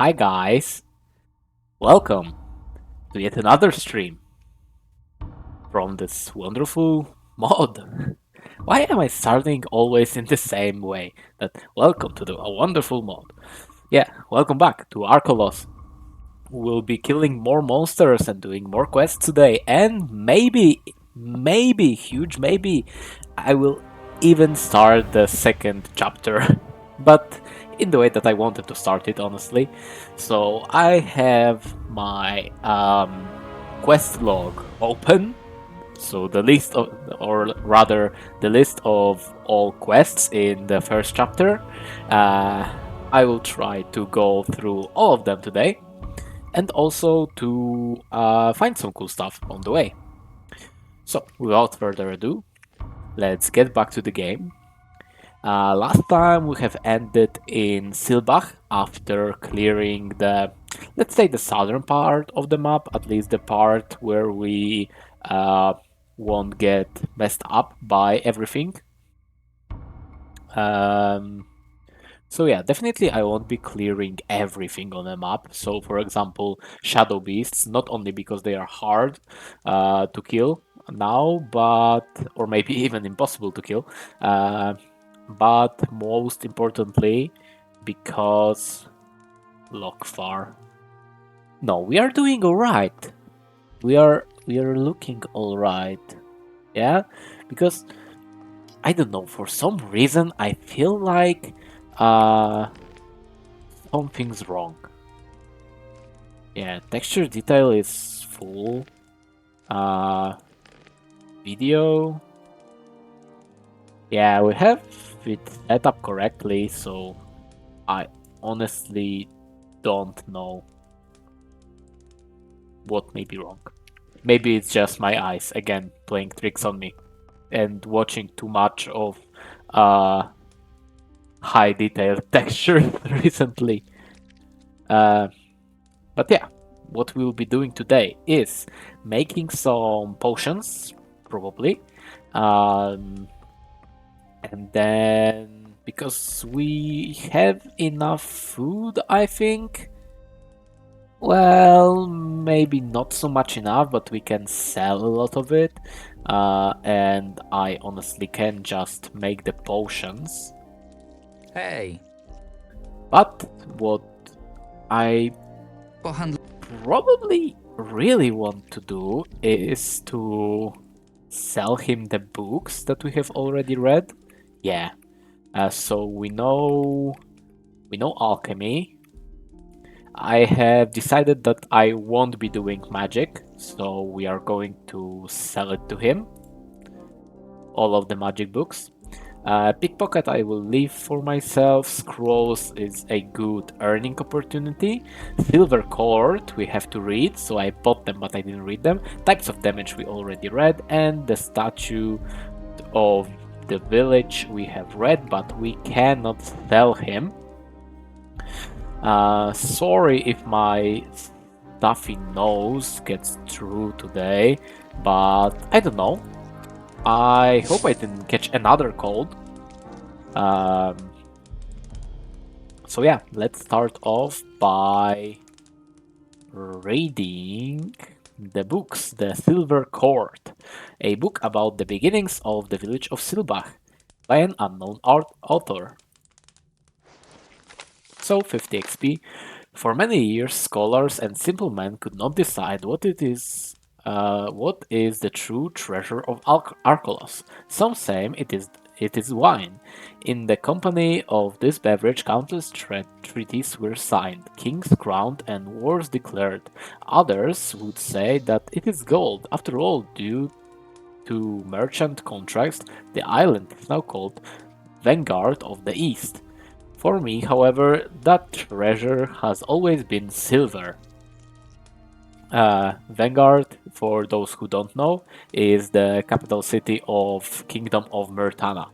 Hi guys, welcome to yet another stream from this wonderful mod. Why am I starting always in the same way? That welcome to a wonderful mod. Yeah, welcome back to Archolos. We'll be killing more monsters and doing more quests today, and maybe, huge maybe, I will even start the second chapter. But in the way that I wanted to start it, honestly. So I have my quest log open. So the list of, or rather, the list of all quests in the first chapter. I will try to go through all of them today, and also to find some cool stuff on the way. So without further ado, let's get back to the game. Last time we have ended in Silbach after clearing the, let's say, the southern part of the map, at least the part where we won't get messed up by everything. So yeah, definitely I won't be clearing everything on the map. So for example, shadow beasts, not only because they are hard to kill now, but or maybe even impossible to kill, but most importantly because Lokfar. No, we are doing all right. We are looking all right. Yeah, because I don't know, for some reason I feel like something's wrong. Yeah, texture detail is full. Video. Yeah, we have it set up correctly, so I honestly don't know what may be wrong. Maybe it's just my eyes again playing tricks on me and watching too much of high detail texture recently. But yeah, what we'll be doing today is making some potions, probably. And then, because we have enough food, I think. Well, maybe not so much enough, but we can sell a lot of it. And I honestly can just make the potions. Hey, But what I pohandl... probably really want to do is to sell him the books that we have already read. Yeah. So we know alchemy. I have decided that I won't be doing magic, so we are going to sell it to him. All of the magic books. Pickpocket I will leave for myself. Scrolls is a good earning opportunity. Silver Cord we have to read, so I bought them but I didn't read them. Types of damage we already read, and the statue of the village we have read, but we cannot sell him. Sorry if my stuffy nose gets through today, but I don't know. I hope I didn't catch another cold. So yeah, let's start off by reading the books. The Silver Court, a book about the beginnings of the village of Silbach by an unknown author. So 50 XP. For many years, scholars and simple men could not decide what is the true treasure of Archolos. Some say it is wine. In the company of this beverage, countless treaties were signed, kings crowned, and wars declared. Others would say that it is gold. After all, due to merchant contracts, the island is now called Vanguard of the East. For me, however, that treasure has always been silver. Vanguard, for those who don't know, is the capital city of Kingdom of Myrtana,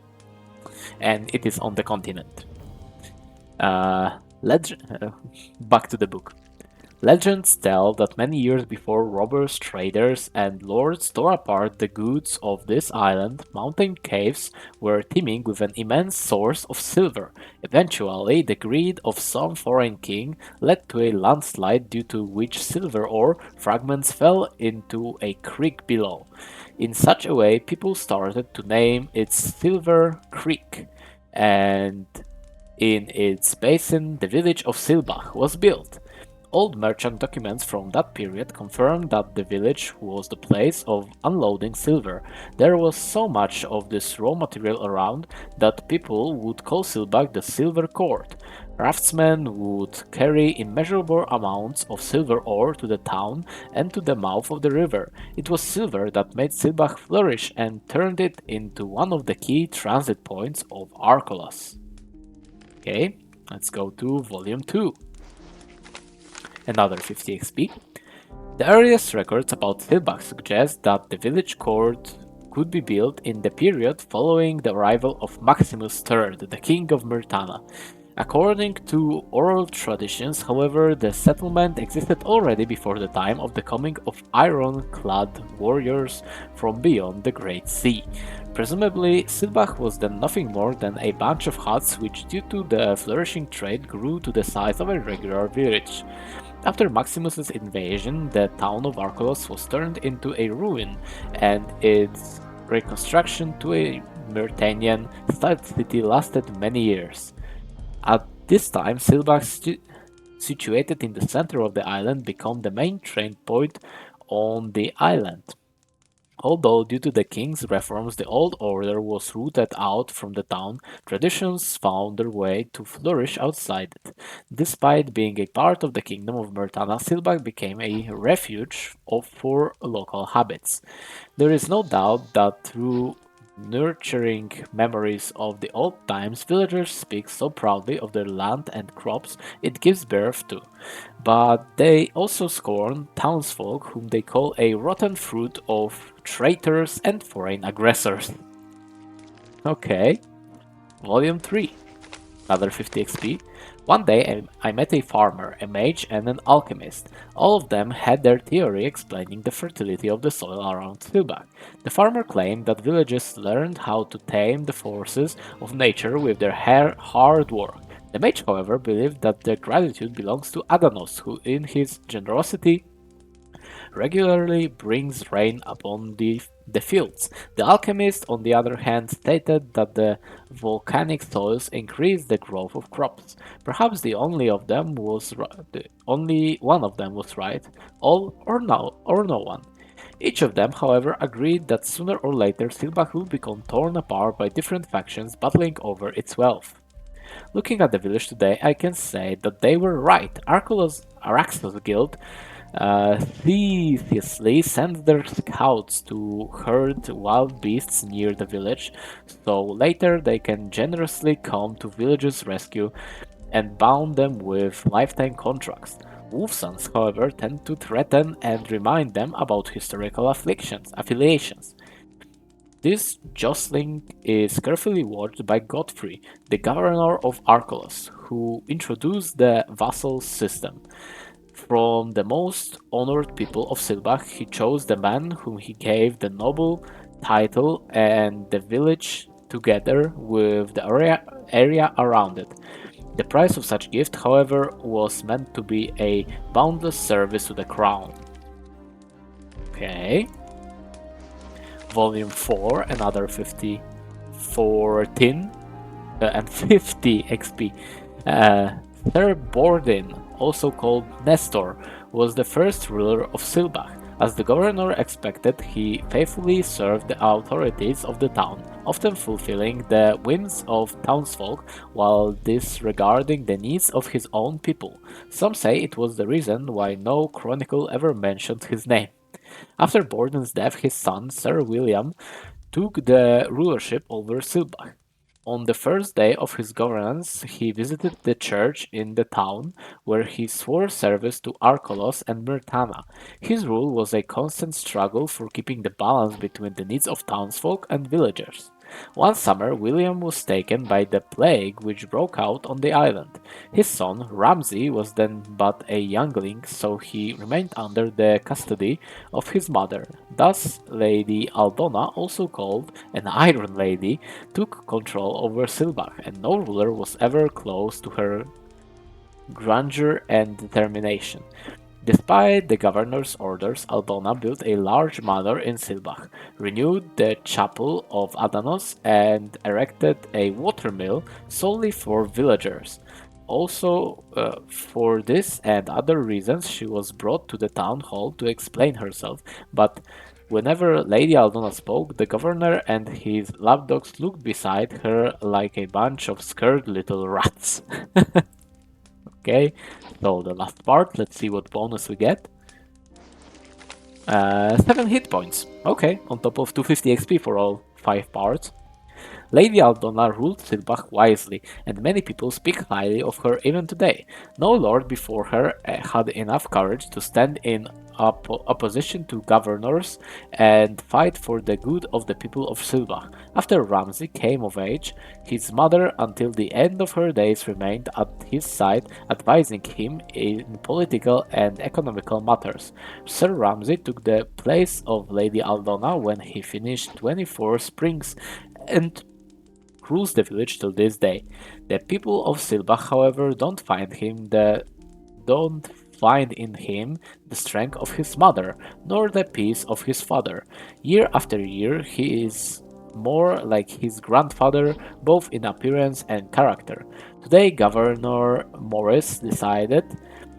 and it is on the continent. Back to the book. Legends tell that many years before robbers, traders, and lords tore apart the goods of this island, mountain caves were teeming with an immense source of silver. Eventually, the greed of some foreign king led to a landslide due to which silver ore fragments fell into a creek below. In such a way, people started to name it Silver Creek, and in its basin, the village of Silbach was built. Old merchant documents from that period confirm that the village was the place of unloading silver. There was so much of this raw material around that people would call Silbach the Silver Court. Craftsmen would carry immeasurable amounts of silver ore to the town and to the mouth of the river. It was silver that made Silbach flourish and turned it into one of the key transit points of Archolos. Okay, let's go to Volume 2. Another 50 XP. The earliest records about Silbach suggest that the village court could be built in the period following the arrival of Maximus III, the king of Myrtana. According to oral traditions, however, the settlement existed already before the time of the coming of iron-clad warriors from beyond the Great Sea. Presumably, Silbach was then nothing more than a bunch of huts which, due to the flourishing trade, grew to the size of a regular village. After Maximus's invasion, the town of Archolos was turned into a ruin, and its reconstruction to a Myrtanian styled city lasted many years. At this time, Silbach, situated in the center of the island, became the main trade point on the island. Although due to the king's reforms the old order was rooted out from the town, traditions found their way to flourish outside it. Despite being a part of the kingdom of Myrtana, Silbach became a refuge for local habits. There is no doubt that through nurturing memories of the old times, villagers speak so proudly of their land and crops it gives birth to. But they also scorn townsfolk whom they call a rotten fruit of traitors and foreign aggressors. Okay, Volume 3. Another 50 XP. One day I met a farmer, a mage, and an alchemist. All of them had their theory explaining the fertility of the soil around Silbach. The farmer claimed that villagers learned how to tame the forces of nature with their hard work. The mage, however, believed that the gratitude belongs to Adanos, who in his generosity regularly brings rain upon the fields. The alchemist, on the other hand, stated that the volcanic soils increase the growth of crops. Perhaps the only one of them was right, all or no one. Each of them, however, agreed that sooner or later Silbach will become torn apart by different factions battling over its wealth. Looking at the village today, I can say that they were right. Araxos Guild thievously sent their scouts to herd wild beasts near the village, so later they can generously come to villages' rescue and bound them with lifetime contracts. Wolfsons, however, tend to threaten and remind them about historical affiliations. This jostling is carefully watched by Godfrey, the governor of Archolos, who introduced the vassal system. From the most honored people of Silbach, he chose the man whom he gave the noble title and the village together with the area around it. The price of such gift, however, was meant to be a boundless service to the crown. Okay. Volume 4, another 50, 14, and 50 XP. Sir Bordin, also called Nestor, was the first ruler of Silbach. As the governor expected, he faithfully served the authorities of the town, often fulfilling the whims of townsfolk while disregarding the needs of his own people. Some say it was the reason why no chronicle ever mentioned his name. After Borden's death, his son, Sir William, took the rulership over Silbach. On the first day of his governance, he visited the church in the town, where he swore service to Archolos and Myrtana. His rule was a constant struggle for keeping the balance between the needs of townsfolk and villagers. One summer, William was taken by the plague which broke out on the island. His son, Ramsay, was then but a youngling, so he remained under the custody of his mother. Thus, Lady Aldona, also called an Iron Lady, took control over Silbach, and no ruler was ever close to her grandeur and determination. Despite the governor's orders, Aldona built a large manor in Silbach, renewed the chapel of Adanos, and erected a watermill solely for villagers. Also, for this and other reasons, she was brought to the town hall to explain herself, but whenever Lady Aldona spoke, the governor and his lapdogs looked beside her like a bunch of scared little rats. Okay, so the last part, let's see what bonus we get. 7 hit points. Okay, on top of 250 XP for all 5 parts. Lady Aldona ruled Silbach wisely, and many people speak highly of her even today. No lord before her had enough courage to stand in opposition to governors and fight for the good of the people of Silbach. After Ramsay came of age, his mother until the end of her days remained at his side, advising him in political and economical matters. Sir Ramsay took the place of Lady Aldona when he finished 24 springs and rules the village till this day. The people of Silbach, however, don't find in him the strength of his mother, nor the peace of his father. Year after year, he is more like his grandfather, both in appearance and character. Today, Governor Morris decided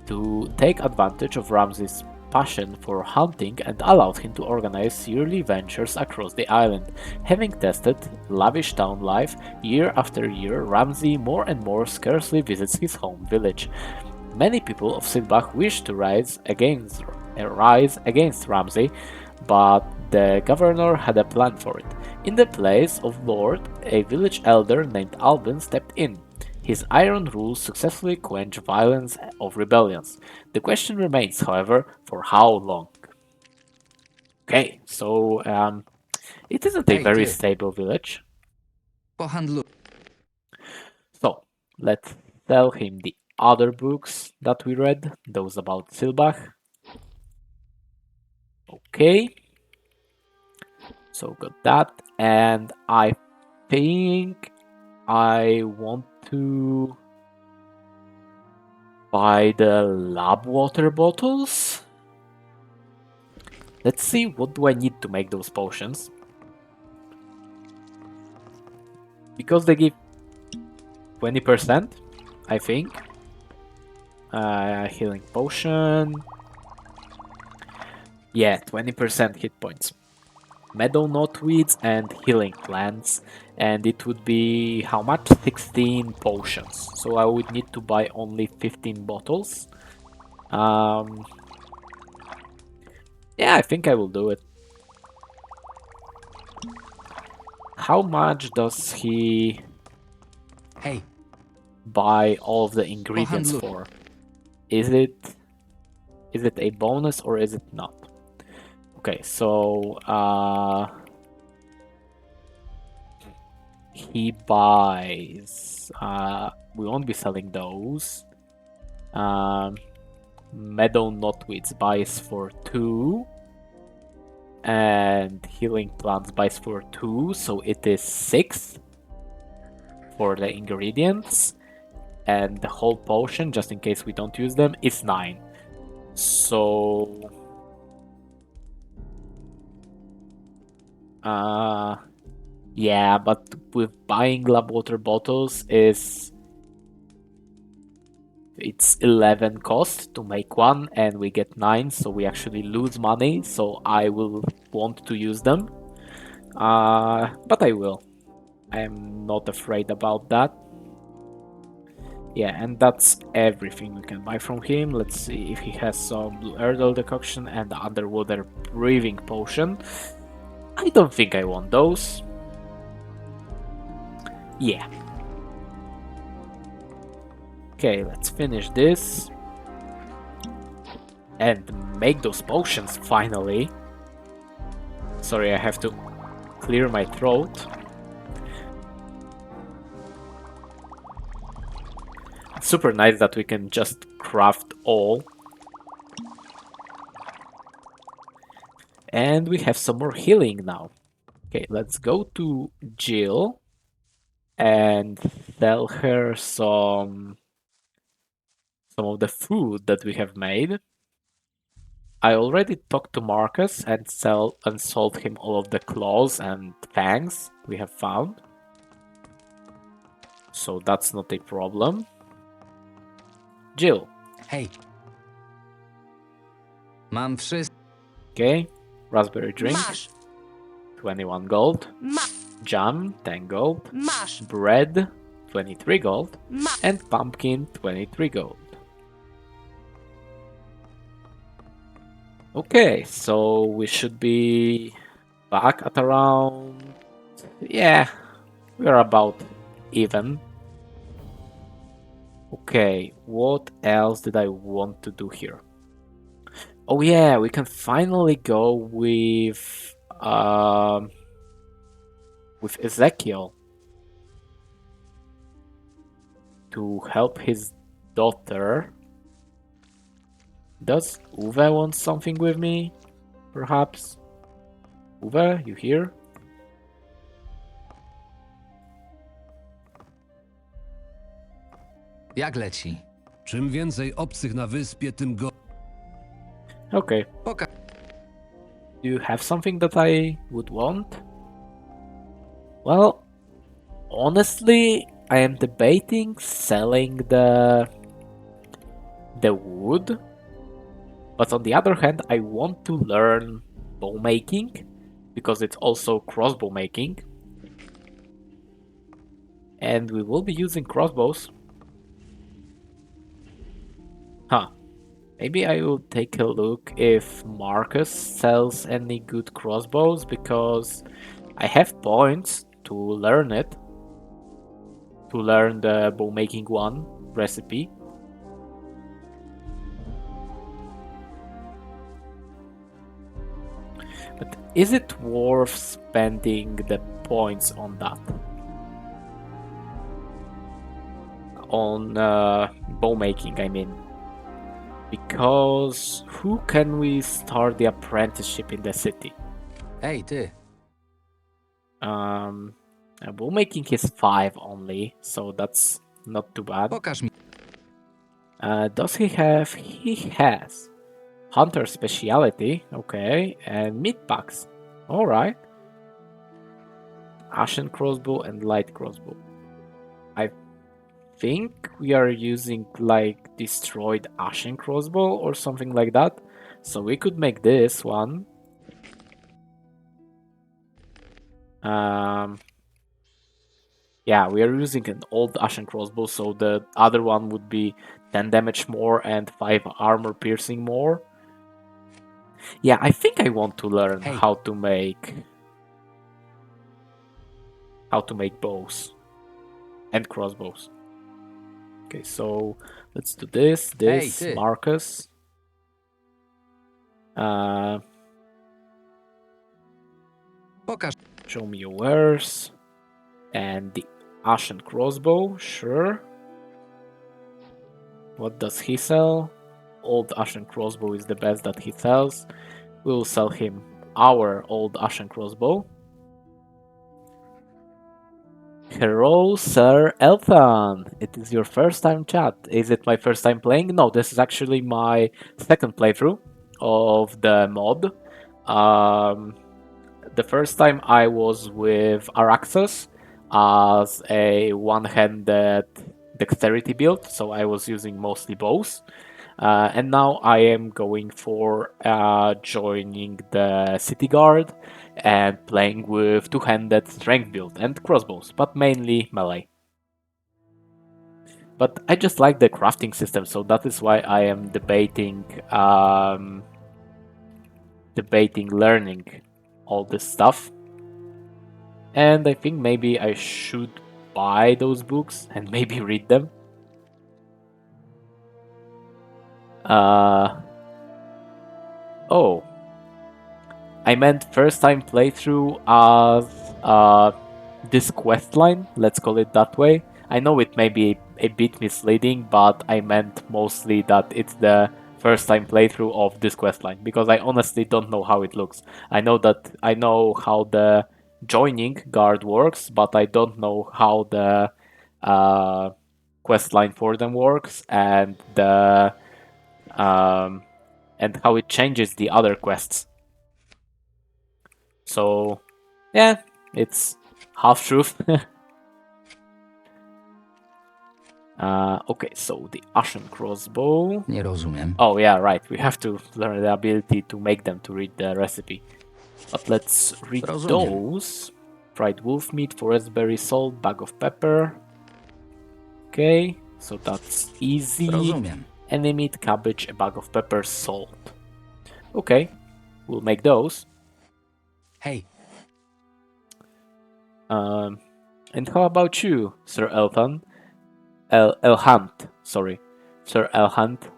to take advantage of Ramsay's passion for hunting and allowed him to organize yearly ventures across the island. Having tested lavish town life year after year, Ramsay more and more scarcely visits his home village. Many people of Silbach wish to rise against Ramsay, but the governor had a plan for it. In the place of Lord, a village elder named Albin stepped in. His iron rule successfully quenched violence of rebellions. The question remains, however, for how long? Okay, so it isn't a Hey, very ty, stable village. pohandlu. So let's tell him the other books that we read, those about Silbach. Okay, so got that, and I think I want to buy the lab water bottles. Let's see, what do I need to make those potions? Because they give 20%, I think. Healing potion. Yeah, 20% hit points. Meadow knotweeds and healing plants. And it would be how much? 16 potions. So I would need to buy only 15 bottles. Yeah, I think I will do it. How much does he Hey, buy all of the ingredients for? Is it a bonus or is it not? Okay, so he buys. We won't be selling those. Meadow knotweeds buys for 2. And healing plants buys for 2, so it is 6 for the ingredients. And the whole potion, just in case we don't use them, is 9. So yeah, but with buying lab water bottles it's 11 cost to make one, and we get 9, so we actually lose money, so I will want to use them. But I will. I am not afraid about that. Yeah, and that's everything we can buy from him. Let's see if he has some blue erdal decoction and the underwater breathing potion. I don't think I want those. Yeah. Okay, let's finish this. And make those potions finally. Sorry, I have to clear my throat. super nice that we can just craft all. And we have some more healing now. Okay, let's go to Jill and sell her some of the food that we have made. I already talked to Marcus and sold him all of the claws and fangs we have found. So that's not a problem. Jill. Hej. Mam wszystko. Okay. Raspberry drink. Masz. 21 gold. Jam, 10 gold. Masz. Bread, 23 gold. Masz. And pumpkin, 23 gold. Okay, so we should be back at around... Yeah, we're about even. Okay, what else did I want to do here? Oh yeah, we can finally go with Ezekiel to help his daughter. Does Uwe want something with me? Perhaps? Uwe, you here? Jak leci? Czym więcej obcych na wyspie, tym go... Okay. Poka. Do you have something that I would want? Well, honestly, I am debating selling the wood. But on the other hand, I want to learn bow making because it's also crossbow making. And we will be using crossbows. Huh. Maybe I will take a look if Marcus sells any good crossbows because I have points to learn it. To learn the bow making one recipe. But is it worth spending the points on that? On bow making, I mean. Because who can we start the apprenticeship in the city? Hej, ty. Bow making is 5 only, so that's not too bad. Pokaż mi. Does he have? He has. Hunter speciality, okay, and meat packs. Alright. Ashen crossbow and light crossbow. I think we are using like destroyed ashen crossbow or something like that. So we could make this one. Yeah, we are using an old ashen crossbow, so the other one would be 10 damage more and 5 armor piercing more. Yeah, I think I want to learn how to make bows and crossbows. Okay, so let's do this. This Hey, Marcus. Pokaż. Show me your wares. And the ashen crossbow, sure. What does he sell? Old ashen crossbow is the best that he sells. We will sell him our old ashen crossbow. Hello, Sir Elthan. It is your first time chat. Is it my first time playing? No, this is actually my second playthrough of the mod. The first time I was with Archolos as a one-handed dexterity build, so I was using mostly bows. And now I am going for joining the city guard and playing with two-handed strength build and crossbows, but mainly melee. But I just like the crafting system, so that is why I am debating learning all this stuff. And I think maybe I should buy those books and maybe read them. Oh, I meant first time playthrough as this quest line, let's call it that way. I know it may be a bit misleading, but I meant mostly that it's the first time playthrough of this questline, because I honestly don't know how it looks. I know how the joining guard works, but I don't know how the questline for them works, and how it changes the other quests. So yeah, it's half truth. Okay, so the Ashen Crossbow. Nie rozumiem. Oh yeah, right. We have to learn the ability to make them to read the recipe. But let's read Rozumiem. those. Fried wolf meat, forest berry, salt, bag of pepper. Okay, so that's easy. Rozumiem. Any meat, cabbage, a bag of pepper, salt. Okay, we'll make those. Hej, And how about you, Sir Elhunt? Elhunt, sorry. Sir Elhunt,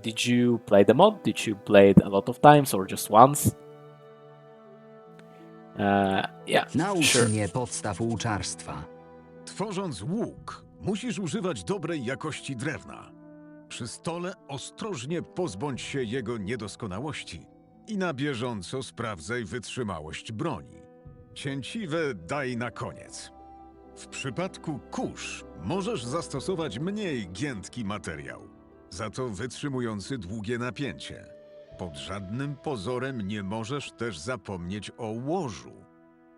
did you play the mod? Did you play it a lot of times or just once? Yeah, naucz sure. mnie podstaw łuczarstwa. Tworząc łuk, musisz używać dobrej jakości drewna. Przy stole ostrożnie pozbądź się jego niedoskonałości i na bieżąco sprawdzaj wytrzymałość broni. Cięciwe daj na koniec. W przypadku kurz możesz zastosować mniej giętki materiał, za to wytrzymujący długie napięcie. Pod żadnym pozorem nie możesz też zapomnieć o łożu.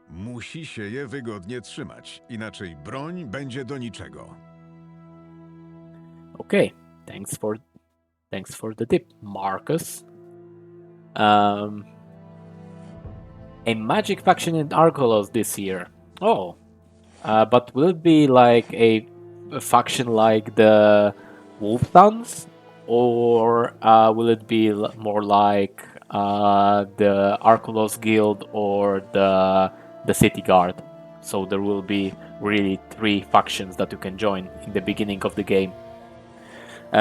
Musi się je wygodnie trzymać, inaczej broń będzie do niczego. Okay, thanks for the tip, Marcus. A magic faction in Archolos this year. Oh, but will it be like a faction like the Wolf Sons, or will it be more like the Archolos Guild or the City Guard? So there will be really 3 factions that you can join in the beginning of the game.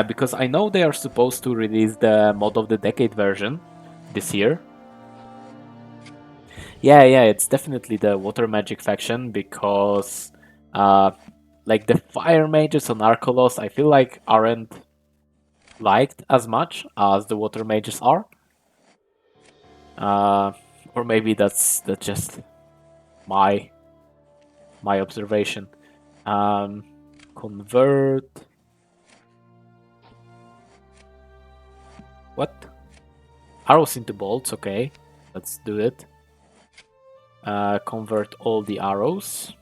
Because I know they are supposed to release the Mod of the Decade version this year. Yeah, it's definitely the Water Magic faction, because like the Fire Mages on Archolos, I feel like aren't liked as much as the Water Mages are. Or maybe that's just my observation. Convert. What? Arrows into bolts, okay. Let's do it. Convert all the arrows.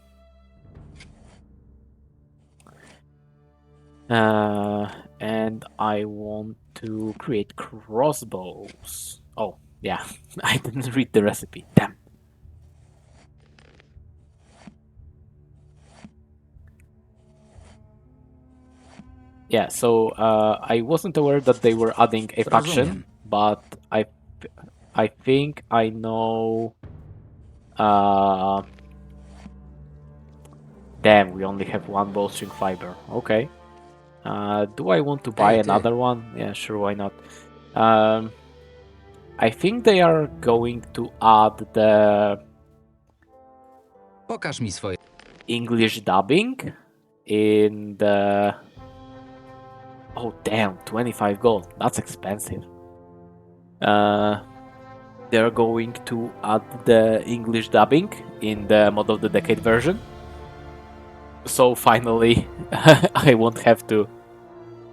And I want to create crossbows. Oh, yeah, I didn't read the recipe. Damn. Yeah, so I wasn't aware that they were adding a faction, but I think I know. Damn, we only have 1 bowstring fiber. Okay. Do I want to buy another one? Yeah, sure, why not? I think they are going to add the Pokaż mi swoje. English dubbing in the... Oh damn, 25 gold. That's expensive. They're going to add the English dubbing in the Mod of the Decade version. So finally, I won't have to.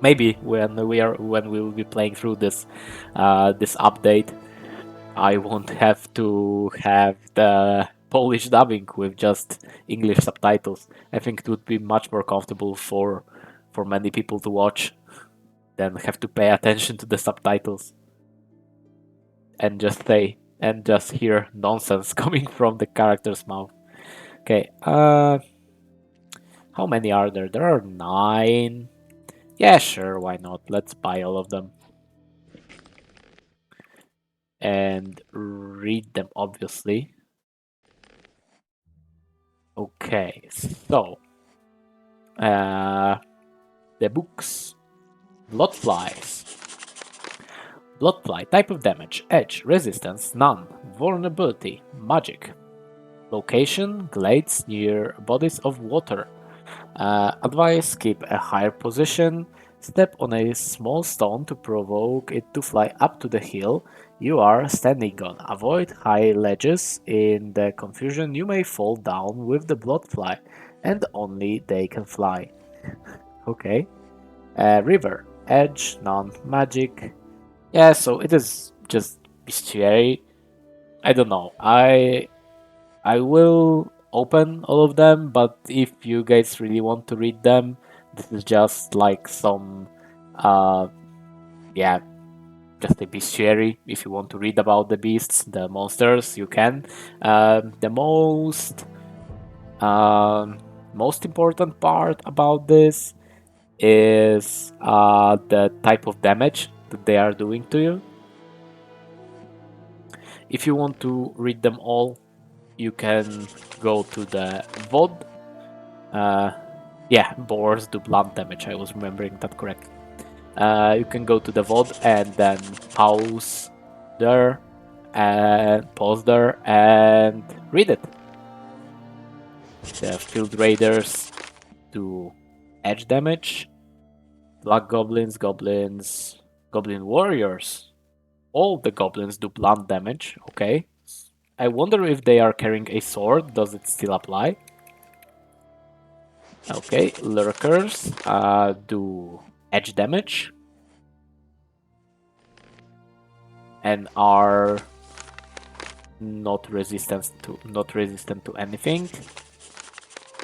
Maybe when we will be playing through this this update, I won't have to have the Polish dubbing with just English subtitles. I think it would be much more comfortable for many people to watch than have to pay attention to the subtitles and just hear nonsense coming from the character's mouth. Okay, how many are there? There are 9. Yeah, sure, why not? Let's buy all of them. And read them, obviously. Okay, so... the books. Bloodflies. Bloodfly, type of damage, edge, resistance, none, vulnerability, magic. Location, glades near bodies of water. Advice, keep a higher position. Step on a small stone to provoke it to fly up to the hill you are standing on. Avoid high ledges. In the confusion, you may fall down with the blood fly, and only they can fly. Okay. River. Edge, none. Magic. Yeah, so it is just bestiary. I don't know. I will open all of them, but if you guys really want to read them, this is just like some, yeah, just a bestiary. If you want to read about the beasts, the monsters, you can. The most important part about this is the type of damage that they are doing to you. If you want to read them all, you can go to the VOD. Yeah, boars do blunt damage. I was remembering that correctly. You can go to the VOD and then pause there and read it. The field raiders do edge damage. Black goblins, goblin warriors. All the goblins do blunt damage. Okay. I wonder if they are carrying a sword. Does it still apply? Okay, lurkers do edge damage and are not resistant to anything.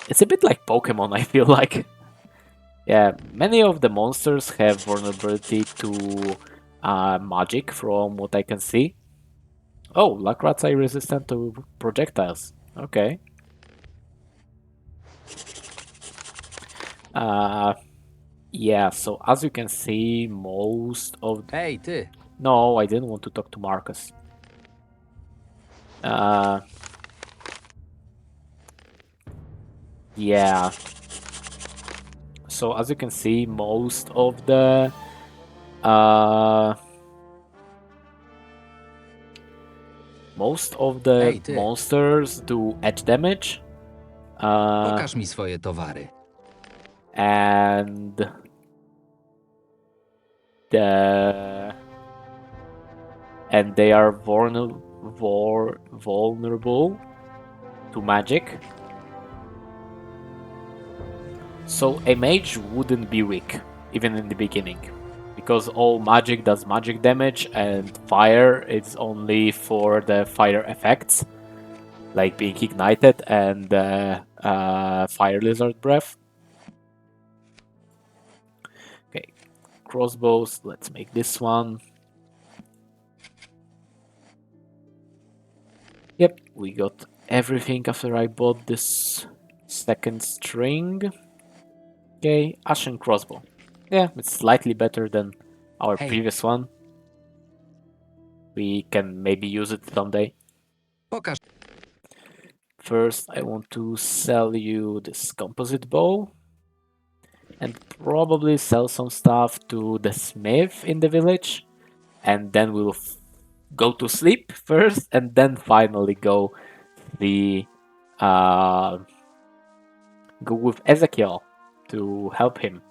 It's a bit like Pokemon, I feel like. Yeah, many of the monsters have vulnerability to magic, from what I can see. Oh, Lackrats are resistant to projectiles. Okay. Yeah, so as you can see, most of... Hej, ty! No, I didn't want to talk to Marcus. Yeah. So as you can see, most of the Hej, ty! monsters do edge damage. Pokaż mi swoje towary. And they are vulnerable to magic. So a mage wouldn't be weak, even in the beginning, because all magic does magic damage, and fire is only for the fire effects, like being ignited and fire lizard breath. Okay, crossbows, let's make this one. Yep, we got everything after I bought this second string. Okay, Ashen crossbow. Yeah, it's slightly better than our Hey. previous one. We can maybe use it someday. Pokaż. First, I want to sell you this composite bow. And probably sell some stuff to the smith in the village. And then we'll go to sleep first, and then finally go with Ezekiel to help him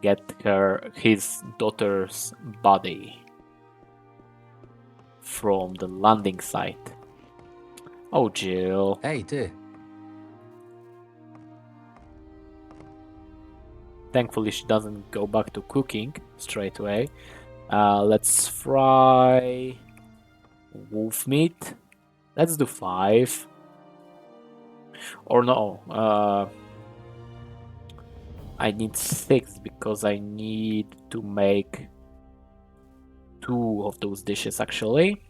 get his daughter's body from the landing site. Oh, Jill. Hej, ty! Thankfully, she doesn't go back to cooking straight away. Let's fry wolf meat. Let's do 5. Or no, I need 6 because I need to make 2 of those dishes actually.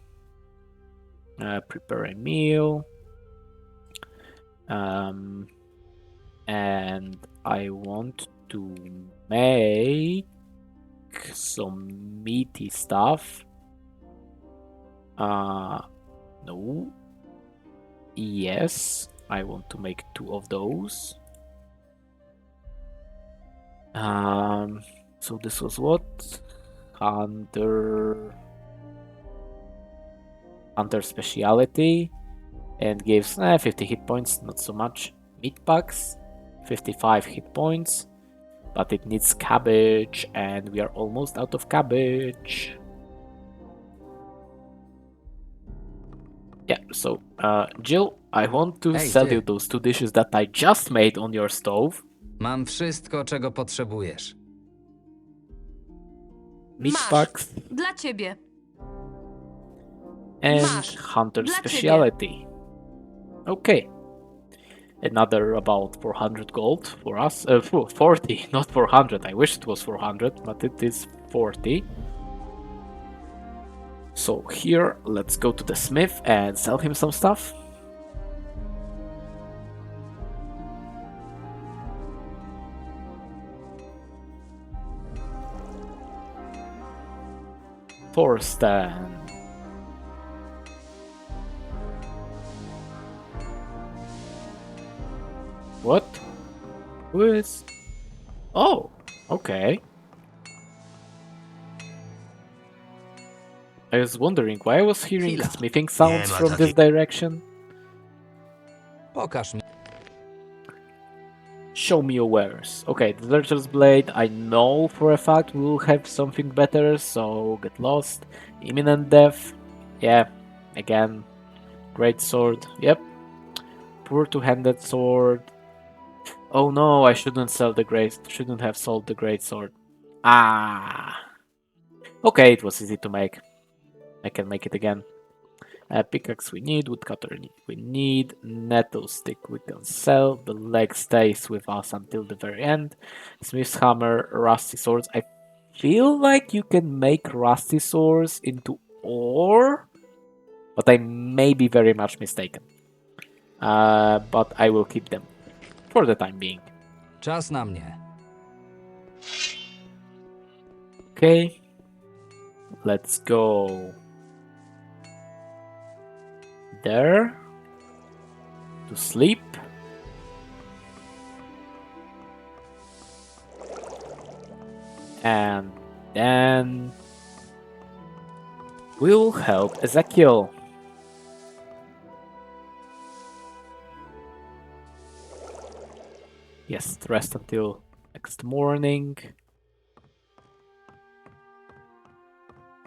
Prepare a meal. And I want to make some meaty stuff. No. Yes, I want to make 2 of those. So this was what? Hunter speciality, and gives 50 hit points, not so much. Meat packs. 55 hit points, but it needs cabbage, and we are almost out of cabbage. Yeah, so, Jill, I want to Ej, sell ty. you those 2 dishes that I just made on your stove. Mam wszystko, czego potrzebujesz. Meat Masz. packs Dla ciebie. and Masz. Hunter Dla Speciality. Okay. Another about 400 gold for us. 40, not 400. I wish it was 400, but it is 40. So here, let's go to the smith and sell him some stuff. Thorsten. What? Who is? Oh, okay. I was wondering why I was hearing Chwila. smithing sounds Nie ma from this takiej- direction. Pokaż mi. Show me your wares. Okay, the Deserter's Blade, I know for a fact we'll have something better, so get lost. Imminent Death, yeah, again, Great Sword, yep. Poor two-handed sword. Oh no, I shouldn't have sold the Great Sword. Ah! Okay, it was easy to make. I can make it again. Pickaxe we need, woodcutter we need, nettle stick we can sell, the leg stays with us until the very end. Smith's hammer, rusty swords. I feel like you can make rusty swords into ore, but I may be very much mistaken. But I will keep them for the time being. Czas na mnie. Okay, let's go there to sleep. And then we'll help Ezekiel. Yes, rest until next morning.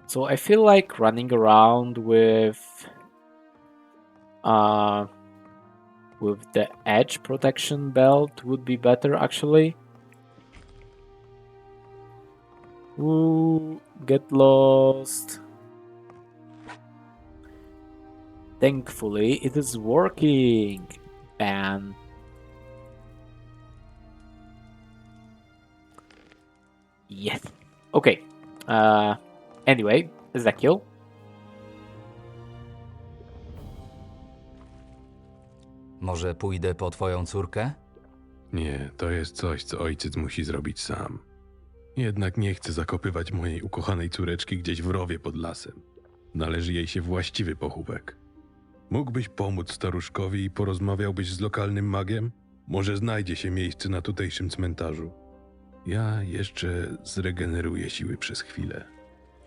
So I feel like running around with the edge protection belt would be better actually. Ooh, get lost. Thankfully it is working. Ban. Yes. Okay. Anyway, Ezekiel. Może pójdę po twoją córkę? Nie, to jest coś, co ojciec musi zrobić sam. Jednak nie chcę zakopywać mojej ukochanej córeczki gdzieś w rowie pod lasem. Należy jej się właściwy pochówek. Mógłbyś pomóc staruszkowi i porozmawiałbyś z lokalnym magiem? Może znajdzie się miejsce na tutejszym cmentarzu. Ja jeszcze zregeneruję siły przez chwilę.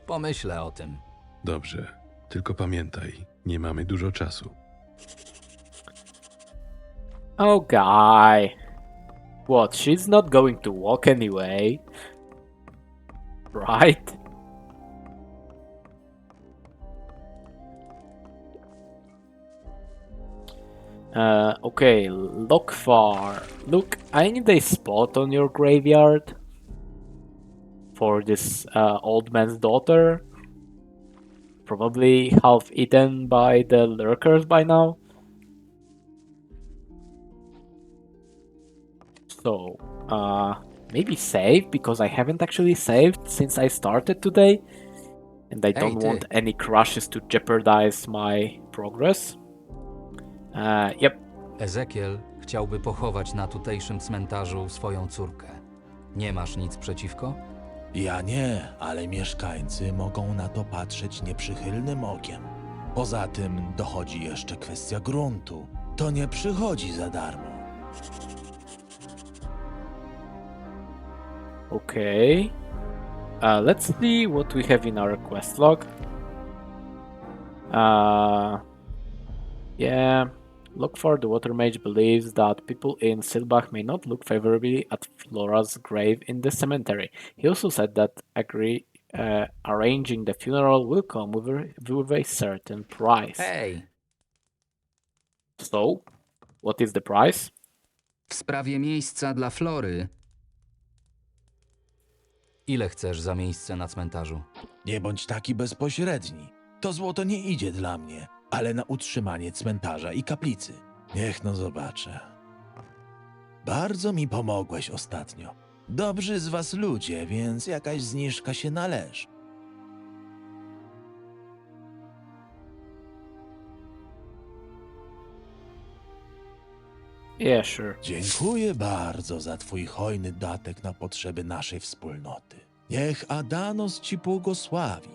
Pomyślę o tym. Dobrze, tylko pamiętaj, nie mamy dużo czasu. Oh, guy. What? She's not going to walk anyway. Right? Okay, Lokfar. Look, I need a spot on your graveyard for this old man's daughter. Probably half eaten by the lurkers by now. So, maybe save, because I haven't actually saved since I started today. And I don't ty. want any crashes to jeopardize my progress. Yep. Ezekiel chciałby pochować na tutejszym cmentarzu swoją córkę. Nie masz nic przeciwko? Ja nie, ale mieszkańcy mogą na to patrzeć nieprzychylnym okiem. Poza tym dochodzi jeszcze kwestia gruntu. To nie przychodzi za darmo. Okay. Let's see what we have in our quest log. Yeah. Lokfar, the water mage, believes that people in Silbach may not look favorably at Flora's grave in the cemetery. He also said that arranging the funeral will come with a certain price. Hej, So, what is the price? w sprawie miejsca dla Flory. Ile chcesz za miejsce na cmentarzu? Nie bądź taki bezpośredni. To złoto nie idzie dla mnie, ale na utrzymanie cmentarza i kaplicy. Niech no zobaczę. Bardzo mi pomogłeś ostatnio. Dobrzy z was ludzie, więc jakaś zniżka się należy. Yeah, sure. Dziękuję bardzo za twój hojny datek na potrzeby naszej wspólnoty. Niech Adanos ci błogosławi.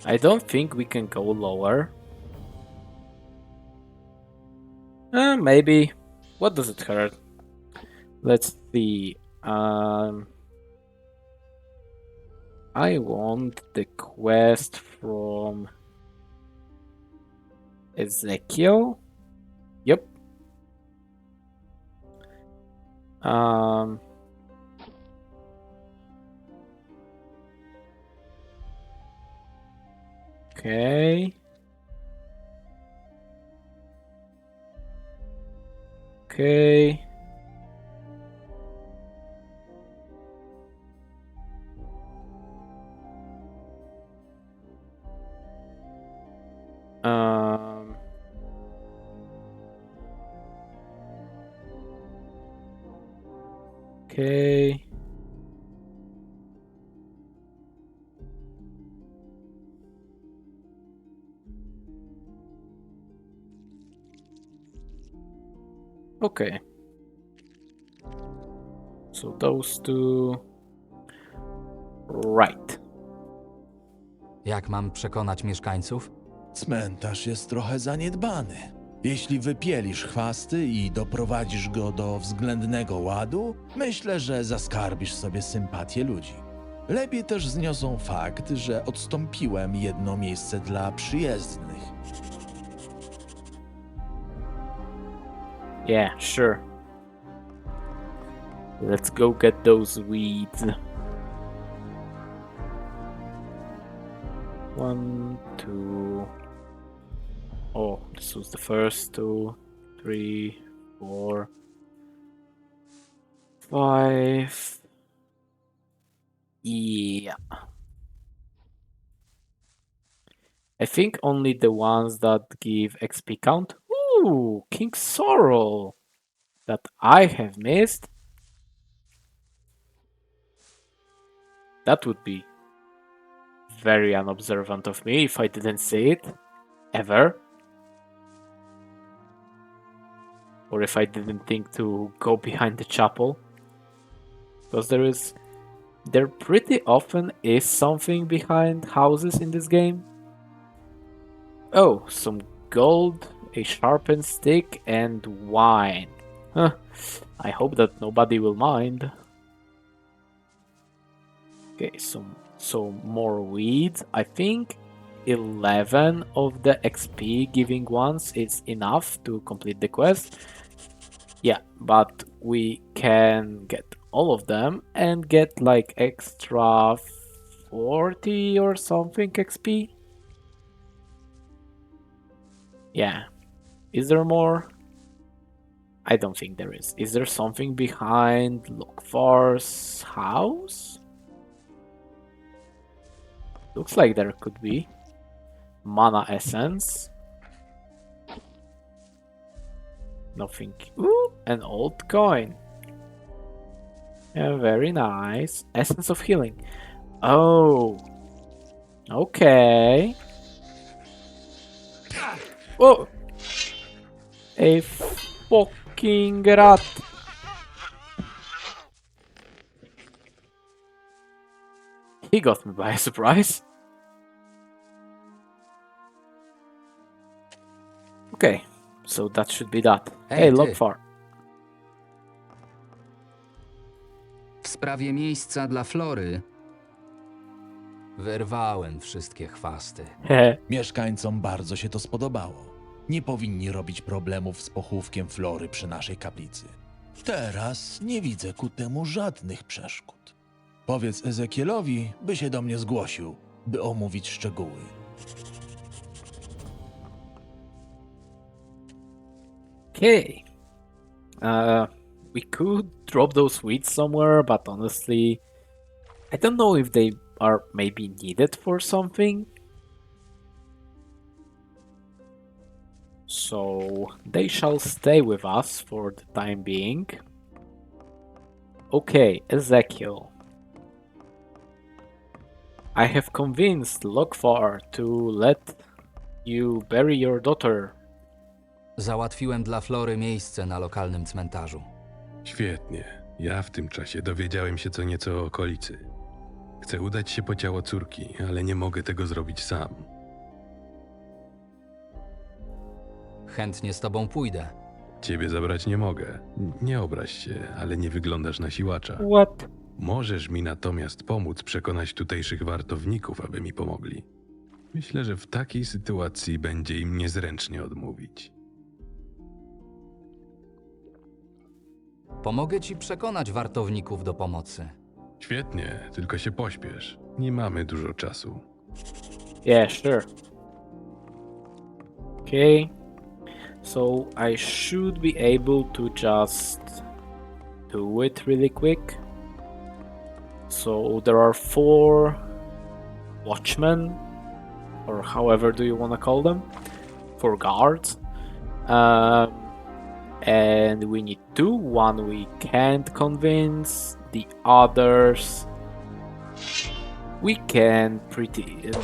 I don't think we can go lower. Maybe. What does it hurt? Let's see. I want the quest from Ezekiel. Yep. Okay. Okay. Um. Okay. Okay. So those two. Right. Jak mam przekonać mieszkańców? Cmentarz jest trochę zaniedbany. Jeśli wypielisz chwasty i doprowadzisz go do względnego ładu, myślę, że zaskarbisz sobie sympatię ludzi. Lepiej też zniosą fakt, że odstąpiłem jedno miejsce dla przyjezdnych. Yeah, sure. Let's go get those weeds. 1, 2. Oh, this was the first 2, 3, 4, 5. Yeah. I think only the ones that give XP count. Ooh, King Sorrow that I have missed. That would be very unobservant of me if I didn't see it ever. Or if I didn't think to go behind the chapel. Because there pretty often is something behind houses in this game. Oh, some gold, a sharpened stick, and wine. Huh. I hope that nobody will mind. Okay, so more weeds. I think 11 of the XP giving ones is enough to complete the quest. Yeah, but we can get all of them and get like extra 40 or something XP. Yeah. Is there more? I don't think there is. Is there something behind Lokfar's house? Looks like there could be. Mana essence. Nothing. Ooh, an old coin. Yeah, very nice. Essence of healing. Oh. Okay. Oh. A fucking rat. He got me by surprise. Okay, so that should be that. Hey, ty. Lokfar. W sprawie miejsca dla Flory. Wyrwałem wszystkie chwasty. Mieszkańcom bardzo się to spodobało. nie powinni robić problemów z pochówkiem Flory przy naszej kaplicy. Teraz nie widzę ku temu żadnych przeszkód. Powiedz Ezekielowi, by się do mnie zgłosił, by omówić szczegóły. Okay. We could drop those weeds somewhere, but honestly, I don't know if they are maybe needed for something. So they shall stay with us for the time being. Okay, Ezekiel. I have convinced Lokfar to let you bury your daughter. Załatwiłem dla Flory miejsce na lokalnym cmentarzu. Świetnie. Ja w tym czasie dowiedziałem się co nieco o okolicy. Chcę udać się po ciało córki, ale nie mogę tego zrobić sam. Chętnie z tobą pójdę. Ciebie zabrać nie mogę. Nie obraź się, ale nie wyglądasz na siłacza. What? Możesz mi natomiast pomóc przekonać tutejszych wartowników, aby mi pomogli. Myślę, że w takiej sytuacji będzie im niezręcznie odmówić. Pomogę ci przekonać wartowników do pomocy. Świetnie, tylko się pośpiesz. Nie mamy dużo czasu. Yeah, sure. Okay. So I should be able to just do it really quick. So there are 4 watchmen, or however do you want to call them, 4 guards. And we need 2. One we can't convince, the others we can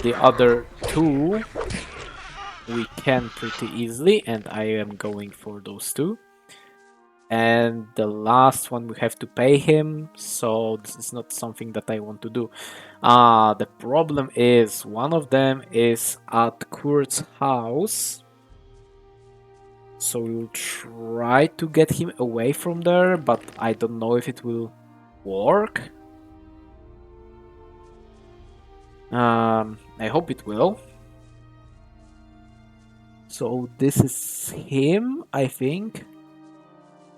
the other 2 we can pretty easily, and I am going for those 2. And the last one we have to pay him, so this is not something that I want to do. The problem is one of them is at Kurt's house, so we'll try to get him away from there, but I don't know if it will work. I hope it will. So this is him, I think.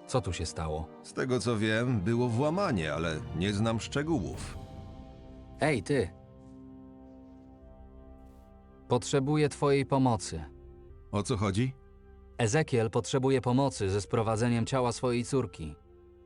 Co tu się stało? Z tego co wiem, było włamanie, ale nie znam szczegółów. Ej, ty! Potrzebuję twojej pomocy. O co chodzi? Ezekiel potrzebuje pomocy ze sprowadzeniem ciała swojej córki.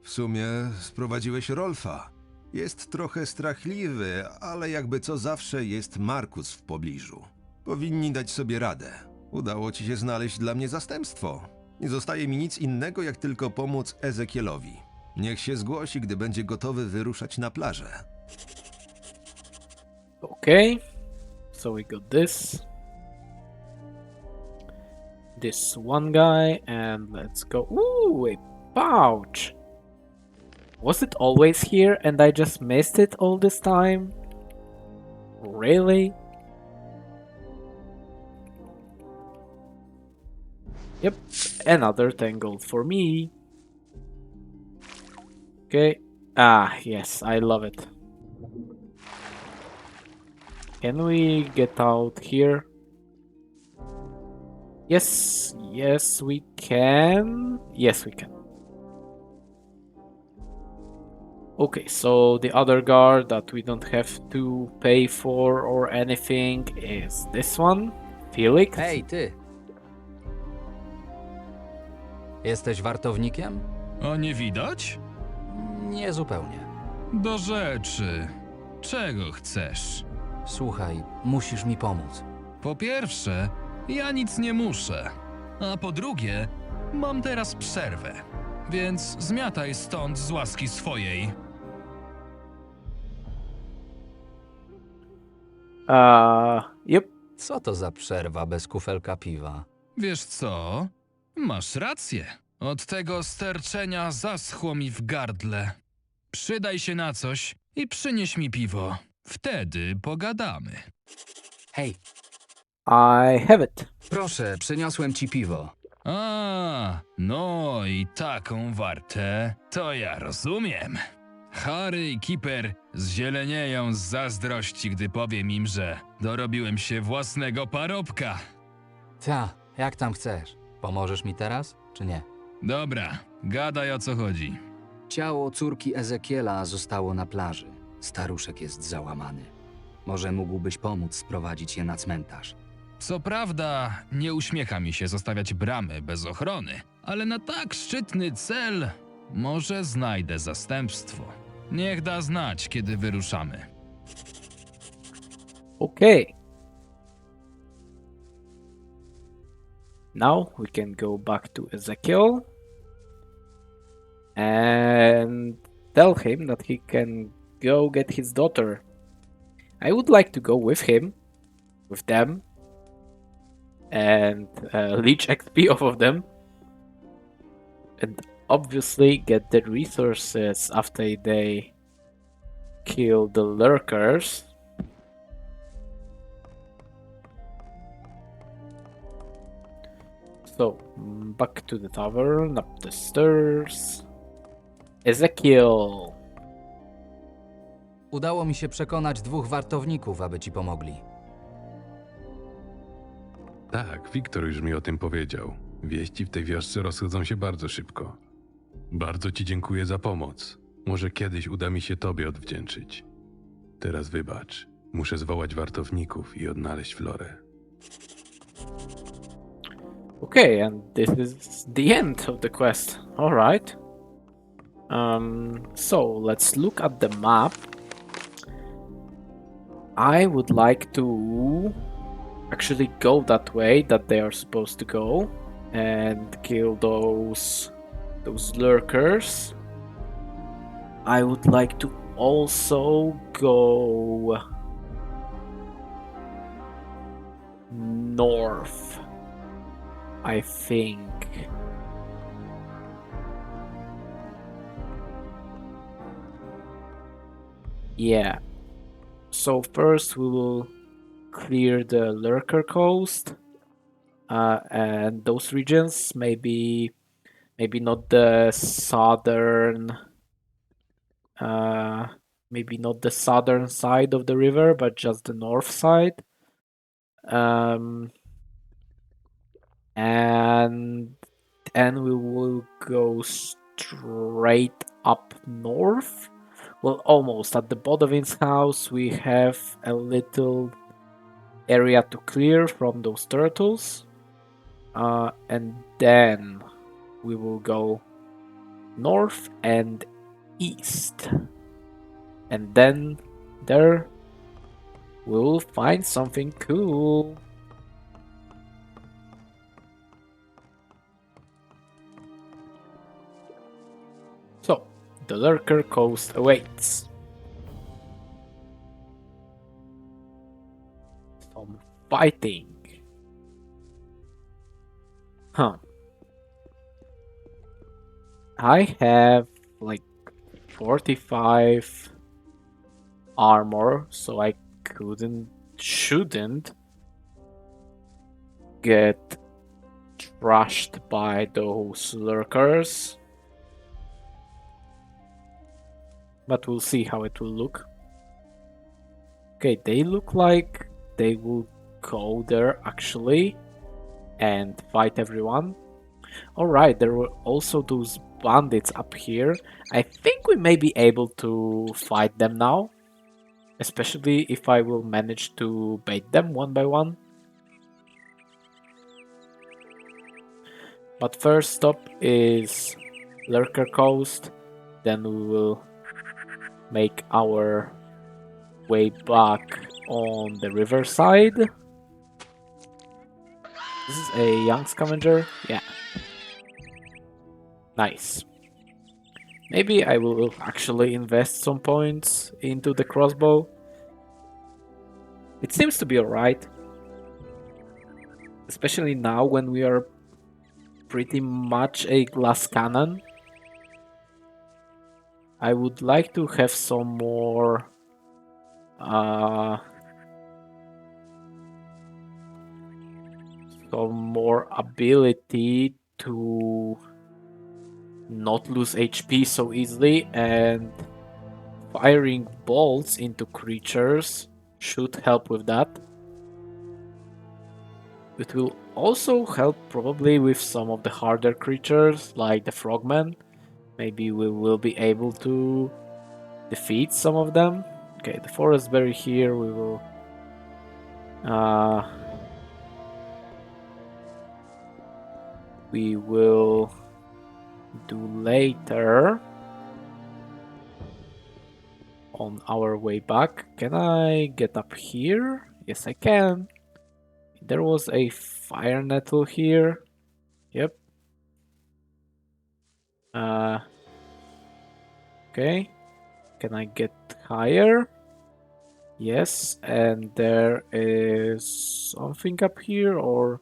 W sumie sprowadziłeś Rolfa. Jest trochę strachliwy, ale jakby co zawsze jest Markus w pobliżu. Powinni dać sobie radę. Udało ci się znaleźć dla mnie zastępstwo. Nie zostaje mi nic innego, jak tylko pomóc Ezekielowi. Niech się zgłosi, gdy będzie gotowy wyruszać na plażę. Okay, so we got this one guy, and let's go. Ooh, a pouch. Was it always here and I just missed it all this time? Really? Yep, another 10 gold for me. Okay. Yes, I love it. Can we get out here? Yes, we can. Yes, we can. Okay, so the other guard that we don't have to pay for or anything is this one, Felix. Hej, ty! Jesteś wartownikiem? A nie widać? Nie zupełnie. Do rzeczy. Czego chcesz? Słuchaj, musisz mi pomóc. Po pierwsze, ja nic nie muszę. A po drugie, mam teraz przerwę. Więc zmiataj stąd z łaski swojej. Yep. Co to za przerwa bez kufelka piwa? Wiesz co? Masz rację. Od tego sterczenia zaschło mi w gardle. Przydaj się na coś i przynieś mi piwo. Wtedy pogadamy. Hej, I have it. proszę, przyniosłem ci piwo. A, no i taką wartę to ja rozumiem. Harry i Kipper zzielenieją z zazdrości, gdy powiem im, że dorobiłem się własnego parobka. Ta, Jak tam chcesz? Pomożesz mi teraz, czy nie? Dobra, gadaj o co chodzi. Ciało córki Ezekiela zostało na plaży. Staruszek jest załamany. Może mógłbyś pomóc sprowadzić je na cmentarz. Co prawda, nie uśmiecha mi się zostawiać bramy bez ochrony, ale na tak szczytny cel może znajdę zastępstwo. Niech da znać, kiedy wyruszamy. Okay. Now we can go back to Ezekiel and tell him that he can go get his daughter. I would like to go with him, with them, and leech XP off of them, and obviously get the resources after they kill the lurkers. So, back to the tavern, up the stairs. Ezekiel. Udało mi się przekonać 2 wartowników, aby ci pomogli. Tak, Wiktor już mi o tym powiedział. Wieści w tej wiosce rozchodzą się bardzo szybko. Bardzo ci dziękuję za pomoc. Może kiedyś uda mi się tobie odwdzięczyć. Teraz wybacz. Muszę zwołać wartowników i odnaleźć Florę. Okay, and this is the end of the quest. Alright. So let's look at the map. I would like to actually go that way that they are supposed to go and kill those lurkers. I would like to also go north, I think. Yeah. So first we will clear the lurker coast and those regions. Maybe not the southern. Maybe not the southern side of the river, but just the north side. And then we will go straight up north. Well, almost. At the Bodovin's house, we have a little area to clear from those turtles. And then we will go north and east. And then there we'll find something cool. So, the lurker coast awaits. Some fighting. Huh. I have like 45 armor, so I shouldn't get trashed by those lurkers. But we'll see how it will look. Okay, they look like they will go there actually and fight everyone. Alright, there were also those bandits up here. I think we may be able to fight them now. Especially if I will manage to bait them one by one. But first stop is Lurker Coast. Then we will make our way back on the riverside. This is a young scavenger. Yeah. Nice. Maybe I will actually invest some points into the crossbow. It seems to be alright. Especially now when we are pretty much a glass cannon. I would like to have some more ability to not lose HP so easily, and firing bolts into creatures should help with that. It will also help probably with some of the harder creatures like the frogmen. Maybe we will be able to defeat some of them. Okay, the forest berry here we will do later on our way back. Can I get up here? Yes, I can. There was a fire nettle here. Yep. Okay. Can I get higher? Yes, and there is something up here, or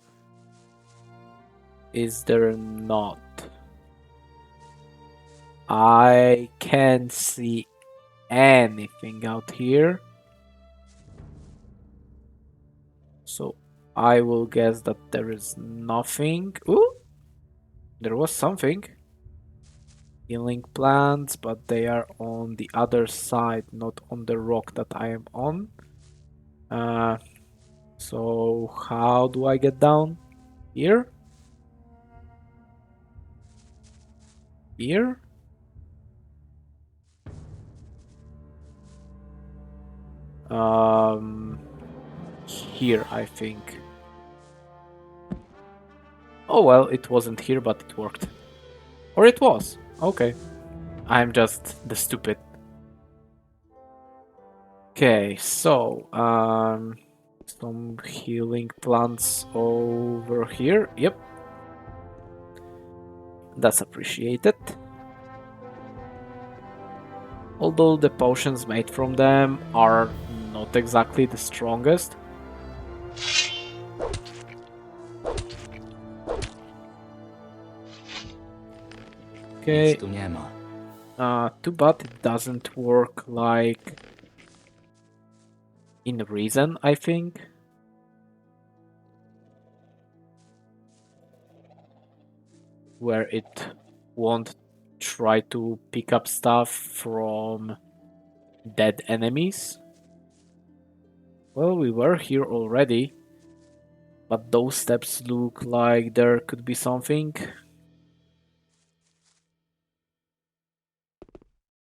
is there not? I can't see anything out here. So I will guess that there is nothing. Ooh! There was something. Healing plants, but they are on the other side, not on the rock that I am on. So how do I get down? Here? Here? Here, I think. Oh well, it wasn't here, but it worked. Or it was. Okay. I'm just the stupid. Okay, so some healing plants over here. Yep. That's appreciated. Although the potions made from them are not exactly the strongest. Okay. Nic tu nie ma. Too bad it doesn't work like in Reason, I think. Where it won't try to pick up stuff from dead enemies. Well, we were here already, but those steps look like there could be something.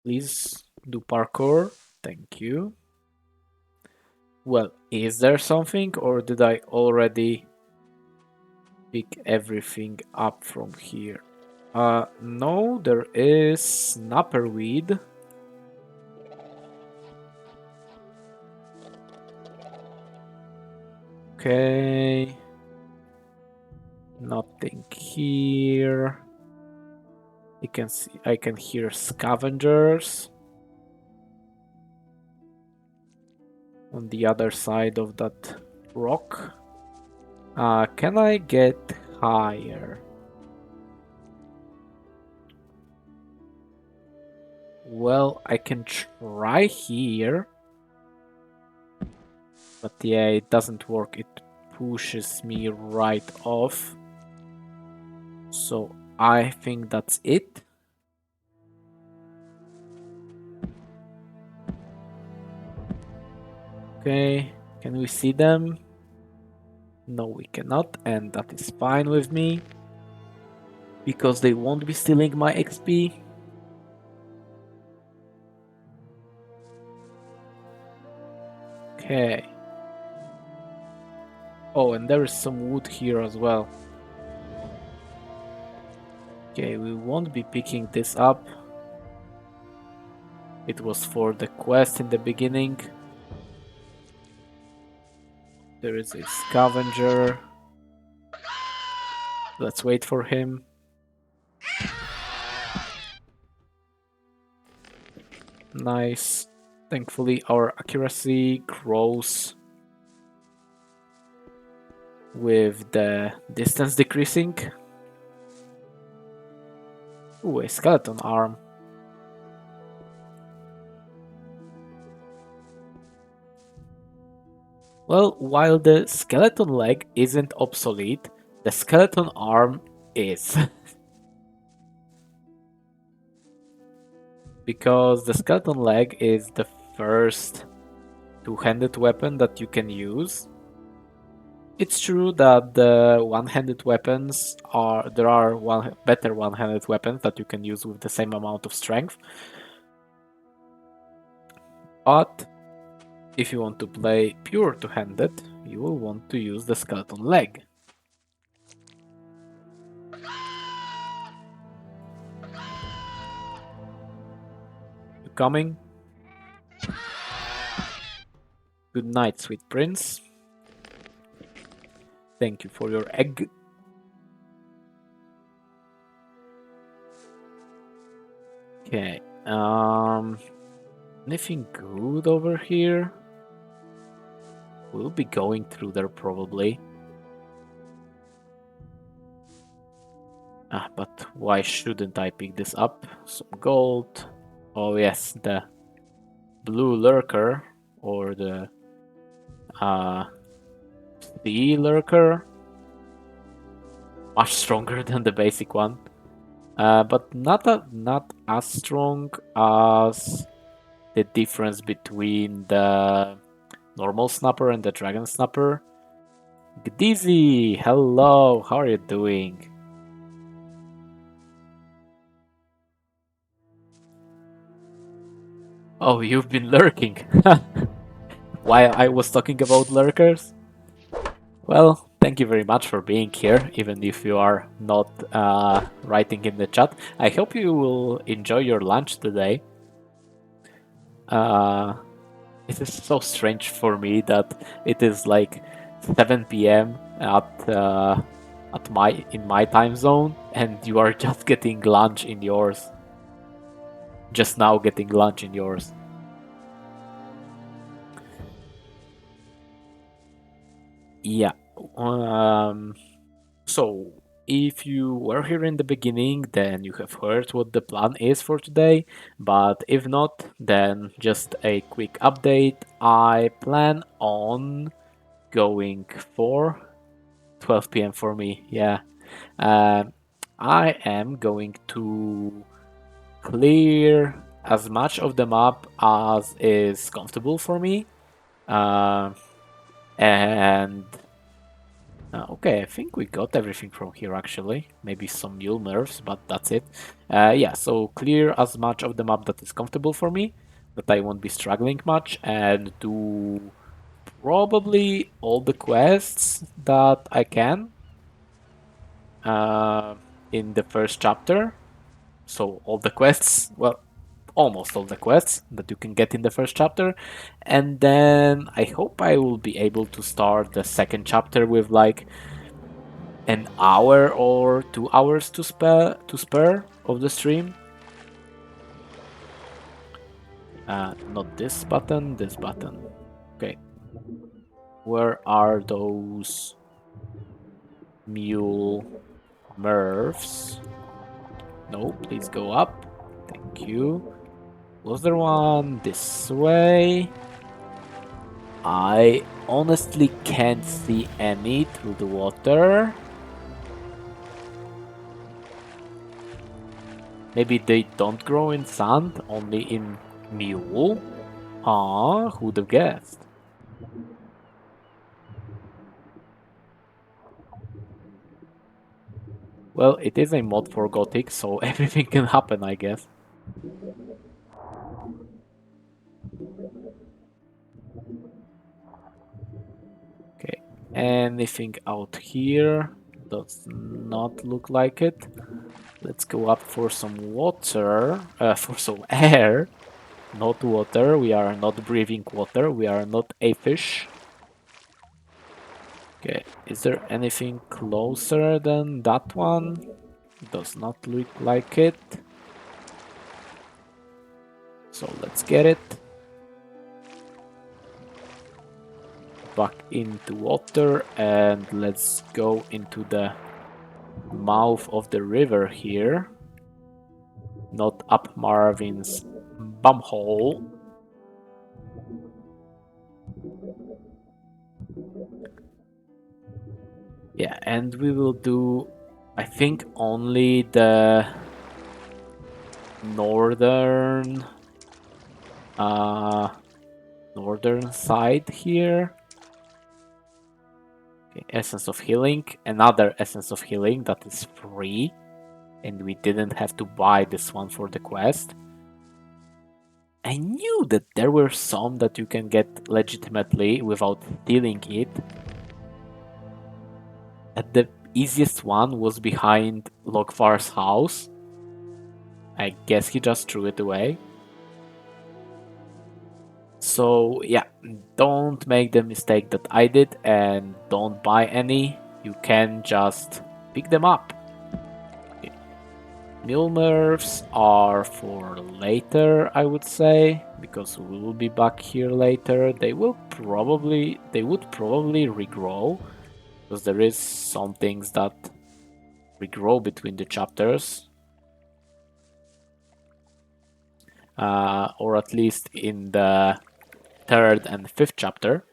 Please do parkour. Thank you. Well, is there something, or did I already pick everything up from here? No, there is snapperweed. Okay. Nothing here. I can hear scavengers on the other side of that rock. Can I get higher? Well, I can try here. But yeah, it doesn't work. It pushes me right off. So I think that's it. Okay, can we see them? No, we cannot, and that is fine with me. Because they won't be stealing my XP. Okay. Oh, and there is some wood here as well. Okay, we won't be picking this up. It was for the quest in the beginning. There is a scavenger. Let's wait for him. Nice. Thankfully, our accuracy grows with the distance decreasing. Ooh, a skeleton arm. Well, while the skeleton leg isn't obsolete, the skeleton arm is. Because the skeleton leg is the first two-handed weapon that you can use. It's true that the one-handed weapons there are better one-handed weapons that you can use with the same amount of strength. But if you want to play pure two-handed, you will want to use the skeleton leg. You coming? Good night, sweet prince. Thank you for your egg. Okay, anything good over here? We'll be going through there probably. But why shouldn't I pick this up? Some gold. Oh yes, the blue lurker or the sea lurker. Much stronger than the basic one. But not as strong as the difference between the normal snapper and the dragon snapper. Gdizzy, hello, how are you doing? Oh, you've been lurking. While I was talking about lurkers? Well, thank you very much for being here, even if you are not writing in the chat. I hope you will enjoy your lunch today. It is so strange for me that it is like 7 p.m. in my time zone, and you are just getting lunch in yours. Just now getting lunch in yours. Yeah. So, if you were here in the beginning, then you have heard what the plan is for today. But if not, then just a quick update. I plan on going for 12 p.m. for me. Yeah. I am going to clear as much of the map as is comfortable for me. Okay, I think we got everything from here actually. Maybe some mule nerfs, but that's it. Yeah, so clear as much of the map that is comfortable for me, that I won't be struggling much, and do probably all the quests that I can in the first chapter. So all the quests, well, almost all the quests that you can get in the first chapter, and then I hope I will be able to start the second chapter with like an hour or 2 hours to spare of the stream. Not this button, this button. Okay. Where are those mule mercs? No, please go up. Thank you. Was there one this way? I honestly can't see any through the water. Maybe they don't grow in sand, only in mule? Ah, who'd have guessed? Well, it is a mod for Gothic, so everything can happen, I guess. Okay, anything out here? Does not look like it. Let's go up for some water, for some air. Not water, we are not breathing water, we are not a fish. Okay, is there anything closer than that one? Does not look like it. So let's get it. Back into water and let's go into the mouth of the river here. Not up Marvin's bumhole. Yeah, and we will do, I think, only the northern side here. Okay, Essence of Healing, another Essence of Healing that is free, and we didn't have to buy this one for the quest. I knew that there were some that you can get legitimately without stealing it. And the easiest one was behind Lokvar's house. I guess he just threw it away. So yeah, don't make the mistake that I did and don't buy any. You can just pick them up. Okay. Mule nerfs are for later, I would say, because we will be back here later. They would probably regrow, because there is some things that regrow between the chapters. Or at least in the 3rd and 5th chapter.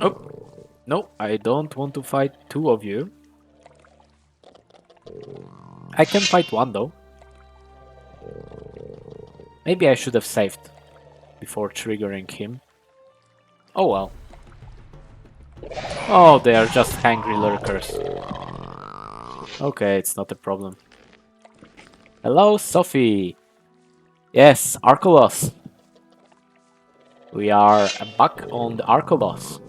Oh, no, I don't want to fight 2 of you. I can fight 1 though. Maybe I should have saved before triggering him. Oh well. Oh, they are just hungry lurkers. Okay, it's not a problem. Hello, Sophie. Yes, Archolos. We are back on the Archolos.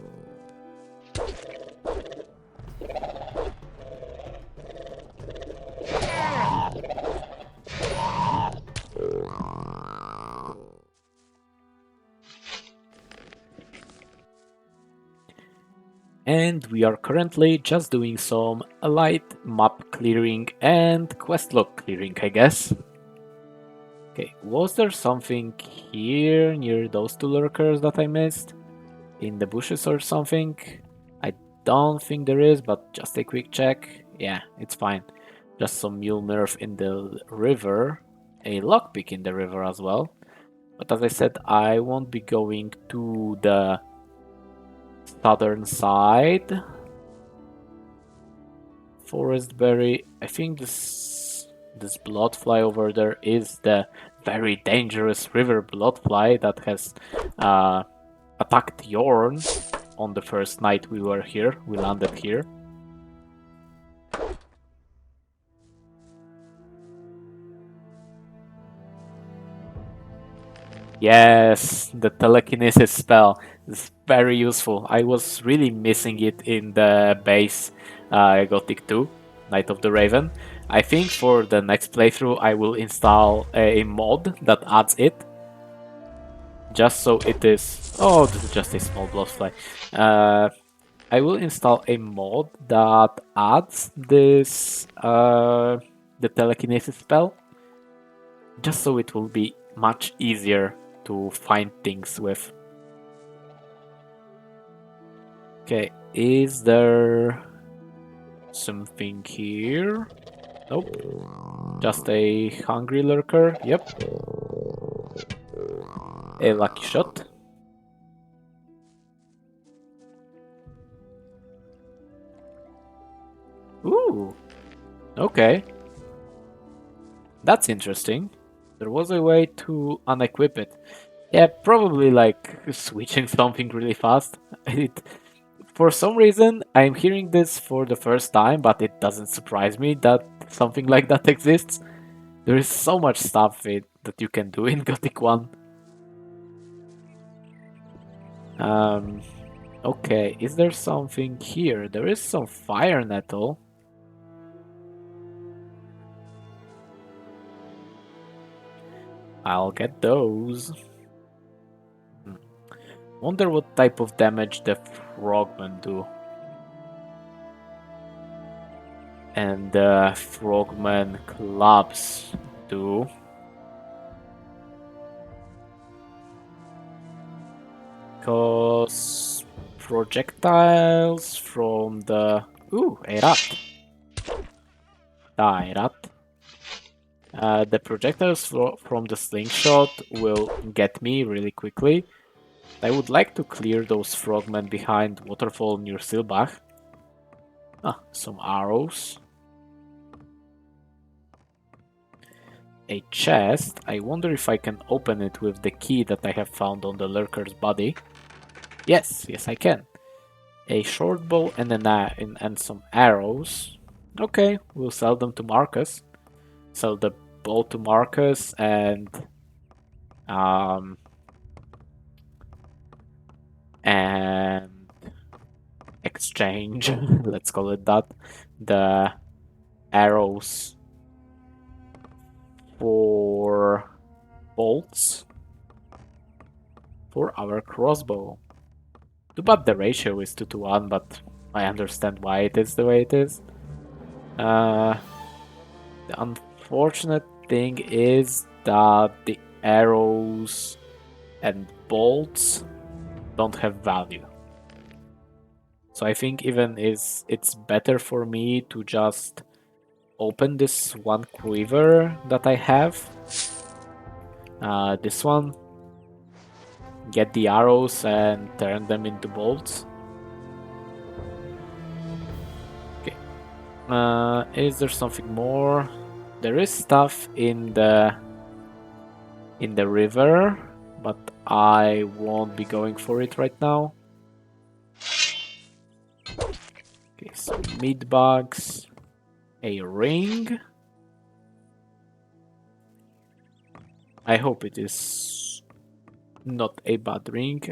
And we are currently just doing some light map clearing and quest log clearing, I guess. Okay, was there something here near those 2 lurkers that I missed? In the bushes or something? I don't think there is, but just a quick check. Yeah, it's fine. Just some mule nerf in the river. A lockpick in the river as well. But as I said, I won't be going to the southern side. Forestberry. I think this bloodfly over there is the very dangerous river bloodfly that has attacked Yorn on the first night we were here. We landed here. Yes, the telekinesis spell is very useful. I was really missing it in the base Gothic 2, Night of the Raven. I think for the next playthrough I will install a mod that adds it. Just so it is... Oh, this is just a small bloodfly. I will install a mod that adds this the telekinesis spell. Just so it will be much easier to find things with. Okay, is there something here? Nope. Just a hungry lurker. Yep. A lucky shot. Ooh. Okay. That's interesting. There was a way to unequip it. Yeah, probably like switching something really fast. For some reason, I'm hearing this for the first time, but it doesn't surprise me that something like that exists. There is so much stuff that you can do in Gothic 1. Okay, is there something here? There is some fire nettle. I'll get those. Wonder what type of damage the frogmen do. And the frogmen clubs do. Cause projectiles from the... Ooh, a rat. Die, rat. The projectiles from the slingshot will get me really quickly. I would like to clear those frogmen behind waterfall near Silbach. Ah, some arrows. a chest. I wonder if I can open it with the key that I have found on the lurker's body. Yes, I can. A short bow and and some arrows. Okay, we'll sell them to Marcus. Sell the bow to Marcus and exchange, let's call it that, the arrows for bolts for our crossbow. Too bad the ratio is 2 to 1, but I understand why it is the way it is. The unfortunate thing is that the arrows and bolts don't have value. So I think it's better for me to just open this one quiver that I have. This one. Get the arrows and turn them into bolts. Okay. Is there something more? There is stuff in the river, but I won't be going for it right now. Okay, some meat bugs, a ring. I hope it is not a bad ring.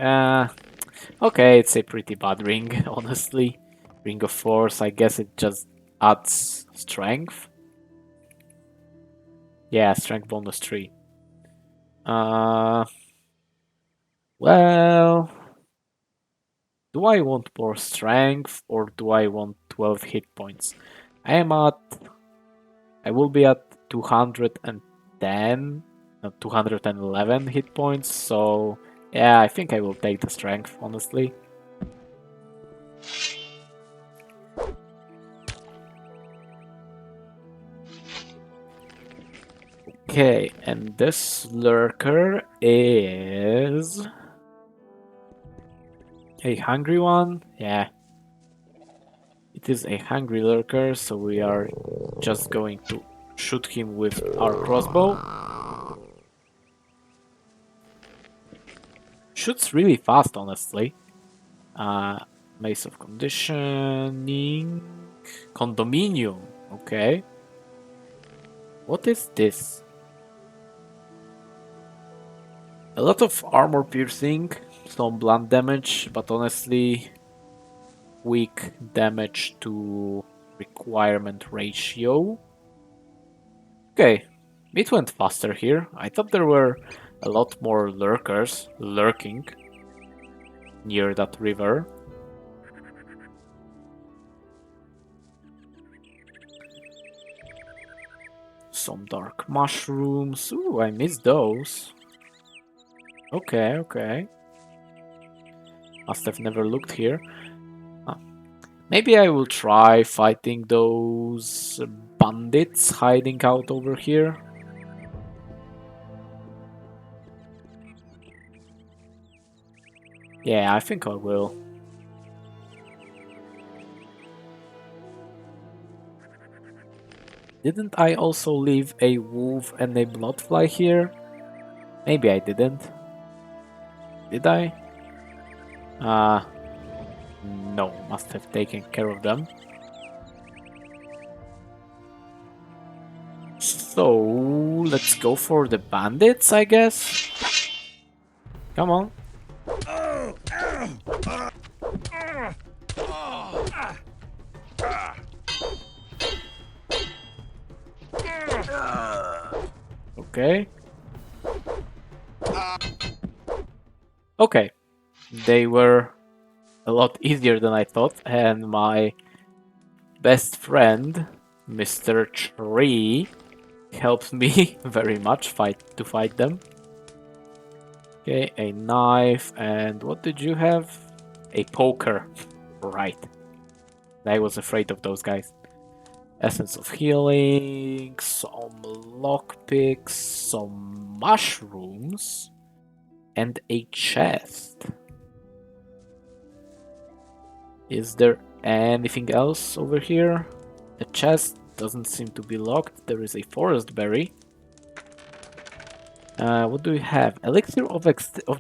Okay, it's a pretty bad ring, honestly. Ring of Force, I guess it just adds strength. Yeah, strength bonus 3. Well, do I want more strength or do I want 12 hit points? I will be at 210, 211 hit points, so yeah, I think I will take the strength, honestly. Okay, and this lurker is a hungry one. Yeah, it is a hungry lurker, so we are just going to shoot him with our crossbow. Shoots really fast, honestly. Mace of Conditioning. Condominium. Okay. What is this? A lot of armor piercing, some blunt damage, but honestly, weak damage to requirement ratio. Okay, it went faster here. I thought there were a lot more lurkers lurking near that river. Some dark mushrooms. Ooh, I missed those. Okay. Must have never looked here. Maybe I will try fighting those bandits hiding out over here. Yeah, I think I will. Didn't I also leave a wolf and a bloodfly here? Maybe I didn't. Did I? No, must have taken care of them. So, let's go for the bandits, I guess. Come on. Okay. Okay. They were a lot easier than I thought, and my best friend, Mr. Tree, helped me very much to fight them. Okay, a knife, and what did you have? A poker. Right. I was afraid of those guys. Essence of healing, some lockpicks, some mushrooms, and a chest. Is there anything else over here? The chest doesn't seem to be locked. There is a forest berry. What do we have? Elixir of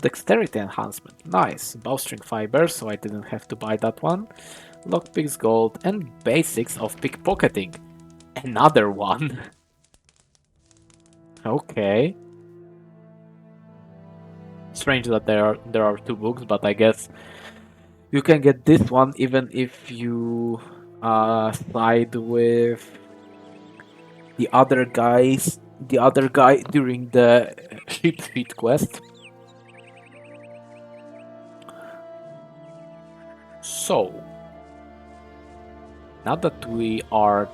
dexterity enhancement. Nice. Bowstring fiber, so I didn't have to buy that one. Lockpicks gold and basics of pickpocketing. Another one. Okay. Strange that there are two books, but I guess you can get this one even if you side with the other guy during the ship feed quest. So now that we are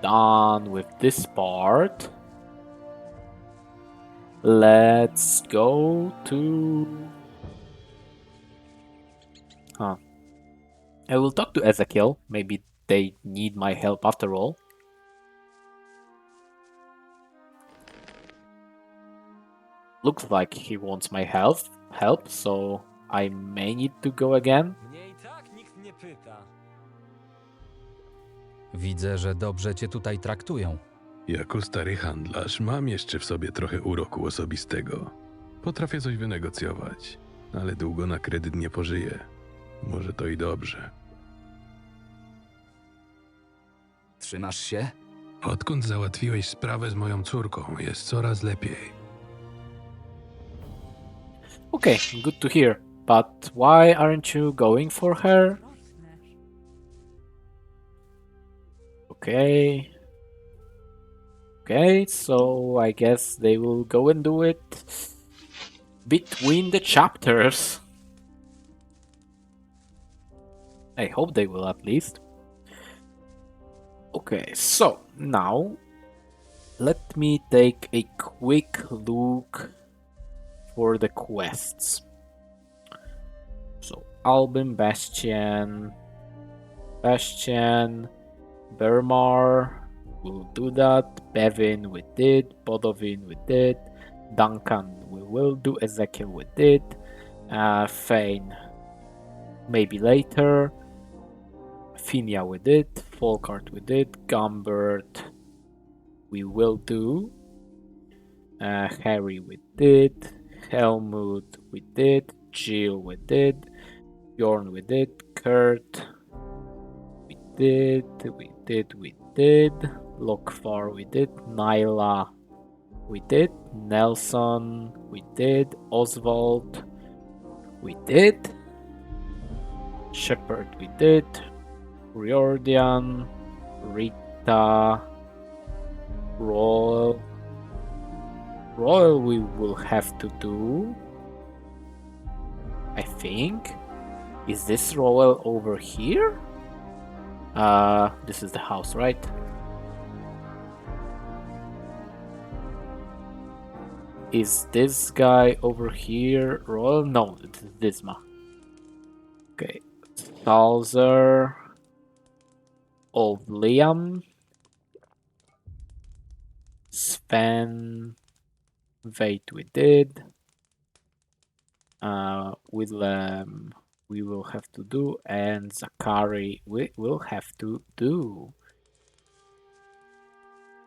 done with this part, let's go to... I will talk to Ezekiel. Maybe they need my help after all. Looks like he wants my help, so I may need to go again. Widzę, że dobrze cię tutaj traktują. Jako stary handlarz mam jeszcze w sobie trochę uroku osobistego. Potrafię coś wynegocjować, ale długo na kredyt nie pożyję. Może to i dobrze. Trzymasz się? Odkąd załatwiłeś sprawę z moją córką, jest coraz lepiej. Okay, good to hear. But why aren't you going for her? Okay. Okay, so I guess they will go and do it between the chapters. I hope they will at least. Okay, so now let me take a quick look for the quests. So Albin, Bastion, Bermar, we'll do that. Bevin, we did. Bodovin, we did. Duncan, we will do. Ezekiel, we did. Fane, maybe later. Finia, we did. Folkart, we did. Gumbert, we will do. Harry, we did. Helmut, we did. Jill, we did. Bjorn, we did. Kurt, we did. Lokfar, we did. Nyla, we did. Nelson, we did. Oswald, we did. Shepard, we did. Riordan, Rita, Royal, we will have to do, I think. Is this Royal over here? This is the house, right? Is this guy over here Royal? No, it's Disma. Okay, Salzer, Old Liam, Sven, Veit, we did. Willem, we will have to do, and Zachary, we will have to do.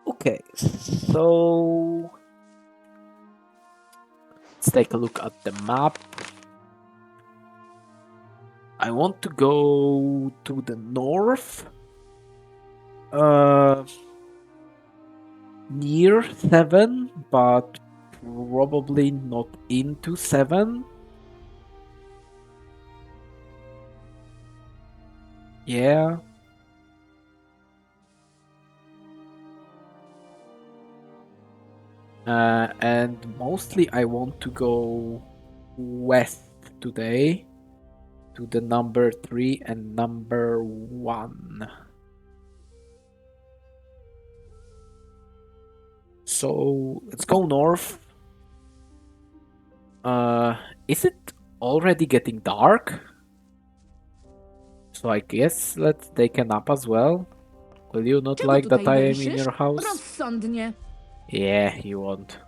Okay, so let's take a look at the map. I want to go to the north. Near 7, but probably not into 7. Yeah. And mostly I want to go west today to the number 3 and number 1. So let's go north. Is it already getting dark? So I guess let's take a nap as well. Will you not like that I am in your house? Rozsądnie. Yeah, you won't.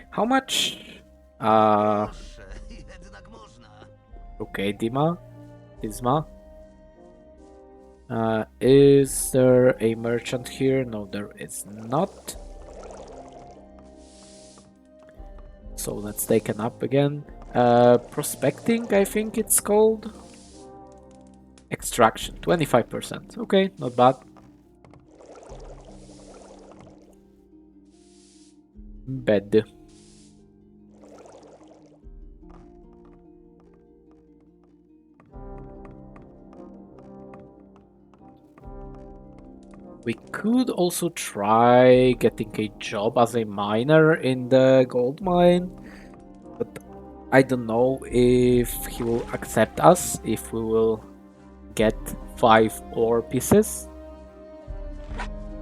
How much? Okay, Disma. Is there a merchant here? No, there is not. So let's take a nap again. Prospecting, I think it's called. Extraction, 25%. Okay, not bad. Bed. We could also try getting a job as a miner in the gold mine, but I don't know if he will accept us, if we will get 5 ore pieces.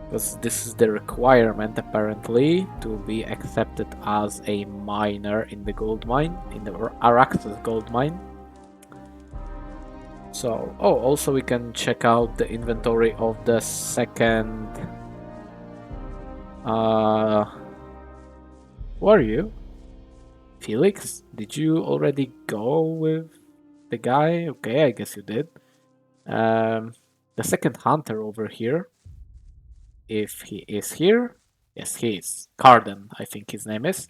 Because this is the requirement apparently to be accepted as a miner in the gold mine, in the Archolos gold mine. So, also we can check out the inventory of the second... Who are you? Felix? Did you already go with the guy? Okay, I guess you did. The second hunter over here. If he is here. Yes, he is. Carden, I think his name is.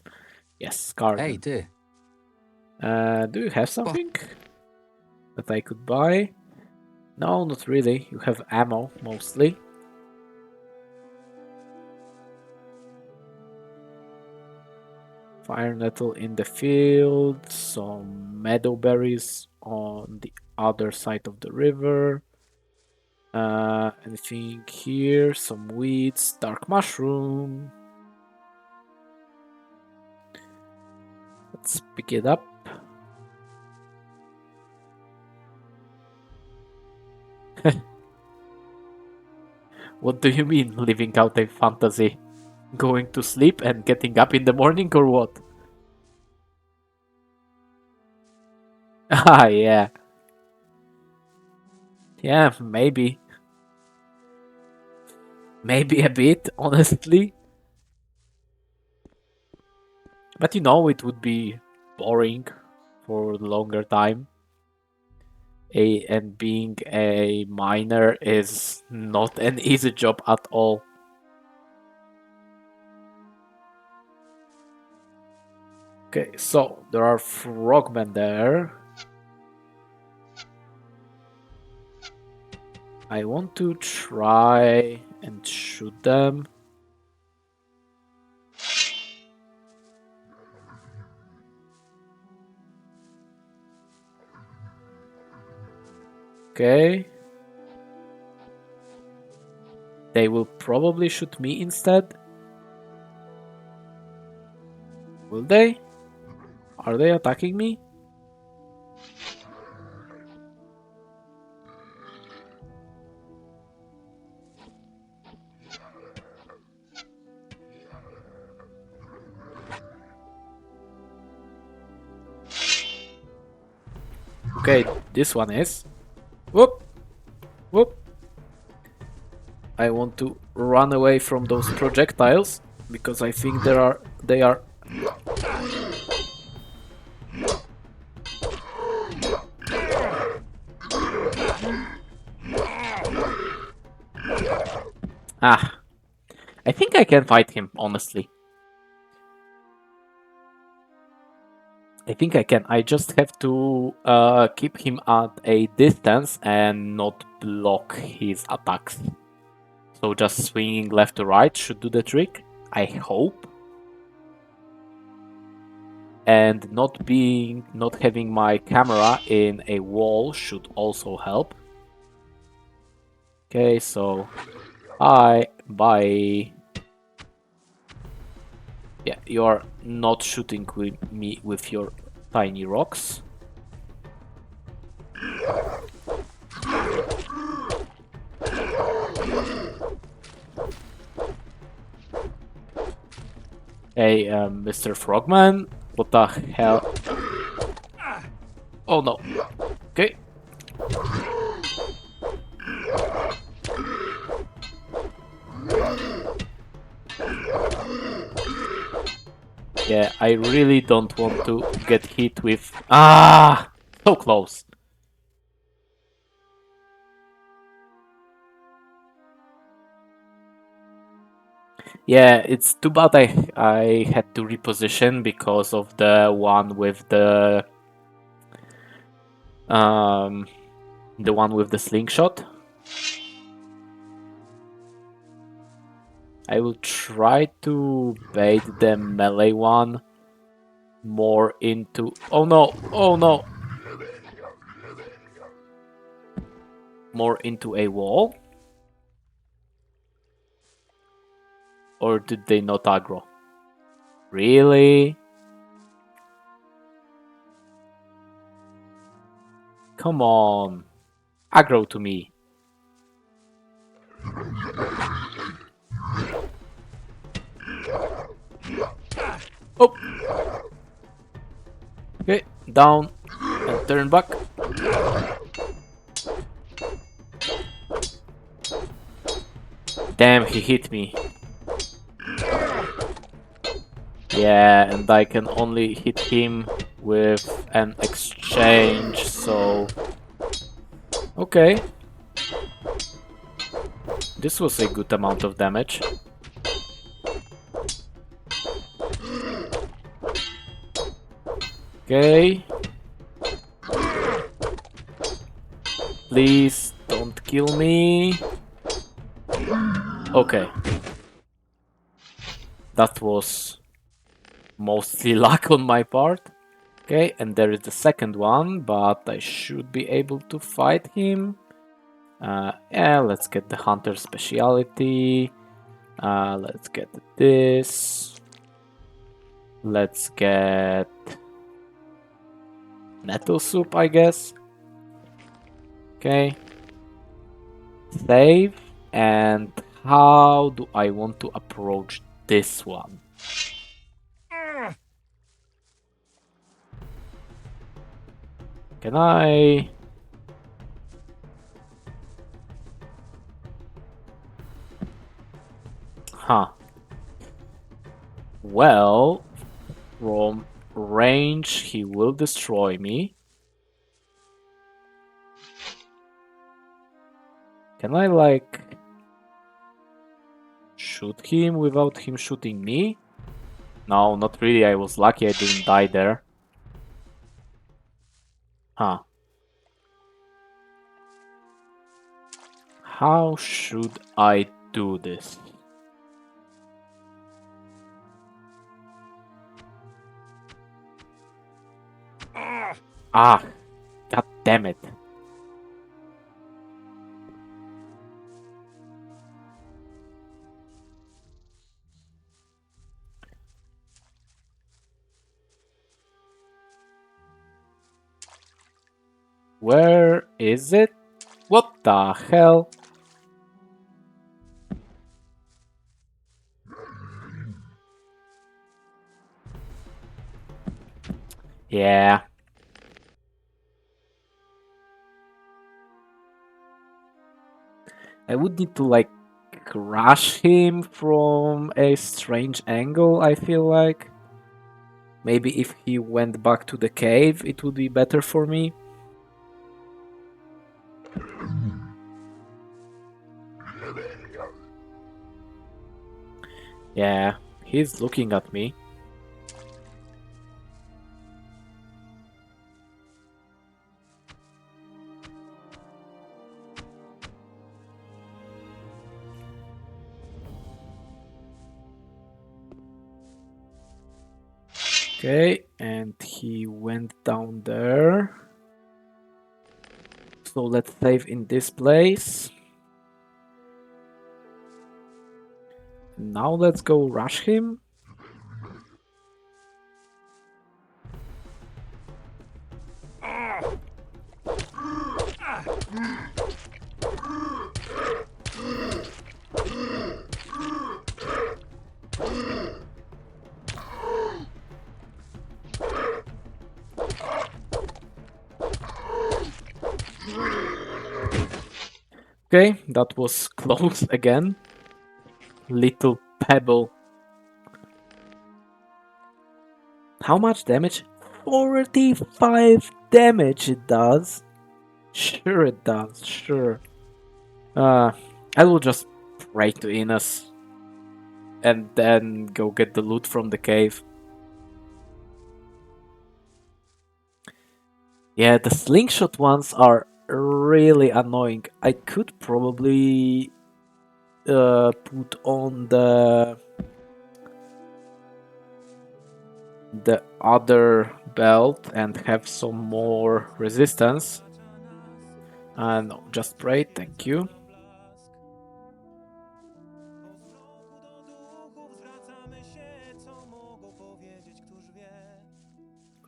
Yes, Carden. Ej, ty. Do you have something that I could buy? No, not really. You have ammo, mostly. Fire nettle in the field, some meadow berries on the other side of the river. Anything here? Some weeds, dark mushroom. Let's pick it up. What do you mean, living out a fantasy? Going to sleep and getting up in the morning or what? Ah, yeah. Yeah, maybe. Maybe a bit, honestly. But you know, it would be boring for a longer time. And being a miner is not an easy job at all. Okay, so there are frogmen there. I want to try and shoot them. Okay. They will probably shoot me instead. Will they? Are they attacking me? Okay, this one is. Whoop! Whoop! I want to run away from those projectiles because I think they are. Ah, I think I can fight him, honestly. I think I can. I just have to keep him at a distance and not block his attacks. So just swinging left to right should do the trick, I hope. And not having my camera in a wall should also help. Okay, so hi, bye. Yeah, you are not shooting me with your tiny rocks. Hey, Mr. Frogman, what the hell? Oh no. Okay. Yeah, I really don't want to get hit with... Ah! So close. Yeah, it's too bad I had to reposition because of the one with the slingshot. I will try to bait the melee one more into... Oh no! Oh no! More into a wall? Or did they not aggro? Really? Come on. Aggro to me. Oh! Okay, down and turn back. Damn, he hit me. Yeah, and I can only hit him with an exchange, so... Okay. This was a good amount of damage. Okay. Please don't kill me. Okay. That was mostly luck on my part. Okay, and there is the second one, but I should be able to fight him. Yeah, let's get the hunter speciality. Let's get this. Let's get nettle soup, I guess. Okay. Save. And how do I want to approach this one? Can I... Huh. Well, from range, he will destroy me. Can I, like, shoot him without him shooting me? No, not really. I was lucky I didn't die there. Huh. How should I do this? Ah, god damn it. Where is it? What the hell? Yeah. I would need to, like, crush him from a strange angle, I feel like. Maybe if he went back to the cave, it would be better for me. Yeah, he's looking at me. Okay, and he went down there. So let's save in this place. Now let's go rush him. Okay, that was close again. Little pebble. How much damage? 45 damage it does. Sure it does, sure. I will just pray to Innes. and then go get the loot from the cave. Yeah, the slingshot ones are really annoying. I could probably put on the other belt and have some more resistance. No, just pray, thank you.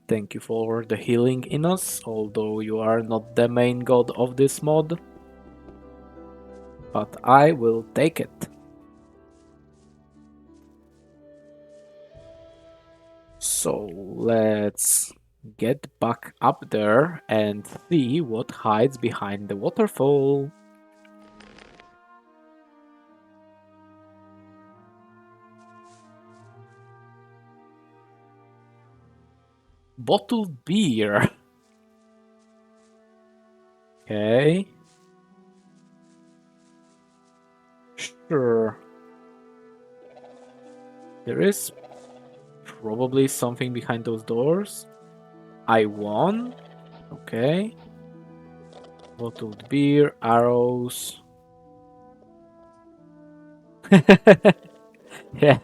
Thank you for the healing in us, although you are not the main god of this mod. But I will take it. So let's get back up there and see what hides behind the waterfall. Bottled beer. Okay. Sure. There is probably something behind those doors. I won. Okay. Bottled beer, arrows. Yeah,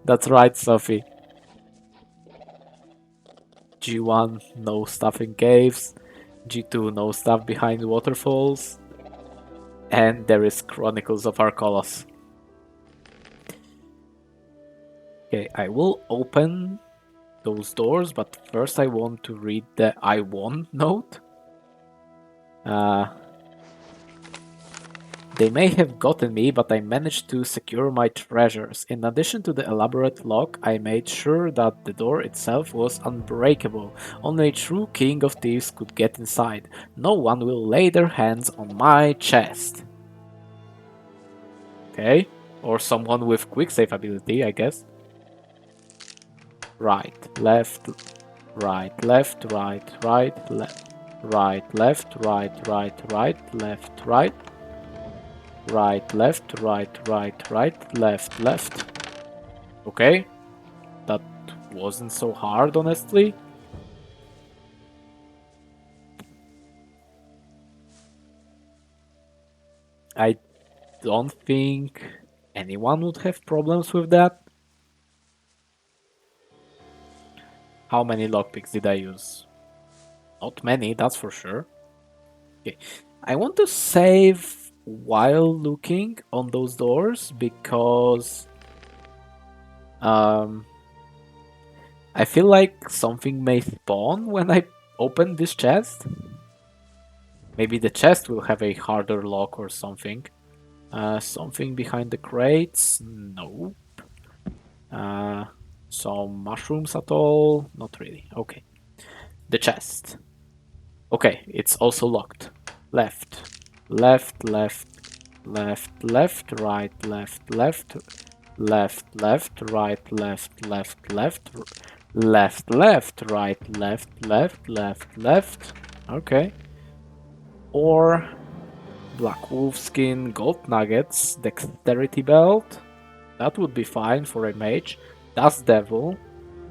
that's right, Sophie. G1, no stuff in caves. G2, no stuff behind waterfalls. And there is Chronicles of Archolos. Okay, I will open those doors, but first I want to read the I won note. They may have gotten me, but I managed to secure my treasures. In addition to the elaborate lock, I made sure that the door itself was unbreakable. Only a true king of thieves could get inside. No one will lay their hands on my chest. Okay, or someone with quick save ability, I guess. Right, left, right, left, right, right, left, right, left, right, right, right, left, right. Right, left, right, right, right, left, left. Okay. That wasn't so hard, honestly. I don't think anyone would have problems with that. How many lockpicks did I use? Not many, that's for sure. Okay. I want to save while looking on those doors because I feel like something may spawn when I open this chest. Maybe the chest will have a harder lock or something. Something behind the crates? Nope. Some mushrooms at all? Not really. Okay. The chest. Okay, it's also locked. Left. Left, left, left, left, right, left, left, left, left, right, left, left, left, left, left, right, left, left, left, left. Okay. Or Black Wolf Skin, Gold Nuggets, Dexterity Belt. That would be fine for a mage. Dust Devil.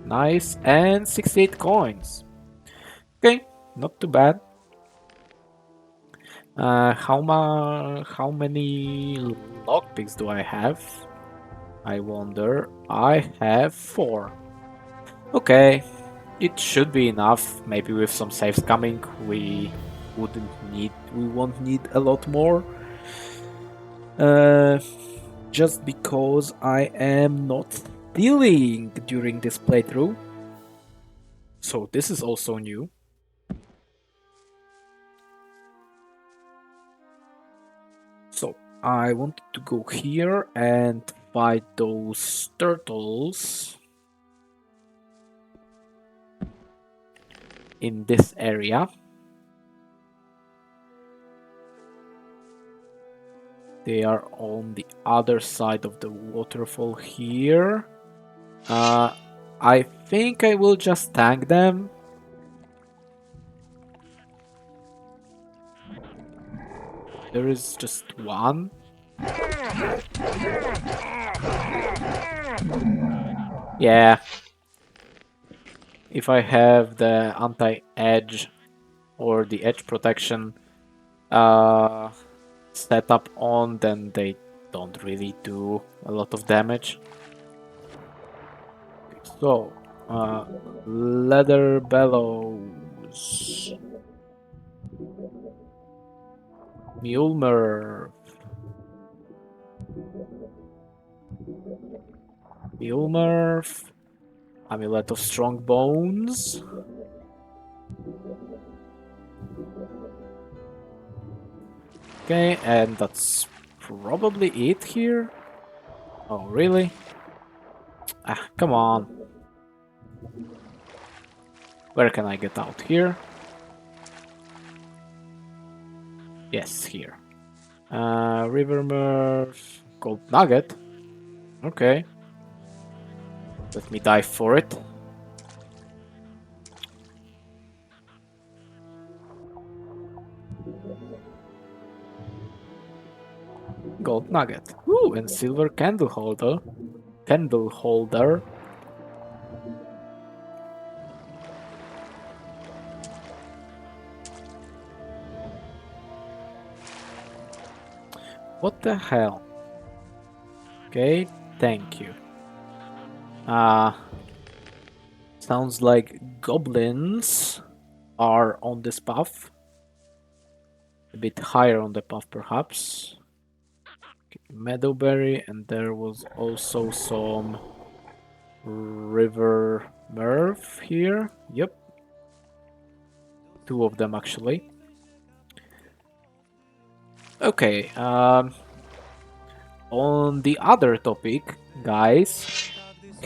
Nice. And 68 coins. Okay, not too bad. How many lockpicks do I have? I wonder. I have 4. Okay, it should be enough. Maybe with some saves coming, we won't need a lot more. Just because I am not stealing during this playthrough. So this is also new. So I wanted to go here and fight those turtles in this area. They are on the other side of the waterfall here. I think I will just tank them. There is just one. Yeah. If I have the anti-edge or the edge protection set up on, then they don't really do a lot of damage. So, leather bellows. Mjolnir. Mjolnir. Amulet of Strong Bones. Okay, and that's probably it here. Oh, really? Ah, come on. Where can I get out? Here? Yes, here. River Murph. Gold Nugget. Okay. Let me dive for it. Gold Nugget. Ooh, and silver candle holder. Candle holder. What the hell? Okay, thank you. Sounds like goblins are on this path. A bit higher on the path, perhaps. Okay, Meadowberry, and there was also some River Merv here. Yep. Two of them, actually. Okay, on the other topic, guys,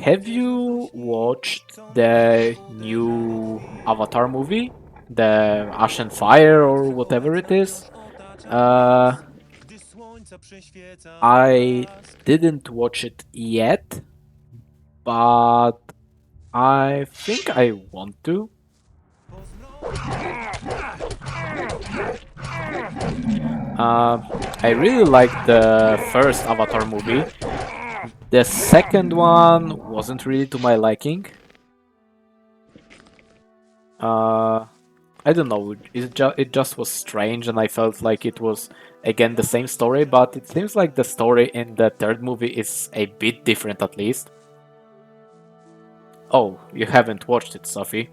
have you watched the new Avatar movie? The Ash and Fire or whatever it is? I didn't watch it yet, but I think I want to. I really liked the first Avatar movie. The second one wasn't really to my liking. I don't know, it just was strange, and I felt like it was again the same story, but it seems like the story in the third movie is a bit different at least. Oh, you haven't watched it, Sophie.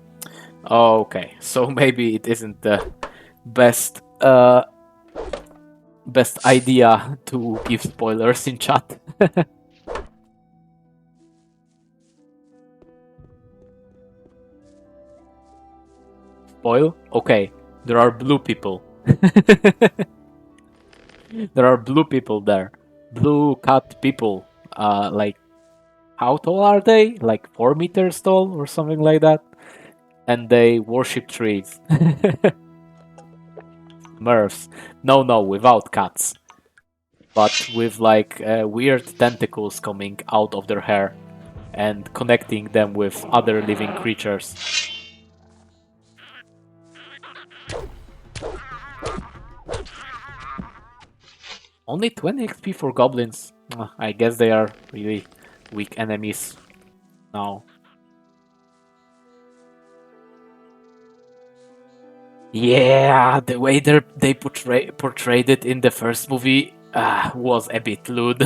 Okay, so maybe it isn't the best best idea to give spoilers in chat. Spoil? Okay, there are blue people. There are blue people there. Blue cat people. Like, how tall are they? Like 4 meters tall or something like that? And they worship trees. Mercs. No, without cats. But with like weird tentacles coming out of their hair and connecting them with other living creatures. Only 20 XP for goblins. I guess they are really weak enemies now. Yeah, the way they portrayed it in the first movie was a bit lewd.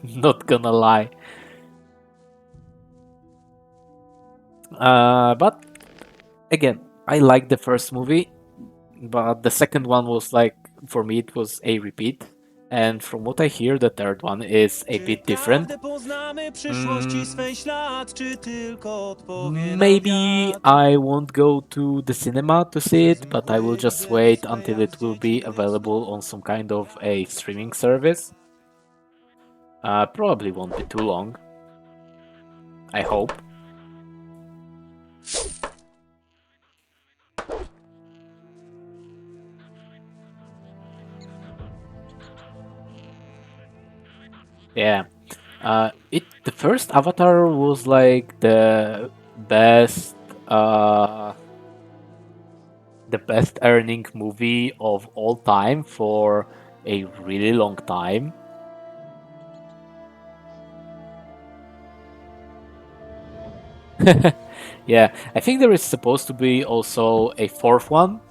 Not gonna lie. But again, I liked the first movie, but the second one was like, for me, it was a repeat. And from what I hear, the third one is a bit different. Maybe I won't go to the cinema to see it, but I will just wait until it will be available on some kind of a streaming service. Probably won't be too long. I hope. Yeah. The first Avatar was like the best earning movie of all time for a really long time. Yeah, I think there is supposed to be also a fourth one.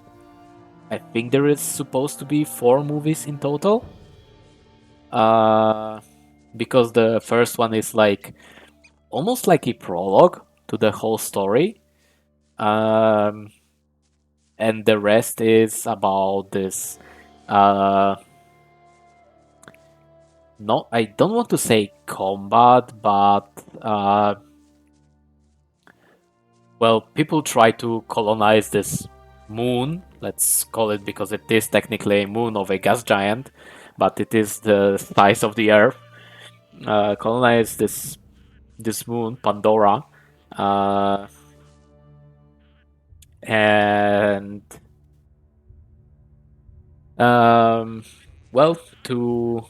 I think there is supposed to be 4 movies in total. Because the first one is like almost like a prologue to the whole story. And the rest is about this. No, I don't want to say combat, but well, people try to colonize this moon. Let's call it, because it is technically a moon of a gas giant, but it is the size of the Earth. Colonize this moon, Pandora, and well, to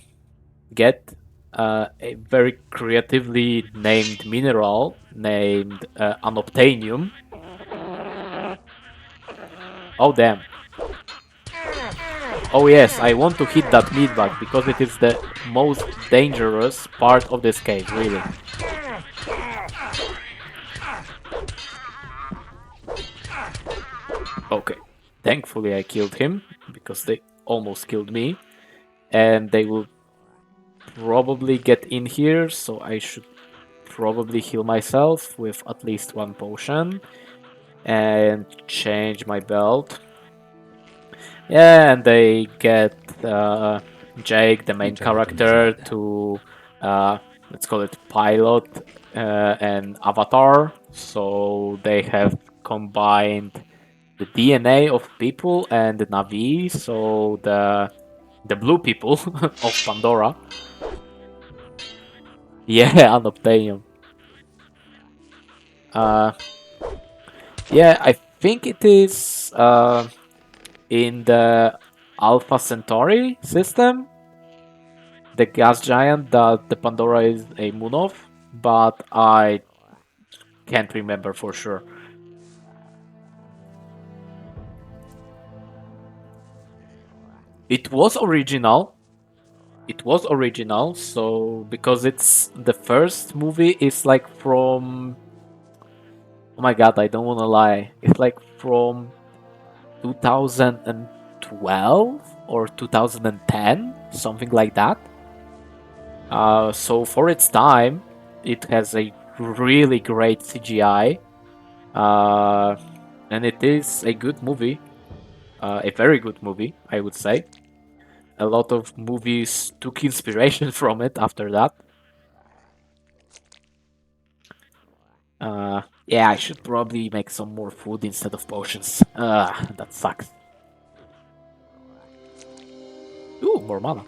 get a very creatively named mineral named unobtainium. Oh damn. Oh yes, I want to hit that meat bug because it is the most dangerous part of this cave, really. Okay, thankfully I killed him, because they almost killed me. And they will probably get in here, so I should probably heal myself with at least 1 potion. And change my belt. Yeah, and they get Jake, the main character, to let's call it pilot and avatar. So they have combined the DNA of people and the Navi. So the blue people of Pandora. Yeah, unobtainium. Yeah, I think it is in the Alpha Centauri system, the gas giant that the Pandora is a moon of, but I can't remember for sure. It was original. So because it's the first movie is like from, oh my god, I don't want to lie, it's like from 2012 or 2010, something like that. So for its time, it has a really great CGI, and it is a good movie, a very good movie, I would say. A lot of movies took inspiration from it after that. Yeah, I should probably make some more food instead of potions. That sucks. Ooh, more mana.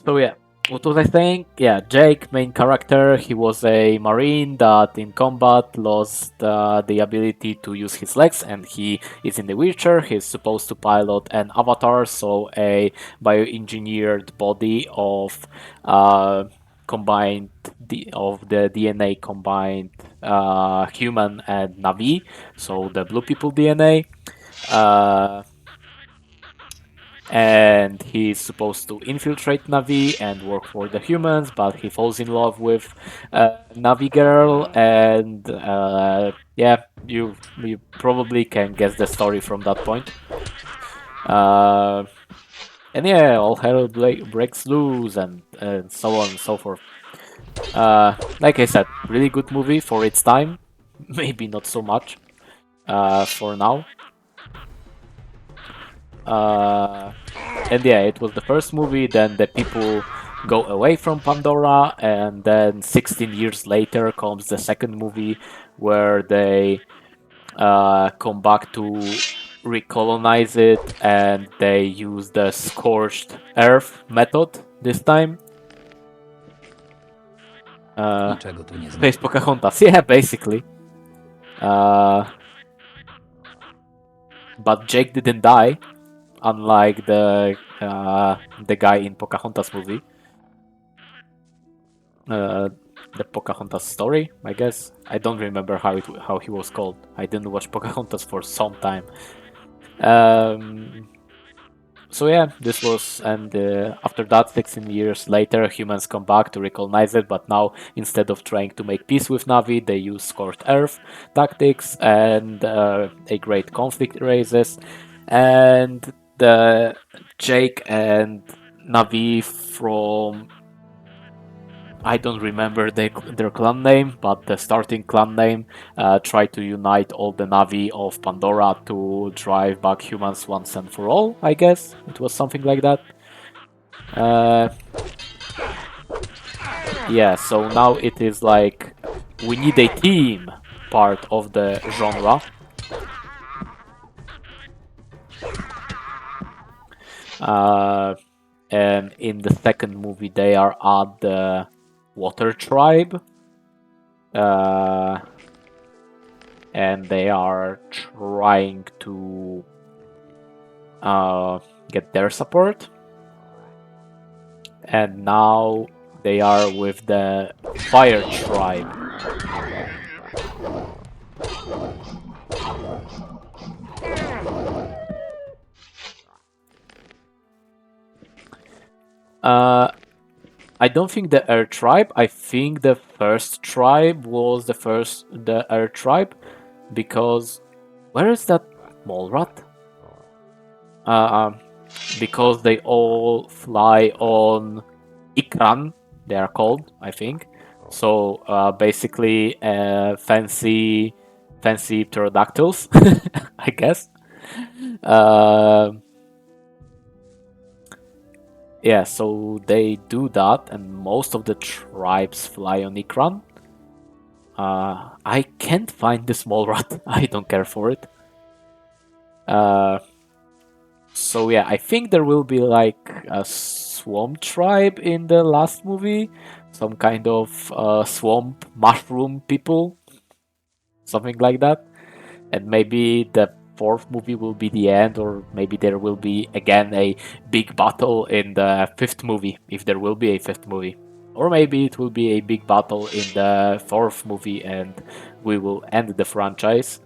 So yeah, what was I saying? Yeah, Jake, main character, he was a marine that in combat lost the ability to use his legs, and he is in the wheelchair. He's supposed to pilot an avatar, so a bioengineered body of combined of the DNA combined human and Navi, so the blue people DNA. And he's supposed to infiltrate Navi and work for the humans, but he falls in love with Navi girl, and yeah, you probably can guess the story from that point. And yeah, all hell breaks loose, and so on and so forth. Like I said, really good movie for its time. Maybe not so much for now. And yeah, it was the first movie, then the people go away from Pandora, and then 16 years later comes the second movie where they come back to recolonize it, and they use the scorched earth method this time. Niczego tu nie Space Pocahontas, yeah, basically. But Jake didn't die, unlike the guy in Pocahontas movie. The Pocahontas story, I guess. I don't remember how he was called. I didn't watch Pocahontas for some time. So yeah, this was, and after that, 16 years later, humans come back to recolonize it, but now instead of trying to make peace with Na'vi, they use scorched earth tactics, and a great conflict arises, and the Jake and Na'vi from, I don't remember their clan name, but the starting clan name, try to unite all the Na'vi of Pandora to drive back humans once and for all, I guess. It was something like that. Yeah, so now it is like, we need a team part of the genre. And in the second movie, they are at the Water Tribe. And they are trying to get their support. And now they are with the Fire Tribe. I don't think the Air Tribe. I think the first tribe was the Air Tribe, because where is that mole rat? Because they all fly on Ikran, they are called, I think. So basically, fancy pterodactyls, I guess. Yeah, so they do that, and most of the tribes fly on Ikran. I can't find the small rat. I don't care for it. So yeah, I think there will be like a swamp tribe in the last movie. Some kind of swamp mushroom people. Something like that. And maybe the fourth movie will be the end, or maybe there will be again a big battle in the fifth movie, if there will be a fifth movie. Or maybe it will be a big battle in the fourth movie and we will end the franchise.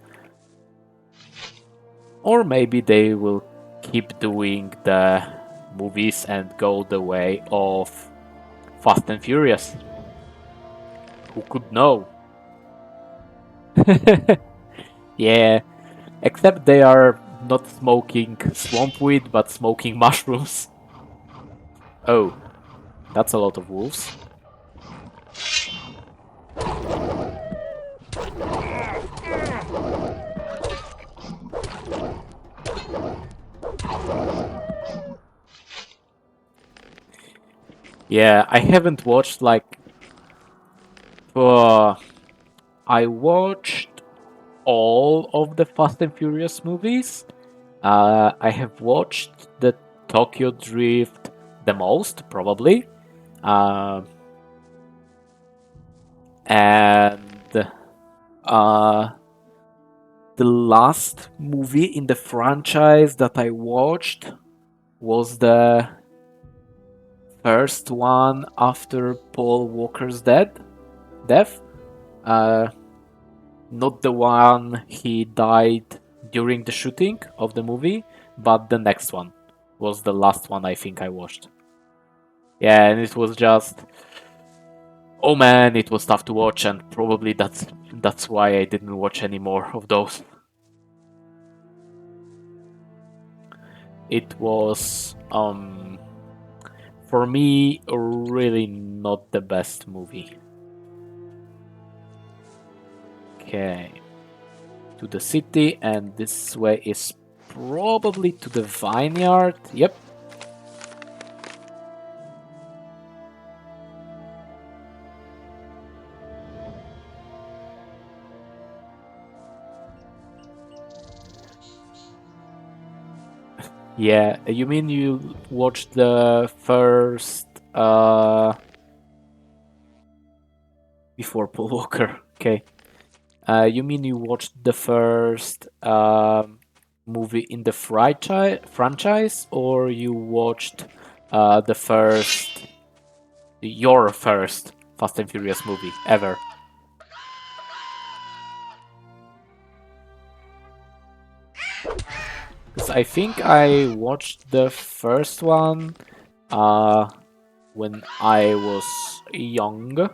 Or maybe they will keep doing the movies and go the way of Fast and Furious. Who could know? Yeah, except they are not smoking swamp weed, but smoking mushrooms. Oh, that's a lot of wolves. Yeah, I haven't watched like... I watched all of the Fast and Furious movies. I have watched the Tokyo Drift the most, probably. And the last movie in the franchise that I watched was the first one after Paul Walker's death. Not the one he died during the shooting of the movie, but the next one was the last one I think I watched. Yeah, and it was just... oh man, it was tough to watch, and probably that's why I didn't watch any more of those. It was, for me, really not the best movie. Okay. To the city, and this way is probably to the vineyard. Yep. Yeah, you mean you watched the first before Paul Walker? Okay. You mean you watched the first movie in the franchise, or you watched your first Fast and Furious movie ever? 'Cause I think I watched the first one when I was young.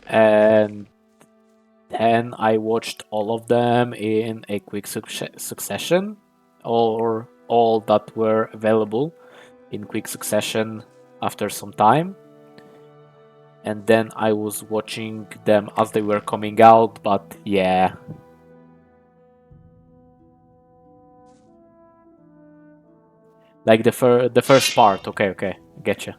And then I watched all of them in a quick succession, or all that were available in quick succession after some time. And then I was watching them as they were coming out, but yeah. Like the first part, okay, getcha.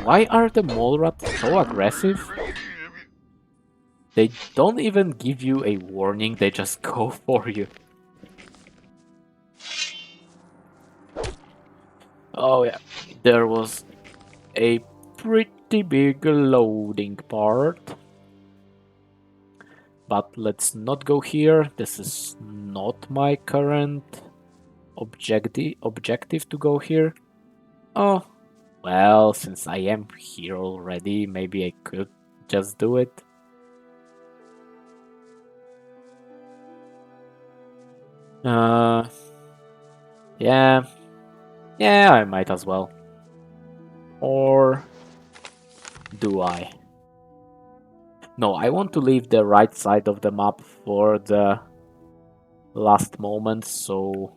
Why are the mole rats so aggressive? They don't even give you a warning, they just go for you. Oh yeah, there was a pretty big loading part. But let's not go here. This is not my current objective to go here. Oh, well, since I am here already, maybe I could just do it. Yeah, I might as well. Or do I? No, I want to leave the right side of the map for the last moment, so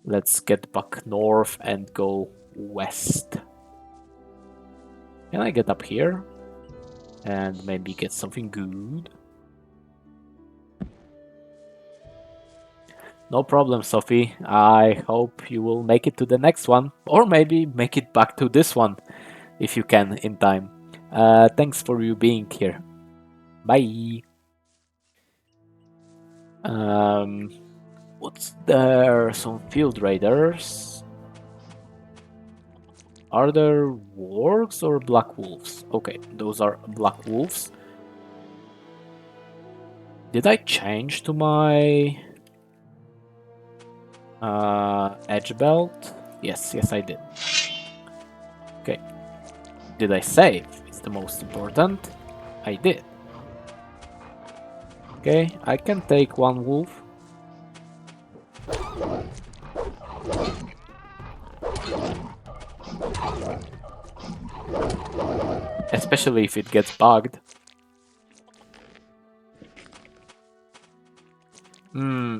let's get back north and go west. Can I get up here? And maybe get something good? No problem, Sophie. I hope you will make it to the next one, or maybe make it back to this one, if you can, in time. Thanks for you being here. Bye! What's there? Some field raiders. Are there wargs or black wolves? Okay, those are black wolves. Did I change to my edge belt? Yes, I did. Okay. Did I save? It's the most important. I did. Okay, I can take one wolf. Especially if it gets bugged.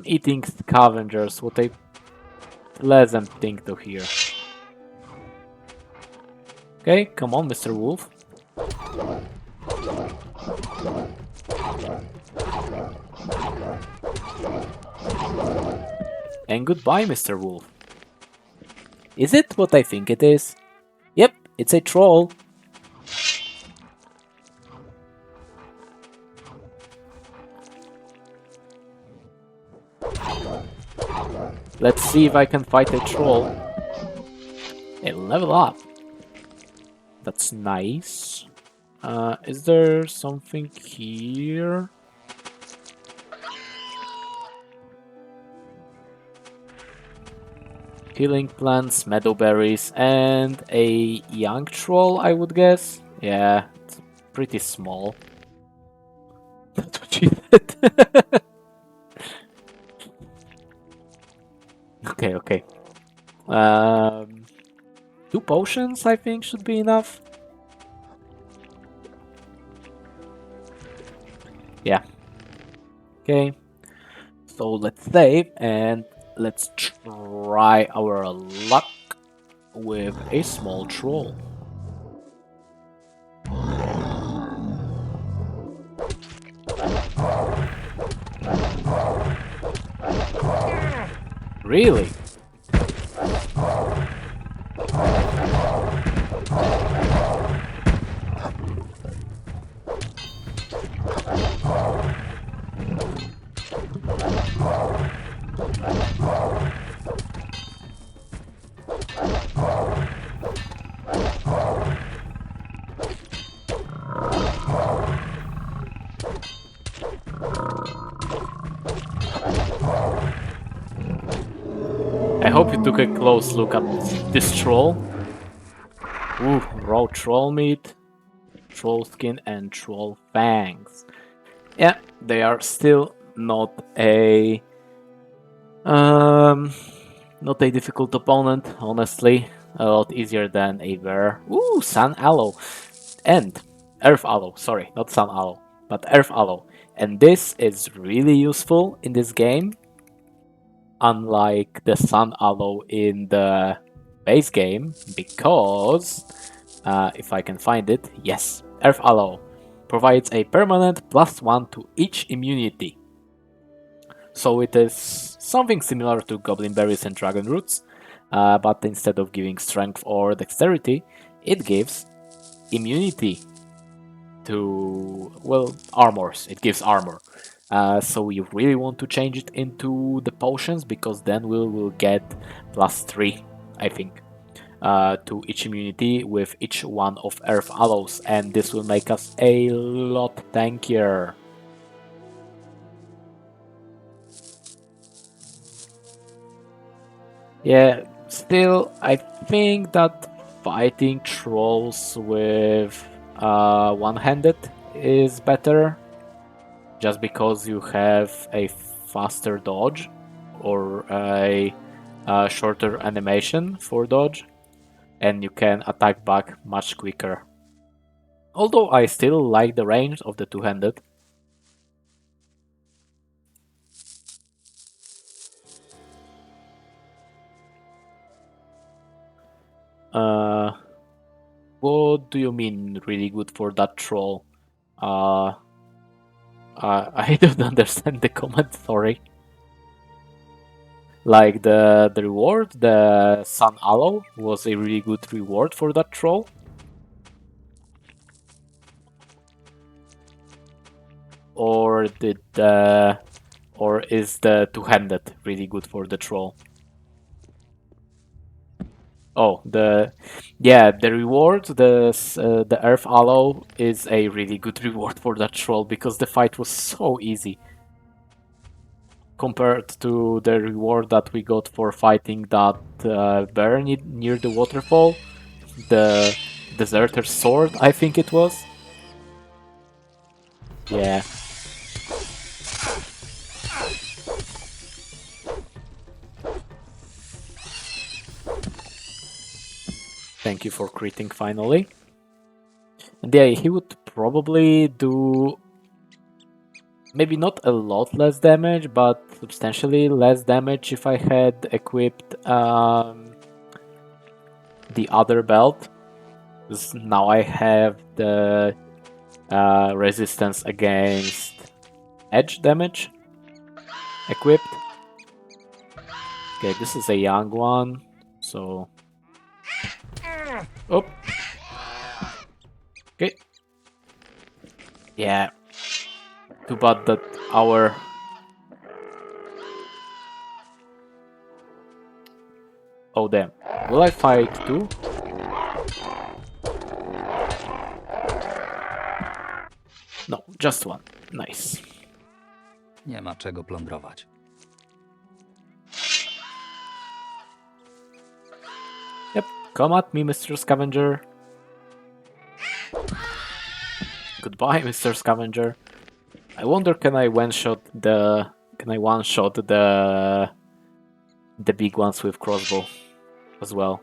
Eating scavengers, what a pleasant thing to hear. Okay, come on, Mr. Wolf. And goodbye, Mr. Wolf. Is it what I think it is? Yep, it's a troll. Let's see if I can fight a troll. Hey, level up. That's nice. Is there something here? Healing plants, meadowberries, and a young troll, I would guess. Yeah, it's pretty small. That's what she said. Okay. 2 potions, I think, should be enough. Yeah. Okay. So let's save and let's try our luck with a small troll. Really? hope you took a close look at this troll. Ooh, raw troll meat, troll skin, and troll fangs. Yeah, they are still not a not a difficult opponent, honestly. A lot easier than a bear. Ooh, Sun Aloe. And Earth Aloe, sorry, not Sun Aloe, but Earth Aloe. And this is really useful in this game. Unlike the Sun Aloe in the base game, because if I can find it, yes, Earth Aloe provides a permanent +1 to each immunity. So it is something similar to Goblin Berries and Dragon Roots, but instead of giving strength or dexterity, it gives immunity to, well, armors. It gives armor. So we really want to change it into the potions, because then we'll get +3, I think, to each immunity with each one of Earth Aloes, and this will make us a lot tankier. Yeah, still, I think that fighting trolls with one-handed is better, just because you have a faster dodge or a shorter animation for dodge, and you can attack back much quicker. Although I still like the range of the two-handed. What do you mean really good for that troll? I don't understand the comment, sorry. Like the reward, the Sun Aloe was a really good reward for that troll. Or or is the two-handed really good for the troll? Oh, the reward, the Earth Aloe is a really good reward for that troll, because the fight was so easy compared to the reward that we got for fighting that bear near the waterfall, the Deserter's Sword, I think it was. Yeah. Thank you for critting finally. And yeah, he would probably do maybe not a lot less damage, but substantially less damage if I had equipped the other belt. Because now I have the resistance against edge damage equipped. Okay, this is a young one, so... Oh! Okay. Yeah. Too bad that our... Oh damn. Will I fight too? No, just one. Nice. Nie ma czego plądrować. Yep, come at me, Mr. Scavenger. Goodbye, Mr. Scavenger. I wonder, can I one-shot the big ones with crossbow as well?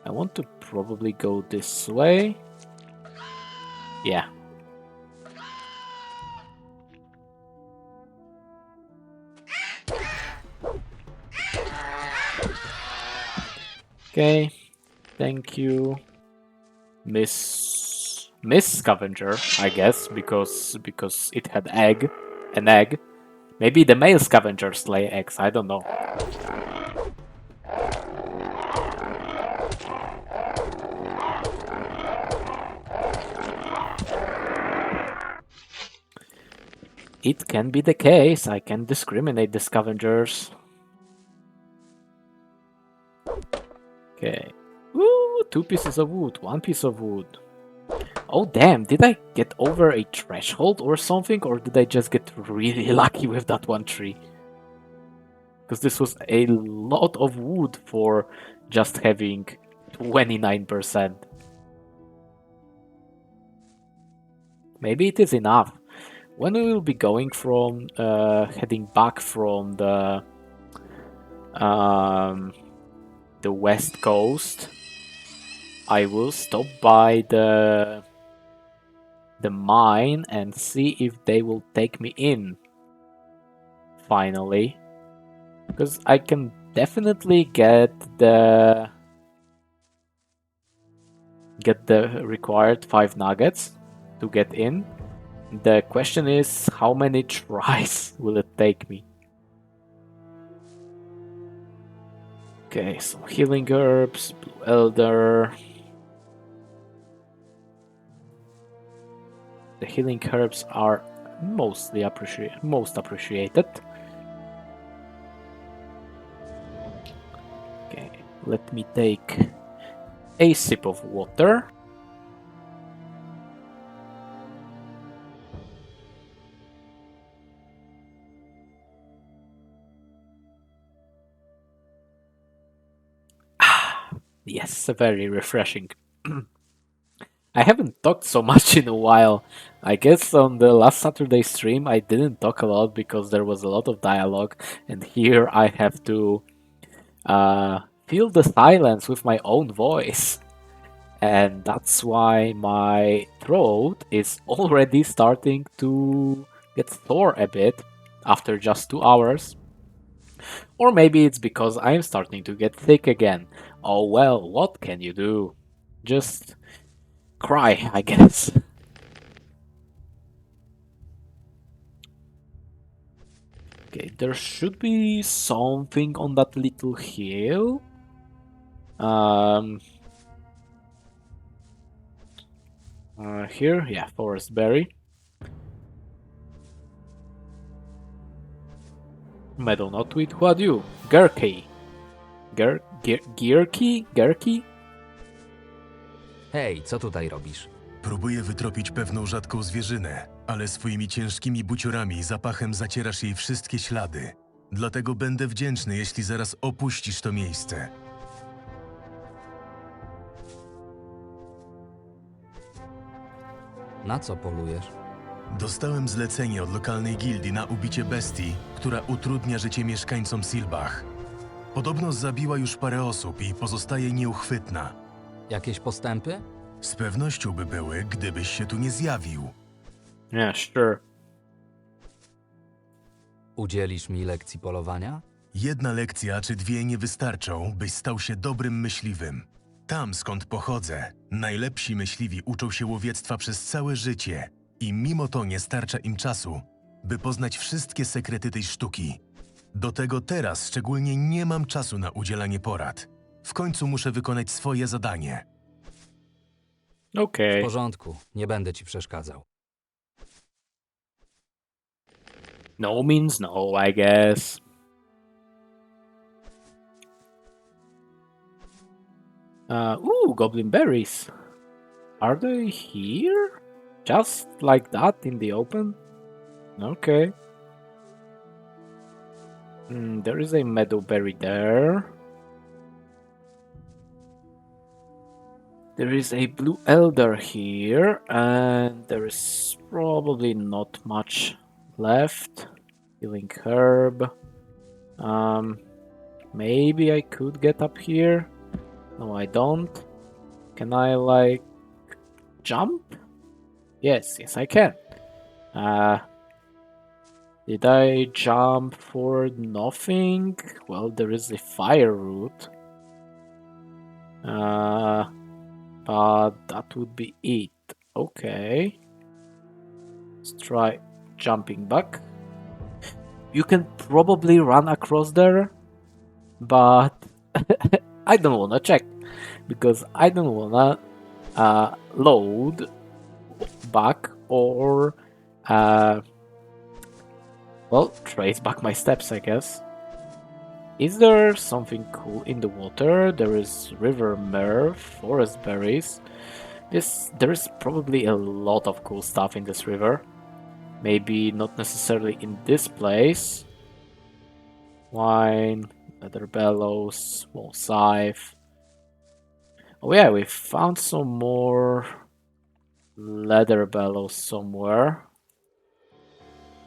I want to probably go this way. Yeah. Okay. Thank you, Miss Scavenger, I guess, because it had an egg. Maybe the male scavengers lay eggs, I don't know. It can be the case, I can discriminate the scavengers. Okay. Ooh, 2 pieces of wood, 1 piece of wood. Oh damn, did I get over a threshold or something, or did I just get really lucky with that one tree? Because this was a lot of wood for just having 29%. Maybe it is enough. When we will be going from, heading back from the west coast, I will stop by the mine and see if they will take me in. Finally. Because I can definitely get the required 5 nuggets to get in. The question is, how many tries will it take me? Okay, some healing herbs, blue elder. The healing herbs are most appreciated. Okay, let me take a sip of water. Yes, very refreshing. I haven't talked so much in a while. I guess on the last Saturday stream I didn't talk a lot because there was a lot of dialogue, and here I have to fill the silence with my own voice. And that's why my throat is already starting to get sore a bit after just 2 hours. Or maybe it's because I'm starting to get sick again. Oh well, what can you do? Just cry, I guess. Okay, there should be something on that little hill. Here, yeah, forest berry. Meadow nutweed. Who are you? Gurky. Gurky? Hej, co tutaj robisz? Próbuję wytropić pewną rzadką zwierzynę, ale swoimi ciężkimi buciorami i zapachem zacierasz jej wszystkie ślady. Dlatego będę wdzięczny, jeśli zaraz opuścisz to miejsce. Na co polujesz? Dostałem zlecenie od lokalnej gildii na ubicie bestii, która utrudnia życie mieszkańcom Silbach. Podobno zabiła już parę osób i pozostaje nieuchwytna. Jakieś postępy? Z pewnością by były, gdybyś się tu nie zjawił. Yeah, sure. Udzielisz mi lekcji polowania? Jedna lekcja czy 2 nie wystarczą, byś stał się dobrym myśliwym. Tam, skąd pochodzę, najlepsi myśliwi uczą się łowiectwa przez całe życie i mimo to nie starcza im czasu, by poznać wszystkie sekrety tej sztuki. Do tego teraz szczególnie nie mam czasu na udzielanie porad. W końcu muszę wykonać swoje zadanie. Okay. W porządku, nie będę ci przeszkadzał. No means no, I guess. Goblin berries. Are they here? Just like that in the open? Okay. There is a meadowberry there. There is a blue elder here, and there is probably not much left. Healing herb. Maybe I could get up here. No, I don't. Can I, like, jump? Yes, I can. Did I jump for nothing? Well, there is a fire root. But that would be it. Okay. Let's try jumping back. You can probably run across there, but I don't wanna check because I don't wanna load back or well, trace back my steps, I guess. Is there something cool in the water? There is river myrrh, forest berries. There's probably a lot of cool stuff in this river. Maybe not necessarily in this place. Wine, leather bellows, small scythe. Oh yeah, we found some more leather bellows somewhere.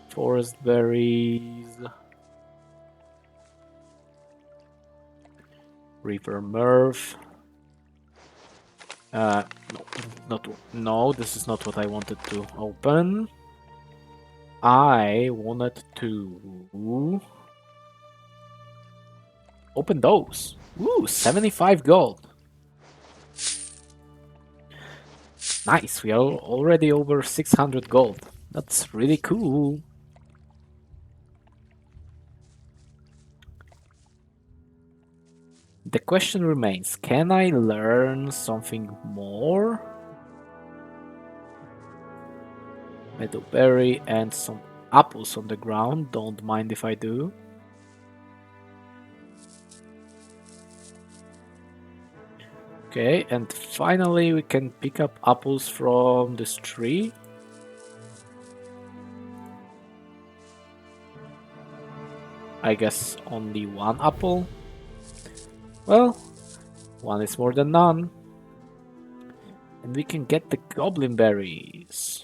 Forest berries. River Merv. No, this is not what I wanted to open. I wanted to open those. Ooh, 75 gold. Nice, we are already over 600 gold. That's really cool. The question remains, can I learn something more? Meadowberry and some apples on the ground, don't mind if I do. Okay, and finally we can pick up apples from this tree. I guess only one apple. Well, one is more than none. And we can get the goblin berries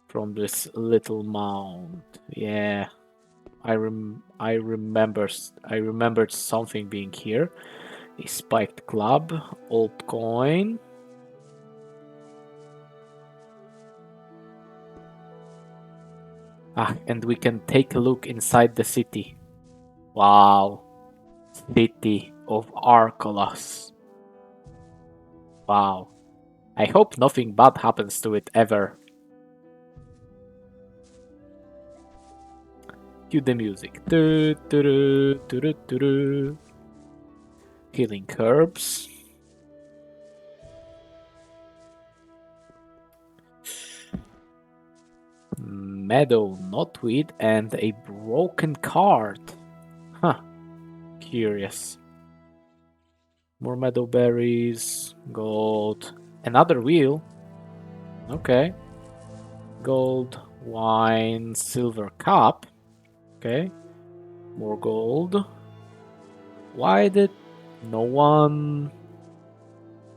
from this little mound. Yeah, I remembered something being here. A spiked club, old coin. Ah, and we can take a look inside the city. Wow. City of Archolos. Wow. I hope nothing bad happens to it ever. Cue the music. Healing herbs. Meadow knotweed and a broken card. Huh. Curious. More meadow berries. Gold. Another wheel. Okay. Gold. Wine. Silver cup. Okay. More gold. Why did no one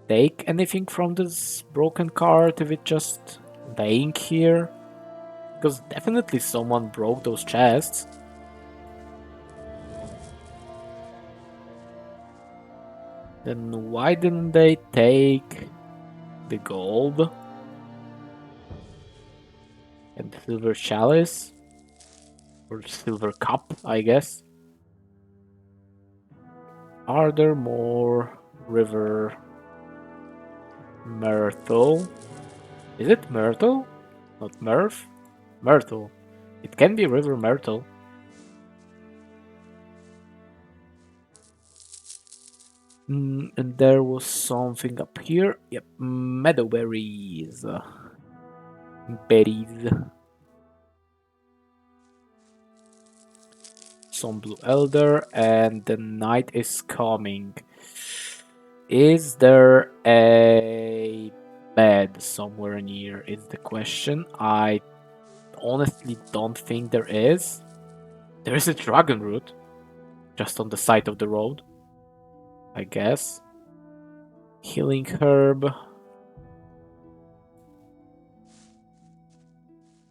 take anything from this broken card if it's just laying here? Because definitely someone broke those chests. Then why didn't they take the gold? And the silver chalice? Or silver cup, I guess. Are there more river myrtle? Is it myrtle? Not Murph? Myrtle. It can be river myrtle. And there was something up here. Yep, meadowberries. Berries. Some blue elder, and the night is coming. Is there a bed somewhere near? Is the question. I honestly don't think there is. There is a dragon root just on the side of the road, I guess. Healing herb.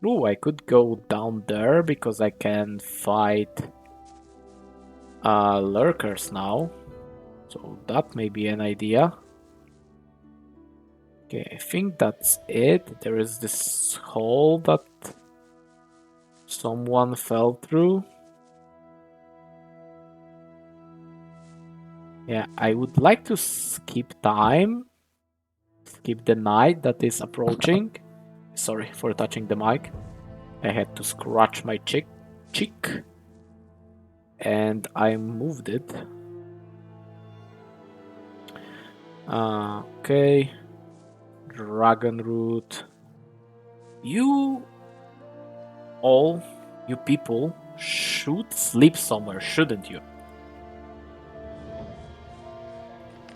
Ooh, I could go down there because I can fight lurkers now. So that may be an idea. Okay, I think that's it. There is this hole that someone fell through. Yeah, I would like to skip time. Skip the night that is approaching. Sorry for touching the mic. I had to scratch my cheek. And I moved it. Okay. Dragon root. You people should sleep somewhere, shouldn't you?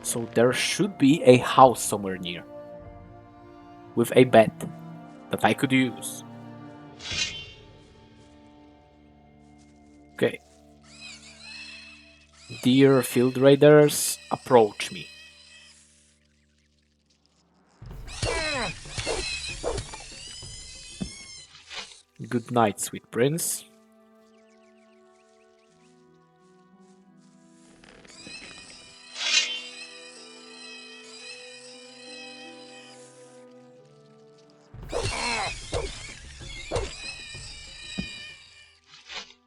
So there should be a house somewhere near with a bed that I could use. Okay. Dear field raiders, approach me. Good night, sweet prince.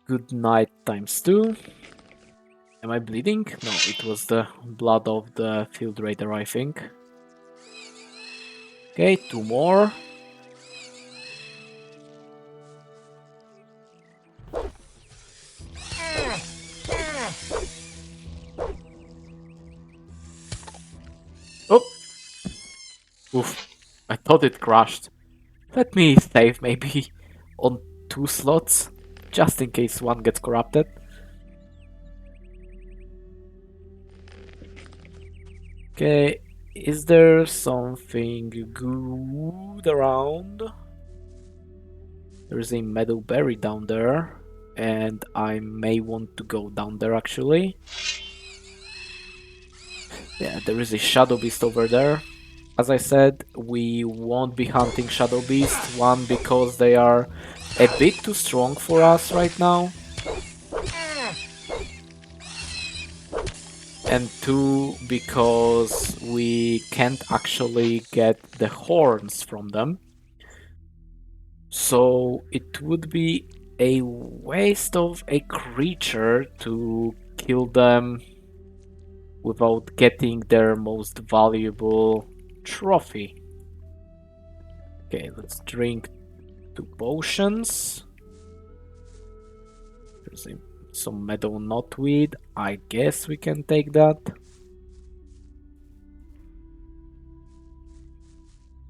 Good night ×2. Am I bleeding? No, it was the blood of the field raider, I think. Okay, 2 more. Oh! Oof, I thought it crashed. Let me save maybe on 2 slots, just in case one gets corrupted. Okay, is there something good around? There's a meadowberry down there, and I may want to go down there actually. Yeah, there is a shadow beast over there. As I said, we won't be hunting shadow beasts. One, because they are a bit too strong for us right now. And 2, because we can't actually get the horns from them. So it would be a waste of a creature to kill them without getting their most valuable trophy. Okay, let's drink 2 potions. There's some meadow knotweed. I guess we can take that.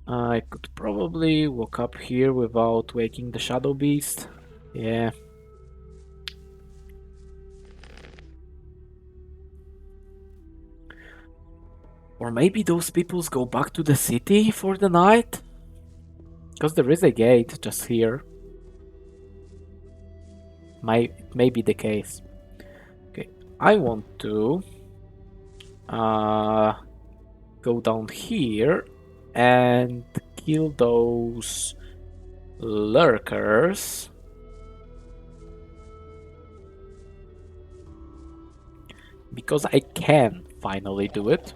I could probably walk up here without waking the shadow beast. Yeah. Or maybe those peoples go back to the city for the night? Because there is a gate just here. It may be the case. Okay, I want to go down here and kill those lurkers. Because I can finally do it.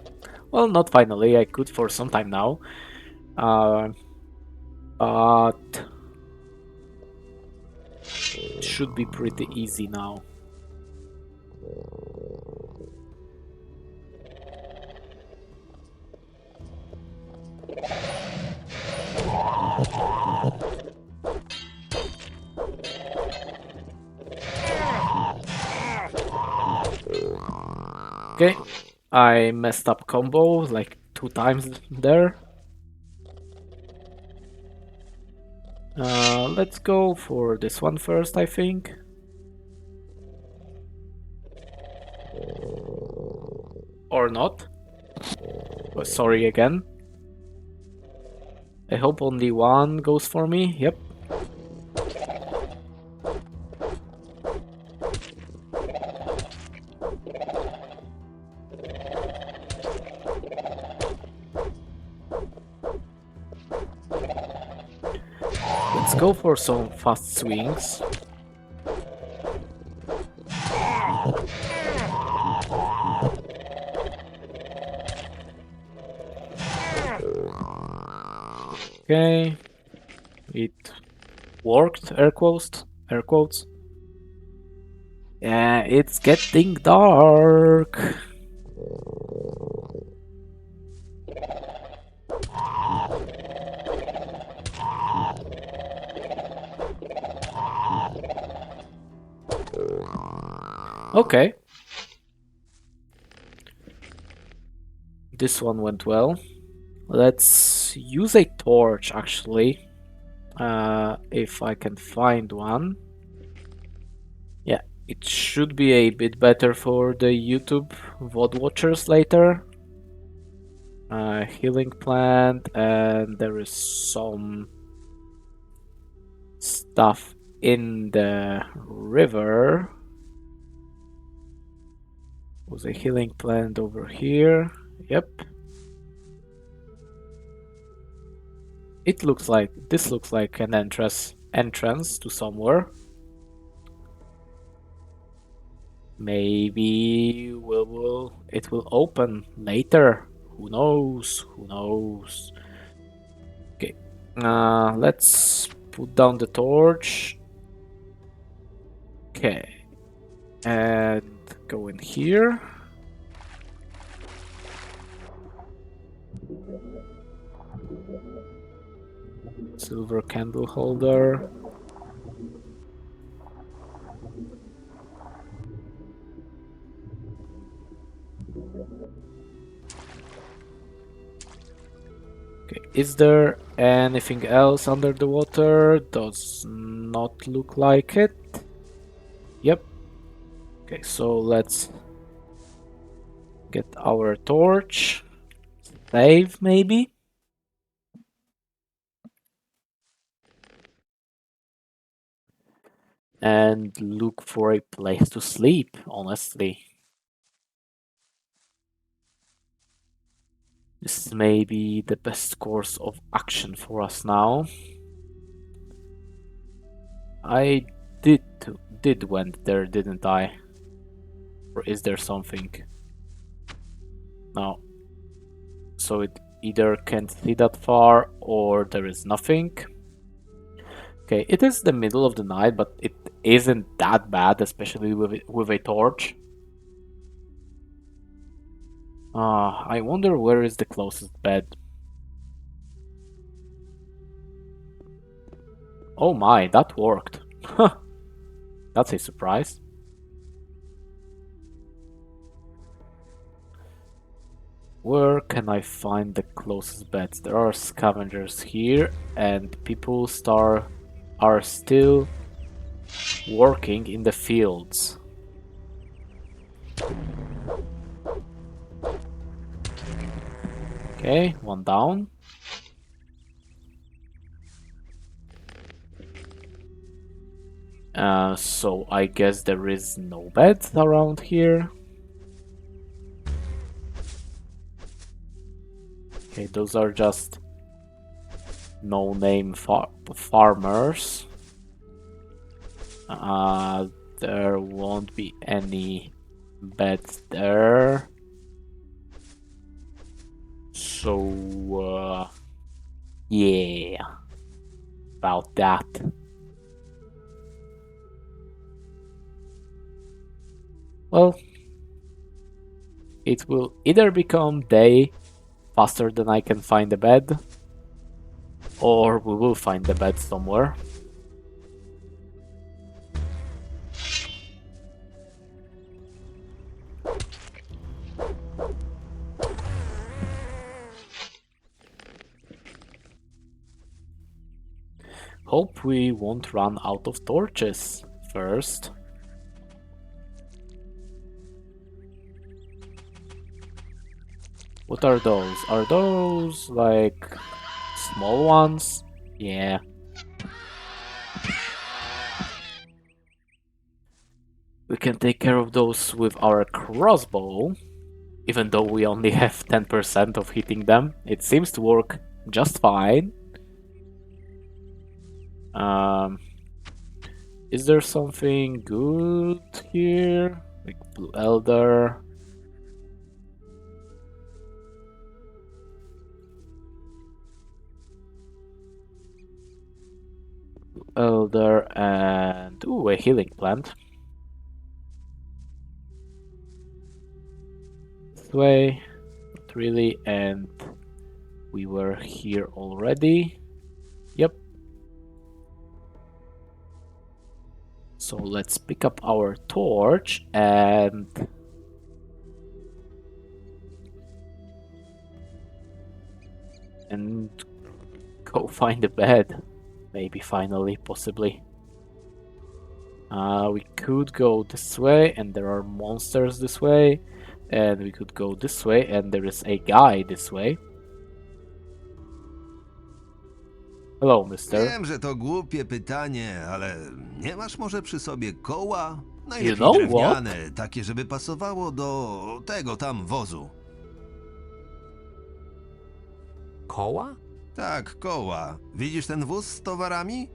Well, not finally, I could for some time now. But it should be pretty easy now. Okay, I messed up combo like 2 times there. Let's go for this one first, I think. Or not. Oh, sorry again. I hope only one goes for me. Yep. Let's go for some fast swings. Okay, it worked, air quotes. Yeah, it's getting dark. Okay. This one went well. Let's use a torch, actually. If I can find one. Yeah, it should be a bit better for the YouTube VOD watchers later. Healing plant, and there is some stuff in the river. Was a healing plant over here? Yep. This looks like an entrance to somewhere. Maybe it will open later. Who knows? Who knows? Okay. Let's put down the torch. Okay. And go in here. Silver candle holder. Okay, is there anything else under the water? Does not look like it. Yep. Okay, so let's get our torch. Save, maybe? And look for a place to sleep, honestly. This may be the best course of action for us now. I did went there, didn't I? Or is there something? No. So it either can't see that far or there is nothing. Okay, it is the middle of the night, but it isn't that bad, especially with a torch. I wonder where is the closest bed. Oh my, that worked. That's a surprise. Where can I find the closest beds? There are scavengers here, and people are still working in the fields. Okay, one down. So I guess there is no beds around here. Okay, those are just no-name farmers. There won't be any beds there. So, yeah, about that. Well, it will either become day faster than I can find a bed, or we will find the bed somewhere. Hope we won't run out of torches first. What are those? Are those like small ones? Yeah. We can take care of those with our crossbow. Even though we only have 10% of hitting them, it seems to work just fine. Is there something good here? Like Blue Elder? Blue Elder and... ooh, a healing plant. This way, not really, and we were here already. Yep. So let's pick up our torch and go find a bed. Maybe finally, possibly. We could go this way, and there are monsters this way. And we could go this way, and there is a guy this way. Hello, mister. Wiem, że to głupie pytanie, ale nie masz może przy sobie koła? Najlepiej You know drewniane, takie, żeby pasowało do tego tam wozu. Koła? Tak, koła. Widzisz ten wóz z towarami?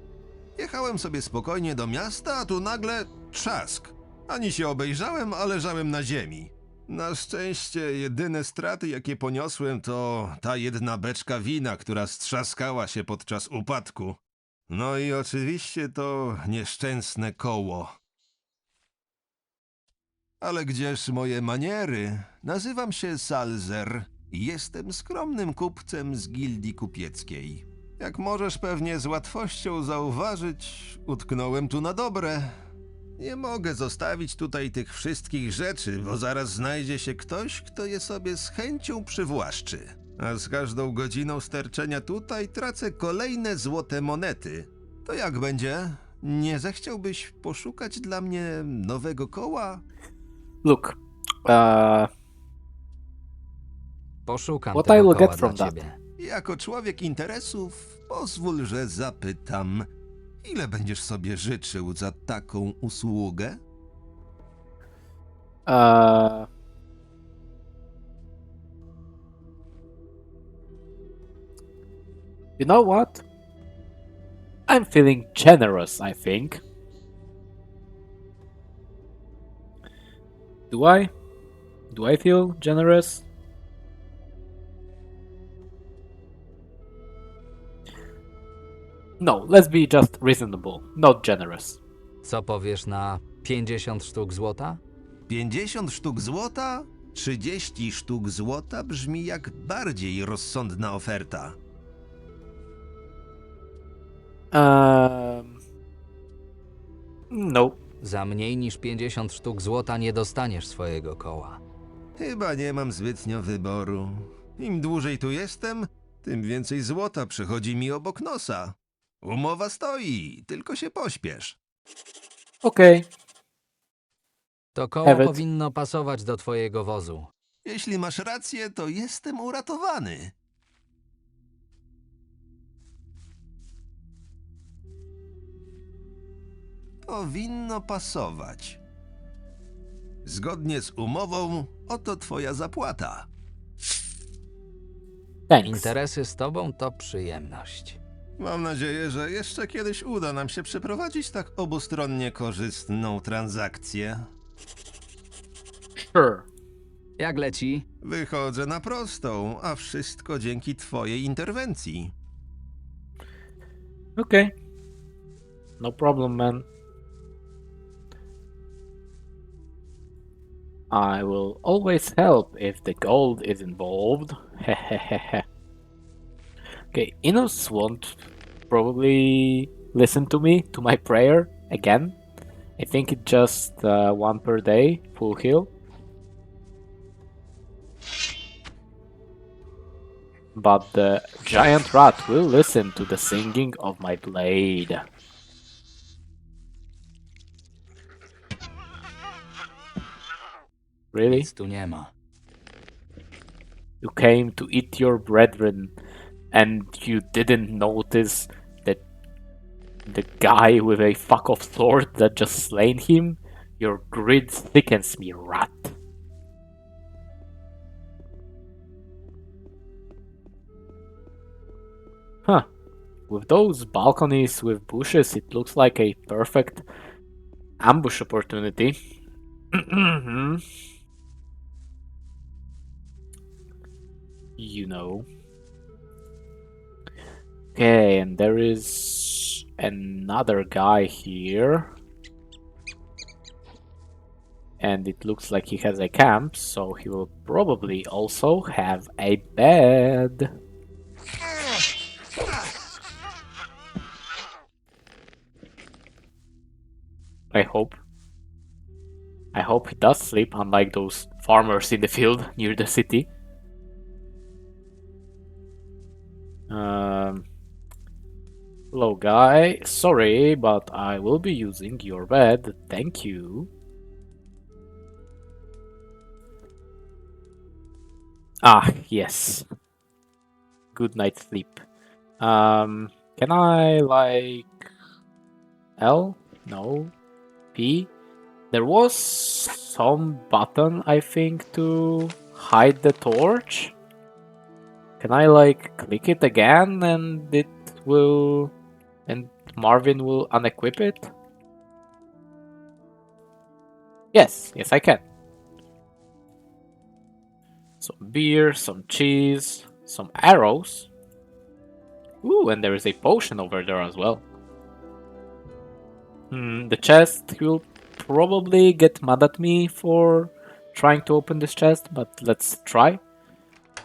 Jechałem sobie spokojnie do miasta, a tu nagle trzask. Ani się obejrzałem, a leżałem na ziemi. Na szczęście jedyne straty, jakie poniosłem, to ta jedna beczka wina, która strzaskała się podczas upadku. No i oczywiście to nieszczęsne koło. Ale gdzież moje maniery? Nazywam się Salzer i jestem skromnym kupcem z gildii kupieckiej. Jak możesz pewnie z łatwością zauważyć, utknąłem tu na dobre. Nie mogę zostawić tutaj tych wszystkich rzeczy, bo zaraz znajdzie się ktoś, kto je sobie z chęcią przywłaszczy. A z każdą godziną sterczenia tutaj tracę kolejne złote monety. To jak będzie? Nie zechciałbyś poszukać dla mnie nowego koła? Look, Poszukam What I tego will koła get from dla that? ciebie. Jako człowiek interesów, pozwól, że zapytam, ile będziesz sobie życzył za taką usługę? You know what? I'm feeling generous, I think. Do I? Do I feel generous? No, let's be just reasonable, not generous. Co powiesz na 50 sztuk złota? 50 sztuk złota? 30 sztuk złota brzmi jak bardziej rozsądna oferta. No. Za mniej niż 50 sztuk złota nie dostaniesz swojego koła. Chyba nie mam zbytnio wyboru. Im dłużej tu jestem, tym więcej złota przychodzi mi obok nosa. Umowa stoi, tylko się pośpiesz. Okay. To koło Have it. powinno pasować do twojego wozu. Jeśli masz rację, to jestem uratowany. Powinno pasować. Zgodnie z umową, oto twoja zapłata. Thanks. Interesy z tobą to przyjemność. Mam nadzieję, że jeszcze kiedyś uda nam się przeprowadzić tak obustronnie korzystną transakcję. Sure. Jak leci? Wychodzę na prostą, a wszystko dzięki twojej interwencji. Okay. No problem, man. I will always help if the gold is involved. Hehehehe. Okay, Inos won't probably listen to me, to my prayer again. I think it's just one per day, full heal. But the giant rat will listen to the singing of my blade. Really? Nic tu nie ma. You came to eat your brethren and you didn't notice that the guy with a fuck off sword that just slain him? Your greed sickens me, rat. Huh. With those balconies with bushes, it looks like a perfect ambush opportunity. You know. Okay, and there is another guy here. And it looks like he has a camp, so he will probably also have a bed. I hope. I hope he does sleep, unlike those farmers in the field near the city. Hello, guy. Sorry, but I will be using your bed. Thank you. Ah, yes. Good night's sleep. Can I, like... L? No. P? There was some button, I think, to hide the torch. Can I, like, click it again and it will... and Marvin will unequip it? Yes, I can. Some beer, some cheese, some arrows. Ooh, and there is a potion over there as well. The chest will probably get mad at me for trying to open this chest, but let's try.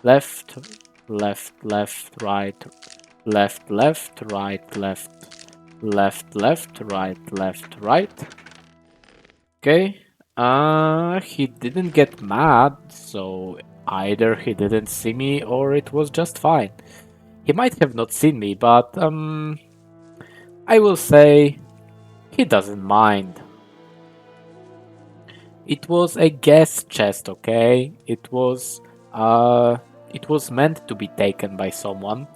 Left, left, left, right, left, left, right, left, left, left, right, left, right. Okay. He didn't get mad, so either he didn't see me or it was just fine. He might have not seen me, but I will say he doesn't mind. It was a guest chest, okay? It was meant to be taken by someone.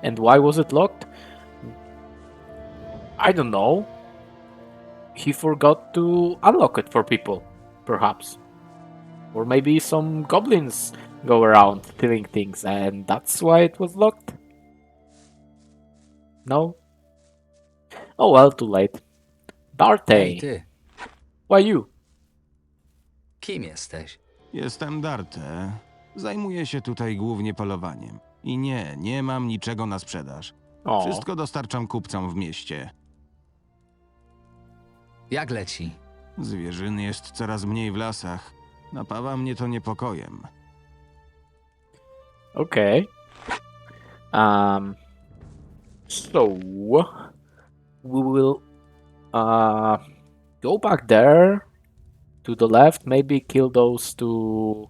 And why was it locked? I don't know. He forgot to unlock it for people, perhaps. Or maybe some goblins go around stealing things and that's why it was locked? No? Oh well, too late. Darte, Hej, ty, why you? kim jesteś? Jestem Darte. Zajmuję się tutaj głównie polowaniem. I nie mam niczego na sprzedaż. O, Wszystko dostarczam kupcom w mieście. Jak leci? Zwierzyny jest coraz mniej w lasach. Napawa mnie to niepokojem. okay. So we will go back there to the left, maybe kill those two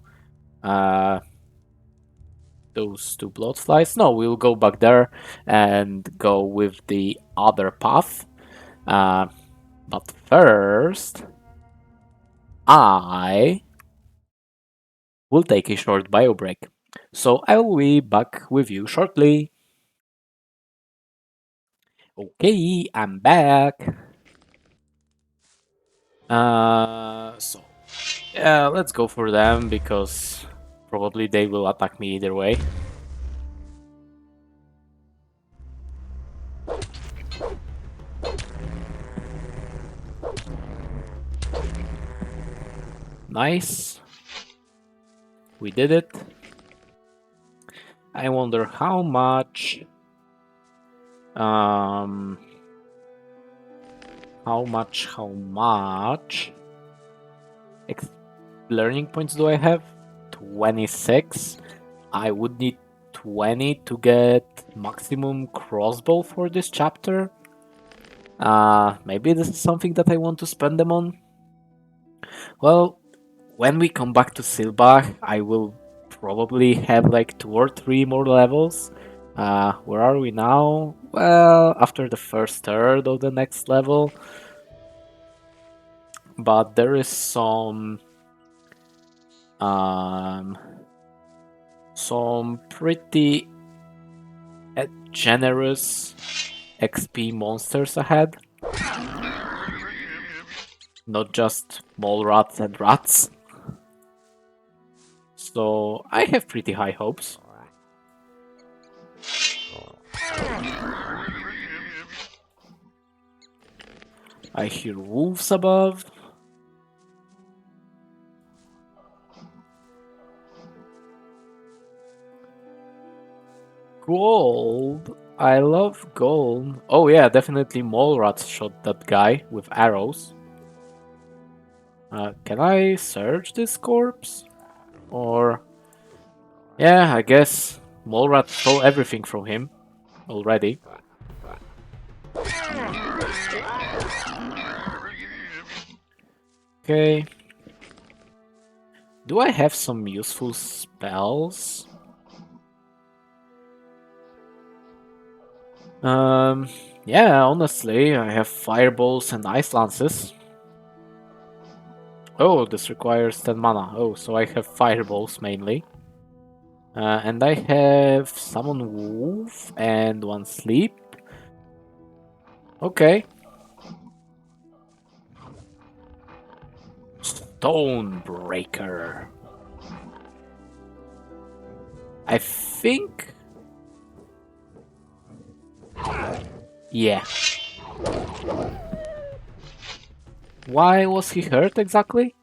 blood flies. No, we'll go back there and go with the other path. But first, I will take a short bio break. So I will be back with you shortly. Okay, I'm back. So yeah, let's go for them because probably they will attack me either way. Nice. We did it. I wonder how much learning points do I have? 26. I would need 20 to get maximum crossbow for this chapter. Maybe this is something that I want to spend them on. Well, when we come back to Silbach, I will probably have like 2 or 3 more levels. Where are we now? Well, after the first third of the next level. But there is some pretty generous XP monsters ahead. Not just mole rats and rats. So I have pretty high hopes. I hear wolves above. Gold. I love gold. Oh yeah, definitely mole rats shot that guy with arrows. Can I search this corpse? Or... yeah, I guess mole rat stole everything from him already. Okay. Do I have some useful spells? Yeah, honestly, I have fireballs and ice lances. Oh, this requires 10 mana. Oh, so I have fireballs mainly. And I have summon wolf and 1 sleep. Okay. Stonebreaker. I think... Yeah. Why was he hurt exactly?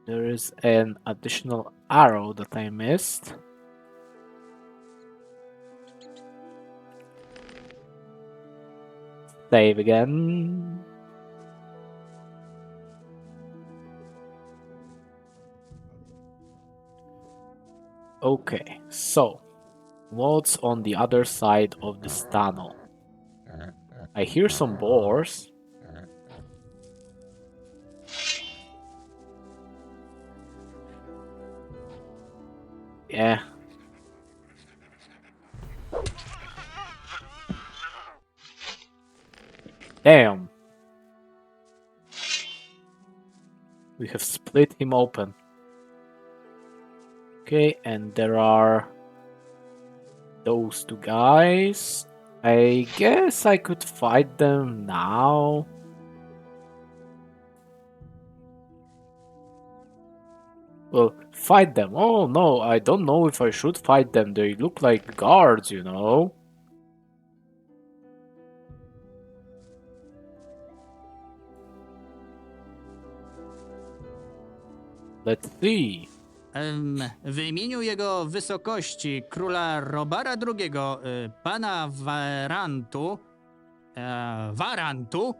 There is an additional arrow that I missed. Save again. Okay, so what's on the other side of this tunnel? I hear some boars. Yeah. Damn. We have split him open. Okay, and there are those 2 guys. I guess I could fight them now. Well, fight them. Oh no, I don't know if I should fight them. They look like guards, you know. Let's see. W imieniu jego wysokości króla Robara II, pana Warantu,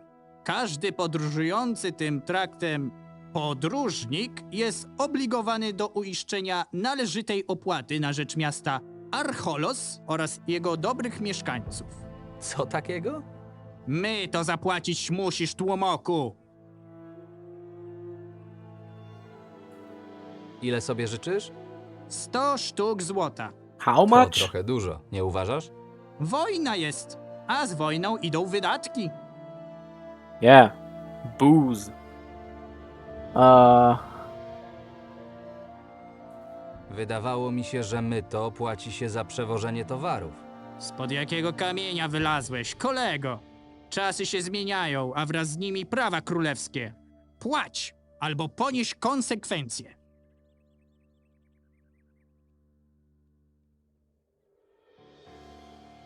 każdy podróżujący tym traktem podróżnik jest obligowany do uiszczenia należytej opłaty na rzecz miasta Archolos oraz jego dobrych mieszkańców. Co takiego? My to zapłacić musisz, tłumoku! Ile sobie życzysz? 100 sztuk złota. How To much? trochę dużo, nie uważasz? Wojna jest, a z wojną idą wydatki. Yeah. Booze. Wydawało mi się, że myto płaci się za przewożenie towarów. Spod jakiego kamienia wylazłeś, kolego? Czasy się zmieniają, a wraz z nimi prawa królewskie. Płać, albo ponieś konsekwencje.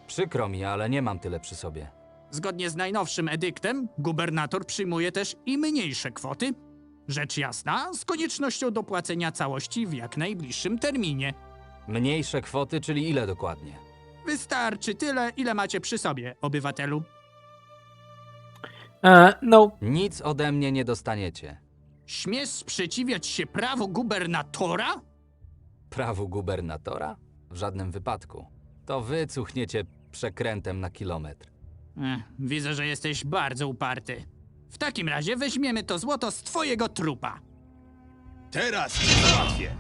Przykro mi, ale nie mam tyle przy sobie. Zgodnie z najnowszym edyktem, gubernator przyjmuje też i mniejsze kwoty. Rzecz jasna, z koniecznością dopłacenia całości w jak najbliższym terminie. Mniejsze kwoty, czyli ile dokładnie? Wystarczy tyle, ile macie przy sobie, obywatelu. No. Nic ode mnie nie dostaniecie. Śmiesz sprzeciwiać się prawu gubernatora? Prawu gubernatora? W żadnym wypadku. To wy cuchniecie przekrętem na kilometr. Widzę, że jesteś bardzo uparty. W takim razie weźmiemy to złoto z twojego trupa. Teraz cię załatwię!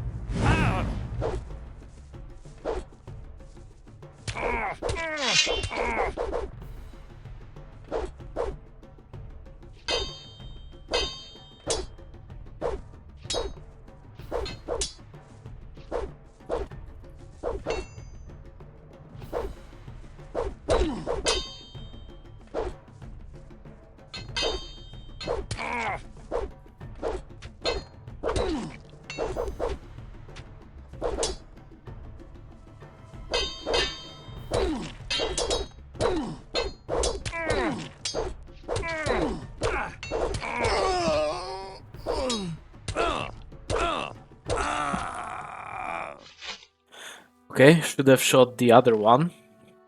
Okay, should have shot the other one.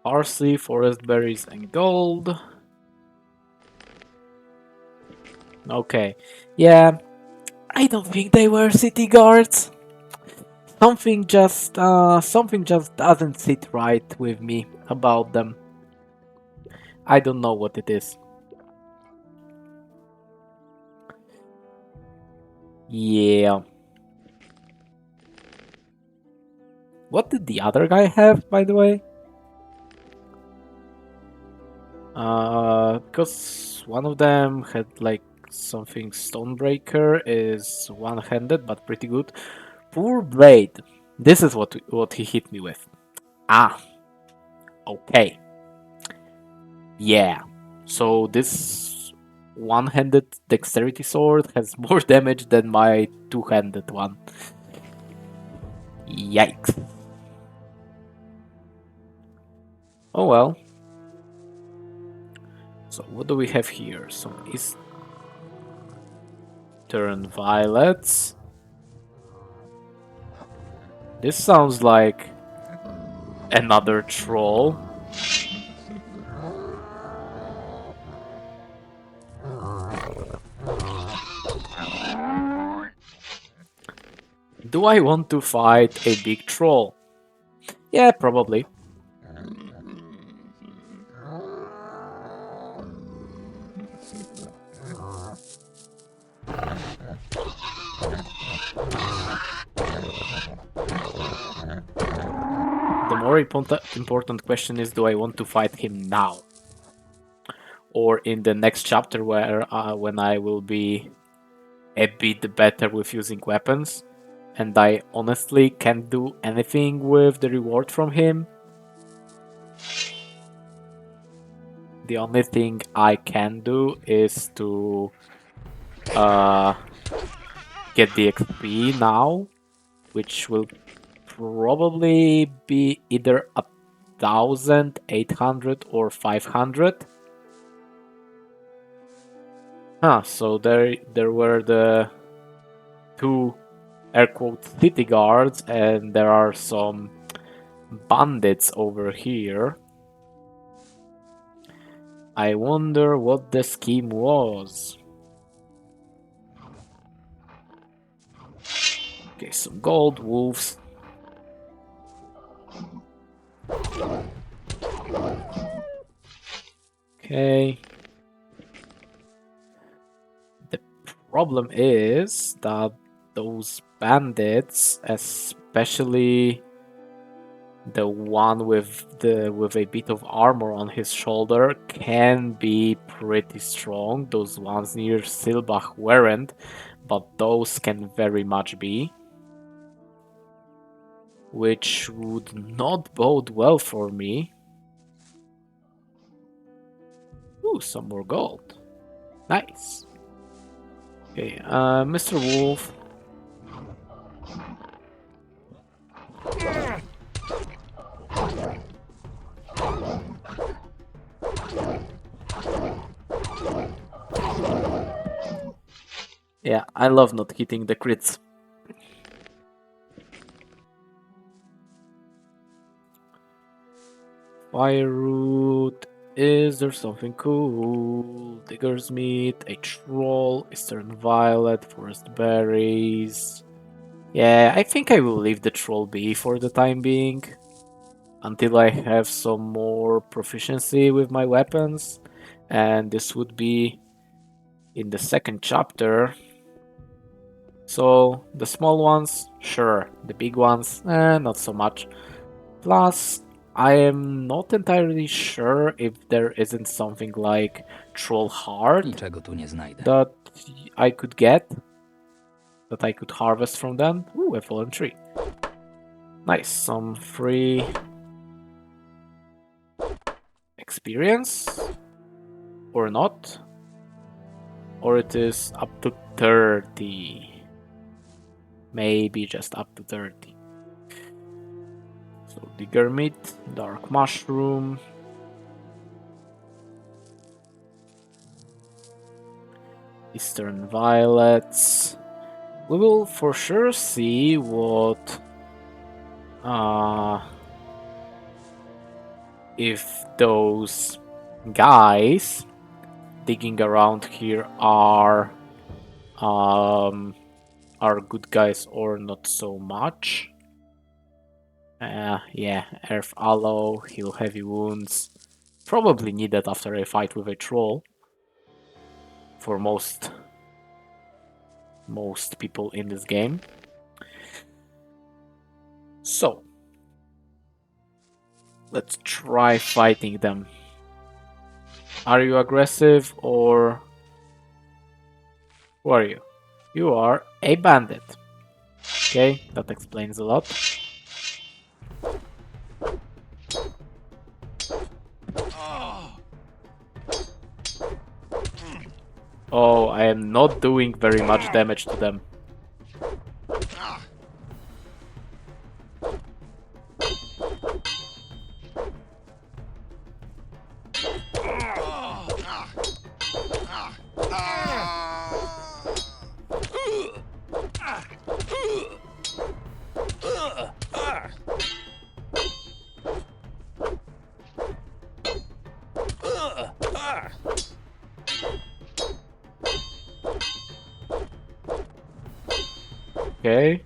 Parsley, forest berries, and gold. Okay, yeah, I don't think they were city guards. Something just doesn't sit right with me about them. I don't know what it is. Yeah. What did the other guy have, by the way? Because one of them had like Something Stonebreaker is one-handed, but pretty good. Poor Blade. This is what he hit me with. Ah. Okay. Yeah. So this one-handed dexterity sword has more damage than my two-handed one. Yikes. Oh well. So what do we have here? Some Eastern Violets. This sounds like another troll. Do I want to fight a big troll? Yeah, probably. The more important question is, do I want to fight him now? Or in the next chapter when I will be a bit better with using weapons and I honestly can't do anything with the reward from him. The only thing I can do is to get the XP now, which will probably be either 1,800 or 500. So there were the two air quote city guards, and there are some bandits over here. I wonder what the scheme was. Okay, some gold, wolves. Okay. The problem is that those bandits, especially the one with a bit of armor on his shoulder, can be pretty strong. Those ones near Silbach weren't, but those can very much be, which would not bode well for me. Ooh, some more gold. Nice. Okay, Mr. Wolf. Yeah, I love not hitting the crits. Fireroot. Is there something cool? Digger's meat, a troll, Eastern Violet, forest berries. Yeah, I think I will leave the troll be for the time being. Until I have some more proficiency with my weapons. And this would be in the second chapter. So, the small ones, sure. The big ones, not so much. Plus, I am not entirely sure if there isn't something like Troll Heart Niczego tu nie znajdę. that I could get, that I could harvest from them. Ooh, a fallen tree. Nice, some free experience, or not, or it is up to 30. Maybe just up to 30. So, digger meat, dark mushroom. Eastern violets. We will for sure see what if those guys digging around here are good guys or not so much. Yeah, Earth Aloe, heal heavy wounds. Probably needed after a fight with a troll. For most people in this game. So, let's try fighting them. Are you aggressive or Who are you? You are a bandit. Okay, that explains a lot. Oh, I am not doing very much damage to them. Okay.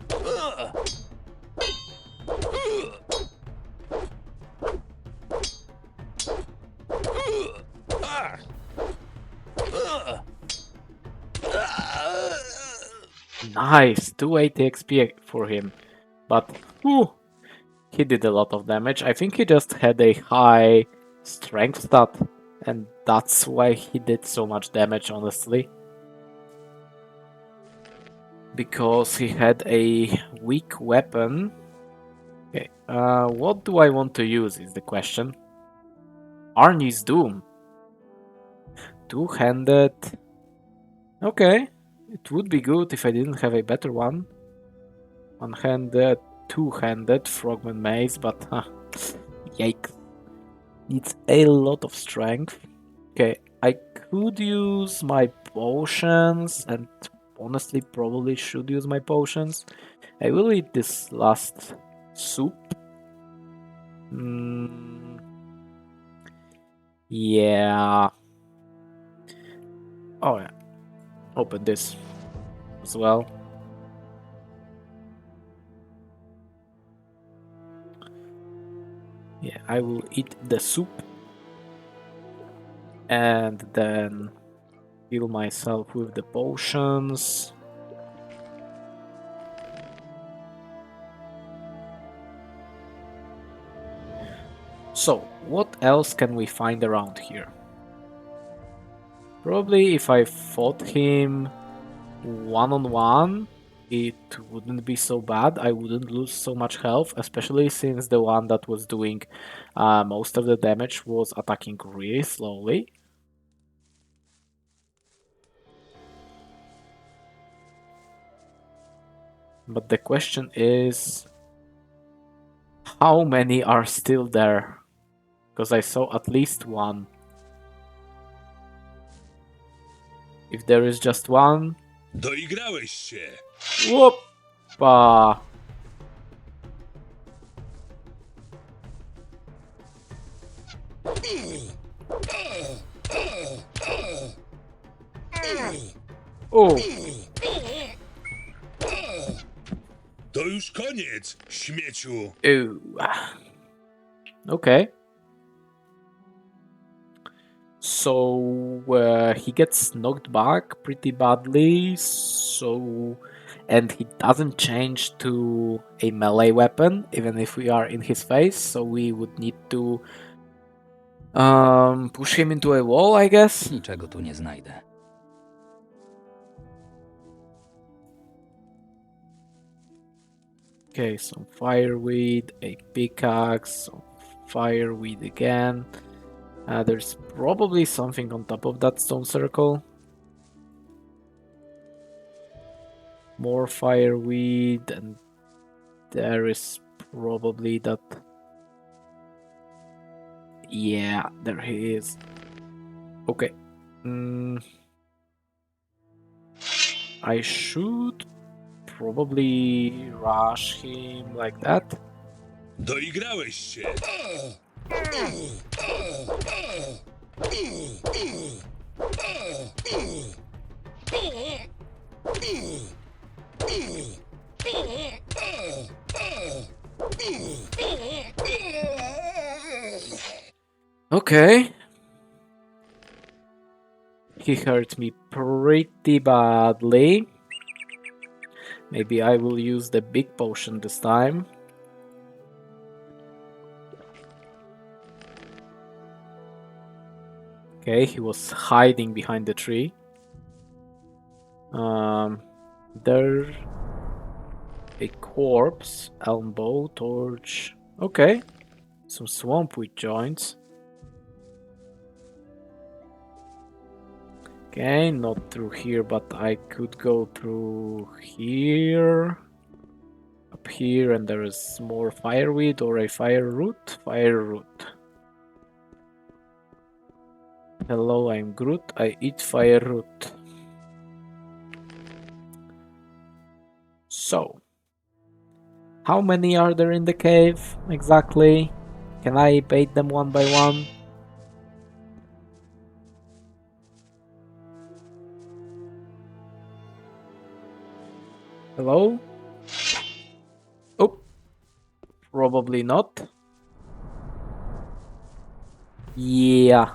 Nice, 280 XP for him. But, whew, he did a lot of damage. I think he just had a high strength stat, and that's why he did so much damage, honestly. Because he had a weak weapon. Okay, what do I want to use is the question. Arnie's Doom. Two-handed. Okay, it would be good if I didn't have a better one. One-handed, two-handed Frogman Maze, but yikes. Needs a lot of strength. Okay, I could use my potions, and honestly probably should use my potions. I will eat this last soup. Yeah. Oh yeah. Open this as well. Yeah, I will eat the soup and then heal myself with the potions. So, what else can we find around here? Probably if I fought him one-on-one, it wouldn't be so bad. I wouldn't lose so much health, especially since the one that was doing most of the damage was attacking really slowly. But the question is, how many are still there? Because I saw at least one. If there is just one... Doigrałeś się! Whoopa! Oh! To już koniec, śmieciu! Okay. So he gets knocked back pretty badly, and he doesn't change to a melee weapon, even if we are in his face, so we would need to push him into a wall, I guess. Niczego tu nie znajdę. Okay, some fireweed, a pickaxe, some fireweed again. There's probably something on top of that stone circle. More fireweed, and there is probably that... Yeah, there he is. Okay. I should probably rush him like that. Doigrałeś się! Okay. He hurt me pretty badly. Maybe I will use the big potion this time. Okay, he was hiding behind the tree. There a corpse, elbow, torch. Okay. Some swamp with joints. Okay, not through here, but I could go through here. Up here, and there is more fireweed or a fire root. Fire root. Hello, I'm Groot. I eat fire root. So, how many are there in the cave exactly? Can I bait them one by one? Hello? Oh, probably not. Yeah.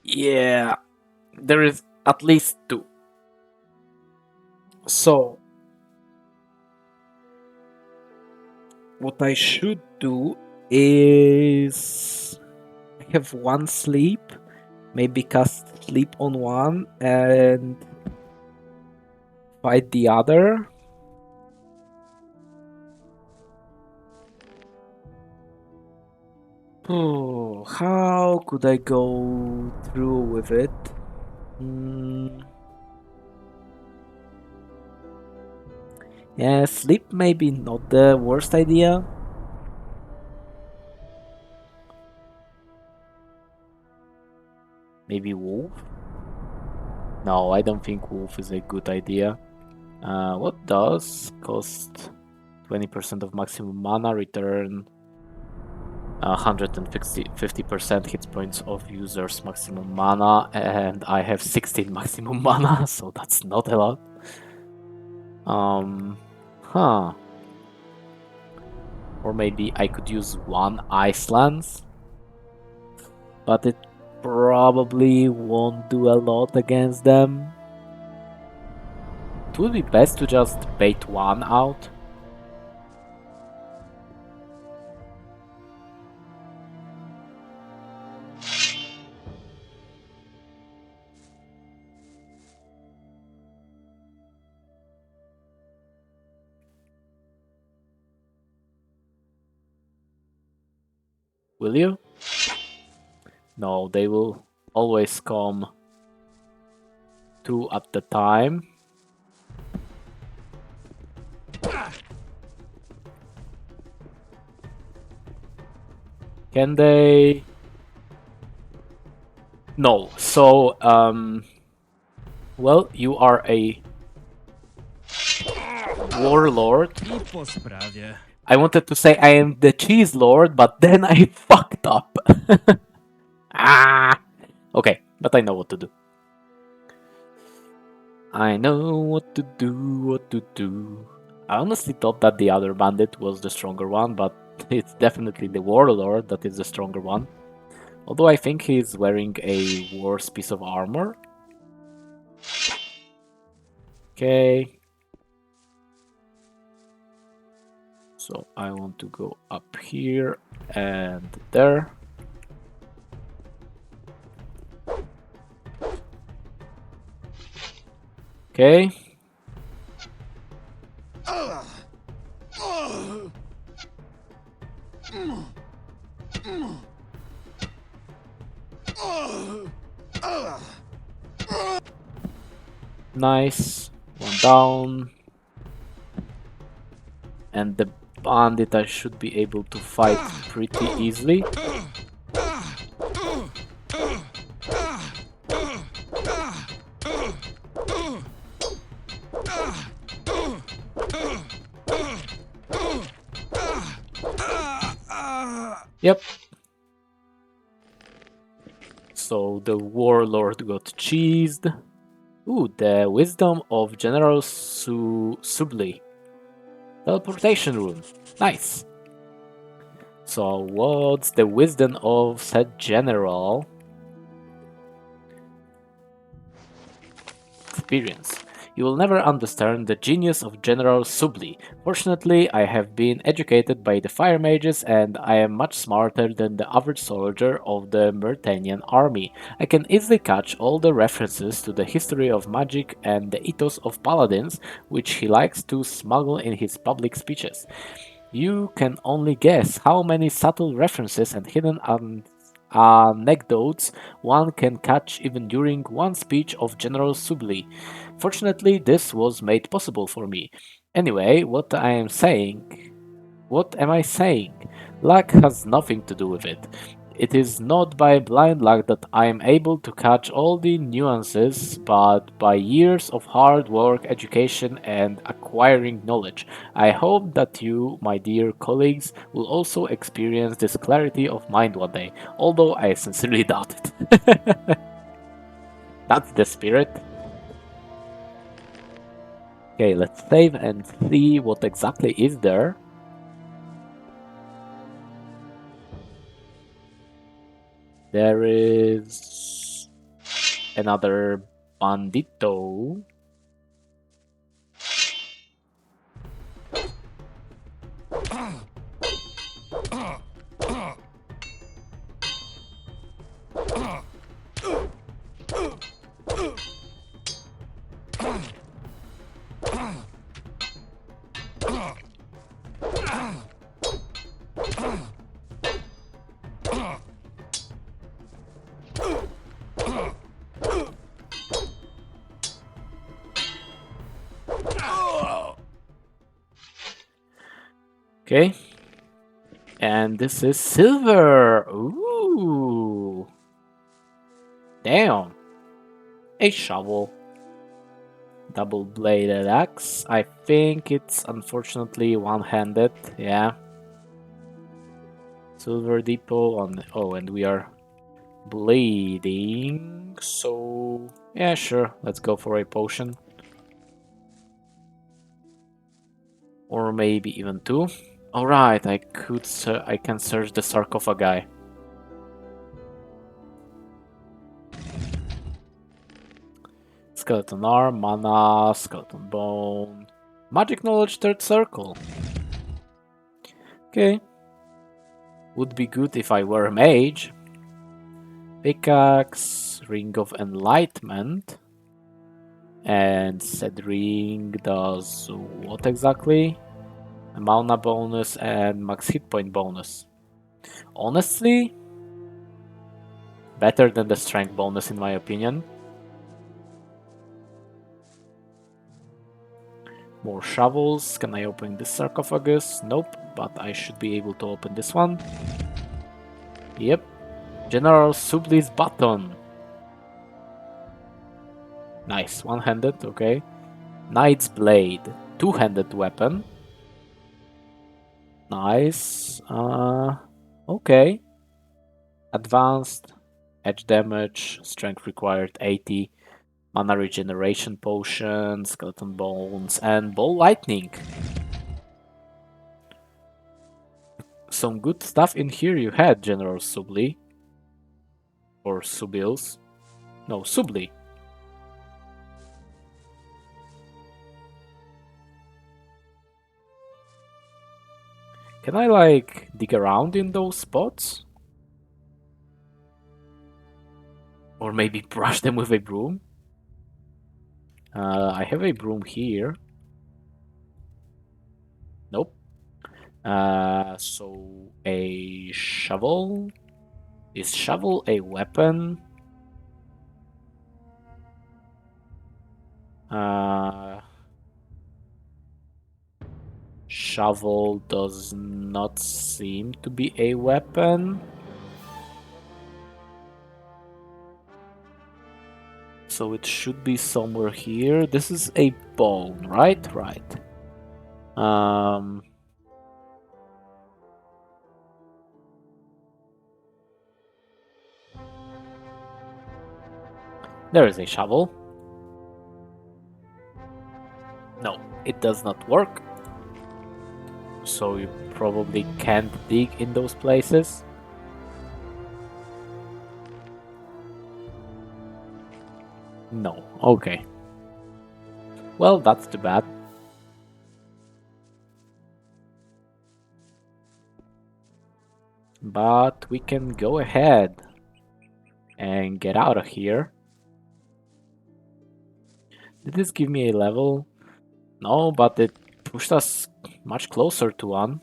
Yeah, there is at least 2. So, what I should do is I have 1 sleep, maybe cast sleep on one and fight the other. Oh, how could I go through with it? Yeah, sleep maybe not the worst idea. Maybe wolf? No, I don't think wolf is a good idea. What does cost 20% of maximum mana, return 150% hit points of user's maximum mana, and I have 16 maximum mana, so that's not a lot. Or maybe I could use 1 ice lance, but it probably won't do a lot against them. It would be best to just bait 1 out. Will you? No, they will always come 2 at the time. Can they? No. So, well, you are a warlord. I wanted to say I am the cheese lord, but then I fucked up. Okay, but I know what to do. I know what to do. I honestly thought that the other bandit was the stronger one, but it's definitely the warlord that is the stronger one. Although I think he's wearing a worse piece of armor. Okay. So I want to go up here and there. Okay. Nice. 1 down. And the bandit I should be able to fight pretty easily. Yep. So the warlord got cheesed. Ooh, the wisdom of General Subli. Teleportation rune. Nice. So what's the wisdom of said general? experience. You will never understand the genius of General Subli. Fortunately, I have been educated by the fire mages and I am much smarter than the average soldier of the Myrtanian army. I can easily catch all the references to the history of magic and the ethos of paladins, which he likes to smuggle in his public speeches. You can only guess how many subtle references and hidden anecdotes one can catch even during one speech of General Subli. Fortunately, this was made possible for me. Anyway, what am I saying? Luck has nothing to do with it. It is not by blind luck that I am able to catch all the nuances, but by years of hard work, education, and acquiring knowledge. I hope that you, my dear colleagues, will also experience this clarity of mind one day, although I sincerely doubt it. That's the spirit. Okay, let's save and see what exactly is there. There is another bandito. Okay. And this is silver. Ooh. Damn. A shovel. Double-bladed axe. I think it's unfortunately one-handed. Yeah. Silver depot on. Oh, and we are bleeding. So yeah, sure. Let's go for a potion. Or maybe even two. Alright, I can search the sarcophagi. Skeleton arm, mana, skeleton bone. Magic knowledge, third circle. Okay. Would be good if I were a mage. Pickaxe, ring of enlightenment. And said ring does what exactly? A mana bonus and max hit point bonus. Honestly, better than the strength bonus in my opinion. More shovels. Can I open this sarcophagus? Nope, but I should be able to open this one. Yep. General Subli's button. Nice, one-handed, okay. Knight's blade, two-handed weapon. Nice. Okay. Advanced, edge damage, strength required 80, mana regeneration potion, skeleton bones, and ball lightning. Some good stuff in here you had, General Subli. Or Subils. No, Subli. Can I, like, dig around in those spots? Or maybe brush them with a broom? I have a broom here. Nope. So a shovel? Is shovel a weapon? Shovel does not seem to be a weapon. So it should be somewhere here. This is a bone, right? Right. There is a shovel. No, it does not work. So you probably can't dig in those places. No, okay. Well, that's too bad. But we can go ahead and get out of here. Did this give me a level? No, but it pushed us much closer to one.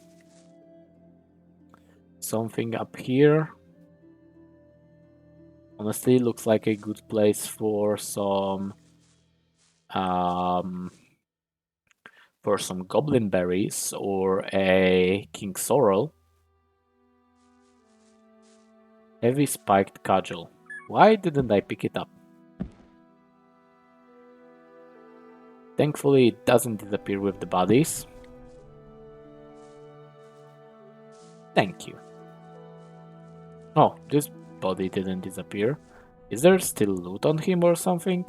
Something up here. Honestly, looks like a good place for some goblin berries or a king sorrel. Heavy spiked cudgel. Why didn't I pick it up? Thankfully, it doesn't disappear with the bodies. Thank you. Oh, this body didn't disappear. Is there still loot on him or something?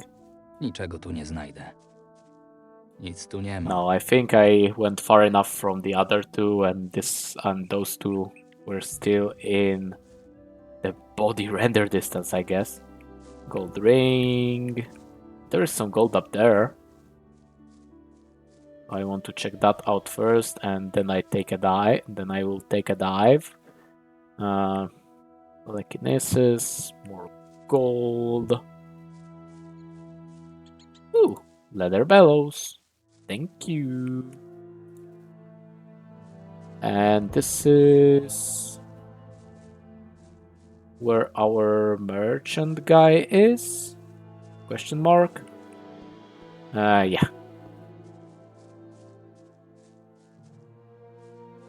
Niczego tu nie znajdę. Nic tu nie ma. No, I think I went far enough from the other two, and those two were still in the body render distance, I guess. Gold ring. There is some gold up there. I want to check that out first, and then I take a dive. Then I will take a dive. Telekinesis, more gold. Ooh, leather bellows. Thank you. And this is where our merchant guy is? Question mark? Yeah.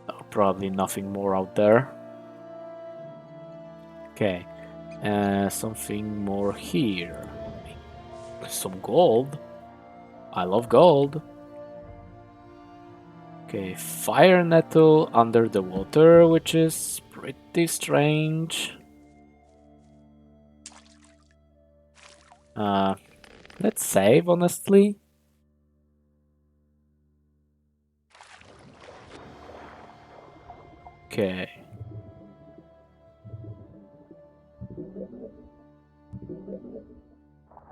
Oh, probably nothing more out there. Okay. Something more here. Some gold. I love gold. Okay, fire nettle under the water, which is pretty strange. Let's save, honestly. Okay.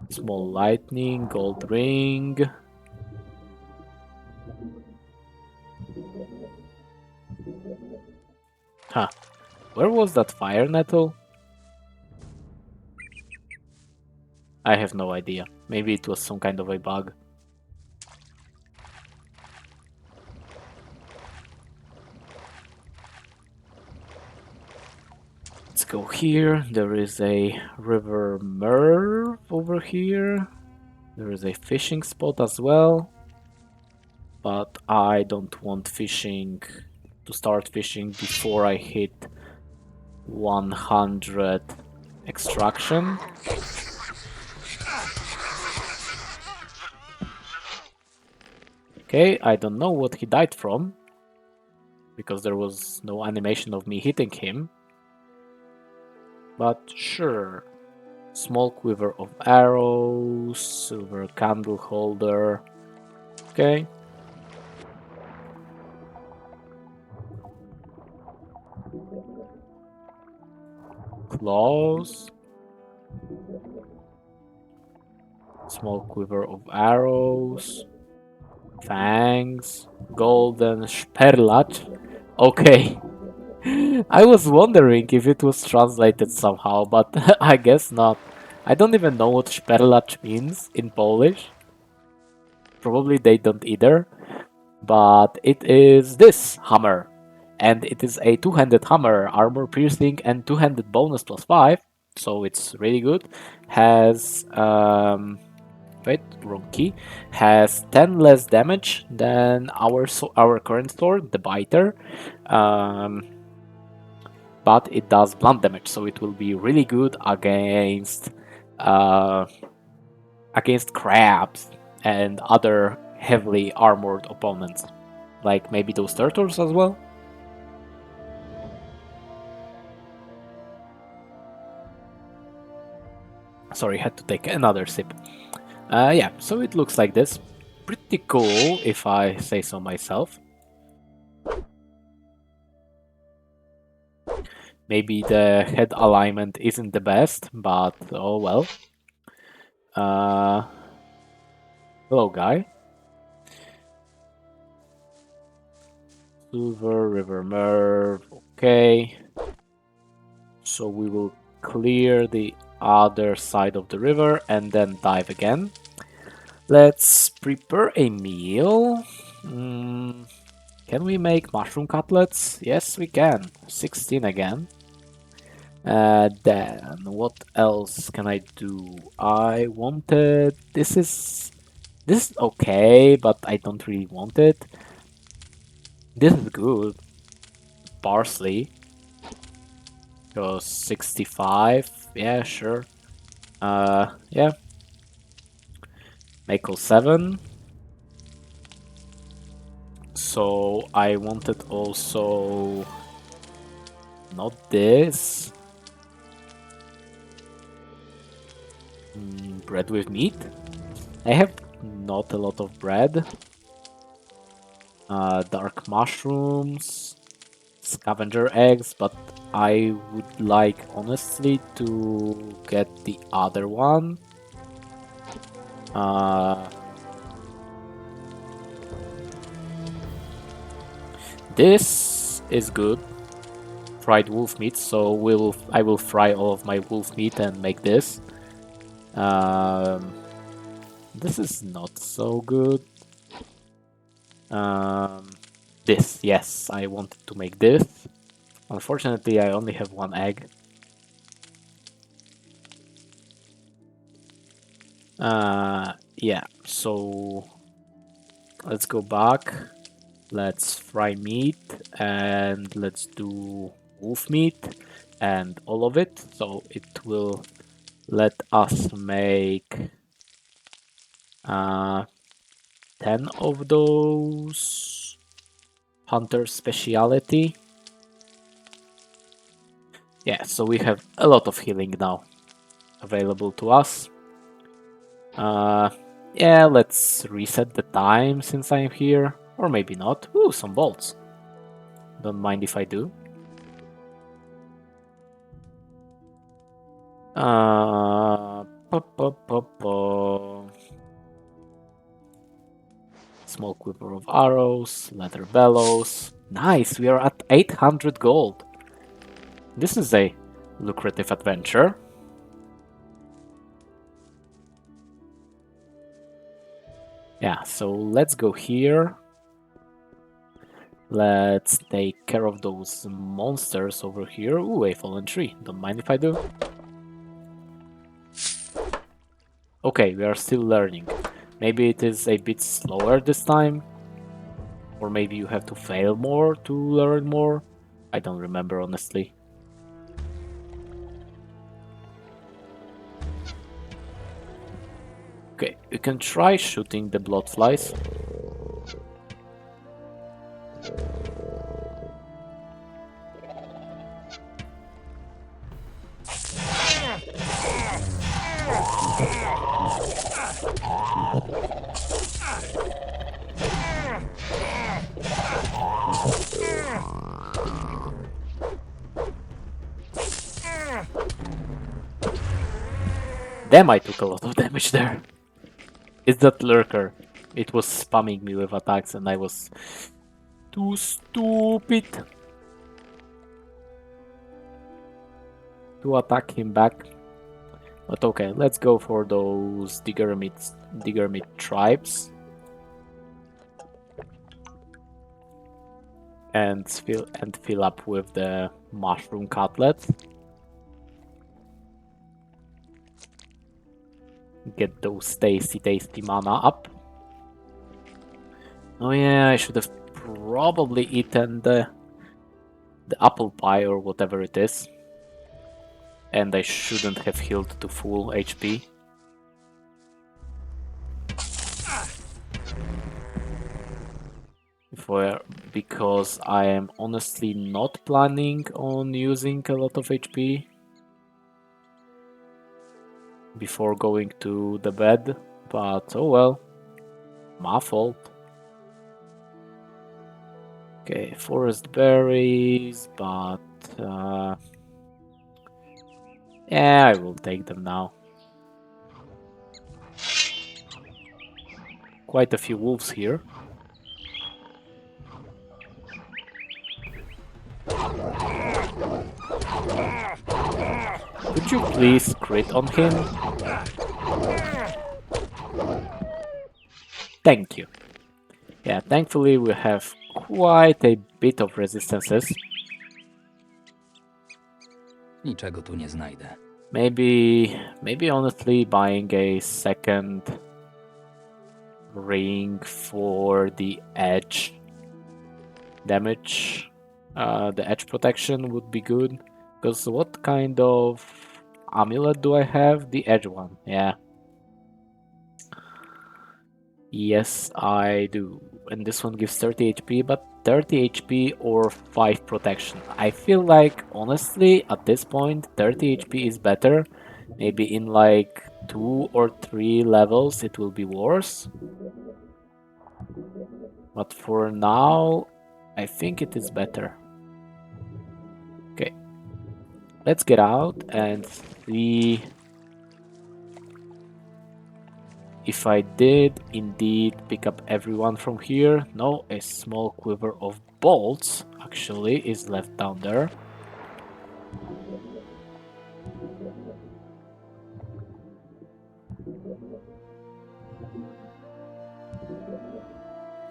Small lightning, gold ring. Huh. Where was that fire nettle? I have no idea. Maybe it was some kind of a bug. Let's go here. There is a river Merv over here. There is a fishing spot as well. But I don't want to start fishing before I hit 100 extraction. Okay, I don't know what he died from, because there was no animation of me hitting him. But sure. Small quiver of arrows, silver candle holder. Okay. Claws. Small quiver of arrows. Fangs. Golden sperlach. Okay. I was wondering if it was translated somehow, but I guess not. I don't even know what sperlach means in Polish. Probably they don't either. But it is this hammer. And it is a two-handed hammer, armor piercing and two-handed bonus +5. So it's really good. Has wait, wrong key. Has 10 less damage than our current sword, the biter. But it does blunt damage, so it will be really good against crabs and other heavily armored opponents, like maybe those turtles as well. Sorry, had to take another sip. Yeah, so it looks like this. Pretty cool, if I say so myself. Maybe the head alignment isn't the best, but oh well. Hello, guy. Silver, River Merv, okay. So we will clear the other side of the river and then dive again. Let's prepare a meal. Can we make mushroom cutlets? Yes, we can. 16 again. Then what else can I do? I wanted... This is okay, but I don't really want it. This is good. Parsley. Goes 65. Yeah, sure. Yeah. Maple 7. So I wanted also not this. Bread with meat. I have not a lot of bread. Dark mushrooms, scavenger eggs, but I would like honestly to get the other one. This is good. Fried wolf meat, so I will fry all of my wolf meat and make this. This is not so good. This, yes, I wanted to make this. Unfortunately, I only have one egg. Yeah, so let's go back. Let's fry meat and let's do wolf meat and all of it. So it will let us make 10 of those hunter speciality. Yeah, so we have a lot of healing now available to us. Yeah, let's reset the time since I'm here. Or maybe not. Ooh, some bolts. Don't mind if I do. Small quiver of arrows, leather bellows. Nice, we are at 800 gold. This is a lucrative adventure. Yeah, so let's go here. Let's take care of those monsters over here. Ooh, a fallen tree. Don't mind if I do. Okay, we are still learning. Maybe it is a bit slower this time. Or maybe you have to fail more to learn more. I don't remember, honestly. Okay, you can try shooting the bloodflies. Damn, I took a lot of damage there. It's that lurker. It was spamming me with attacks and I was too stupid to attack him back. But okay, let's go for those digger meat tribes. And fill up with the mushroom cutlets. Get those tasty mana up. Oh yeah, I should have probably eaten the apple pie or whatever it is. And I shouldn't have healed to full HP. Because I am honestly not planning on using a lot of HP before going to the bed, but oh well, my fault. Okay, forest berries, but yeah, I will take them now. Quite a few wolves here. Could you please crit on him? Thank you. Yeah, thankfully we have quite a bit of resistances. Niczego tu nie znajdę. Maybe honestly buying a second ring for the edge damage, the edge protection would be good. Because what kind of amulet do I have? The edge one, yeah. Yes, I do. And this one gives 30 HP, but 30 HP or 5 protection. I feel like, honestly, at this point, 30 HP is better. Maybe in like 2 or 3 levels it will be worse. But for now, I think it is better. Okay. Let's get out and see if I did indeed pick up everyone from here. No, a small quiver of bolts actually is left down there.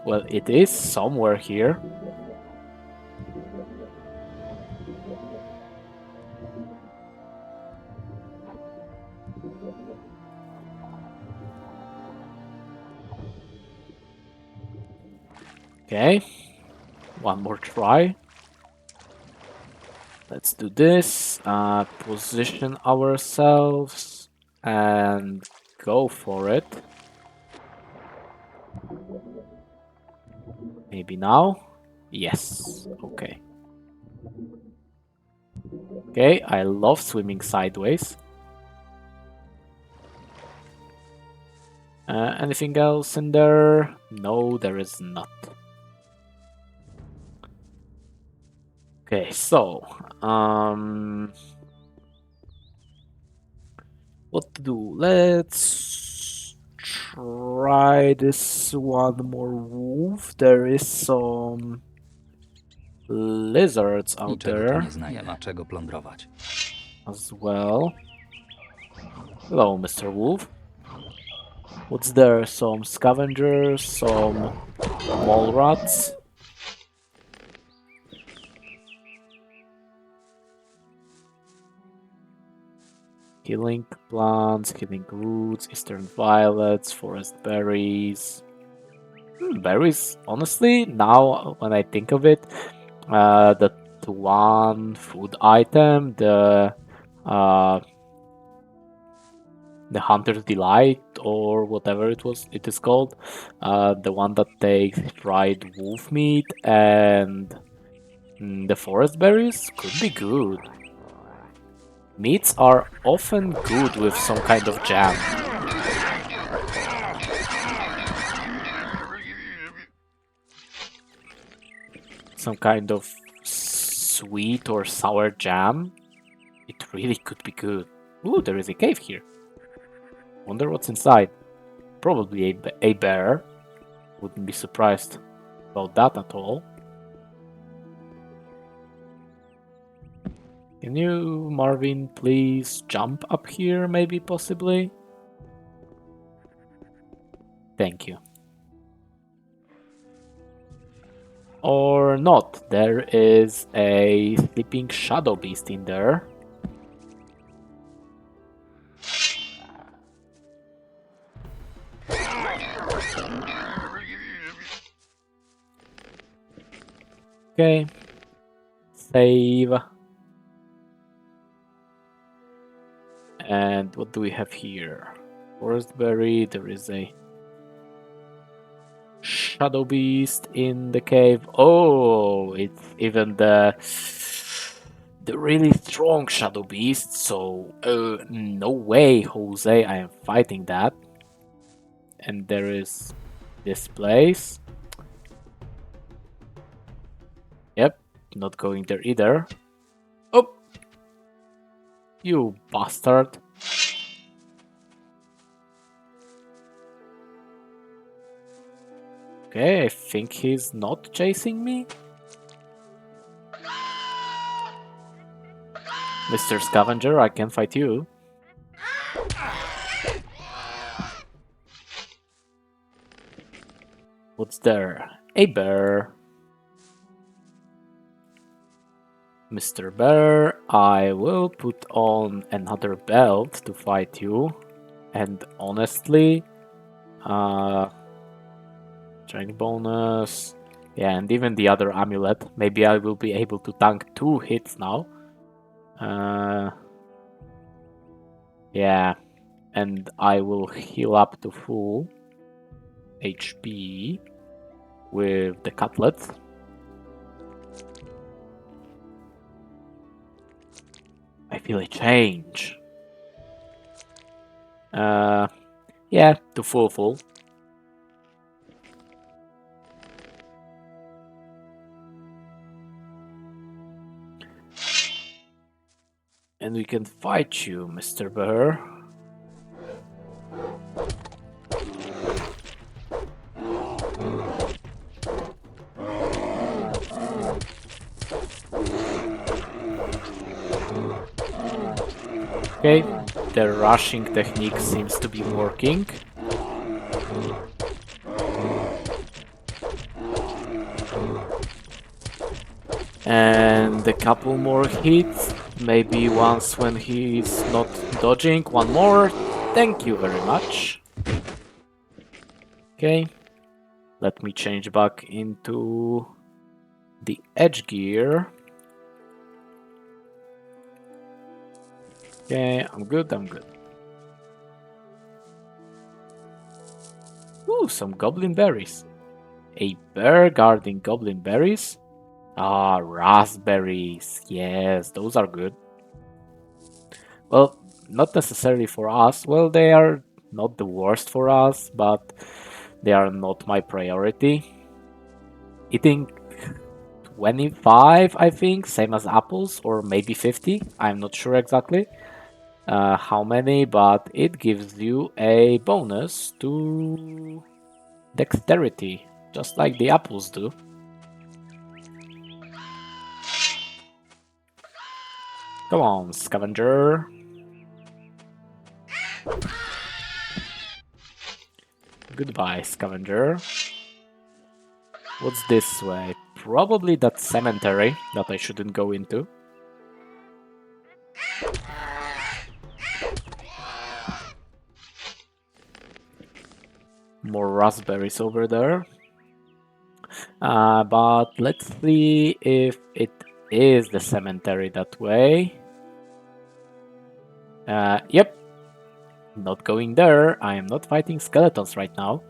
Well, it is somewhere here. Okay, one more try. Let's do this, position ourselves and go for it. Maybe now? Yes, okay. Okay, I love swimming sideways. Anything else in there? No, there is not. Okay, so what to do? Let's try this one more wolf. There is some lizards out Niczego tu there nie znajdę. Nie ma czego plądrować. as well. Hello, Mr. Wolf. What's there? Some scavengers, some mole rats. Healing plants, healing roots, eastern violets, forest berries. Berries, honestly, now when I think of it, the one food item, the Hunter's Delight or whatever it is called, the one that takes fried wolf meat and the forest berries could be good. Meats are often good with some kind of jam. Some kind of sweet or sour jam. It really could be good. Ooh, there is a cave here. Wonder what's inside. Probably a bear. Wouldn't be surprised about that at all. Can you, Marvin, please jump up here, maybe, possibly? Thank you. Or not. There is a sleeping shadow beast in there. Okay. Save. And what do we have here? Forest berry. There is a shadow beast in the cave. Oh, it's even the really strong shadow beast. So no way, Jose, I am fighting that. And there is this place. Yep, not going there either. Oh, you bastard. Okay, I think he's not chasing me. Mr. Scavenger, I can fight you. What's there? A bear. Mr. Bear, I will put on another belt to fight you. And honestly, training bonus. Yeah, and even the other amulet. Maybe I will be able to tank 2 hits now. Yeah, and I will heal up to full HP with the cutlet. I feel a change. Yeah, to full. And we can fight you, Mr. Bear. Okay, the rushing technique seems to be working. And a couple more hits, maybe once when he's not dodging, one more. Thank you very much. Okay, let me change back into the edge gear. Okay, I'm good. Ooh, some goblin berries. A bear guarding goblin berries? Ah, raspberries. Yes, those are good. Well, not necessarily for us. Well, they are not the worst for us, but they are not my priority. Eating 25, I think, same as apples, or maybe 50. I'm not sure exactly how many, but it gives you a bonus to dexterity, just like the apples do. Come on, scavenger. Goodbye, scavenger. What's this way? Probably that cemetery that I shouldn't go into. More raspberries over there. But let's see if it is the cemetery that way. Yep. Not going there. I am not fighting skeletons right now.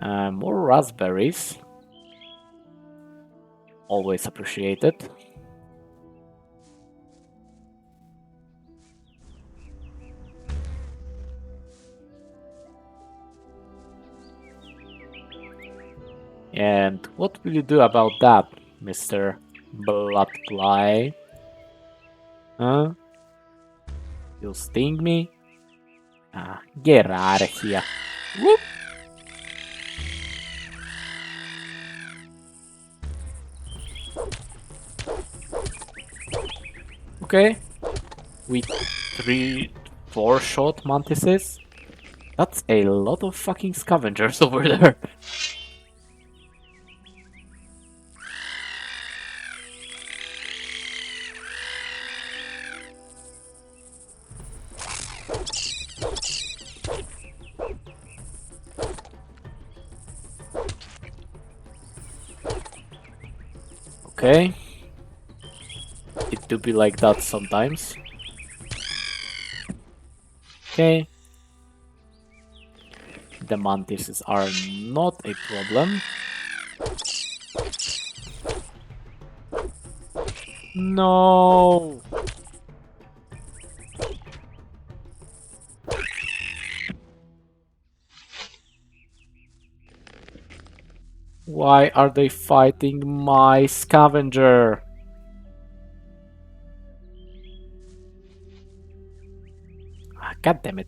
More raspberries. Always appreciated. And what will you do about that, Mr. Bloodfly? Huh? You'll sting me? Ah, get out of here. Whoop! Okay. With 4-shot mantises? That's a lot of fucking scavengers over there. Okay. It do be like that sometimes. Okay. The mantises are not a problem. No! Why are they fighting my scavenger? Ah, God damn it.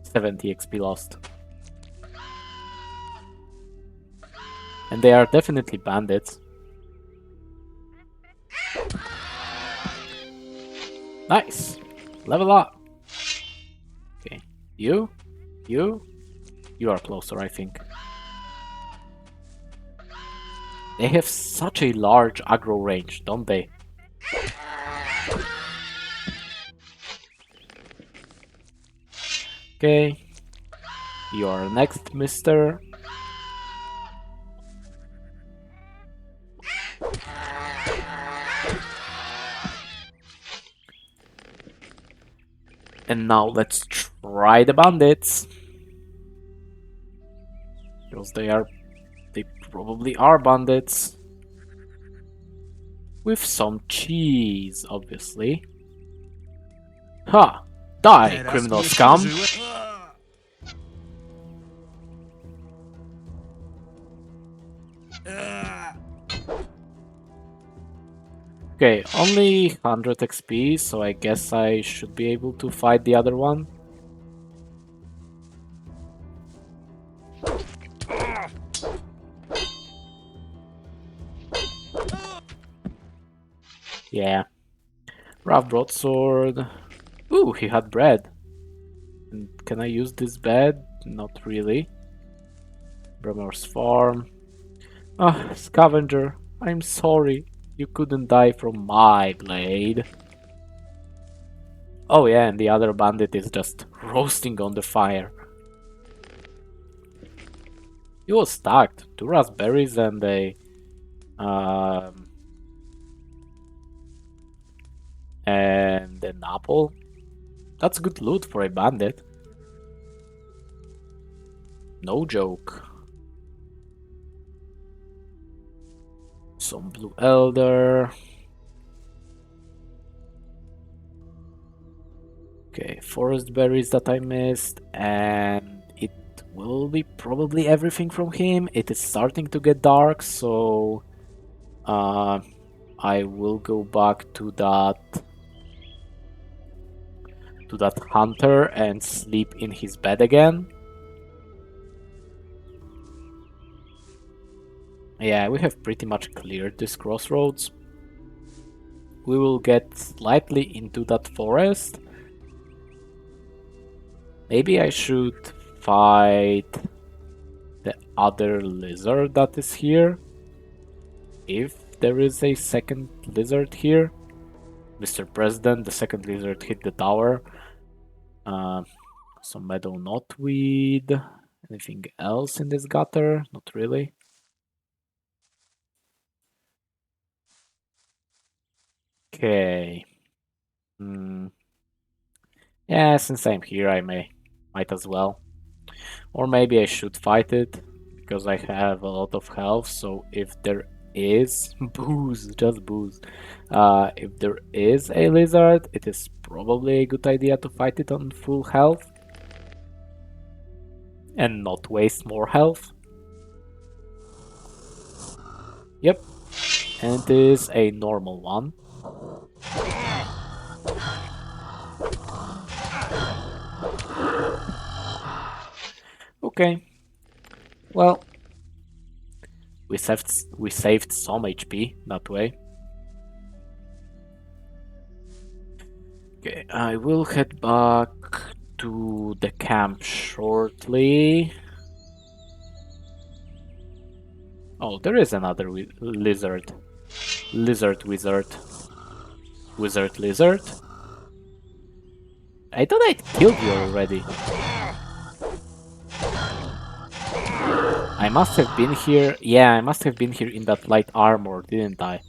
70 XP lost. And they are definitely bandits. Nice. Level up. Okay. You are closer, I think. They have such a large aggro range, don't they? Okay. You are next, mister. And now let's try the bandits. Because they probably are bandits. With some cheese, obviously. Ha! Die, criminal scum! Okay, only 100 XP, so I guess I should be able to fight the other one. Yeah. Rough broadsword. Ooh, he had bread. And can I use this bed? Not really. Bremer's farm. Ah, scavenger. I'm sorry. You couldn't die from my blade. Oh yeah, and the other bandit is just roasting on the fire. He was stacked. 2 raspberries and a... and an apple. That's good loot for a bandit. No joke. Some blue elder. Okay, forest berries that I missed, and it will be probably everything from him. It is starting to get dark, so I will go back to that hunter and sleep in his bed again. Yeah, we have pretty much cleared this crossroads. We will get slightly into that forest. Maybe I should fight the other lizard that is here. If there is a second lizard here. Mr. President, the second lizard hit the tower. Some meadow knotweed. Anything else in this gutter? Not really. Okay. Yeah, since I'm here, I might as well. Or maybe I should fight it, because I have a lot of health, so if there is... booze, just booze. If there is a lizard, it is probably a good idea to fight it on full health. And not waste more health. Yep. And it is a normal one. Okay. Well, we saved some HP that way. Okay, I will head back to the camp shortly. Oh, there is another lizard. Lizard. Wizard lizard. I thought I'd killed you already. I must have been here. Yeah, I must have been here in that light armor, didn't I?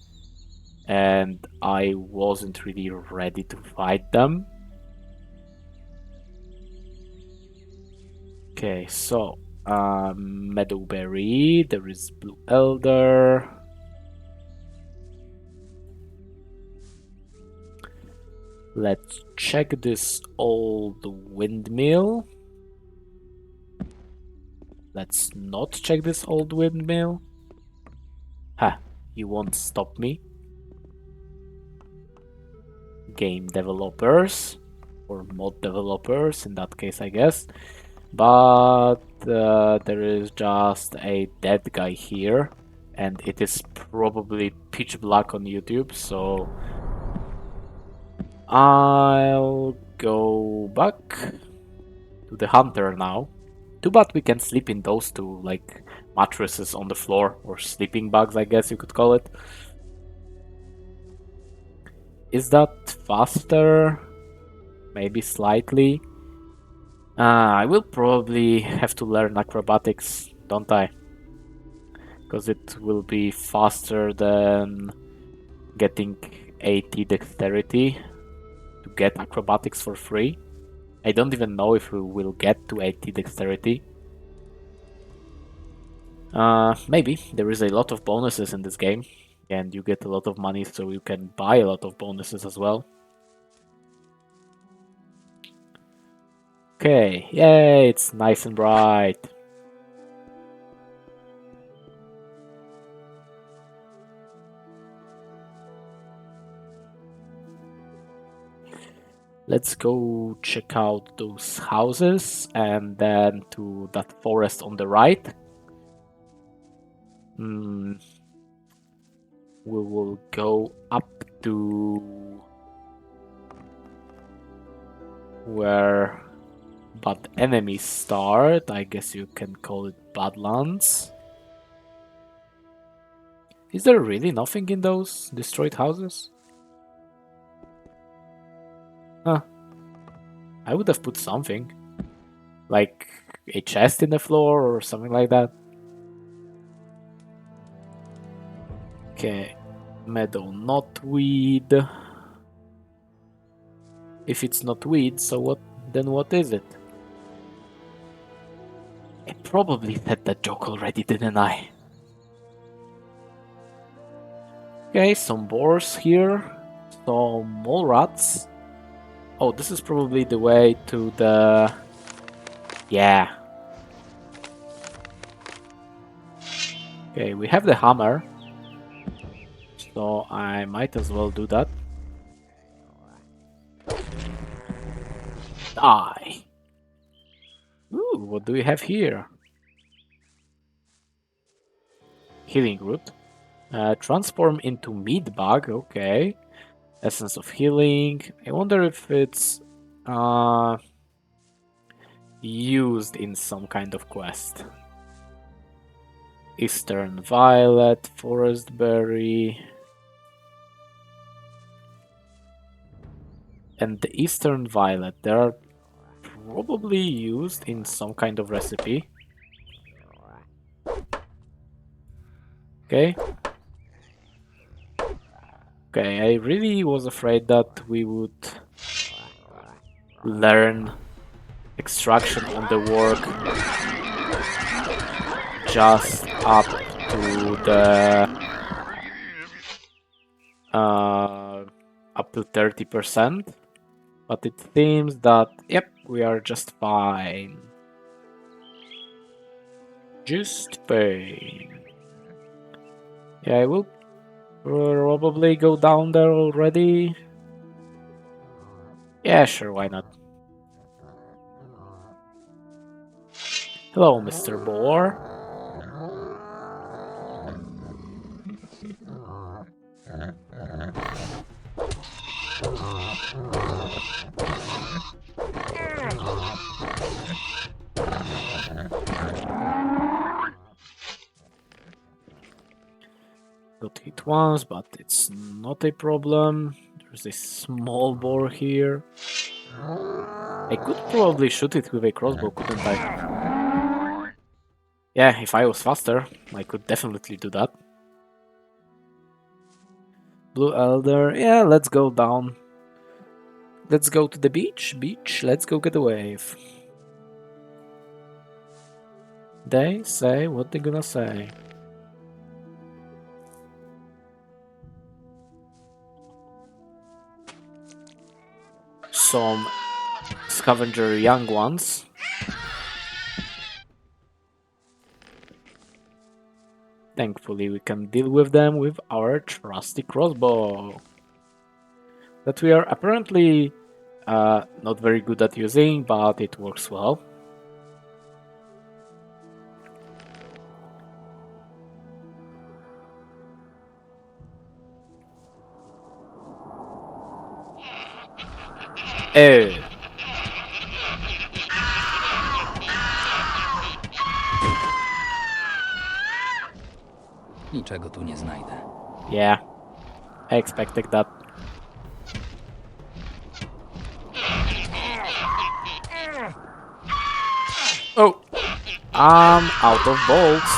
And I wasn't really ready to fight them. Okay, so meadowberry, there is blue elder. Let's check this old windmill. Let's not check this old windmill. Ha, you won't stop me. Game developers, or mod developers in that case, I guess. But there is just a dead guy here, and it is probably pitch black on YouTube, so I'll go back to the hunter now. Too bad we can sleep in those two, like mattresses on the floor, or sleeping bags, I guess you could call it. Is that faster? Maybe slightly. I will probably have to learn acrobatics, don't I? Because it will be faster than getting 80 dexterity to get acrobatics for free. I don't even know if we will get to 80 dexterity. Maybe. There is a lot of bonuses in this game, and you get a lot of money, so you can buy a lot of bonuses as well. Okay, yay, it's nice and bright. Let's go check out those houses and then to that forest on the right. We will go up to where bad enemies start. I guess you can call it Badlands. Is there really nothing in those destroyed houses? Huh. I would have put something. Like a chest in the floor or something like that. Okay. Meadow, not weed. If it's not weed, so what? Then what is it? I probably said that joke already, didn't I? Okay, some boars here. Some mole rats. Oh, this is probably the way to the... Yeah. Okay, we have the hammer. So I might as well do that. Die! Ooh, what do we have here? Healing root. Transform into meat bag, okay. Essence of healing. I wonder if it's used in some kind of quest. Eastern violet, forest berry. And the eastern violet, they are probably used in some kind of recipe. Okay. Okay, I really was afraid that we would learn extraction on the work just up to the up to 30%, but it seems that yep, we are just fine. Just fine. Yeah, I will probably go down there already. Yeah, sure, why not? Hello, Mr. Boar. Got hit once, but it's not a problem. There's a small boar here. I could probably shoot it with a crossbow, couldn't I? Yeah, if I was faster, I could definitely do that. Blue Elder, yeah, let's go down. Let's go to the beach. Beach, let's go get a wave. They say what they gonna say. Some scavenger young ones. Thankfully, we can deal with them with our trusty crossbow that we are apparently not very good at using, but it works well. Oh. Niczego tu nie znajdę. Yeah, I expected that. Oh, I'm out of bolts.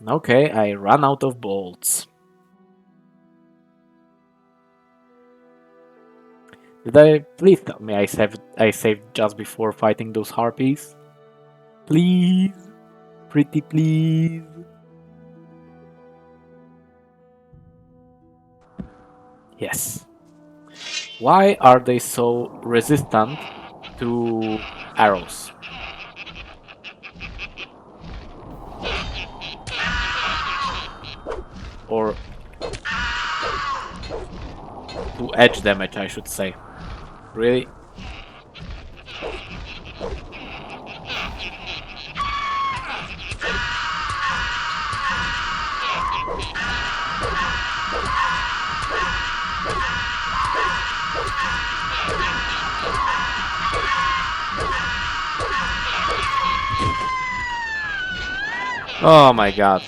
Okay, I ran out of bolts. Did I please tell me I saved just before fighting those harpies? Please, pretty please. Yes. Why are they so resistant to arrows? Or to edge damage, I should say. Really? Oh my god.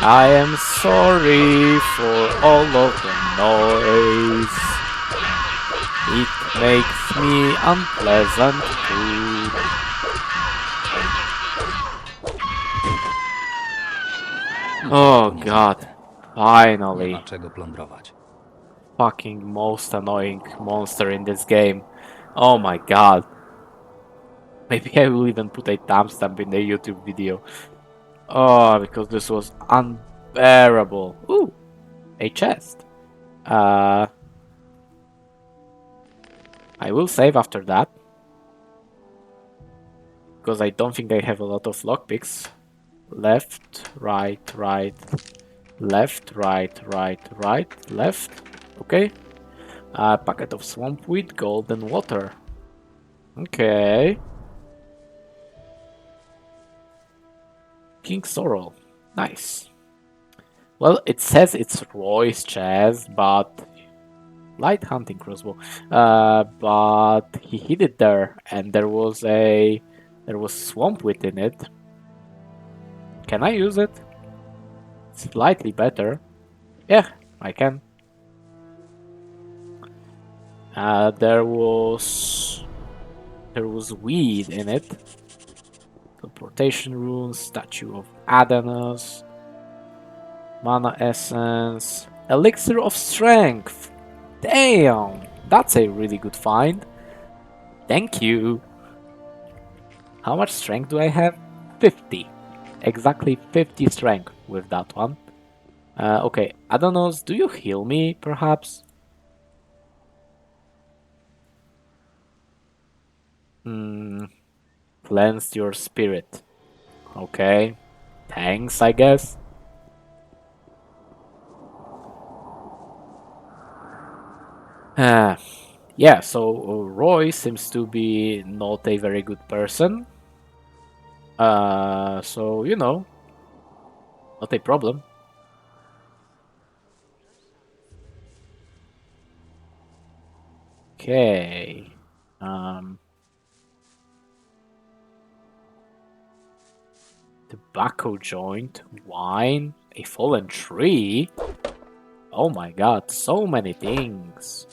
I am sorry for all of the noise. It makes me unpleasant too. Oh god. Nie Finally. ma czego plądrować. Fucking most annoying monster in this game. Oh my god. Maybe I will even put a timestamp in the YouTube video. Oh, because this was unbearable. Ooh, a chest. I will save after that. Because I don't think I have a lot of lockpicks. Left, right, right, left, right, right, right, left. Okay. Packet of swamp wheat, golden water. Okay. King Sorrel. Nice. Well, it says it's Roy's chest, but light hunting crossbow. But he hid it there, and there was swamp wheat in it. Can I use it? Slightly better. Yeah, I can. There was weed in it. Teleportation runes, statue of Adanos, mana essence, elixir of strength. Damn, that's a really good find. Thank you. How much strength do I have? 50. Exactly 50 strength with that one. Okay, Adanos, do you heal me, perhaps? Cleanse your spirit. Okay. Thanks, I guess. Yeah, so Roy seems to be not a very good person. So, you know, not a problem. Okay. Tobacco joint, wine, a fallen tree. Oh my god, so many things.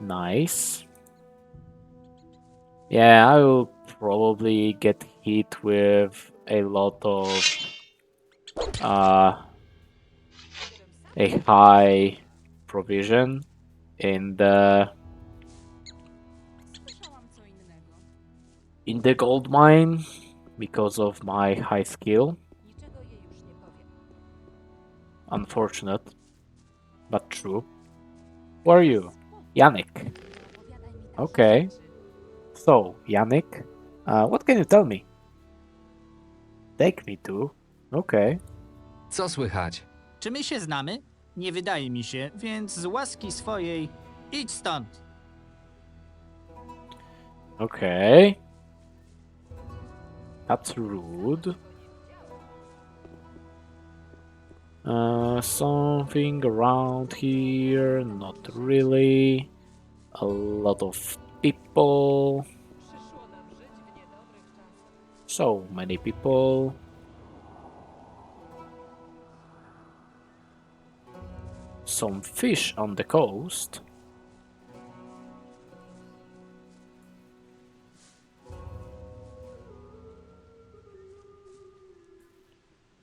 Nice. Yeah, I will probably get hit with a lot of a high provision in the gold mine because of my high skill. Unfortunate, but true. Who are you? Yannick. Okay. So, Yannick, What can you tell me? Take me to. Okay. Co słychać? Czy my się znamy? Nie wydaje mi się, więc z łaski swojej idź stąd. Okay. That's rude. Something around here? Not really. A lot of people. So many people. Some fish on the coast.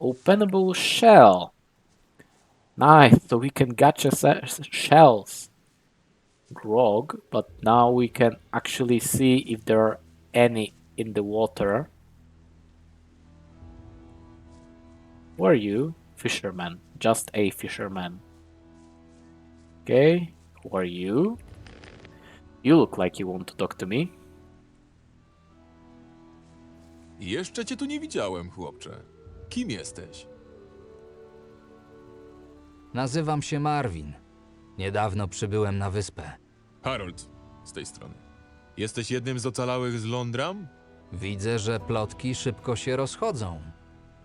Openable shell. Nice, so we can catch shells. Grog, but now we can actually see if there are any in the water. Who are you? Fisherman. Just a fisherman. Okay, who are you? You look like you want to talk to me. Jeszcze cię tu nie widziałem, chłopcze. Kim jesteś? Nazywam się Marvin. Niedawno przybyłem na wyspę. Harold, z tej strony. Jesteś jednym z ocalałych z Londram? Widzę, że plotki szybko się rozchodzą.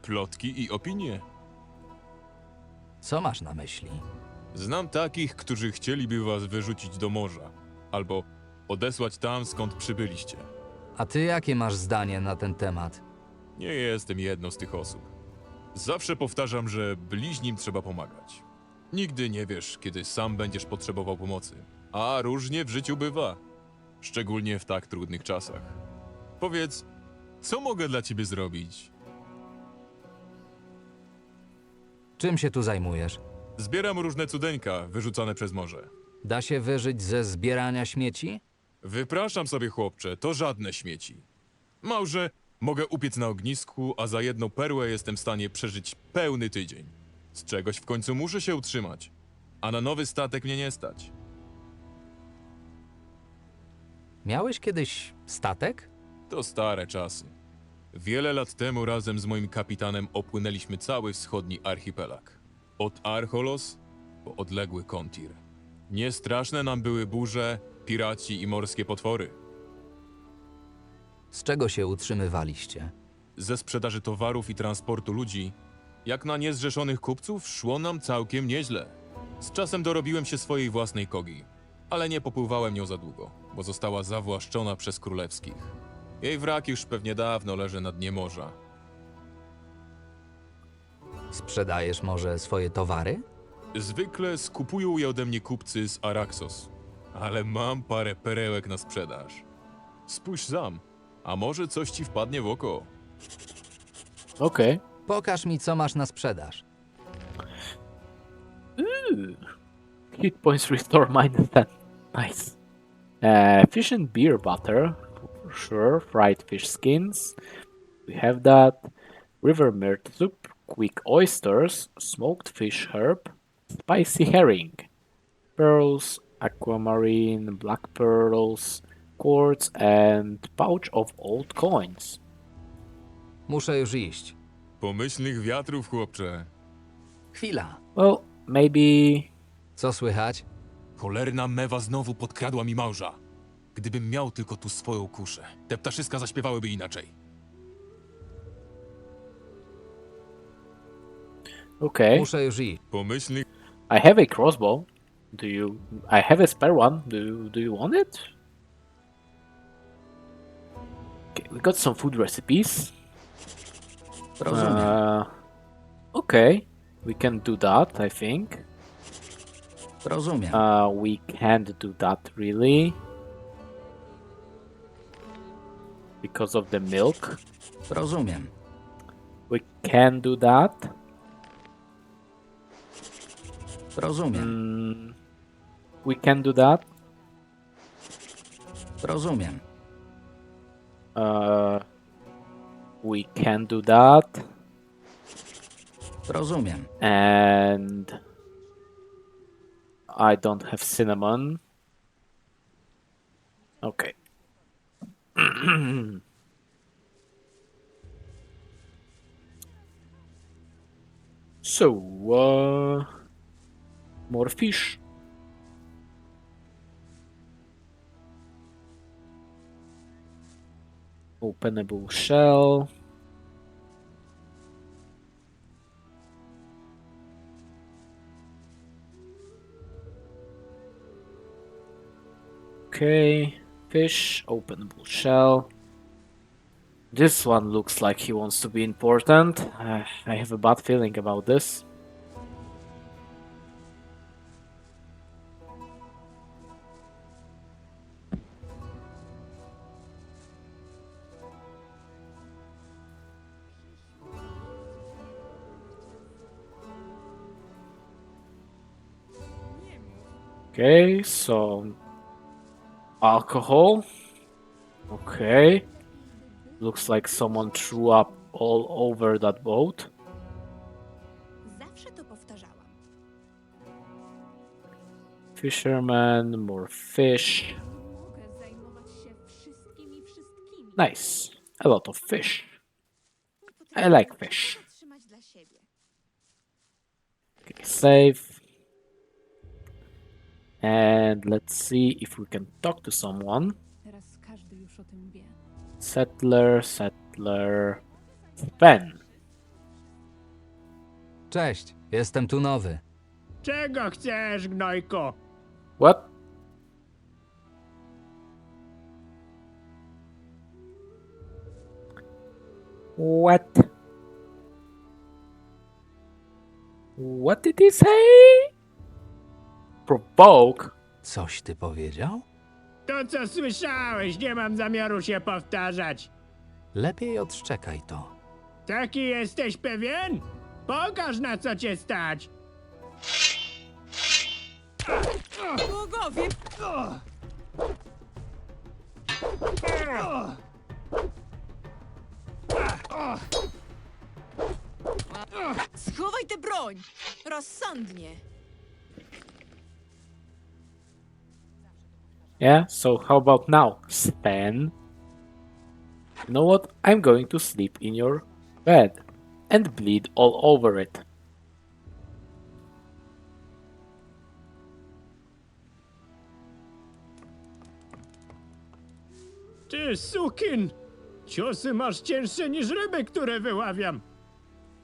Plotki i opinie. Co masz na myśli? Znam takich, którzy chcieliby was wyrzucić do morza. Albo odesłać tam, skąd przybyliście. A ty jakie masz zdanie na ten temat? Nie jestem jedną z tych osób. Zawsze powtarzam, że bliźnim trzeba pomagać. Nigdy nie wiesz, kiedy sam będziesz potrzebował pomocy. A różnie w życiu bywa. Szczególnie w tak trudnych czasach. Powiedz, co mogę dla ciebie zrobić? Czym się tu zajmujesz? Zbieram różne cudeńka wyrzucane przez morze. Da się wyżyć ze zbierania śmieci? Wypraszam sobie, chłopcze, to żadne śmieci. Małże, mogę upiec na ognisku, a za jedną perłę jestem w stanie przeżyć pełny tydzień. Z czegoś w końcu muszę się utrzymać, a na nowy statek mnie nie stać. Miałeś kiedyś statek? To stare czasy. Wiele lat temu razem z moim kapitanem opłynęliśmy cały wschodni archipelag. Od Archolos po odległy Kontir. Niestraszne nam były burze, piraci i morskie potwory. Z czego się utrzymywaliście? Ze sprzedaży towarów i transportu ludzi, jak na niezrzeszonych kupców, szło nam całkiem nieźle. Z czasem dorobiłem się swojej własnej kogi, ale nie popływałem nią za długo, bo została zawłaszczona przez królewskich. Jej wrak już pewnie dawno leży na dnie morza. Sprzedajesz może swoje towary? Zwykle skupują je ode mnie kupcy z Araxos, ale mam parę perełek na sprzedaż. Spójrz sam, a może coś ci wpadnie w oko. Okay. Pokaż mi, co masz na sprzedaż. Hit points restore -10. Nice. Fish and beer butter. Sure. Fried fish skins. We have that. River myrtle soup. Quick oysters. Smoked fish herb. Spicy herring. Pearls. Aquamarine. Black pearls. Quartz and pouch of old coins. Muszę już iść. Pomyślnych wiatrów, chłopcze. Chwila. Well, maybe... Co słychać? Cholerna mewa znowu podkradła mi małża. Gdybym miał tylko tu swoją kuszę, te ptaszyska zaśpiewałyby inaczej. Okay. Muszę już iść. Pomyślnych... I have a crossbow. I have a spare one. Do you want it? Okay, we got some food recipes. Rozumiem. Okay, we can do that, I think. Rozumiem. We can't do that really. Because of the milk. Rozumiem. We can do that. Rozumiem. We can do that. Rozumiem. We can do that. Rozumiem. And I don't have cinnamon. Okay. So, more fish. Openable shell. Okay, fish, openable shell. This one looks like he wants to be important. I have a bad feeling about this. Okay, so alcohol. Okay. Looks like someone threw up all over that boat. Zawsze to powtarzałam. Fisherman, more fish. Mogę zajmować się wszystkimi. Nice. A lot of fish. I Potrafię like fish. wszystko trzymać dla siebie. Okay, save. And let's see if we can talk to someone. Teraz każdy już o tym wie. Settler. Sven. Cześć, jestem tu nowy. Czego chcesz, gnojko? What? What? What did he say? Provoke? Coś ty powiedział? To, co słyszałeś, nie mam zamiaru się powtarzać. Lepiej odszczekaj to. Taki jesteś pewien? Pokaż, na co cię stać. Bogowie! Schowaj tę broń! Rozsądnie! Yeah, so how about now, Sven? You know what? I'm going to sleep in your bed and bleed all over it. Ty sukin! Ciosy masz cięższe niż ryby, które wyławiam.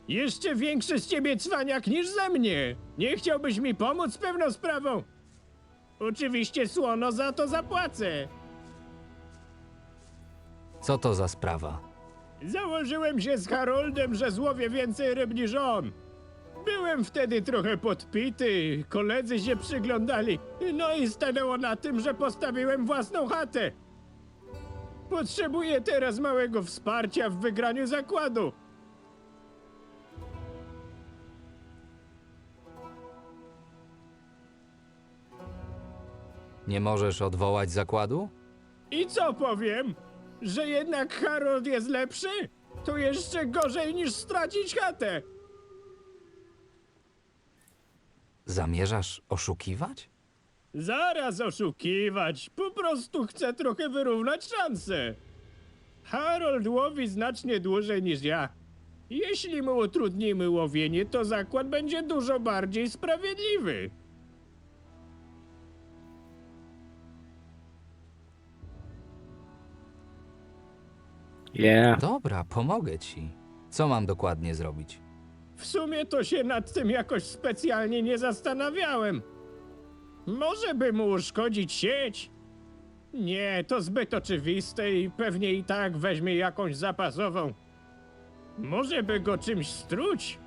Jeszcze większy z ciebie cwaniak niż ze mnie. Nie chciałbyś mi pomóc z pewną sprawą? Oczywiście słono za to zapłacę. Co to za sprawa? Założyłem się z Haroldem, że złowię więcej ryb niż on. Byłem wtedy trochę podpity, koledzy się przyglądali, no i stanęło na tym, że postawiłem własną chatę. Potrzebuję teraz małego wsparcia w wygraniu zakładu. Nie możesz odwołać zakładu? I co powiem? Że jednak Harold jest lepszy? To jeszcze gorzej niż stracić chatę. Zamierzasz oszukiwać? Zaraz oszukiwać. Po prostu chcę trochę wyrównać szanse. Harold łowi znacznie dłużej niż ja. Jeśli mu utrudnimy łowienie, to zakład będzie dużo bardziej sprawiedliwy. Yeah. Dobra, pomogę ci. Co mam dokładnie zrobić? W sumie to się nad tym jakoś specjalnie nie zastanawiałem. Może by mu uszkodzić sieć? Nie, to zbyt oczywiste i pewnie i tak weźmie jakąś zapasową. Może by go czymś struć?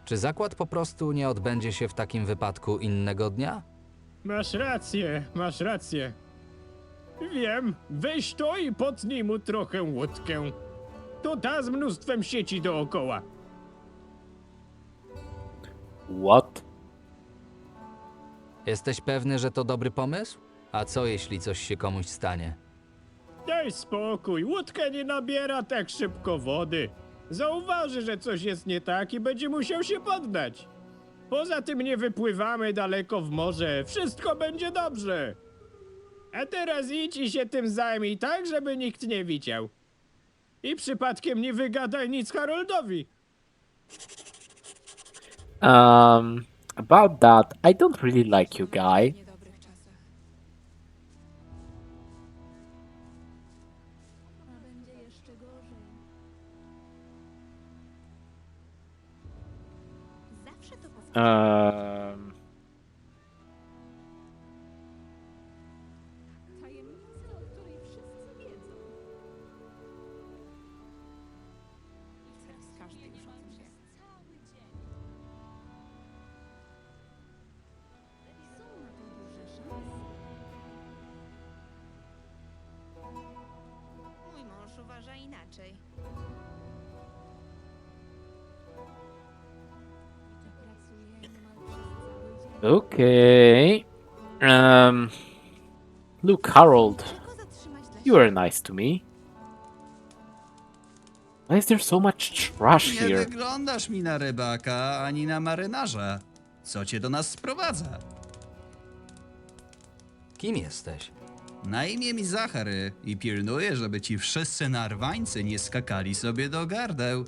Czy zakład po prostu nie odbędzie się w takim wypadku innego dnia? Masz rację, masz rację. Wiem, weź to i potnij mu trochę łódkę. To ta z mnóstwem sieci dookoła. What? Jesteś pewny, że to dobry pomysł? A co jeśli coś się komuś stanie? Daj spokój, łódka nie nabiera tak szybko wody. Zauważy, że coś jest nie tak i będzie musiał się poddać. Poza tym nie wypływamy daleko w morze, wszystko będzie dobrze. A teraz idź i się tym zajmij tak, żeby nikt nie widział. I przypadkiem nie wygadaj nic Haroldowi. About that, I don't really like you, guy. Niedobrych czasach. A będzie jeszcze gorzej. Zawsze to Um, tajemnica, o której wszyscy wiedzą. I teraz każdy już o tym wie. Są na to duże szanse. Mój mąż uważa inaczej. I to pracuje niemal przez cały dzień. okay. Look, Harold, Tylko zatrzymać dla you are nice to me. Why is there so much trash Nie here? wyglądasz mi na rybaka ani na marynarza. Co cię do nas sprowadza? Kim jesteś? Na imię mi Zachary i pilnuję, żeby ci wszyscy narwańcy nie skakali sobie do gardeł.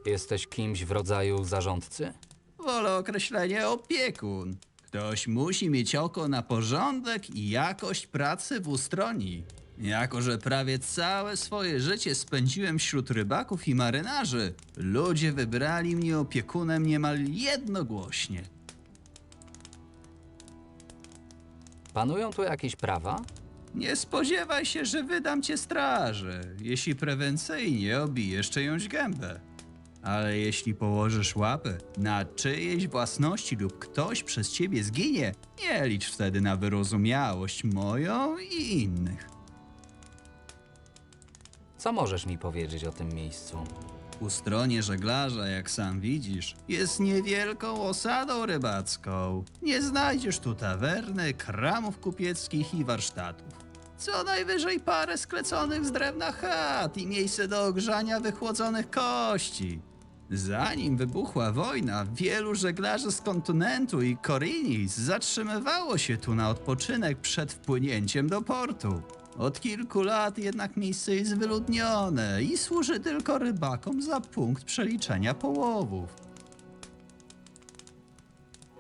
Jesteś kimś w rodzaju zarządcy? Wolę określenie opiekun. Ktoś musi mieć oko na porządek i jakość pracy w ustroni. Jako że prawie całe swoje życie spędziłem wśród rybaków i marynarzy, ludzie wybrali mnie opiekunem niemal jednogłośnie. Panują tu jakieś prawa? Nie spodziewaj się, że wydam cię straży, jeśli prewencyjnie obijesz czyjąś gębę. Ale jeśli położysz łapę na czyjejś własności lub ktoś przez ciebie zginie, nie licz wtedy na wyrozumiałość moją i innych. Co możesz mi powiedzieć o tym miejscu? U stronie żeglarza, jak sam widzisz, jest niewielką osadą rybacką. Nie znajdziesz tu tawerny, kramów kupieckich i warsztatów. Co najwyżej parę skleconych z drewna chat i miejsce do ogrzania wychłodzonych kości. Zanim wybuchła wojna, wielu żeglarzy z kontynentu i Korinis zatrzymywało się tu na odpoczynek przed wpłynięciem do portu. Od kilku lat jednak miejsce jest wyludnione i służy tylko rybakom za punkt przeliczenia połowów.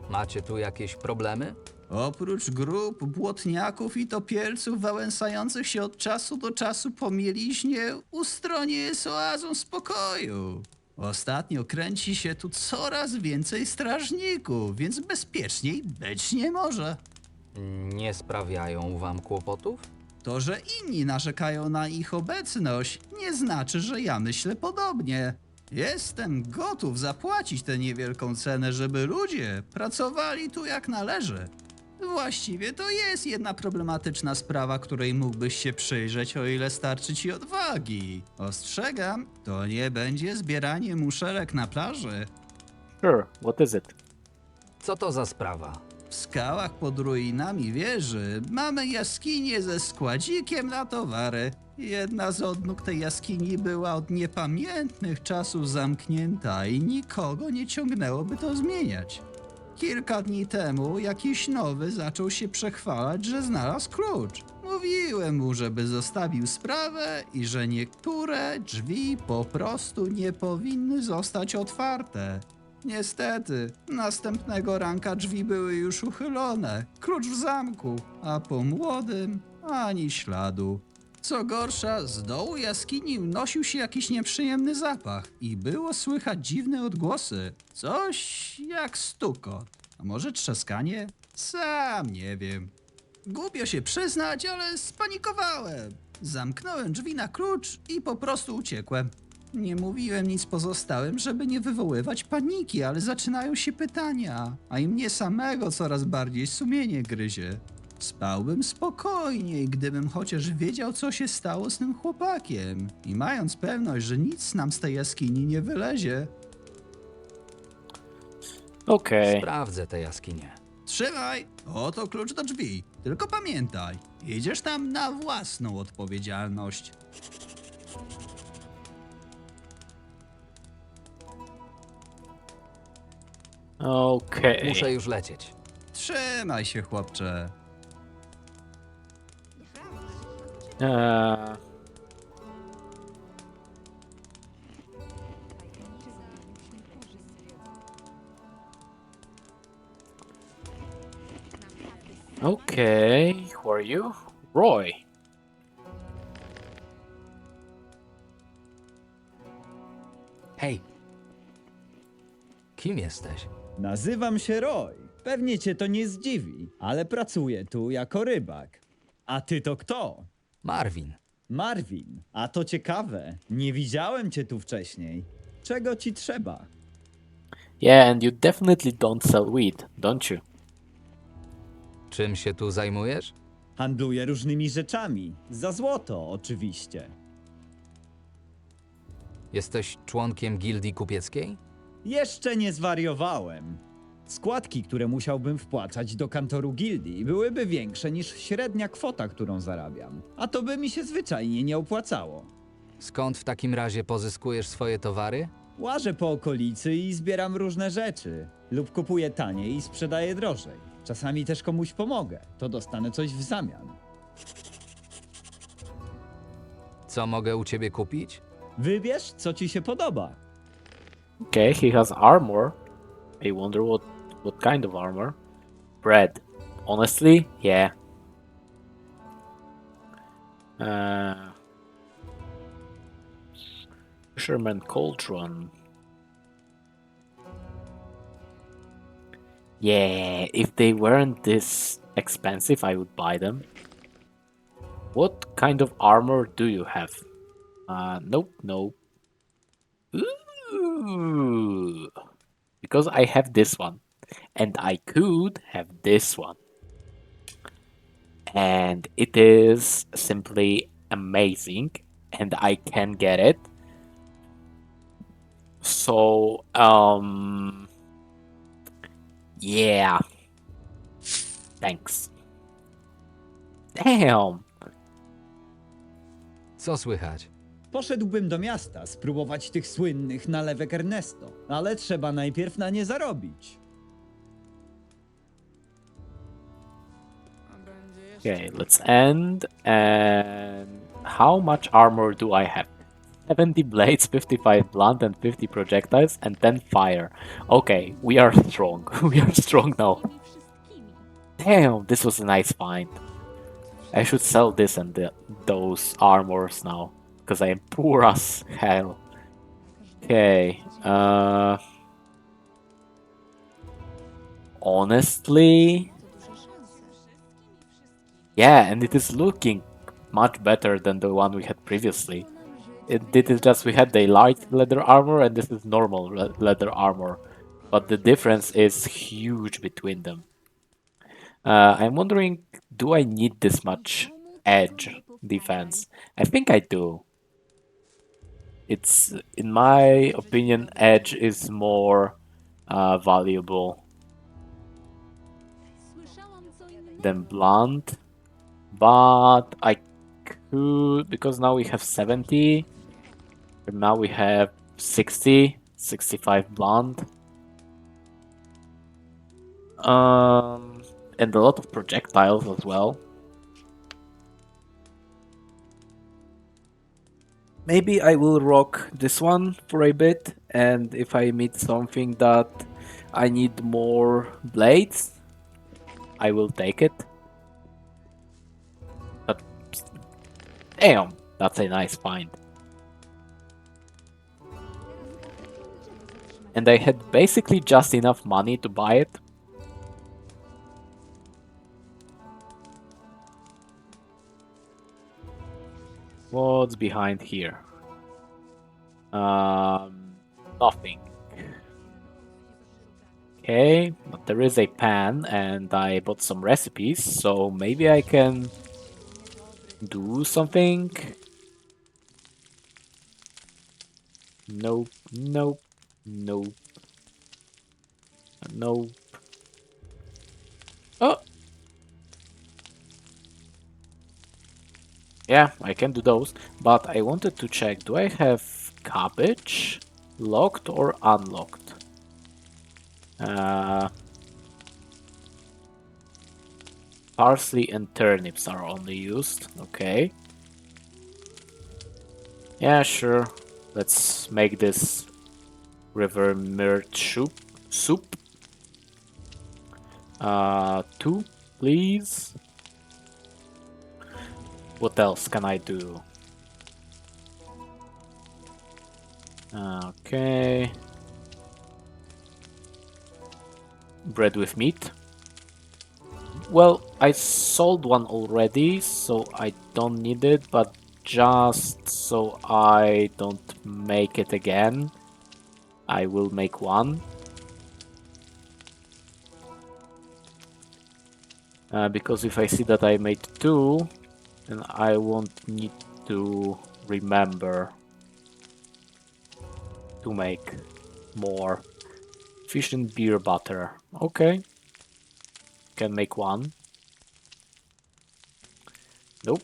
Macie tu jakieś problemy? Oprócz grup, błotniaków i topielców wałęsających się od czasu do czasu po mieliźnie, Ustronie jest oazą spokoju. Ostatnio kręci się tu coraz więcej strażników, więc bezpieczniej być nie może. Nie sprawiają wam kłopotów? To, że inni narzekają na ich obecność, nie znaczy, że ja myślę podobnie. Jestem gotów zapłacić tę niewielką cenę, żeby ludzie pracowali tu jak należy. Właściwie to jest jedna problematyczna sprawa, której mógłbyś się przyjrzeć, o ile starczy ci odwagi. Ostrzegam, to nie będzie zbieranie muszelek na plaży. Sure, what is it? Co to za sprawa? W skałach pod ruinami wieży mamy jaskinię ze składzikiem na towary. Jedna z odnóg tej jaskini była od niepamiętnych czasów zamknięta i nikogo nie ciągnęłoby to zmieniać. Kilka dni temu jakiś nowy zaczął się przechwalać, że znalazł klucz. Mówiłem mu, żeby zostawił sprawę i że niektóre drzwi po prostu nie powinny zostać otwarte. Niestety, następnego ranka drzwi były już uchylone, klucz w zamku, a po młodym ani śladu. Co gorsza, z dołu jaskini unosił się jakiś nieprzyjemny zapach i było słychać dziwne odgłosy. Coś jak stukot. A może trzaskanie? Sam nie wiem. Głupio się przyznać, ale spanikowałem. Zamknąłem drzwi na klucz i po prostu uciekłem. Nie mówiłem nic pozostałym, żeby nie wywoływać paniki, ale zaczynają się pytania, a i mnie samego coraz bardziej sumienie gryzie. Spałbym spokojniej, gdybym chociaż wiedział, co się stało z tym chłopakiem. I mając pewność, że nic nam z tej jaskini nie wylezie. Okay. Sprawdzę tę jaskinię. Trzymaj! Oto klucz do drzwi. Tylko pamiętaj, idziesz tam na własną odpowiedzialność. Okay. Muszę już lecieć. Trzymaj się, chłopcze. Okay, who are you? Roy. Hej! Kim jesteś? Nazywam się Roy. Pewnie cię to nie zdziwi, ale pracuję tu jako rybak. A ty to kto? Marvin. Marvin. A to ciekawe. Nie widziałem cię tu wcześniej. Czego ci trzeba? Yeah, and you definitely don't sell weed, don't you? Czym się tu zajmujesz? Handluję różnymi rzeczami. Za złoto, oczywiście. Jesteś członkiem gildii kupieckiej? Jeszcze nie zwariowałem. Składki, które musiałbym wpłacać do kantoru gildii, byłyby większe niż średnia kwota, którą zarabiam. A to by mi się zwyczajnie nie opłacało. Skąd w takim razie pozyskujesz swoje towary? Łażę po okolicy i zbieram różne rzeczy. Lub kupuję taniej i sprzedaję drożej. Czasami też komuś pomogę, to dostanę coś w zamian. Co mogę u ciebie kupić? Wybierz, co ci się podoba. Okay, he has armor. I wonder what kind of armor. Bread. Honestly, yeah. Fisherman Cauldron. Yeah, if they weren't this expensive, I would buy them. What kind of armor do you have? Nope, nope. Ooh. Because I have this one. And I could have this one. And it is simply amazing. And I can get it. So, yeah. Thanks. Damn. Co słychać? Poszedłbym do miasta spróbować tych słynnych nalewek Ernesto, ale trzeba najpierw na nie zarobić. Okay, let's end. And how much armor do I have? 70 blades, 55 blunt, and 50 projectiles, and 10 fire. Okay, we are strong. We are strong now. Damn, this was a nice find. I should sell this and those armors now, because I am poor as hell. Okay, honestly, yeah, and it is looking much better than the one we had previously. It is just we had the light leather armor and this is normal leather armor, but the difference is huge between them. I'm wondering, do I need this much edge defense? I think I do. It's, in my opinion, edge is more valuable than blunt, but I could, because now we have 70, and now we have 60, 65 blunt, and a lot of projectiles as well. Maybe I will rock this one for a bit, and if I meet something that I need more blades, I will take it. But damn, that's a nice find. And I had basically just enough money to buy it. What's behind here? Nothing. Okay, but there is a pan and I bought some recipes, so maybe I can do something. Nope, nope, nope, nope. Oh! Yeah, I can do those, but I wanted to check, do I have cabbage locked or unlocked? Parsley and turnips are only used, okay. Yeah, sure. Let's make this river myrt soup. 2. please. What else can I do? Okay. Bread with meat. Well, I sold one already, so I don't need it, but just so I don't make it again, I will make one. Because if I see that I made two, then I won't need to remember to make more. Fish and beer butter. Okay. Can make one. Nope.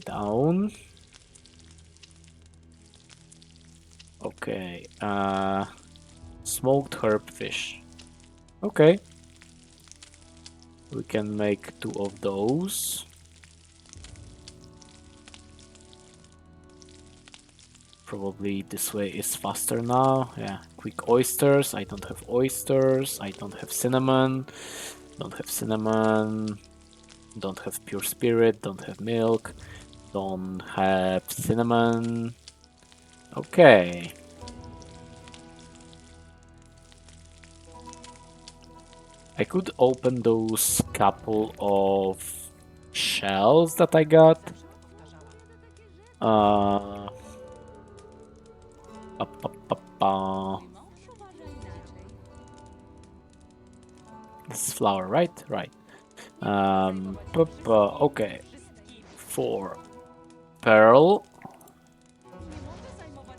Down. Okay. Smoked herb fish. Okay. We can make two of those. Probably this way is faster now. Yeah, quick oysters. I don't have oysters. I don't have cinnamon. Don't have cinnamon. Don't have pure spirit. Don't have milk. Don't have cinnamon. Okay. I could open those couple of shells that I got. This is flour, right? Right. Okay. 4 pearl.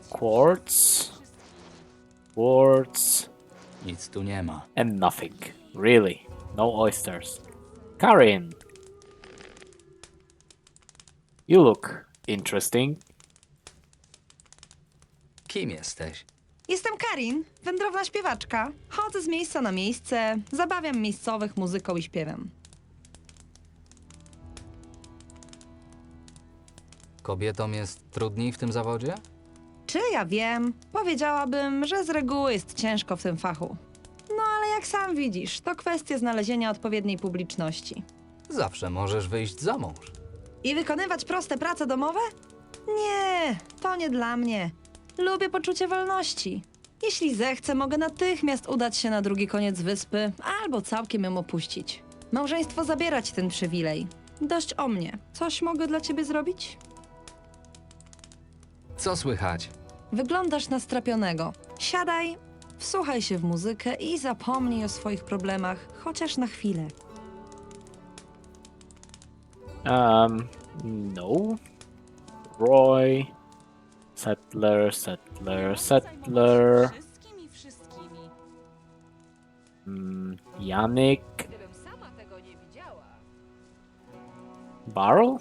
Quartz. Quartz. Nic tu nie ma. And nothing. Really. No oysters. Karin. You look interesting. Kim jesteś? Jestem Karin, wędrowna śpiewaczka. Chodzę z miejsca na miejsce, zabawiam miejscowych muzyką i śpiewem. Kobietom jest trudniej w tym zawodzie? Czy ja wiem? Powiedziałabym, że z reguły jest ciężko w tym fachu. No ale jak sam widzisz, to kwestia znalezienia odpowiedniej publiczności. Zawsze możesz wyjść za mąż. I wykonywać proste prace domowe? Nie, to nie dla mnie. Lubię poczucie wolności. Jeśli zechcę, mogę natychmiast udać się na drugi koniec wyspy, albo całkiem ją opuścić. Małżeństwo zabiera ci ten przywilej. Dość o mnie. Coś mogę dla ciebie zrobić? Co słychać? Wyglądasz na strapionego. Siadaj, wsłuchaj się w muzykę i zapomnij o swoich problemach, chociaż na chwilę. No. Roy. Settler, settler, settler. Yannick. Barrel?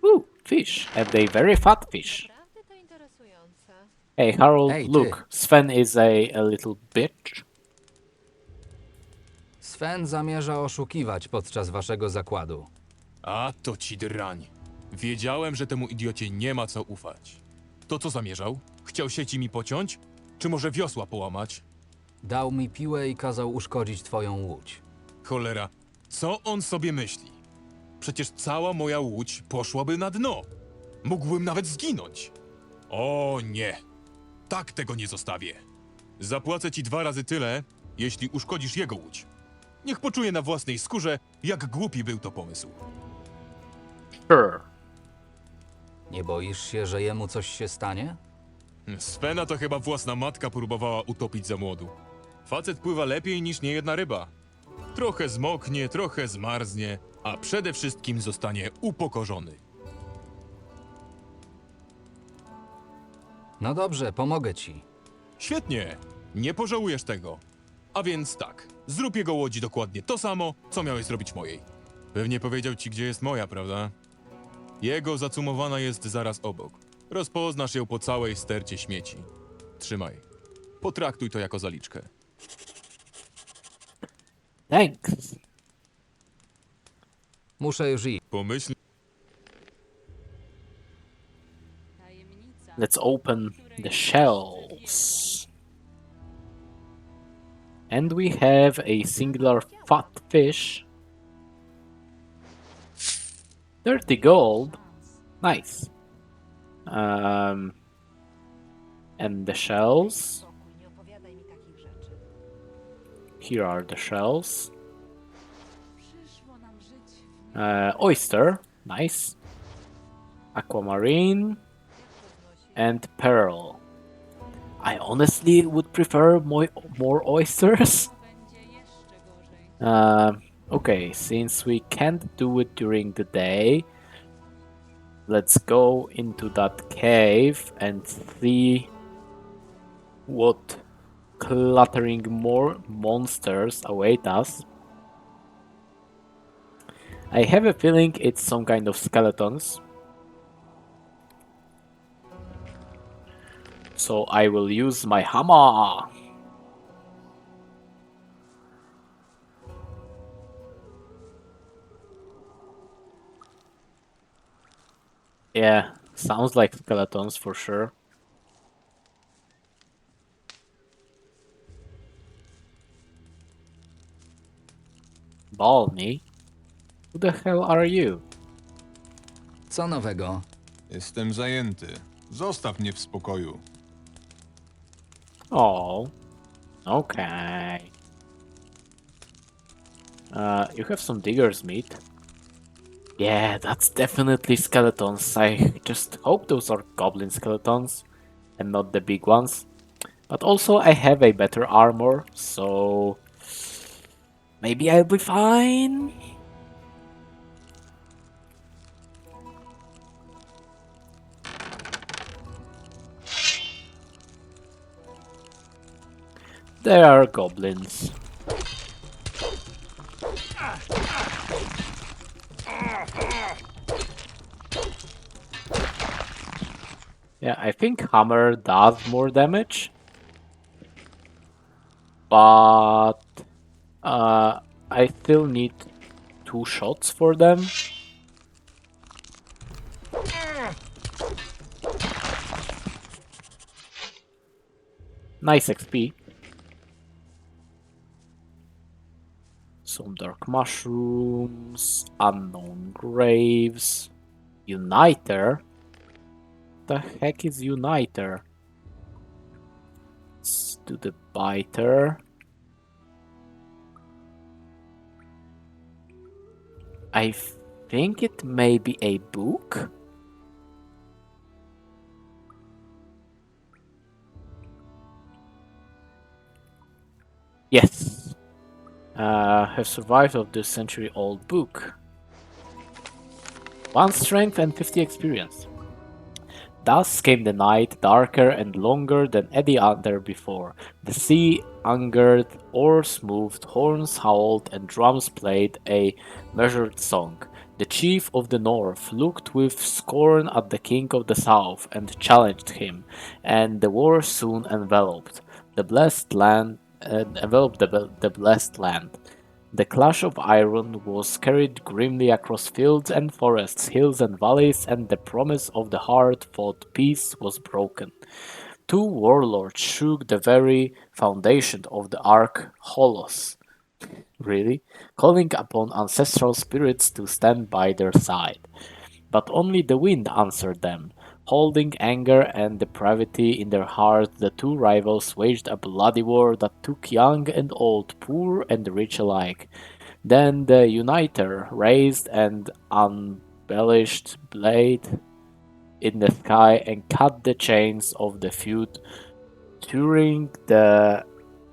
Ooh, fish. And a very fat fish. Hey, Harold, Hey, look. Sven is a little bitch. Sven zamierza oszukiwać podczas waszego zakładu. A to ci drań. Wiedziałem, że temu idiocie nie ma co ufać. To co zamierzał? Chciał sieci mi pociąć? Czy może wiosła połamać? Dał mi piłę i kazał uszkodzić twoją łódź. Cholera, co on sobie myśli? Przecież cała moja łódź poszłaby na dno. Mógłbym nawet zginąć. O nie, tak tego nie zostawię. Zapłacę ci 2 razy tyle, jeśli uszkodzisz jego łódź. Niech poczuje na własnej skórze, jak głupi był to pomysł. Sure. Nie boisz się, że jemu coś się stanie? Svena to chyba własna matka próbowała utopić za młodu. Facet pływa lepiej niż niejedna ryba. Trochę zmoknie, trochę zmarznie, a przede wszystkim zostanie upokorzony. No dobrze, pomogę ci. Świetnie, nie pożałujesz tego. A więc tak, zrób jego łodzi dokładnie to samo, co miałeś zrobić mojej. Pewnie powiedział ci, gdzie jest moja, prawda? Jego zacumowana jest zaraz obok. Rozpoznasz ją po całej stercie śmieci. Trzymaj. Potraktuj to jako zaliczkę. Thanks. Muszę już iść. Pomyśl... Let's open the shells. And we have a singular fat fish. 30 gold. Nice. And the shells. Here are the shells. Oyster. Nice. Aquamarine. And pearl. I honestly would prefer more oysters. Okay, since we can't do it during the day, let's go into that cave and see what cluttering more monsters await us. I have a feeling it's some kind of skeletons. So I will use my hammer. Yeah, sounds like skeletons for sure. Balmy? Who the hell are you? Co nowego? Jestem zajęty. Zostaw mnie w spokoju. Oh, okay. You have some digger's meat. Yeah, that's definitely skeletons. I just hope those are goblin skeletons and not the big ones. But also I have a better armor, so maybe I'll be fine. There are goblins. Yeah, I think hammer does more damage. But I still need 2 shots for them. Nice XP. Some dark mushrooms, unknown graves, uniter. The heck is uniter? Let's do the biter. I think it may be a book. Yes. Have survived of this century-old book. 1 strength and 50 experience. Thus came the night, darker and longer than any other before. The sea angered, oars moved, horns howled, and drums played a measured song. The chief of the north looked with scorn at the king of the south and challenged him, and the war soon enveloped the blessed land. The blessed land. The clash of iron was carried grimly across fields and forests, hills and valleys, and the promise of the hard-fought peace was broken. 2 warlords shook the very foundation of the Archolos, really, calling upon ancestral spirits to stand by their side. But only the wind answered them. Holding anger and depravity in their hearts, the 2 rivals waged a bloody war that took young and old, poor and rich alike. Then the uniter raised an unblemished blade in the sky and cut the chains of the feud, turning the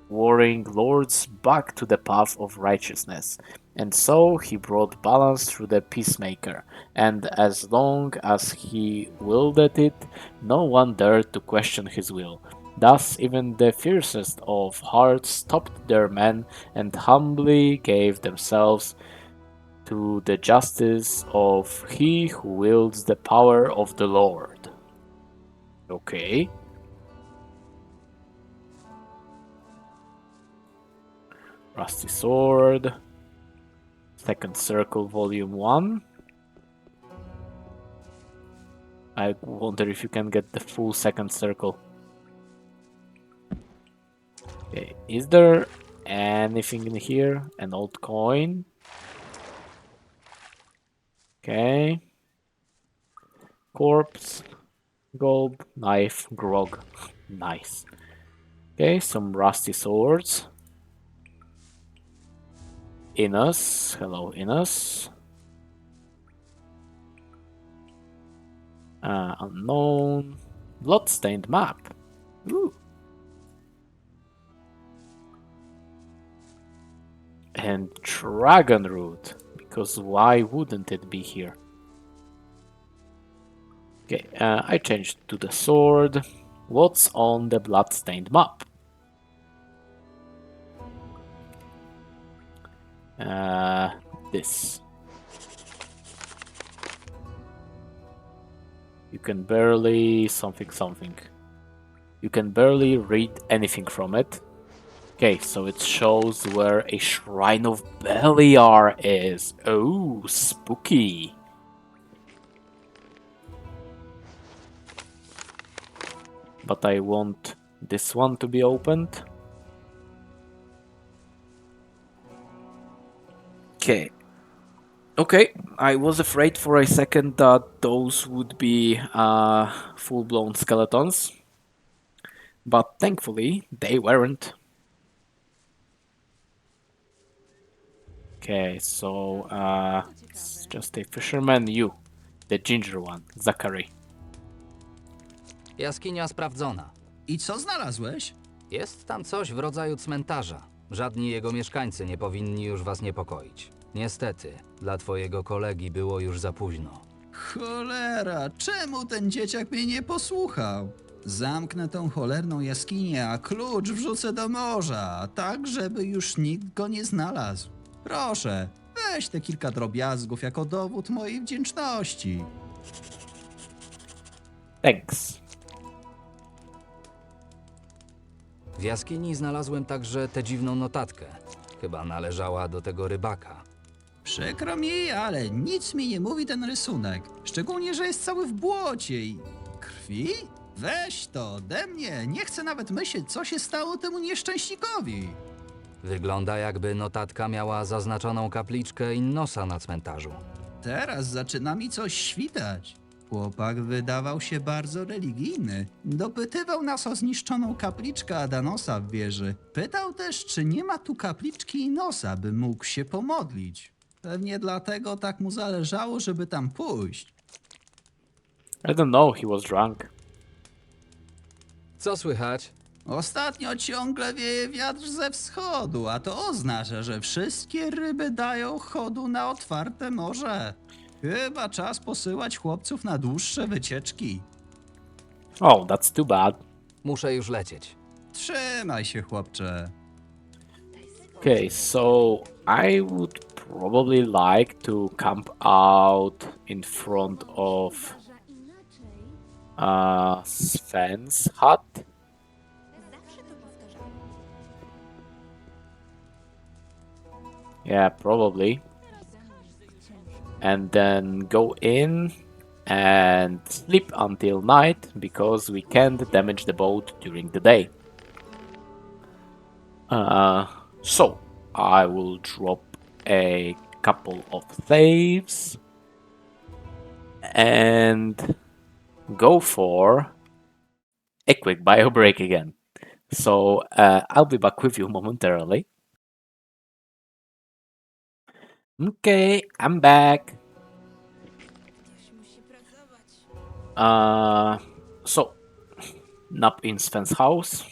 warring lords back to the path of righteousness. And so he brought balance through the peacemaker, and as long as he wielded it, no one dared to question his will. Thus even the fiercest of hearts stopped their men and humbly gave themselves to the justice of he who wields the power of the Lord. Okay. Rusty Sword. Second Circle Volume 1. I wonder if you can get the full Second Circle. Okay, is there anything in here? An old coin. Okay. Corpse. Gold. Knife. Grog. Nice. Okay, some rusty swords. Inus. Hello, Inus. Unknown. Bloodstained map. Ooh. And dragon root. Because why wouldn't it be here? Okay, I changed to the sword. What's on the bloodstained map? This. You can barely something. You can barely read anything from it. Okay, so it shows where a shrine of Beliar is. Oh, spooky. But I want this one to be opened. Okay. Okay, I was afraid for a second that those would be full-blown skeletons. But thankfully, they weren't. Okay, so it's just a fisherman. You, the ginger one, Zachary. Jaskinia sprawdzona. I co znalazłeś? Jest tam coś w rodzaju cmentarza. Żadni jego mieszkańcy nie powinni już was niepokoić. Niestety, dla twojego kolegi było już za późno. Cholera, czemu ten dzieciak mnie nie posłuchał? Zamknę tą cholerną jaskinię, a klucz wrzucę do morza, tak żeby już nikt go nie znalazł. Proszę, weź te kilka drobiazgów jako dowód mojej wdzięczności. Thanks. W jaskini znalazłem także tę dziwną notatkę. Chyba należała do tego rybaka. Przykro mi, ale nic mi nie mówi ten rysunek. Szczególnie, że jest cały w błocie i krwi? Weź to ode mnie. Nie chcę nawet myśleć, co się stało temu nieszczęśnikowi. Wygląda, jakby notatka miała zaznaczoną kapliczkę Innosa na cmentarzu. Teraz zaczyna mi coś świtać. Chłopak wydawał się bardzo religijny. Dopytywał nas o zniszczoną kapliczkę Adanosa w wieży. Pytał też, czy nie ma tu kapliczki Innosa, by mógł się pomodlić. Pewnie dlatego tak mu zależało, żeby tam pójść. I don't know, he was drunk. Co słychać? Ostatnio ciągle wieje wiatr ze wschodu, a to oznacza, że wszystkie ryby dają chodu na otwarte morze. Chyba czas posyłać chłopców na dłuższe wycieczki. Oh, that's too bad. Muszę już lecieć. Trzymaj się, chłopcze. Okay, so I would probably like to camp out in front of Sven's hut. Yeah, probably. And then go in and sleep until night because we can't damage the boat during the day. So I will drop a couple of saves and go for a quick bio break again. So I'll be back with you momentarily. Okay, I'm back. So nap in Sven's house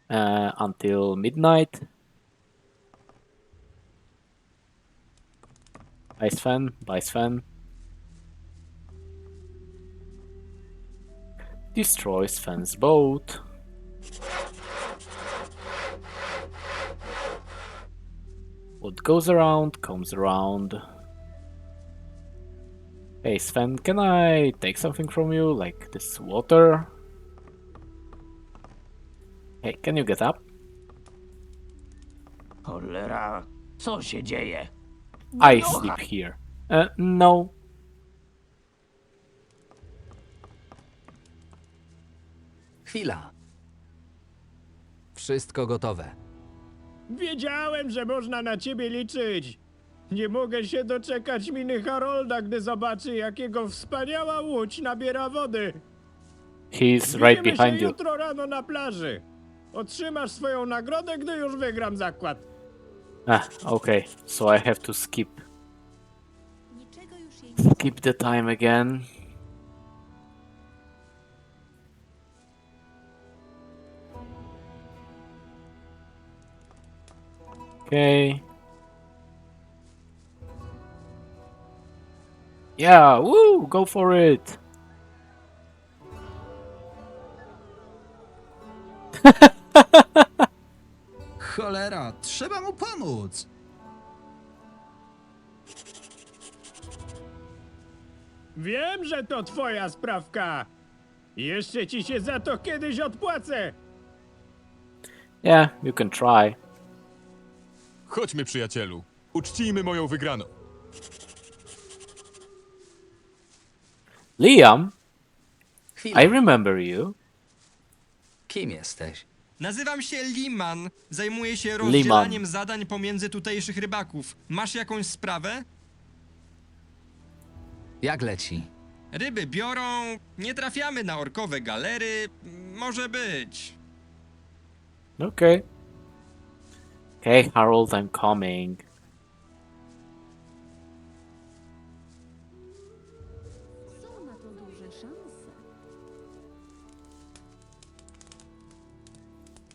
until midnight. Bye Sven, bye Sven. Destroy Sven's boat. What goes around comes around. Hey Sven, can I take something from you, like this water? Hey, can you get up? Cholera, co się dzieje? I sleep here. No. Chwila. Wszystko gotowe. Wiedziałem, że można na ciebie liczyć. Nie mogę się doczekać miny Harolda, gdy zobaczy, jakiego wspaniała łódź nabiera wody. He's right Widzimy się behind you. jutro rano na plaży. Otrzymasz swoją nagrodę, gdy już wygram zakład. Okay. So I have to skip the time again. Okay. Yeah, woo, go for it. Cholera, trzeba mu pomóc. Wiem, że to twoja sprawka. Jeszcze ci się za to kiedyś odpłacę. Yeah, you can try. Chodźmy, przyjacielu. Uczcijmy moją wygraną. Liam, Chwila. I remember you. Kim jesteś? Nazywam się Liman. Zajmuję się rozdzielaniem zadań pomiędzy tutejszych rybaków. Masz jakąś sprawę? Jak leci? Ryby biorą, nie trafiamy na orkowe galery. Może być. Okay. Okay, Harold, I'm coming. Są na to duże szanse.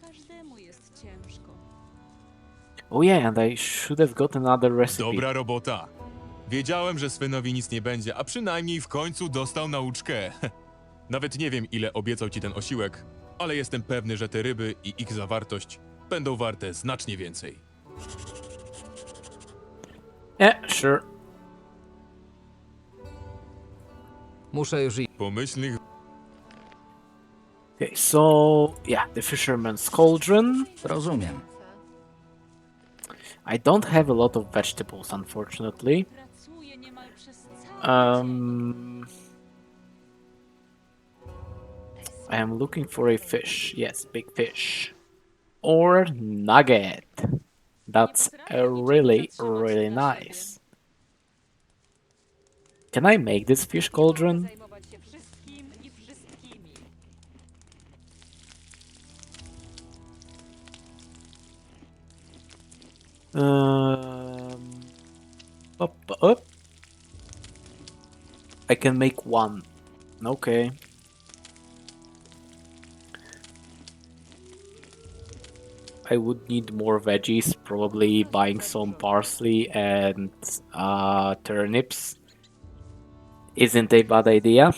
Każdemu jest ciężko. Oh yeah, and I should have got another recipe. Dobra robota. Wiedziałem, że Svenowi nic nie będzie, a przynajmniej w końcu dostał nauczkę. Nawet nie wiem, ile obiecał ci ten osiłek, ale jestem pewny, że te ryby i ich zawartość będą warte znacznie więcej. Yeah, sure. Muszę już iść. Pomyślnych... Okay, so yeah, the Fisherman's Cauldron. Rozumiem. I don't have a lot of vegetables, unfortunately. I am looking for a fish. Yes, big fish. Or nugget. That's really, really nice. Can I make this fish cauldron? Up. I can make one. Okay. I would need more veggies, probably buying some parsley and turnips isn't a bad idea.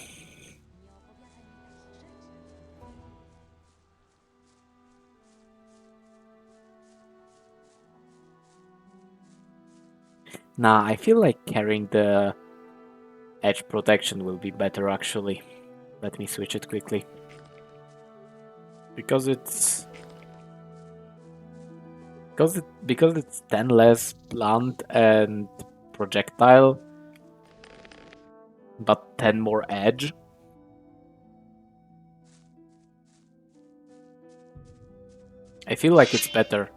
Nah, I feel like carrying the edge protection will be better actually. Let me switch it quickly. Because it's 10 less blunt and projectile, but 10 more edge. I feel like it's better.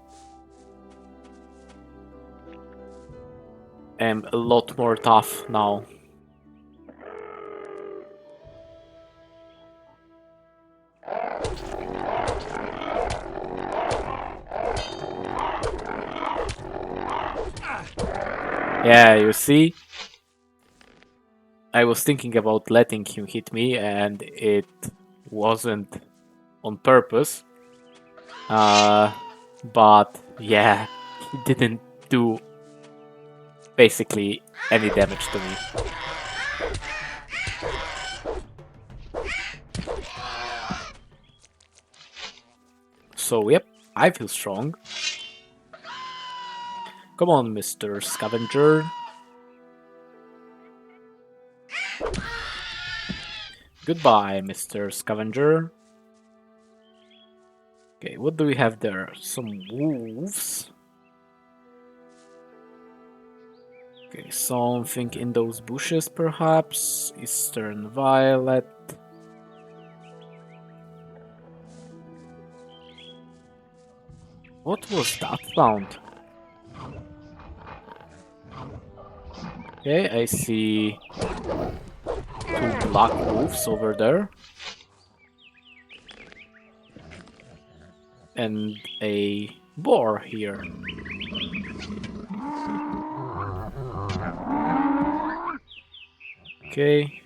I'm a lot more tough now. Yeah, you see? I was thinking about letting him hit me and it wasn't on purpose. But yeah, he didn't do basically any damage to me. So yep, I feel strong. Come on, Mr. Scavenger. Goodbye, Mr. Scavenger. Okay, what do we have there? Some wolves. Okay, something in those bushes, perhaps. Eastern Violet. What was that sound? Okay, I see two black wolves over there. And a boar here. Okay.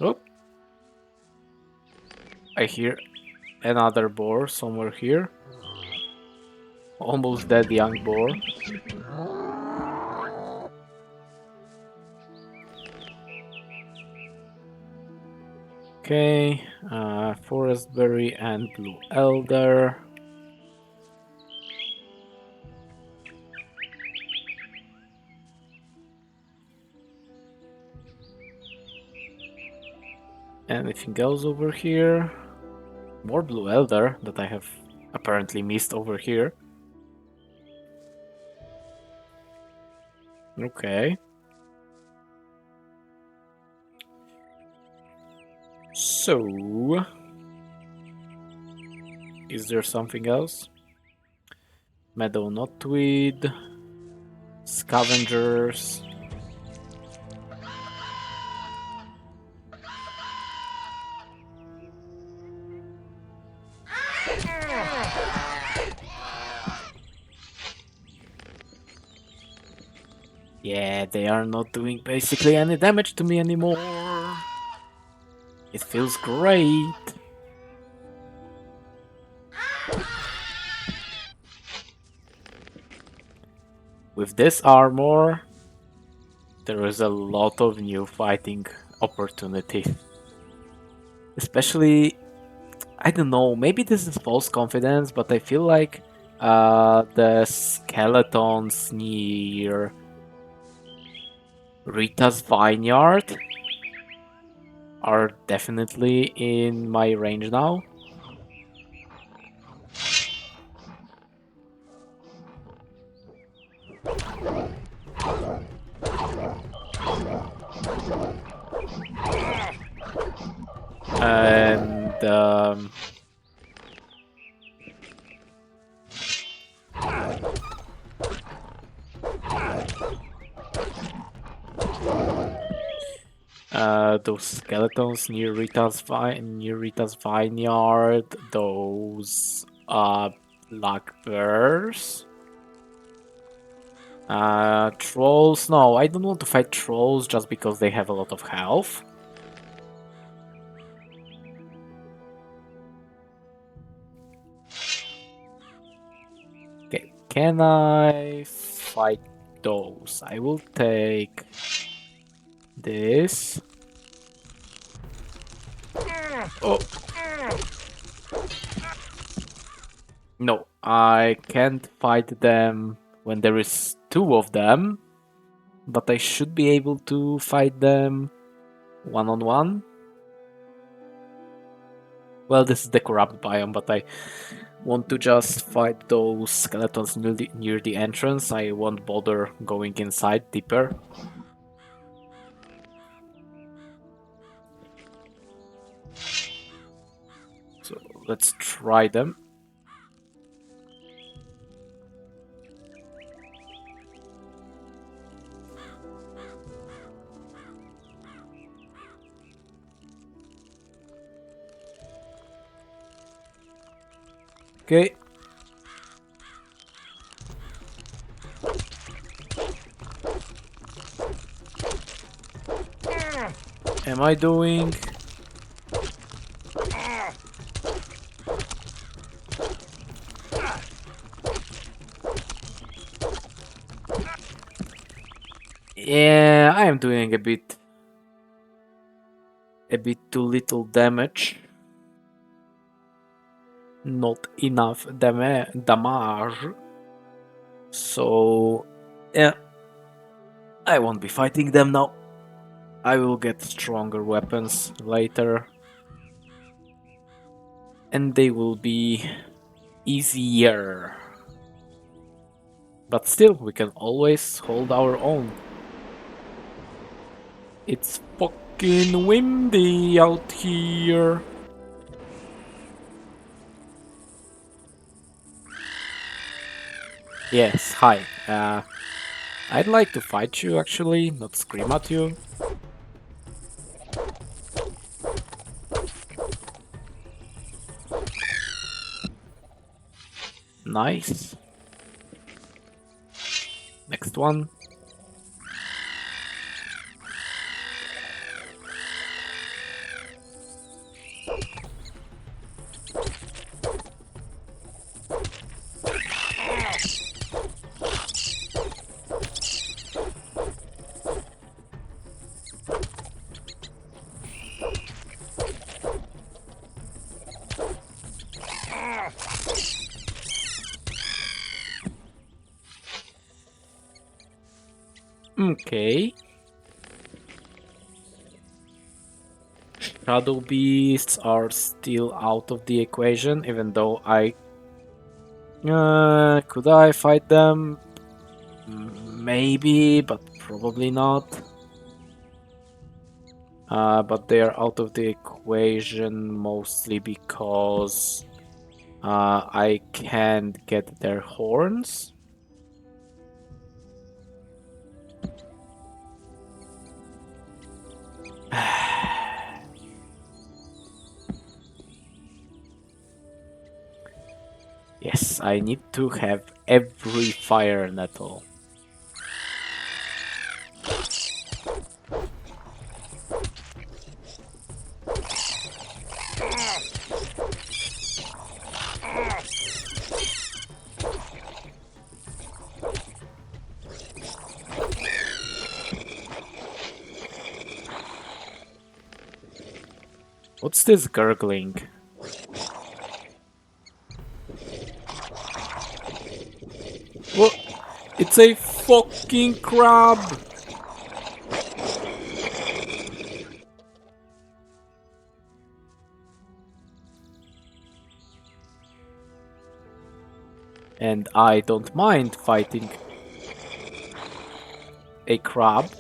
Oh. I hear another boar somewhere here. Almost dead young boar. Okay, forest berry and blue elder. Anything else over here? More blue elder that I have apparently missed over here. Okay. So, is there something else? Meadow knotweed, scavengers. Yeah, they are not doing basically any damage to me anymore. It feels great. With this armor, there is a lot of new fighting opportunity. Especially, I don't know, maybe this is false confidence, but I feel like the skeletons near Rita's vineyard are definitely in my range now. And those skeletons near Rita's vineyard, those black bears. Trolls, no, I don't want to fight trolls just because they have a lot of health. Okay, can I fight those? I will take this. Oh. No, I can't fight them when there is two of them, but I should be able to fight them one-on-one. Well, this is the corrupt biome, but I want to just fight those skeletons near the entrance. I won't bother going inside deeper. So let's try them. Okay. Am I doing? Yeah, I am doing a bit too little damage. Not enough damage. So, yeah, I won't be fighting them now. I will get stronger weapons later. And they will be easier. But still, we can always hold our own. It's fucking windy out here. Yes, hi. I'd like to fight you actually, not scream at you. Nice. Next one. Okay. Shadow beasts are still out of the equation, even though I... could I fight them? Maybe, but probably not. But they are out of the equation mostly because I can't get their horns. Yes, I need to have every fire nettle. What's this gurgling? What? It's a fucking crab! And I don't mind fighting a crab.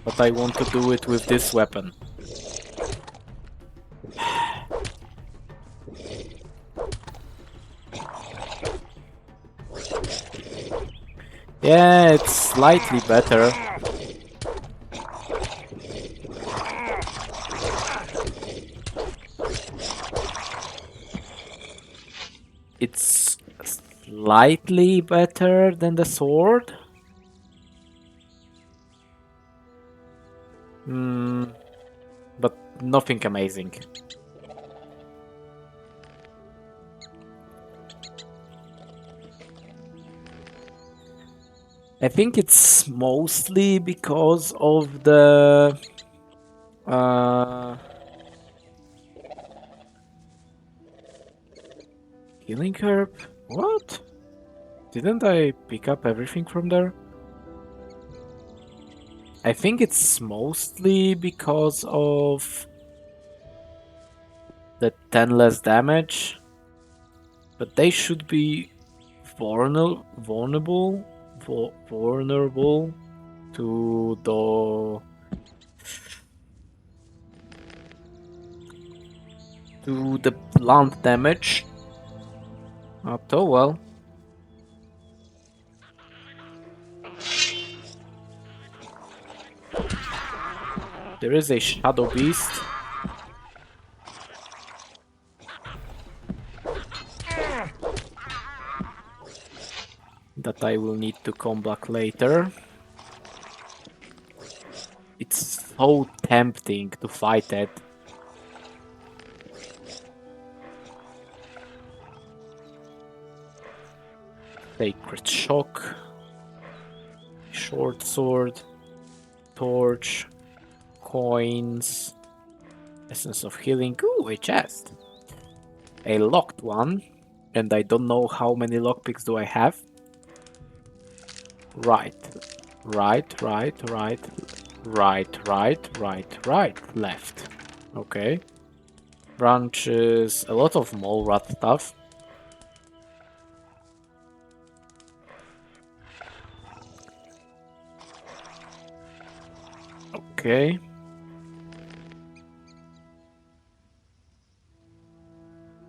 But I want to do it with this weapon. Yeah, it's slightly better. It's slightly better than the sword. But nothing amazing. I think it's mostly because of the healing herb. What? Didn't I pick up everything from there? I think it's mostly because of the 10 less damage, but they should be vulnerable to the blunt damage. Oh well. There is a shadow beast. That I will need to come back later. It's so tempting to fight it. Sacred Shock. Short Sword. Torch. Coins. Essence of Healing. Ooh, a chest. A locked one. And I don't know how many lockpicks do I have. Right. Right. Left. Okay. Branches. A lot of mole rat stuff. Okay.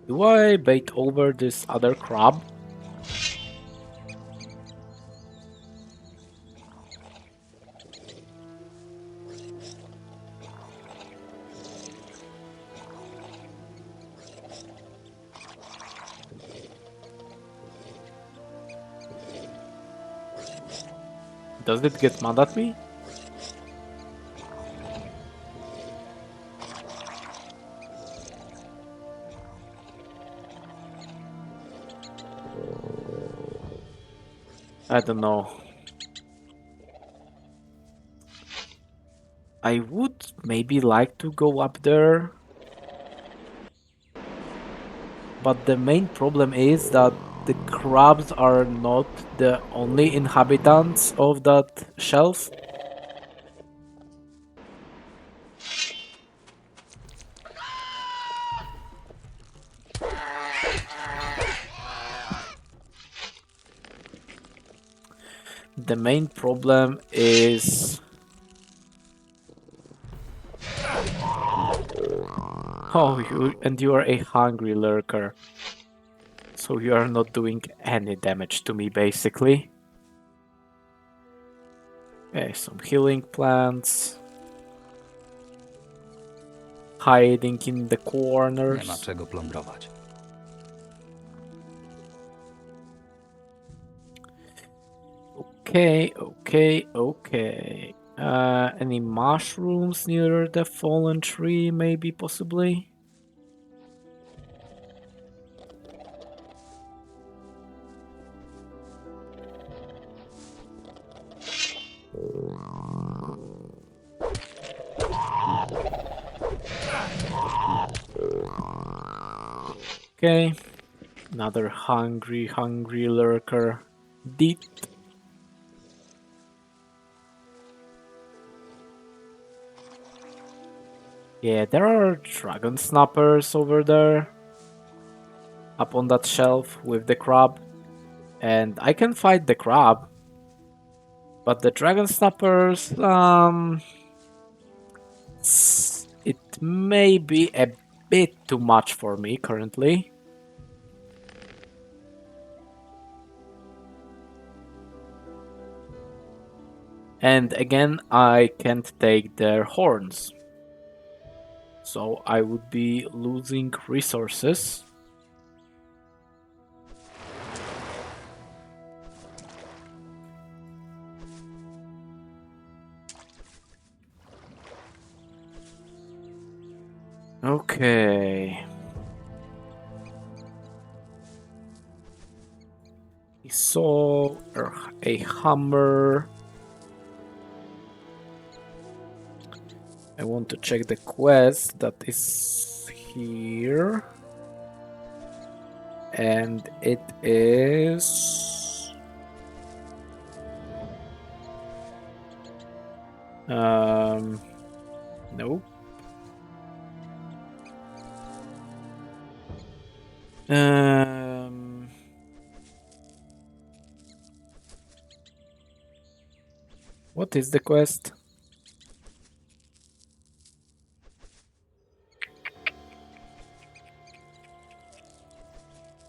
Do I bait over this other crab? Does it get mad at me? I don't know. I would maybe like to go up there. But the main problem is that the crabs are not the only inhabitants of that shelf. The main problem is... Oh, you are a hungry lurker. So you are not doing any damage to me, basically. Okay, some healing plants. Hiding in the corners. Nie ma czego plądrować. Okay. Any mushrooms near the fallen tree, maybe, possibly? Okay, another hungry lurker. Deep. Yeah, there are dragon snappers over there. Up on that shelf with the crab. And I can fight the crab. But the dragon snappers, it may be a bit too much for me currently. And again, I can't take their horns. So I would be losing resources. Okay. I saw a hammer. I want to check the quest that is here. And it is... Nope. What is the quest?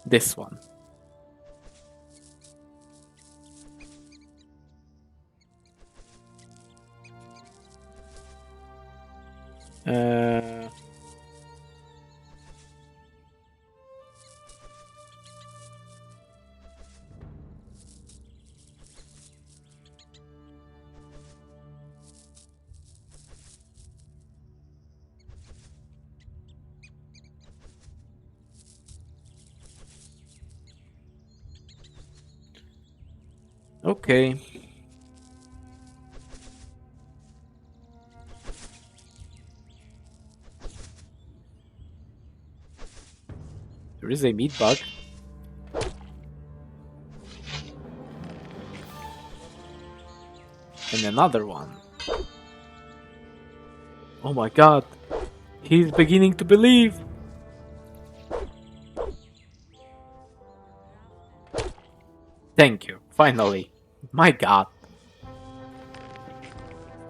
This one. Okay. There is a meat bug. And another one. Oh my god. He's beginning to believe. Thank you. Finally. My god.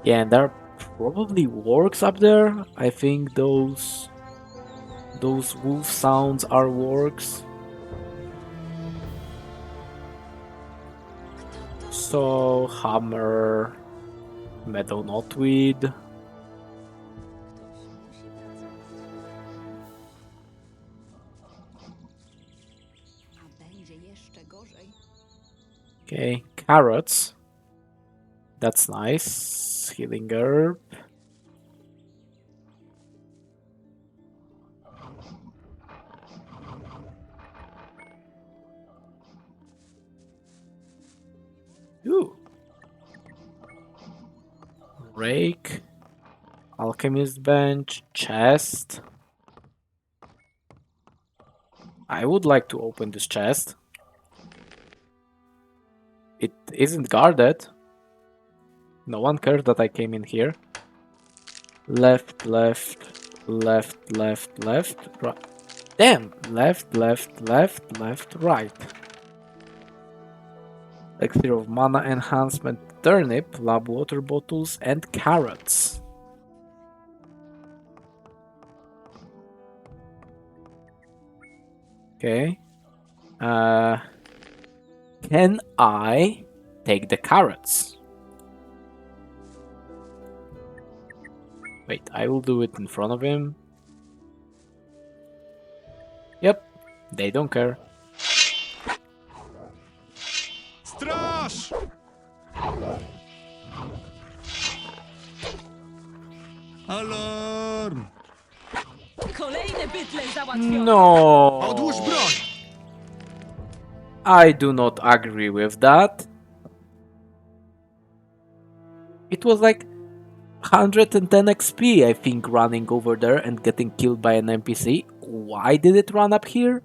Yeah, and there are probably works up there. I think those those wolf sounds are works. So, hammer, meadow knotweed. Okay, carrots. That's nice. Healing herb. Ooh. Rake. Alchemist bench. Chest. I would like to open this chest. It isn't guarded. No one cares that I came in here. Left, left, left, left, left, right. Damn! Left, left, left, left, right. Elixir of mana enhancement, turnip, lab water bottles, and carrots. Okay. Can I take the carrots? Wait, I will do it in front of him. Yep, they don't care. Straż! Alarm! Kolejny bytle załatwiony. No! Odłóż broń! I do not agree with that. It was like 110 XP, I think, running over there and getting killed by an NPC. Why did it run up here?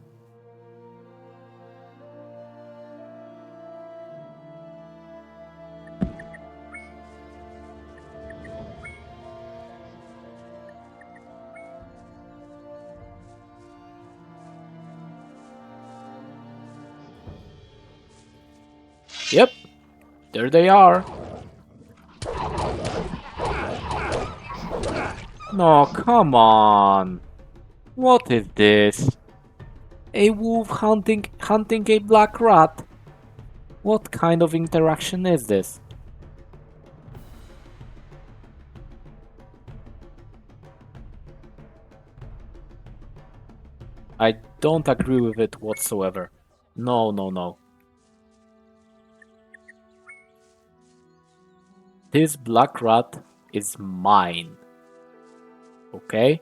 Yep, there they are. No, come on. What is this? A wolf hunting a black rat? What kind of interaction is this? I don't agree with it whatsoever. No, no, no. This black rat is mine. Okay?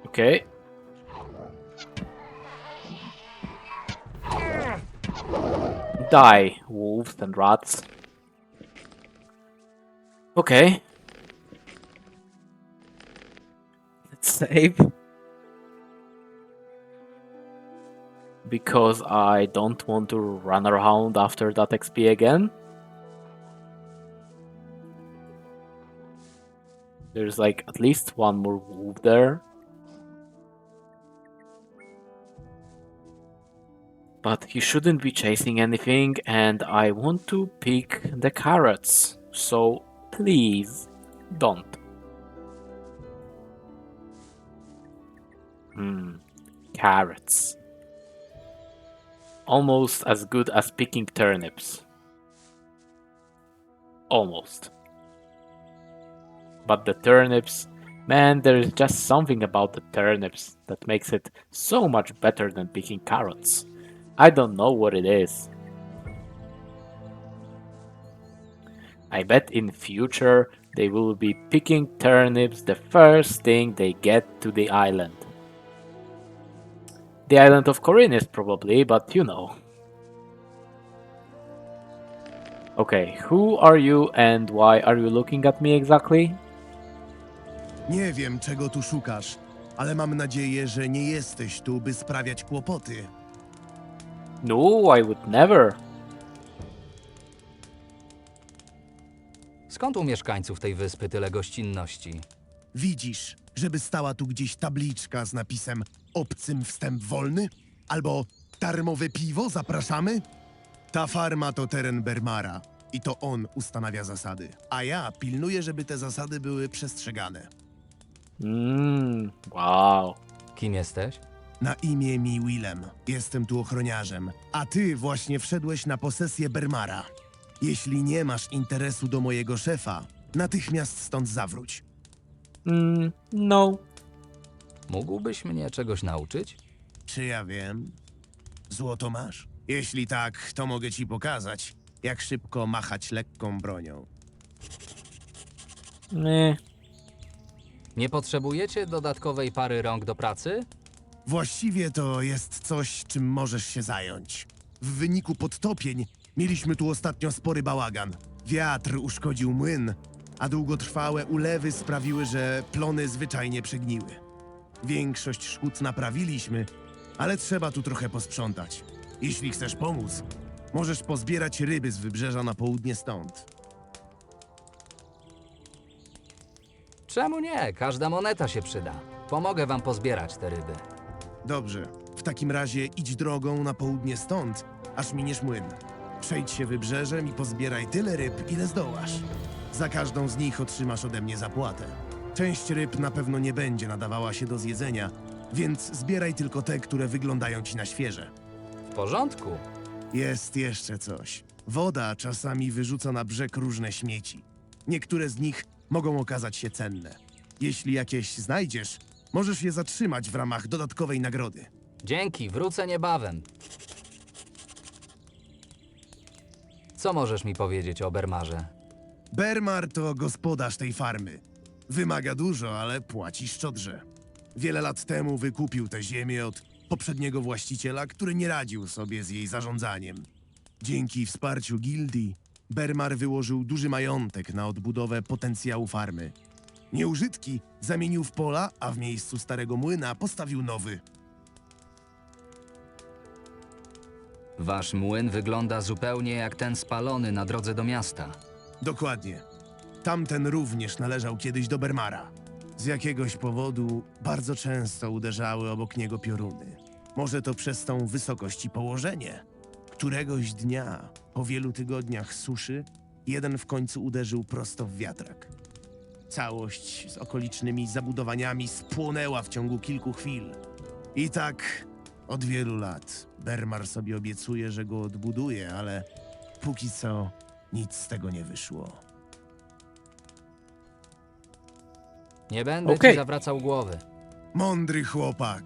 Okay. Die, wolves and rats. Okay. Let's save. Because I don't want to run around after that XP again. There's like at least one more wolf there. But he shouldn't be chasing anything, and I want to pick the carrots. So please don't. Carrots. Almost as good as picking turnips. Almost. But the turnips, man, there is just something about the turnips that makes it so much better than picking carrots. I don't know what it is. I bet in future they will be picking turnips the first thing they get to the island. The island of Corinth probably, but you know. Okay, who are you and why are you looking at me exactly? Nie wiem, czego tu szukasz, ale mam nadzieję, że nie jesteś tu, by sprawiać kłopoty. No, I would never. Skąd u mieszkańców tej wyspy tyle gościnności? Widzisz, żeby stała tu gdzieś tabliczka z napisem obcym wstęp wolny? Albo darmowe piwo, zapraszamy? Ta farma to teren Bermara i to on ustanawia zasady. A ja pilnuję, żeby te zasady były przestrzegane. Wow. Kim jesteś? Na imię mi Willem. Jestem tu ochroniarzem. A ty właśnie wszedłeś na posesję Bermara. Jeśli nie masz interesu do mojego szefa, natychmiast stąd zawróć. No. Mógłbyś mnie czegoś nauczyć? Czy ja wiem? Złoto masz? Jeśli tak, to mogę ci pokazać, jak szybko machać lekką bronią. Nie. Nie potrzebujecie dodatkowej pary rąk do pracy? Właściwie to jest coś, czym możesz się zająć. W wyniku podtopień mieliśmy tu ostatnio spory bałagan. Wiatr uszkodził młyn, a długotrwałe ulewy sprawiły, że plony zwyczajnie przegniły. Większość szkód naprawiliśmy, ale trzeba tu trochę posprzątać. Jeśli chcesz pomóc, możesz pozbierać ryby z wybrzeża na południe stąd. Czemu nie? Każda moneta się przyda. Pomogę wam pozbierać te ryby. Dobrze, w takim razie idź drogą na południe stąd, aż miniesz młyn. Przejdź się wybrzeżem i pozbieraj tyle ryb, ile zdołasz. Za każdą z nich otrzymasz ode mnie zapłatę. Część ryb na pewno nie będzie nadawała się do zjedzenia, więc zbieraj tylko te, które wyglądają ci na świeże. W porządku. Jest jeszcze coś. Woda czasami wyrzuca na brzeg różne śmieci. Niektóre z nich mogą okazać się cenne. Jeśli jakieś znajdziesz, możesz je zatrzymać w ramach dodatkowej nagrody. Dzięki, wrócę niebawem. Co możesz mi powiedzieć o Bermarze? Bermar to gospodarz tej farmy. Wymaga dużo, ale płaci szczodrze. Wiele lat temu wykupił tę ziemię od poprzedniego właściciela, który nie radził sobie z jej zarządzaniem. Dzięki wsparciu gildii, Bermar wyłożył duży majątek na odbudowę potencjału farmy. Nieużytki zamienił w pola, a w miejscu starego młyna postawił nowy. Wasz młyn wygląda zupełnie jak ten spalony na drodze do miasta. Dokładnie. Tamten również należał kiedyś do Bermara. Z jakiegoś powodu bardzo często uderzały obok niego pioruny. Może to przez tą wysokość i położenie. Któregoś dnia, po wielu tygodniach suszy, jeden w końcu uderzył prosto w wiatrak. Całość z okolicznymi zabudowaniami spłonęła w ciągu kilku chwil. I tak od wielu lat Bermar sobie obiecuje, że go odbuduje, ale póki co nic z tego nie wyszło. Nie będę ci zawracał głowy. Mądry chłopak.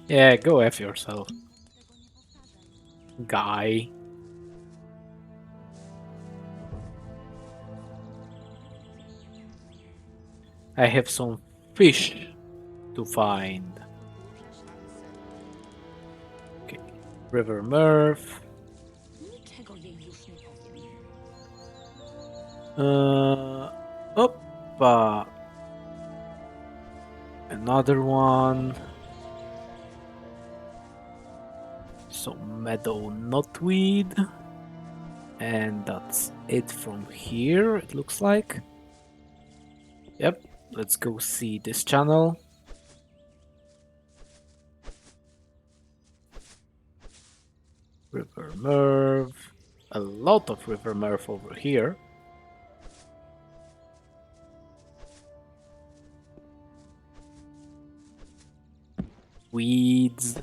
Yeah, go F yourself. Guy. I have some fish to find. Okay. River Murph. Niczego jej już nie powiem. Oppa. Another one. Some meadow knotweed. And that's it from here, it looks like. Yep, let's go see this channel. River Merv. A lot of River Merv over here. Weeds.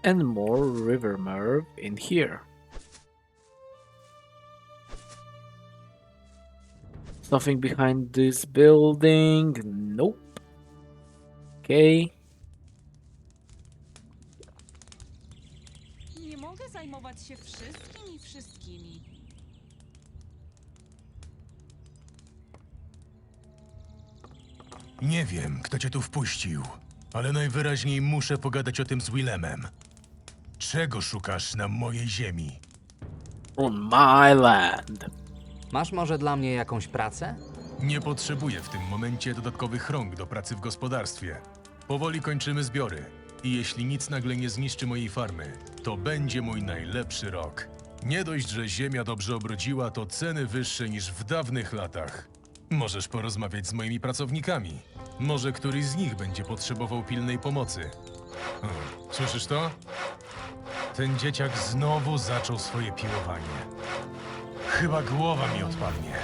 And more River Merv in here. Nothing behind this building. Nope. Okay. Nie mogę zajmować się wszystkim i wszystkimi. Nie wiem, kto cię tu wpuścił, ale najwyraźniej muszę pogadać o tym z Willemem. Czego szukasz na mojej ziemi? On my land. Masz może dla mnie jakąś pracę? Nie potrzebuję w tym momencie dodatkowych rąk do pracy w gospodarstwie. Powoli kończymy zbiory i jeśli nic nagle nie zniszczy mojej farmy, to będzie mój najlepszy rok. Nie dość, że ziemia dobrze obrodziła, to ceny wyższe niż w dawnych latach. Możesz porozmawiać z moimi pracownikami. Może któryś z nich będzie potrzebował pilnej pomocy. O, słyszysz to? Ten dzieciak znowu zaczął swoje piłowanie. Chyba głowa mi odpadnie.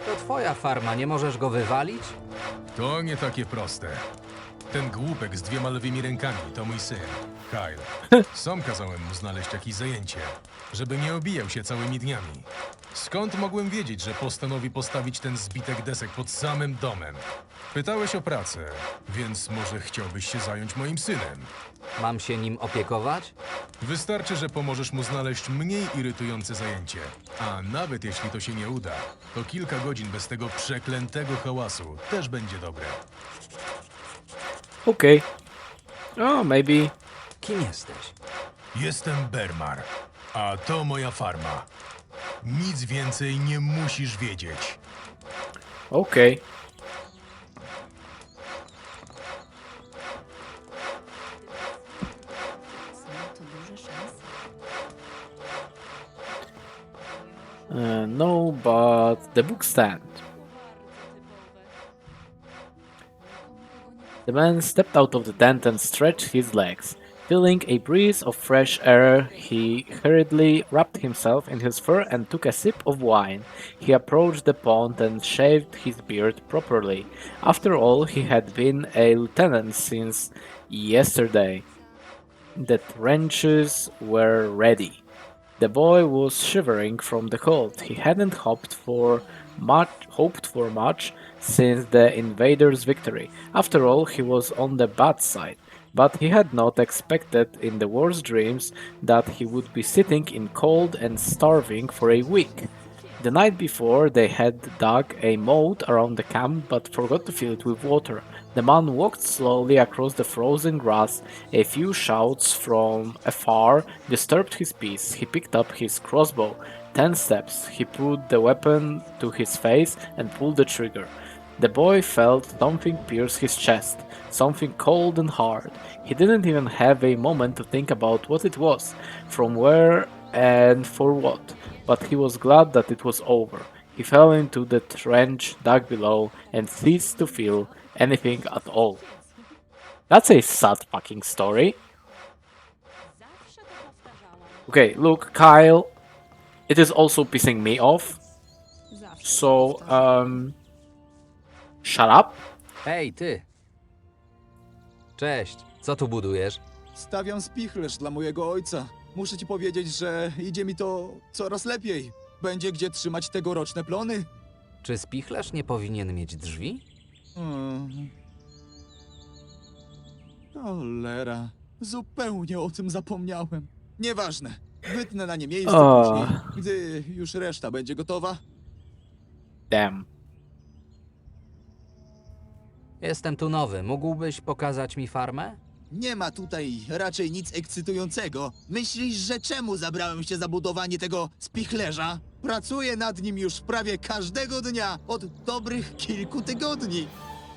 To twoja farma, nie możesz go wywalić? To nie takie proste. Ten głupek z 2 lewymi rękami to mój syn, Kyle. Sam kazałem mu znaleźć jakieś zajęcie, żeby nie obijał się całymi dniami. Skąd mogłem wiedzieć, że postanowi postawić ten zbitek desek pod samym domem? Pytałeś o pracę, więc może chciałbyś się zająć moim synem. Mam się nim opiekować? Wystarczy, że pomożesz mu znaleźć mniej irytujące zajęcie. A nawet jeśli to się nie uda, to kilka godzin bez tego przeklętego hałasu też będzie dobre. Okay. Oh, maybe. Kim jesteś? Jestem Bermar, a to moja farma. Nic więcej nie musisz wiedzieć. Okay. No, but the book stand. The man stepped out of the tent and stretched his legs. Feeling a breeze of fresh air, he hurriedly wrapped himself in his fur and took a sip of wine. He approached the pond and shaved his beard properly. After all, he had been a lieutenant since yesterday. The trenches were ready. The boy was shivering from the cold. He hadn't hoped for much since the invaders' victory. After all, he was on the bad side. But he had not expected in the worst dreams that he would be sitting in cold and starving for a week. The night before, they had dug a moat around the camp but forgot to fill it with water. The man walked slowly across the frozen grass. A few shouts from afar disturbed his peace. He picked up his crossbow. 10 steps. He put the weapon to his face and pulled the trigger. The boy felt something pierce his chest, something cold and hard. He didn't even have a moment to think about what it was, from where and for what, but he was glad that it was over. He fell into the trench dug below and ceased to feel anything at all. That's a sad fucking story. Okay, look, Kyle, it is also pissing me off. So, shut up. Hej, ty! Cześć, co tu budujesz? Stawiam spichlerz dla mojego ojca. Muszę ci powiedzieć, że idzie mi to coraz lepiej. Będzie gdzie trzymać tegoroczne plony. Czy spichlerz nie powinien mieć drzwi? Cholera, zupełnie o tym zapomniałem. Nieważne, wytnę na nie miejsce później, gdy już reszta będzie gotowa. Damn. Jestem tu nowy, mógłbyś pokazać mi farmę? Nie ma tutaj raczej nic ekscytującego. Myślisz, że czemu zabrałem się za budowanie tego spichlerza? Pracuję nad nim już prawie każdego dnia, od dobrych kilku tygodni.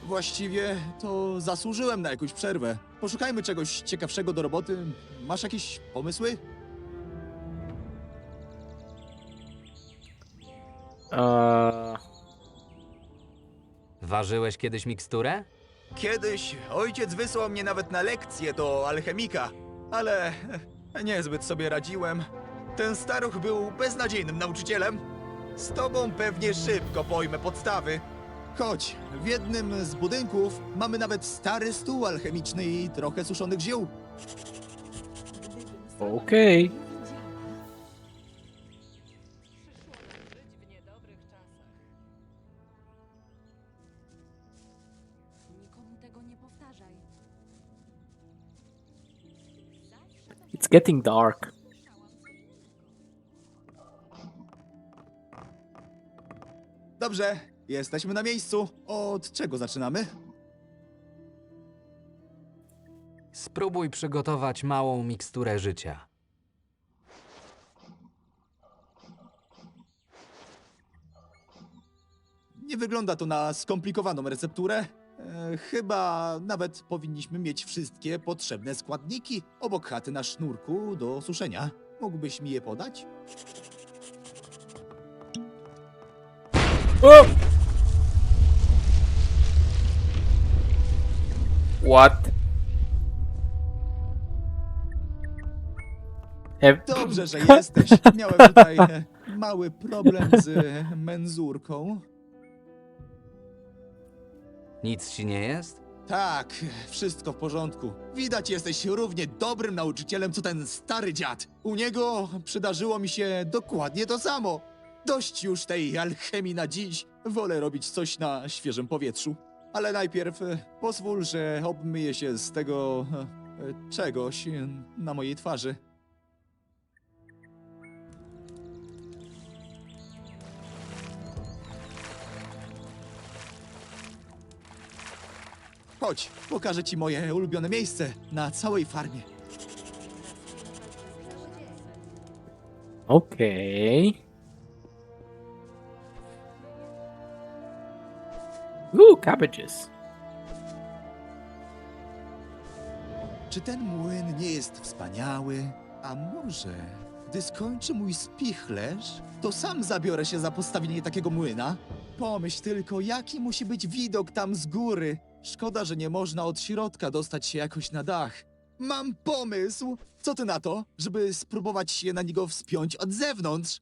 Właściwie to zasłużyłem na jakąś przerwę. Poszukajmy czegoś ciekawszego do roboty. Masz jakieś pomysły? Ważyłeś kiedyś miksturę? Kiedyś ojciec wysłał mnie nawet na lekcję do alchemika, ale niezbyt sobie radziłem. Ten staruch był beznadziejnym nauczycielem. Z tobą pewnie szybko pojmę podstawy. Chodź, w jednym z budynków mamy nawet stary stół alchemiczny i trochę suszonych ziół. Okej. It's getting dark. Dobrze, jesteśmy na miejscu. Od czego zaczynamy? Spróbuj przygotować małą miksturę życia. Nie wygląda to na skomplikowaną recepturę. Chyba nawet powinniśmy mieć wszystkie potrzebne składniki obok chaty na sznurku do suszenia. Mógłbyś mi je podać? O! What? Dobrze, że jesteś. Miałem tutaj mały problem z menzurką. Nic ci nie jest? Tak, wszystko w porządku. Widać, jesteś równie dobrym nauczycielem, co ten stary dziad. U niego przydarzyło mi się dokładnie to samo. Dość już tej alchemii na dziś. Wolę robić coś na świeżym powietrzu. Ale najpierw pozwól, że obmyję się z tego czegoś na mojej twarzy. Chodź, pokażę ci moje ulubione miejsce na całej farmie. Okay. Ooh, cabbages. Czy ten młyn nie jest wspaniały? A może, gdy skończy mój spichlerz, to sam zabiorę się za postawienie takiego młyna? Pomyśl tylko, jaki musi być widok tam z góry. Szkoda, że nie można od środka dostać się jakoś na dach. Mam pomysł! Co ty na to, żeby spróbować się na niego wspiąć od zewnątrz?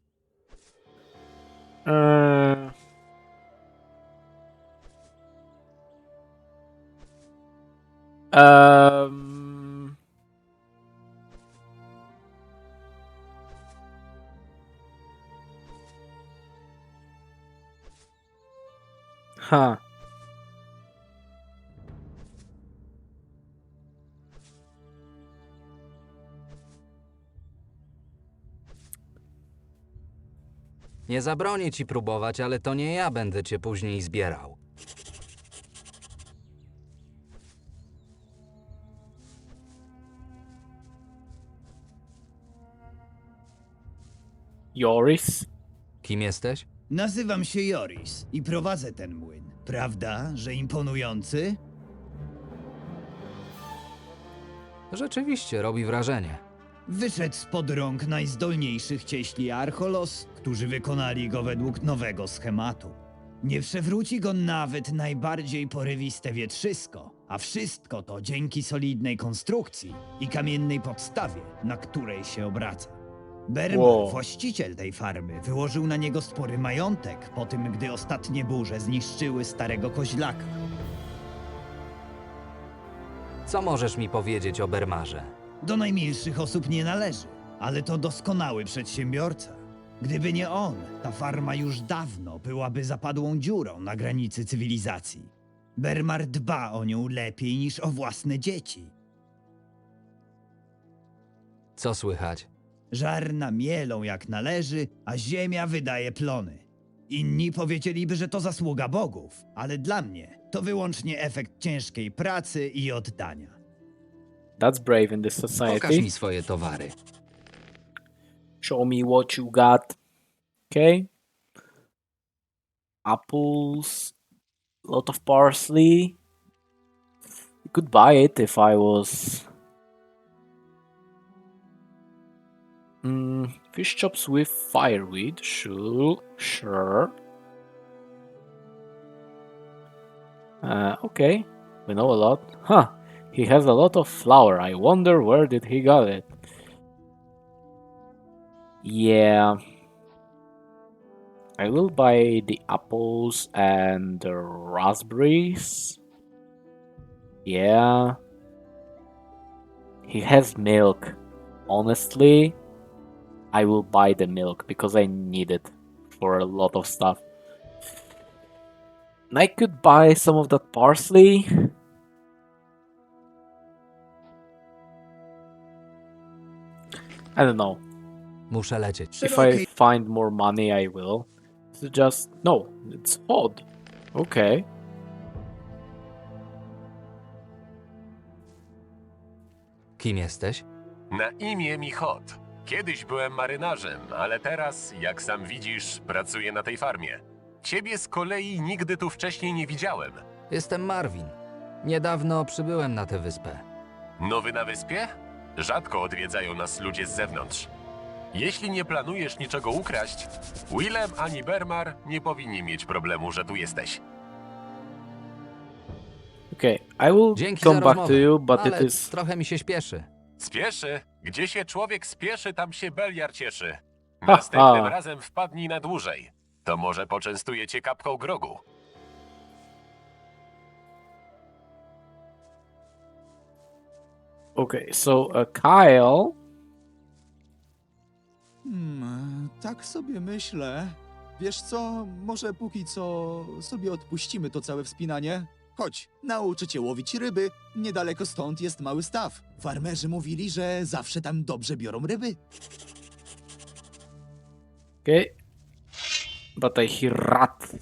Huh. Nie zabronię ci próbować, ale to nie ja będę cię później zbierał. Joris? Kim jesteś? Nazywam się Joris i prowadzę ten młyn. Prawda, że imponujący? Rzeczywiście, robi wrażenie. Wyszedł spod rąk najzdolniejszych cieśli Archolos, którzy wykonali go według nowego schematu. Nie przewróci go nawet najbardziej porywiste wietrzysko, a wszystko to dzięki solidnej konstrukcji i kamiennej podstawie, na której się obraca. Berman, właściciel tej farmy, wyłożył na niego spory majątek po tym, gdy ostatnie burze zniszczyły starego koźlaka. Co możesz mi powiedzieć o Bermarze? Do najmilszych osób nie należy, ale to doskonały przedsiębiorca. Gdyby nie on, ta farma już dawno byłaby zapadłą dziurą na granicy cywilizacji. Bermar dba o nią lepiej niż o własne dzieci. Co słychać? Żarna mielą jak należy, a ziemia wydaje plony. Inni powiedzieliby, że to zasługa bogów, ale dla mnie to wyłącznie efekt ciężkiej pracy i oddania. That's brave in this society. Pokaż mi swoje towary. Show me what you got. Okay. Apples. A lot of parsley. You could buy it if I was... Fish chops with fireweed. Sure. Okay. We know a lot. Huh. He has a lot of flour. I wonder where did he got it. Yeah. I will buy the apples and the raspberries. Yeah. He has milk. Honestly, I will buy the milk because I need it for a lot of stuff. And I could buy some of that parsley. I don't know. Muszę lecieć. If I find more money, I will. It's just... No, it's odd. Okay. Kim jesteś? Na imię mi Hot. Kiedyś byłem marynarzem, ale teraz, jak sam widzisz, pracuję na tej farmie. Ciebie z kolei nigdy tu wcześniej nie widziałem. Jestem Marvin. Niedawno przybyłem na tę wyspę. Nowy na wyspie? Rzadko odwiedzają nas ludzie z zewnątrz. Jeśli nie planujesz niczego ukraść, Willem ani Bermar nie powinni mieć problemu, że tu jesteś. Okay, I will Dzięki come za back to rozmowę, you, but ale it is... trochę mi się śpieszy. Spieszy? Gdzie się człowiek spieszy, tam się Beliar cieszy. Ha, Następnym ha. razem wpadnij na dłużej. To może poczęstuje cię kapką grogu. Okay, so Kyle... Tak sobie myślę. Wiesz co, może póki co sobie odpuścimy to całe wspinanie? Chodź, nauczę cię łowić ryby. Niedaleko stąd jest mały staw. Farmerzy mówili, że zawsze tam dobrze biorą ryby. Okay. But I hear rat.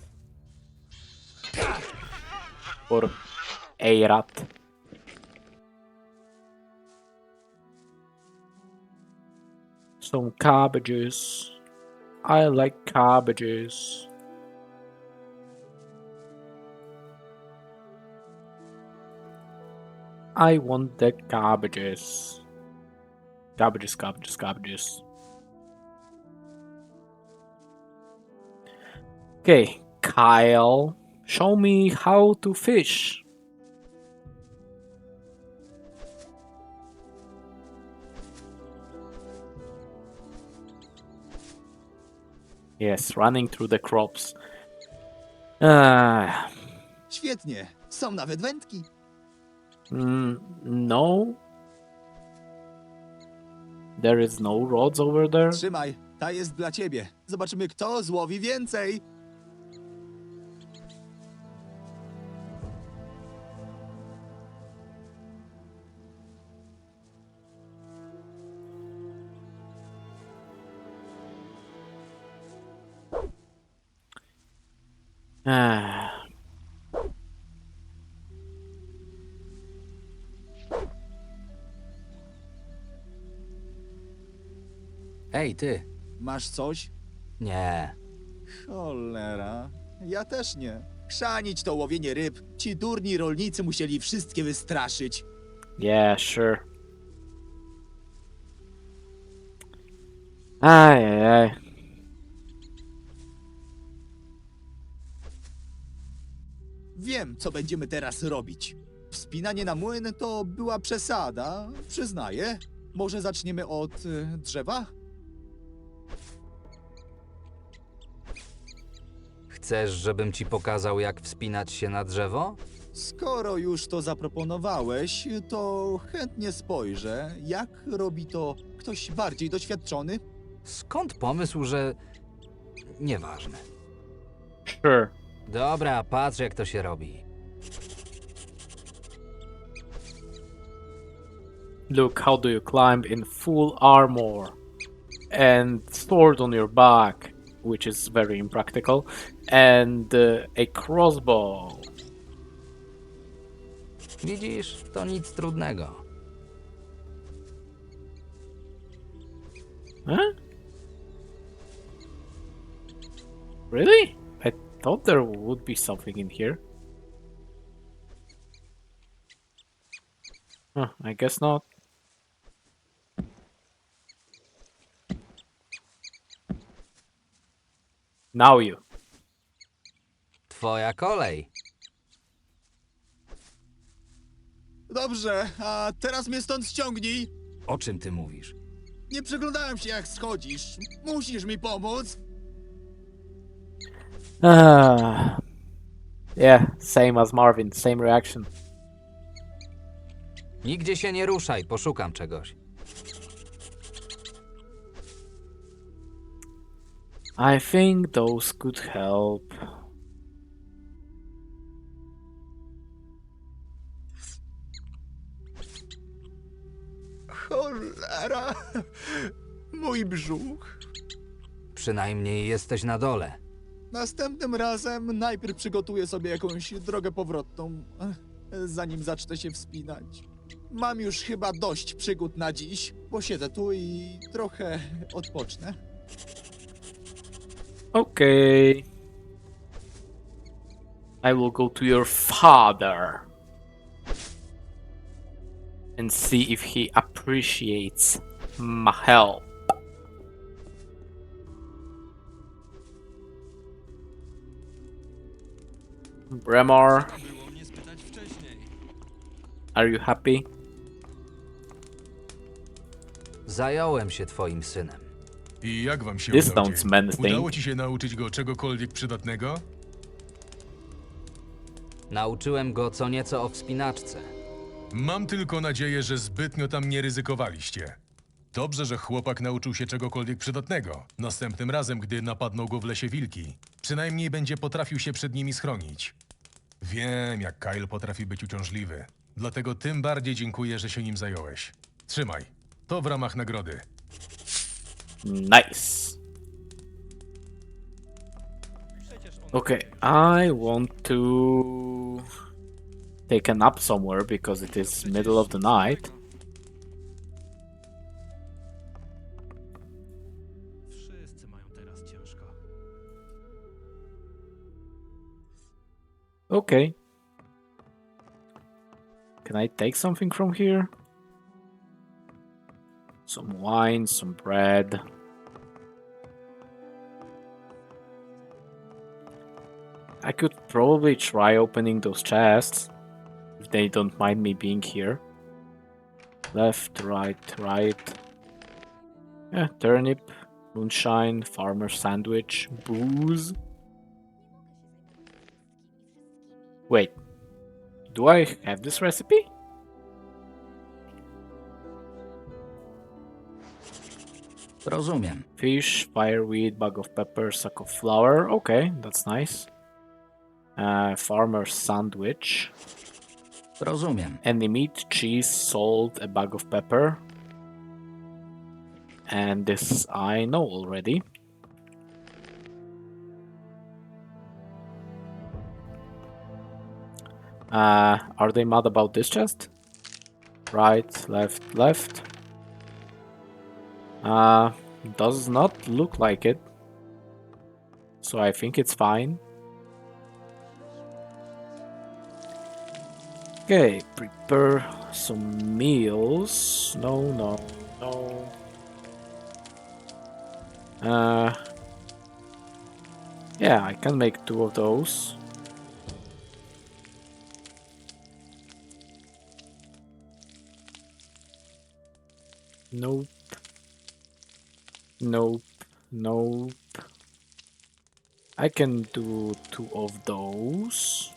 Or a rat. Some cabbages. I like cabbages. I want the cabbages. Cabbages, cabbages, cabbages. Okay, Kyle, show me how to fish. Yes, running through the crops. Świetnie, są nawet wędki. No. There is no rods over there. Trzymaj, ta jest dla ciebie. Zobaczymy, kto złowi więcej. Ej, ty. Masz coś? Nie. Cholera, ja też nie. Chrzanić to łowienie ryb. Ci durni rolnicy musieli wszystkie wystraszyć. Yeah, sure. Ajajaj. Wiem, co będziemy teraz robić. Wspinanie na młyn to była przesada, przyznaję. Może zaczniemy od drzewa? Chcesz, żebym ci pokazał, jak wspinać się na drzewo? Skoro już to zaproponowałeś, to chętnie spojrzę, jak robi to ktoś bardziej doświadczony. Skąd pomysł, że... Nieważne. Sure. Dobra, patrz, jak to się robi. Look, how do you climb in full armor and sword on your back, which is very impractical, and a crossbow. Widzisz, to nic trudnego. Huh? Really? I thought there would be something in here. Huh, I guess not. Now you. Twoja kolej. Dobrze, a teraz mnie stąd ściągnij. O czym ty mówisz? Nie przyglądałem się, jak schodzisz. Musisz mi pomóc. Yeah, same as Marvin, same reaction. Nigdzie się nie ruszaj, poszukam czegoś. I think those could help. Cholera. Mój brzuch. Przynajmniej jesteś na dole. Następnym razem najpierw przygotuję sobie jakąś drogę powrotną, zanim zacznę się wspinać. Mam już chyba dość przygód na dziś. Posiedzę tu i trochę odpocznę. Okay. I will go to your father and see if he appreciates my help. Bremar, are you happy? Zająłem się twoim synem. I jak wam się This udał sounds dzień? menacing. Udało ci się nauczyć go czegokolwiek przydatnego? Nauczyłem go co nieco o wspinaczce. Mam tylko nadzieję, że zbytnio tam nie ryzykowaliście. Dobrze, że chłopak nauczył się czegokolwiek przydatnego. Następnym razem, gdy napadną go w lesie wilki, przynajmniej będzie potrafił się przed nimi schronić. Wiem, jak Kyle potrafi być uciążliwy. Dlatego tym bardziej dziękuję, że się nim zająłeś. Trzymaj. To w ramach nagrody. Nice. Okay, I want to take a nap somewhere because it is middle of the night. Wszyscy mają teraz ciężko. Okay. Can I take something from here? Some wine, some bread. I could probably try opening those chests if they don't mind me being here. Left, right, right. Yeah, turnip, moonshine, farmer sandwich, booze. Wait, do I have this recipe? Rozumiem. Fish, fireweed, bag of pepper, sack of flour. Okay, that's nice. Farmer sandwich. Rozumiem. Any meat, cheese, salt, a bag of pepper. And this I know already. Are they mad about this chest? Right, left, left. Does not look like it. So I think it's fine. Okay, prepare some meals. No, no, no. Yeah, I can make 2 of those. Nope. Nope. Nope. I can do 2 of those.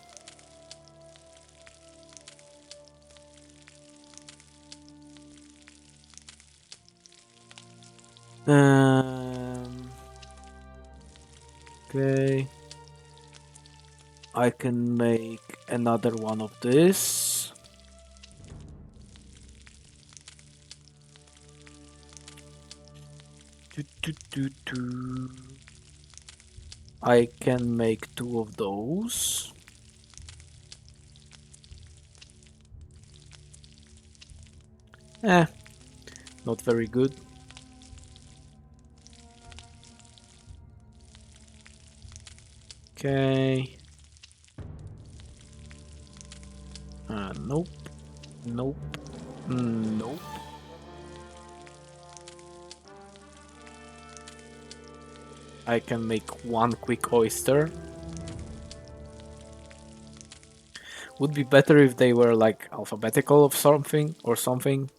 Okay. I can make another one of this. I can make 2 of those. Not very good. Okay. Nope. Nope. Nope. I can make 1 quick oyster. Would be better if they were like alphabetical of something or something.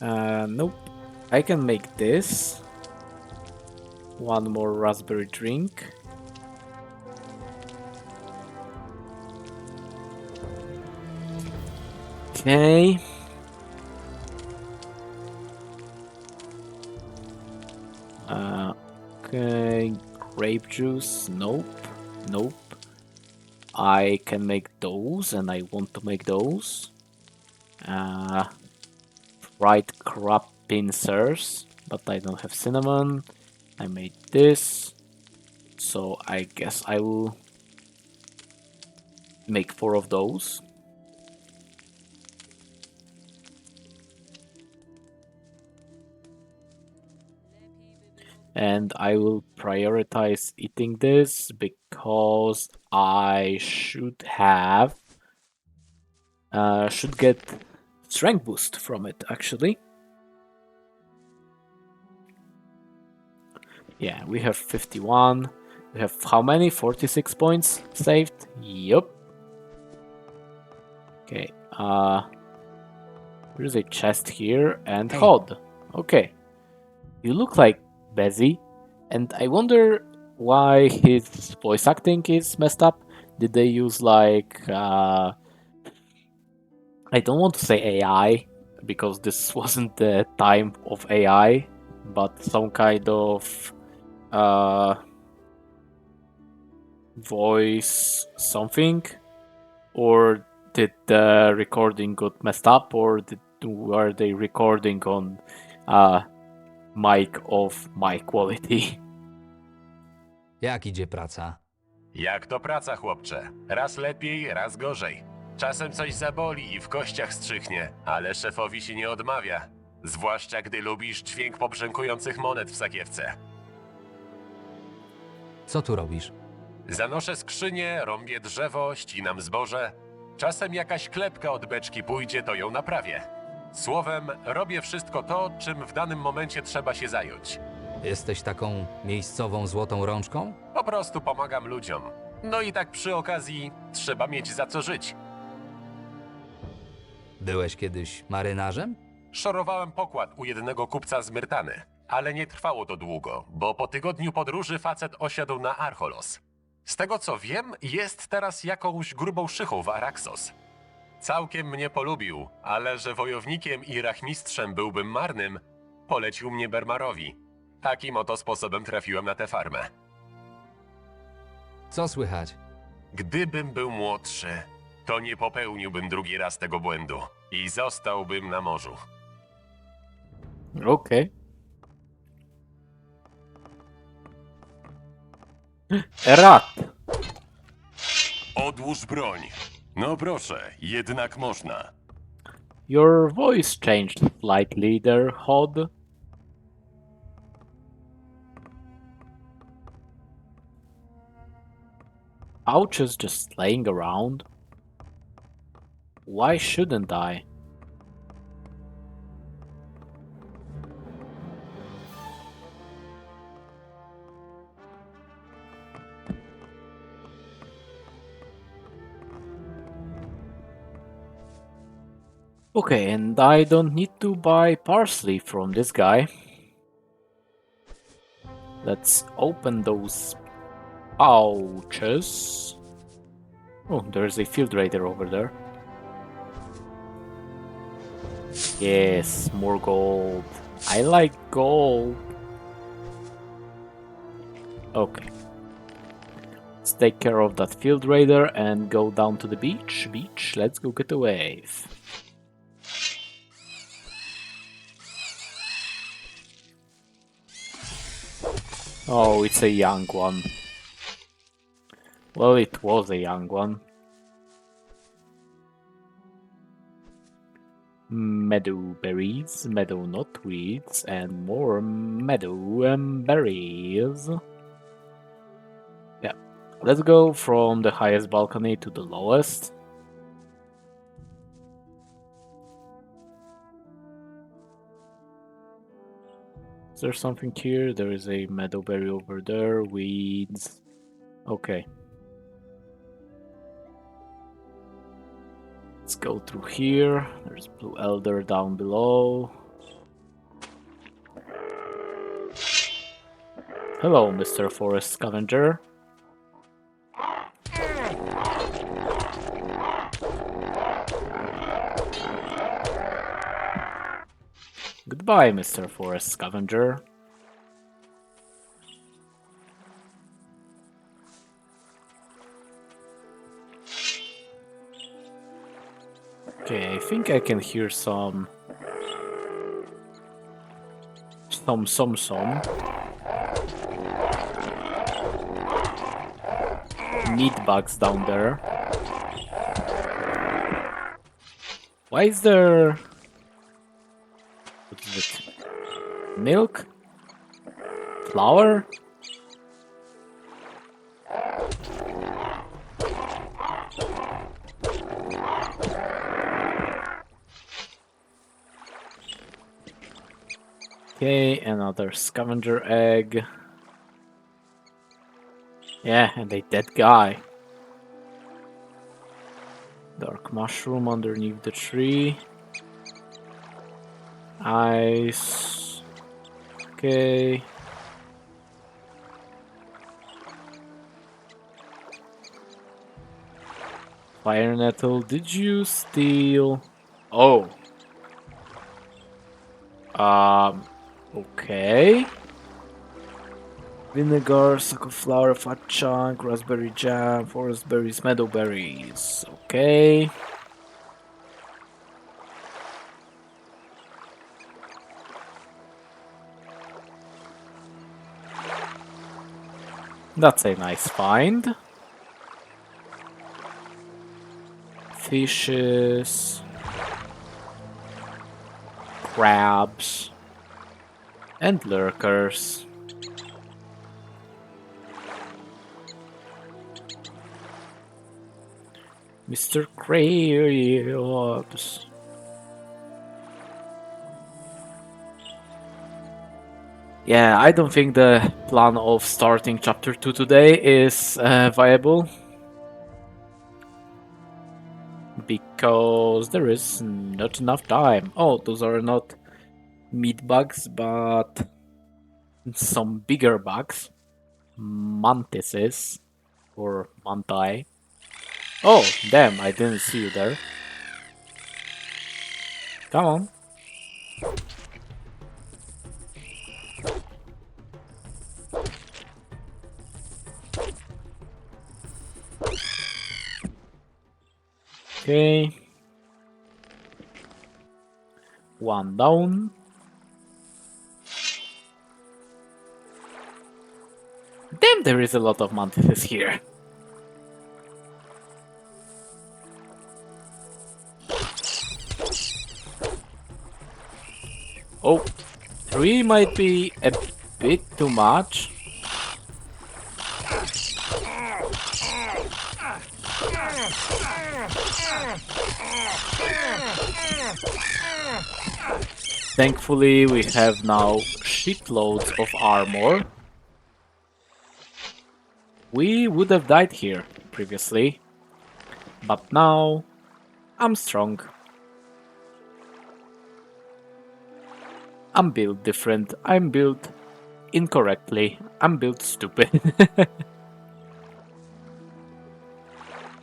Nope. I can make this. 1 more raspberry drink. Okay. Okay, grape juice. Nope. Nope. I can make those, and I want to make those. Fried crab pincers, but I don't have cinnamon. I made this, so I guess I will make 4 of those. And I will prioritize eating this because I should get strength boost from it actually. Yeah, we have 51. We have how many? 46 points saved? Yup. Okay, there's a chest here and Hey. HOD. Okay. You look like Bezzy, and I wonder why his voice acting is messed up. Did they use like I don't want to say AI because this wasn't the time of AI, but some kind of voice something, or did the recording got messed up, or were they recording on mic of my quality? Jak idzie praca? Jak to praca, chłopcze? Raz lepiej, raz gorzej. Czasem coś zaboli i w kościach strzychnie, ale szefowi się nie odmawia. Zwłaszcza gdy lubisz dźwięk pobrzękujących monet w sakiewce. Co tu robisz? Zanoszę skrzynię, rąbię drzewo, ścinam zboże. Czasem jakaś klepka od beczki pójdzie, to ją naprawię. Słowem, robię wszystko to, czym w danym momencie trzeba się zająć. Jesteś taką miejscową złotą rączką? Po prostu pomagam ludziom. No i tak przy okazji, trzeba mieć za co żyć. Byłeś kiedyś marynarzem? Szorowałem pokład u jednego kupca z Myrtany, ale nie trwało to długo, bo po tygodniu podróży facet osiadł na Archolos. Z tego co wiem, jest teraz jakąś grubą szychą w Araxos. Całkiem mnie polubił, ale że wojownikiem i rachmistrzem byłbym marnym, polecił mnie Bermarowi. Takim oto sposobem trafiłem na tę farmę. Co słychać? Gdybym był młodszy, to nie popełniłbym drugi raz tego błędu i zostałbym na morzu. Okej. Rat. Odłóż broń. No proszę, jednak można. Your voice changed slightly there, HOD. Ouch is just laying around. Why shouldn't I? Okay, and I don't need to buy parsley from this guy. Let's open those pouches. Oh, there's a field raider over there. Yes, more gold. I like gold. Okay. Let's take care of that field raider and go down to the beach. Let's go get a wave. Oh, it's a young one. Well, it was a young one. Meadow berries, meadow knotweeds, and more meadow berries. Yeah, let's go from the highest balcony to the lowest. Is there something here? There is a meadowberry over there. Weeds. Okay. Let's go through here. There's blue elder down below. Hello, Mr. Forest Scavenger. Goodbye, Mr. Forest Scavenger. Okay, I think I can hear some meat bugs down there. Why is there... what is it? Milk? Flower? Okay, another scavenger egg. Yeah, and a dead guy. Dark mushroom underneath the tree. Ice. Okay. Fire nettle, did you steal? Oh. Okay. Vinegar, sack of flour, fat chunk, raspberry jam, forest berries, meadow berries. Okay. That's a nice find. Fishes. Crabs. And lurkers. Mr. Krabs. Yeah, I don't think the plan of starting chapter 2 today is viable. Because there is not enough time. Oh, those are not meat bugs, but some bigger bugs. Mantises. Or manti. Oh, damn, I didn't see you there. Come on. Okay. One down. Damn, there is a lot of mantises here. Oh, 3 might be a bit too much. Thankfully, we have now shitloads of armor. We would have died here previously, but now I'm strong. I'm built different. I'm built incorrectly. I'm built stupid.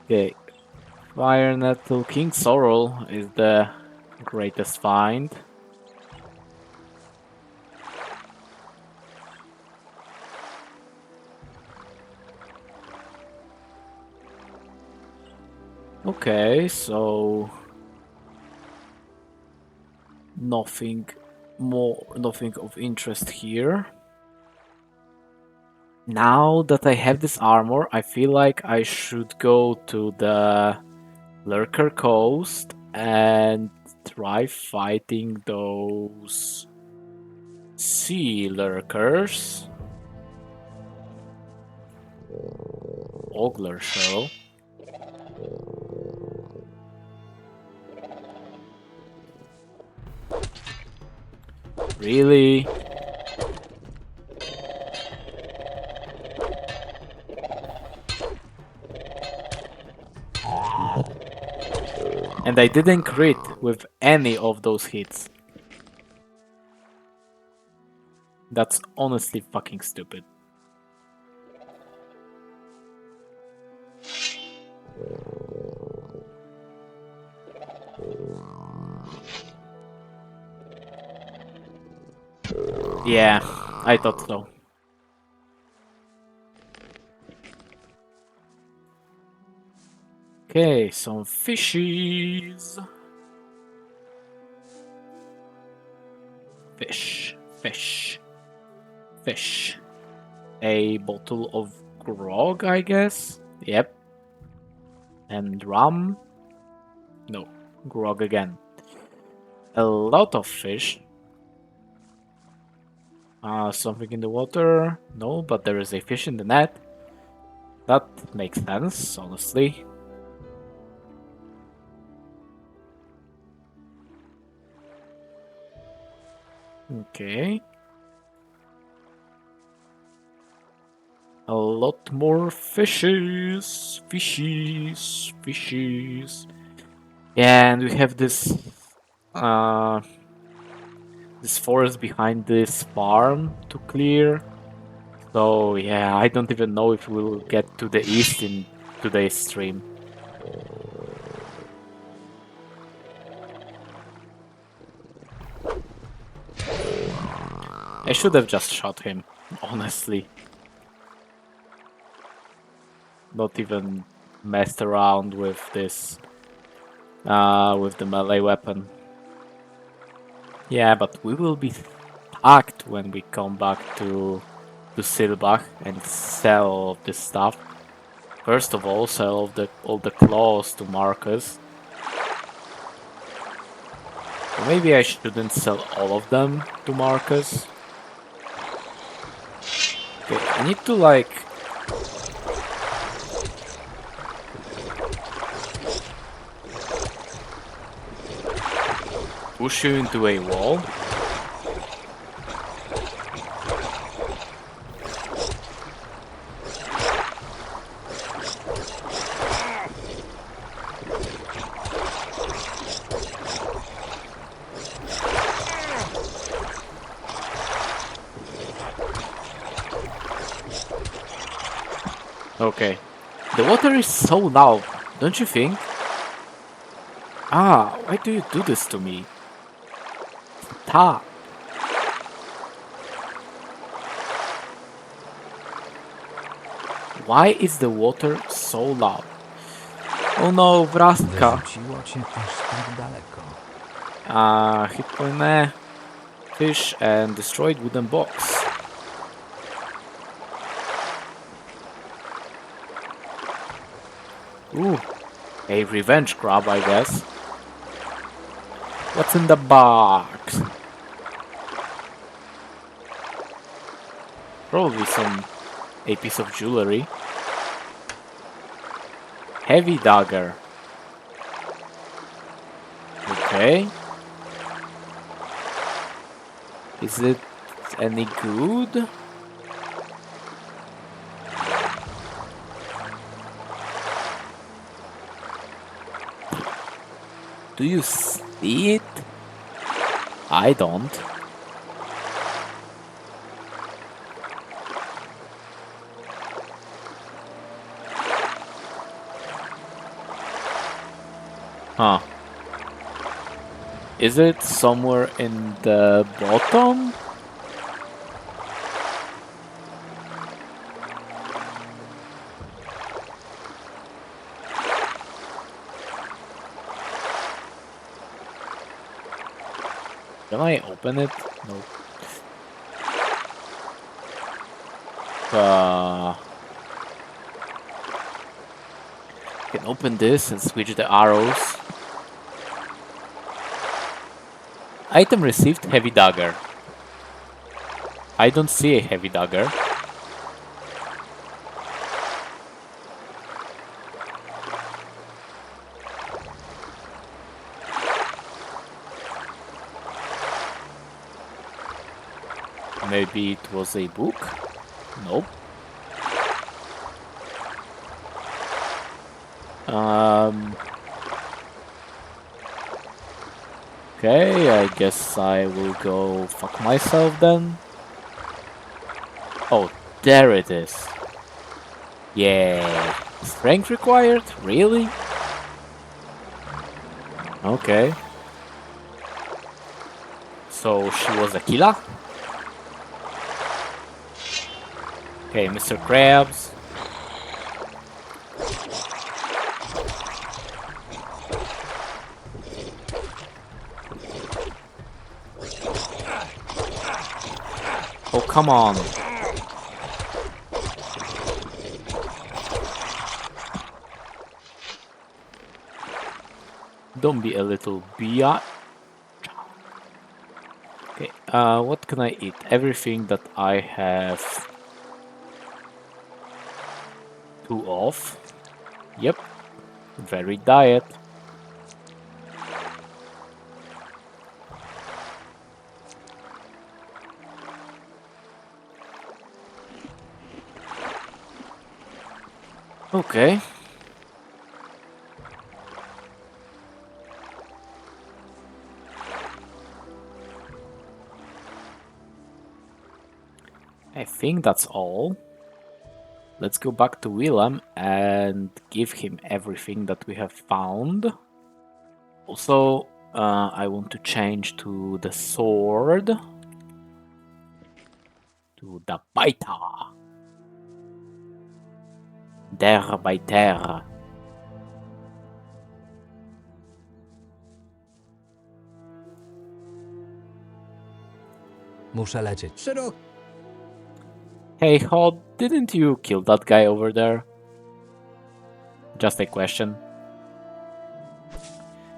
Okay. Fire Nettle King Sorrel is the greatest find. Okay, so nothing of interest here. Now that I have this armor, I feel like I should go to the Lurker Coast and try fighting those sea lurkers. Ogler show. Really? And I didn't crit with any of those hits. That's honestly fucking stupid. Yeah, I thought so. Okay, some fishies. Fish, fish, fish. A bottle of grog, I guess? Yep. And rum? No, grog again. A lot of fish. Something in the water? No, but there is a fish in the net. That makes sense, honestly. Okay. A lot more fishes. Fishes. Fishes. Yeah, and we have uh, this forest behind this farm to clear. So yeah, I don't even know if we'll get to the east in today's stream. I should have just shot him, honestly. Not even messed around with this, with the melee weapon. Yeah, but we will be hacked when we come back to Silbach and sell all this stuff. First of all, sell all the claws to Marcus. Or maybe I shouldn't sell all of them to Marcus. Okay, I need to like... push you into a wall. Okay. The water is so loud, don't you think? Ah, why do you do this to me? Stop. Why is the water so loud? Oh no, wrastka. Wyrzuciło cię aż tak daleko. Hit a fish and destroyed wooden box. Ooh, a revenge grab, I guess. What's in the box? Probably a piece of jewelry. Heavy dagger. Okay. Is it any good? Do you see it? I don't. Huh. Is it somewhere in the bottom? Can I open it? No. Can open this and switch the arrows. Item received, heavy dagger. I don't see a heavy dagger. Maybe it was a book? Nope. Okay, I guess I will go fuck myself then. Oh, there it is. Yeah. Strength required? Really? Okay. So she was a killer? Okay, Mr. Krabs. Oh, come on. Don't be a little biatch. Okay, what can I eat? Everything that I have 2 of. Yep, varied diet. Okay. I think that's all. Let's go back to Willem and give him everything that we have found. Also, I want to change to the sword. To the biter. Der Biter. Muszę lecieć. Hey, Hod, didn't you kill that guy over there? Just a question.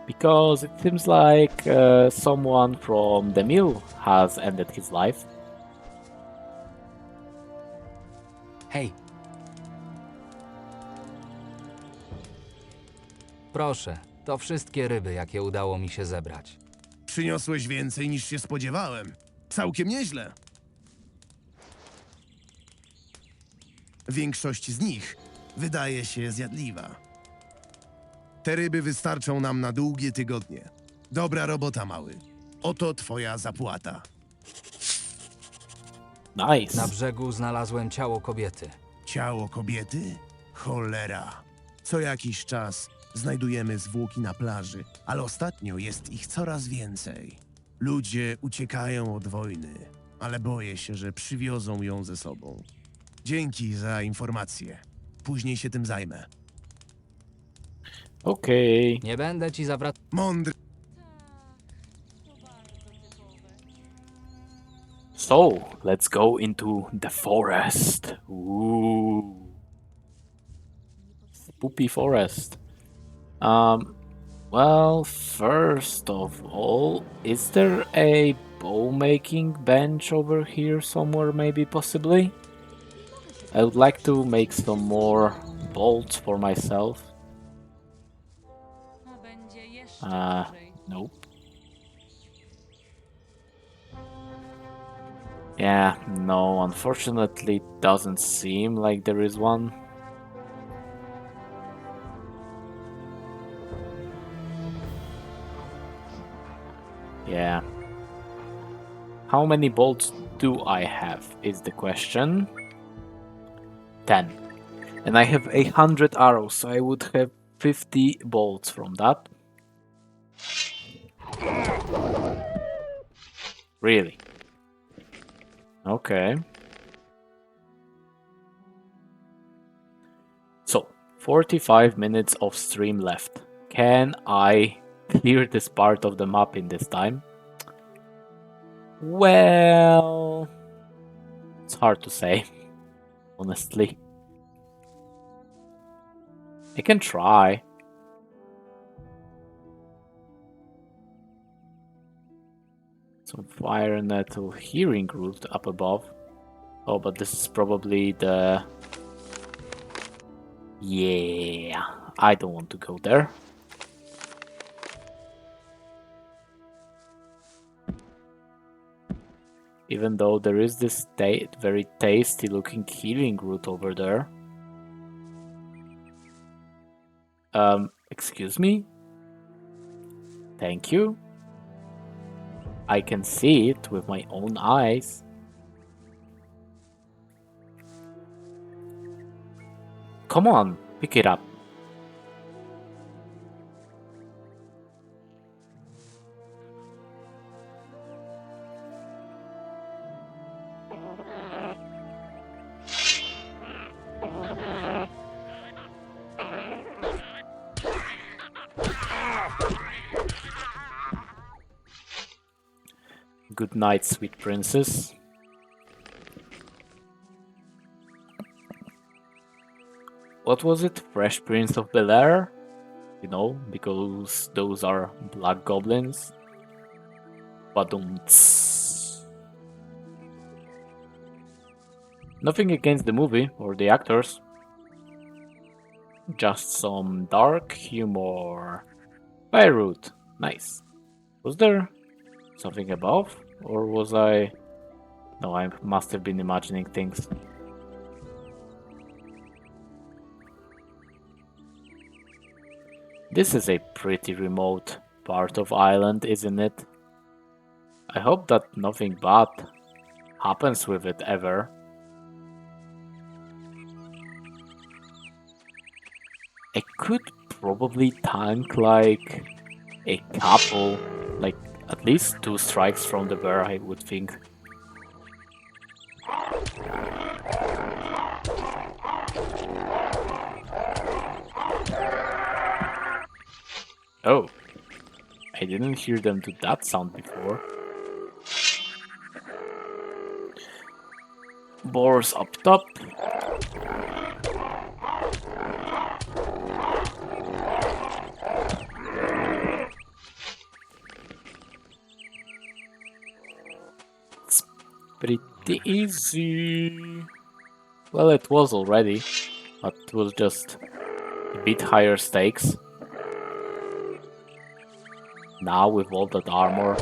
Because it seems like someone from the mill has ended his life. Hej. Proszę, to wszystkie ryby, jakie udało mi się zebrać. Przyniosłeś więcej niż się spodziewałem. Całkiem nieźle. Większość z nich wydaje się zjadliwa. Te ryby wystarczą nam na długie tygodnie. Dobra robota, mały. Oto twoja zapłata. Nice. Na brzegu znalazłem ciało kobiety. Ciało kobiety? Cholera. Co jakiś czas znajdujemy zwłoki na plaży, ale ostatnio jest ich coraz więcej. Ludzie uciekają od wojny, ale boję się, że przywiozą ją ze sobą. Dzięki za informację. Później się tym zajmę. Okej. Nie będę ci zawracał. Mądry. So, let's go into the forest. Ooh. Spoopy forest. Well, first of all, is there a bow making bench over here somewhere, maybe, possibly? I would like to make some more bolts for myself. Nope. Yeah, no, unfortunately, it doesn't seem like there is one. Yeah. How many bolts do I have is the question. 10. And I have 100 arrows, so I would have 50 bolts from that. Really? Okay. So, 45 minutes of stream left. Can I clear this part of the map in this time? Well, it's hard to say, honestly. I can try. Some fire nettle hearing root up above. Oh, but this is probably the... Yeah, I don't want to go there. Even though there is this very tasty looking healing root over there. Excuse me? Thank you. I can see it with my own eyes. Come on, pick it up. Good night, sweet princess. What was it? Fresh Prince of Bel-Air? You know, because those are black goblins. Badumts. Nothing against the movie or the actors. Just some dark humor. Beirut. Nice. Was there something above? Or was I... No, I must have been imagining things. This is a pretty remote part of Ireland, isn't it? I hope that nothing bad happens with it ever. I could probably tank like a couple, like at least 2 strikes from the bear, I would think. Oh, I didn't hear them do that sound before. Boars up top. It's pretty easy. Well, it was already, but it was just a bit higher stakes. Now with all that armor.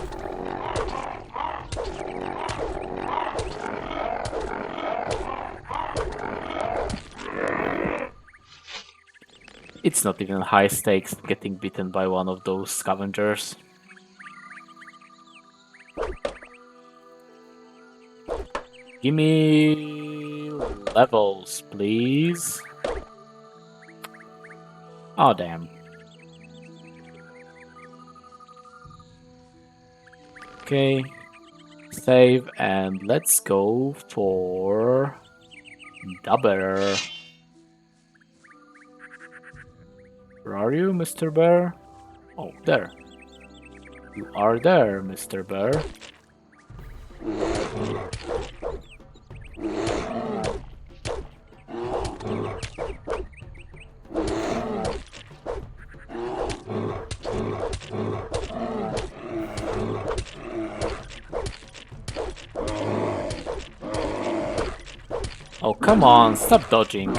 It's not even high stakes getting beaten by one of those scavengers. Give me levels, please. Oh, damn. Okay, save, and let's go for Dubber. Where are you, Mr. Bear? Oh, there. You are there, Mr. Bear. Oh, come on, stop dodging.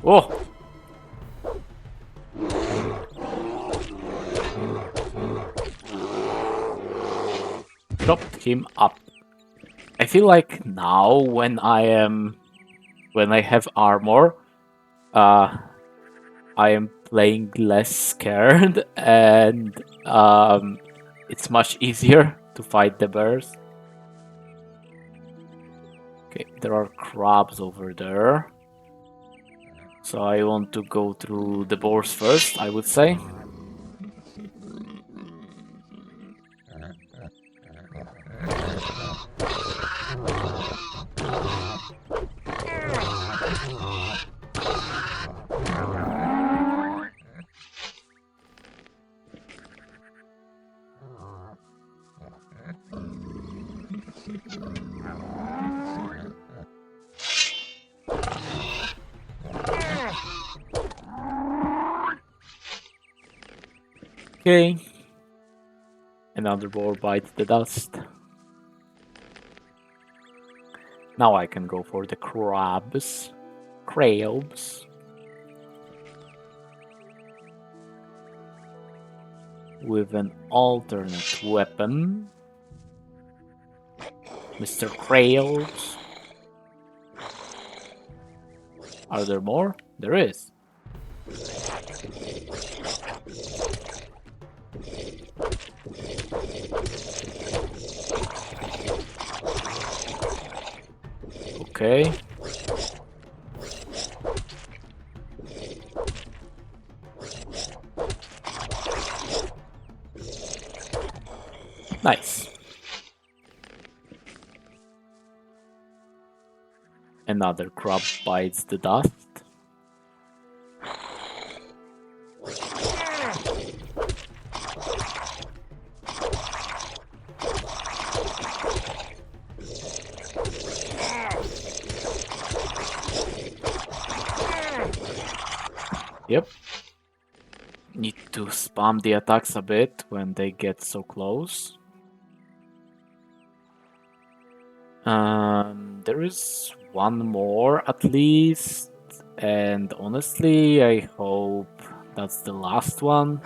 Oh! Chopped him up. I feel like now when I have armor, I am playing less scared and it's much easier to fight the bears. Okay, there are crabs over there. So I want to go through the boars first, I would say. Okay. Another boar bites the dust. Now I can go for the crabs. Crabs. With an alternate weapon. Mr. Crabs. Are there more? There is. Okay. Nice. Another crab bites the dust. Yep. Need to spam the attacks a bit when they get so close. There is one more at least, and honestly, I hope that's the last one.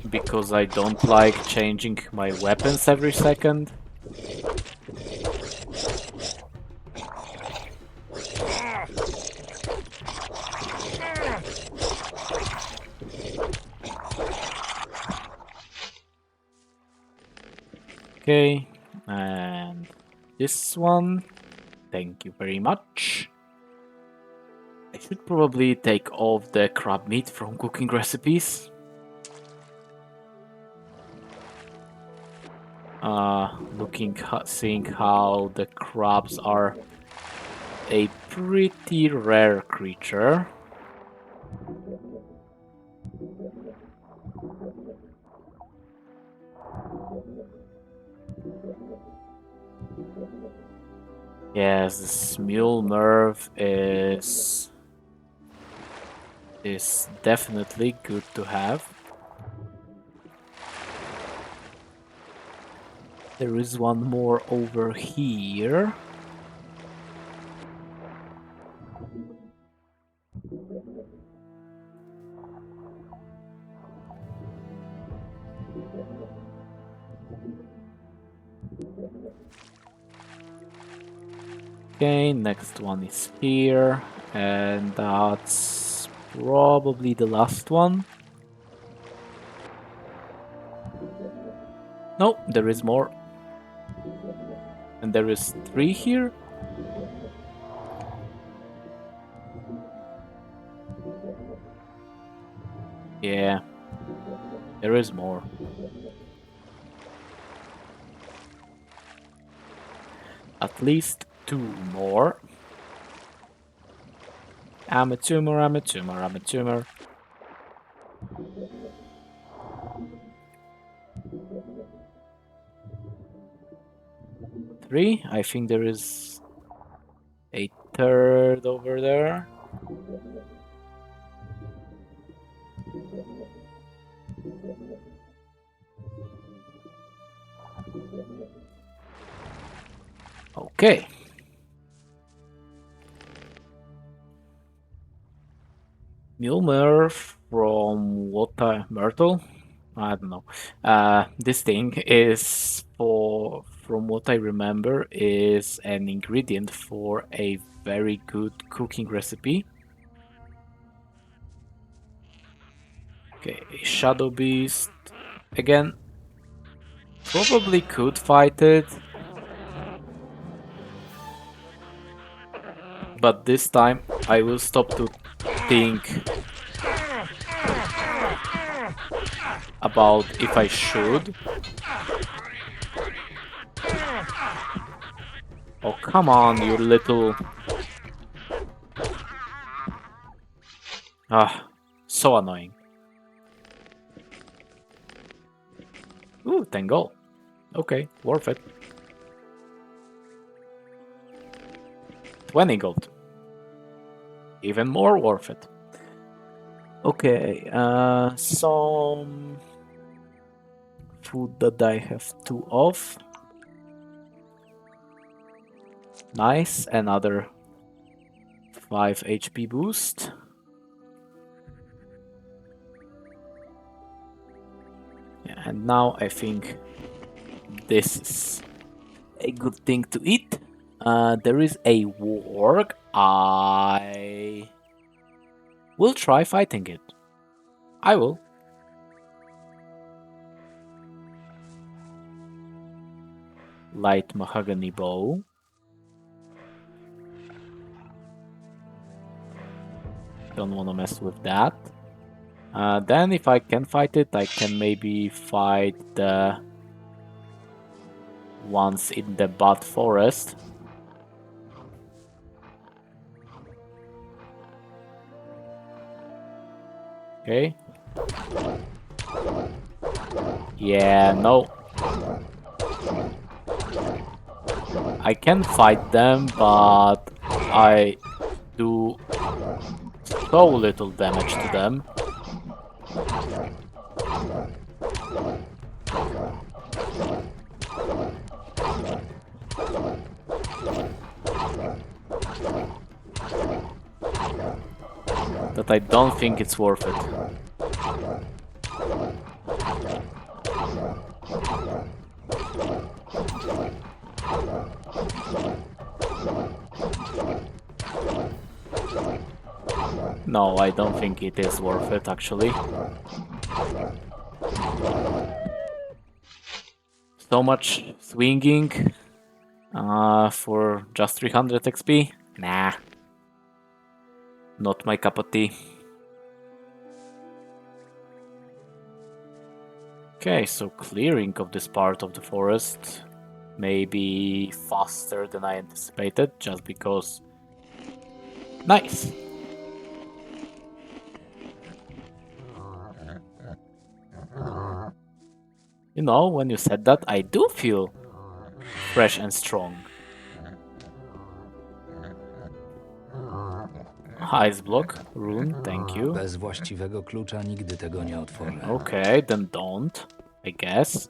Because I don't like changing my weapons every second. Okay, and this one, thank you very much. I should probably take off the crab meat from cooking recipes. Seeing how the crabs are a pretty rare creature. Yes, this mule nerve is definitely good to have. There is one more over here. Okay, next one is here, and that's probably the last one. No, there is more. And there is 3 here. Yeah, there is more. At least 2 more. I'm a tumor, I'm a tumor, I'm a tumor. Three. I think there is a third over there. Okay. Mjolnir from Myrtle? I don't know. This thing is from what I remember, is an ingredient for a very good cooking recipe. Okay, Shadow Beast. Again, probably could fight it. But this time I will stop to think about if I should. Oh, come on, you little... Ah, so annoying. Ooh, 10 gold. Okay, worth it. 20 gold. Even more worth it. Okay, some food that I have 2 of. Nice, another 5 HP boost. Yeah, and now I think this is a good thing to eat. There is a warg. I will try fighting it. I will. Light mahogany bow. Don't want to mess with that. Then if I can fight it, I can maybe fight the ones in the Bud Forest. Okay. Yeah, no. I can fight them, but I do so little damage to them. that I don't think it's worth it. No, I don't think it is worth it, actually. So much swinging for just 300 XP? Nah. Not my cup of tea. Okay, so clearing of this part of the forest may be faster than I anticipated, just because... Nice! You know, when you said that, I do feel fresh and strong. Ice block, rune, thank you. Bez właściwego klucza nigdy tego nie otworzę. Okay, then don't, I guess.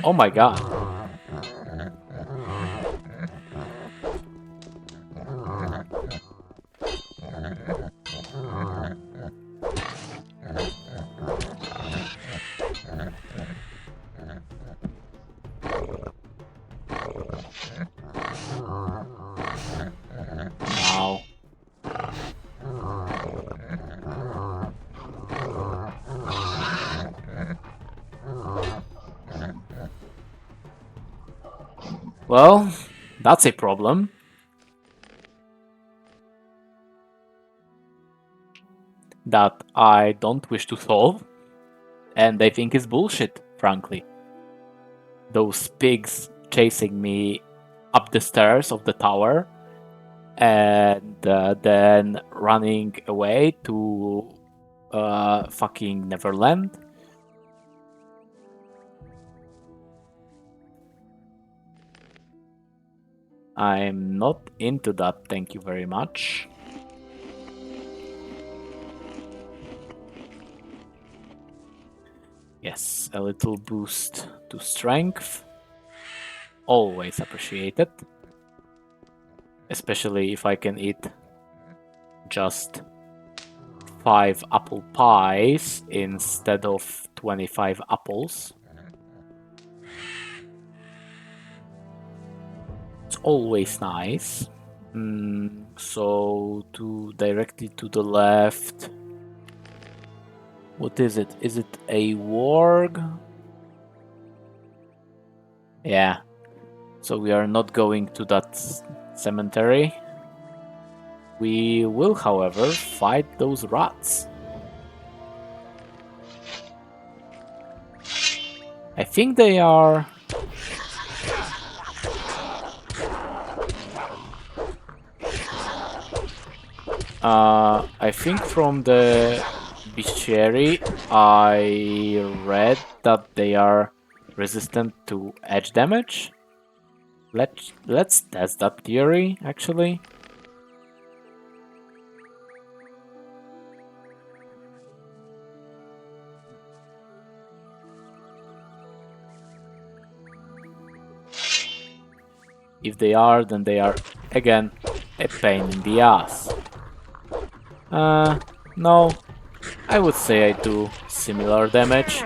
Oh my god. Wow. Well, that's a problem. That I don't wish to solve, and I think is bullshit, frankly. Those pigs chasing me up the stairs of the tower and then running away to fucking Neverland. I'm not into that, thank you very much. Yes, a little boost to strength. Always appreciated. Especially if I can eat just 5 apple pies instead of 25 apples. It's always nice. So directly to the left. What is it? Is it a warg? Yeah. So we are not going to that cemetery. We will, however, fight those rats. I think they are... I think from the bestiary I read that they are resistant to edge damage. Let's test that theory, actually. If they are, then they are, again, a pain in the ass. No, I would say I do similar damage.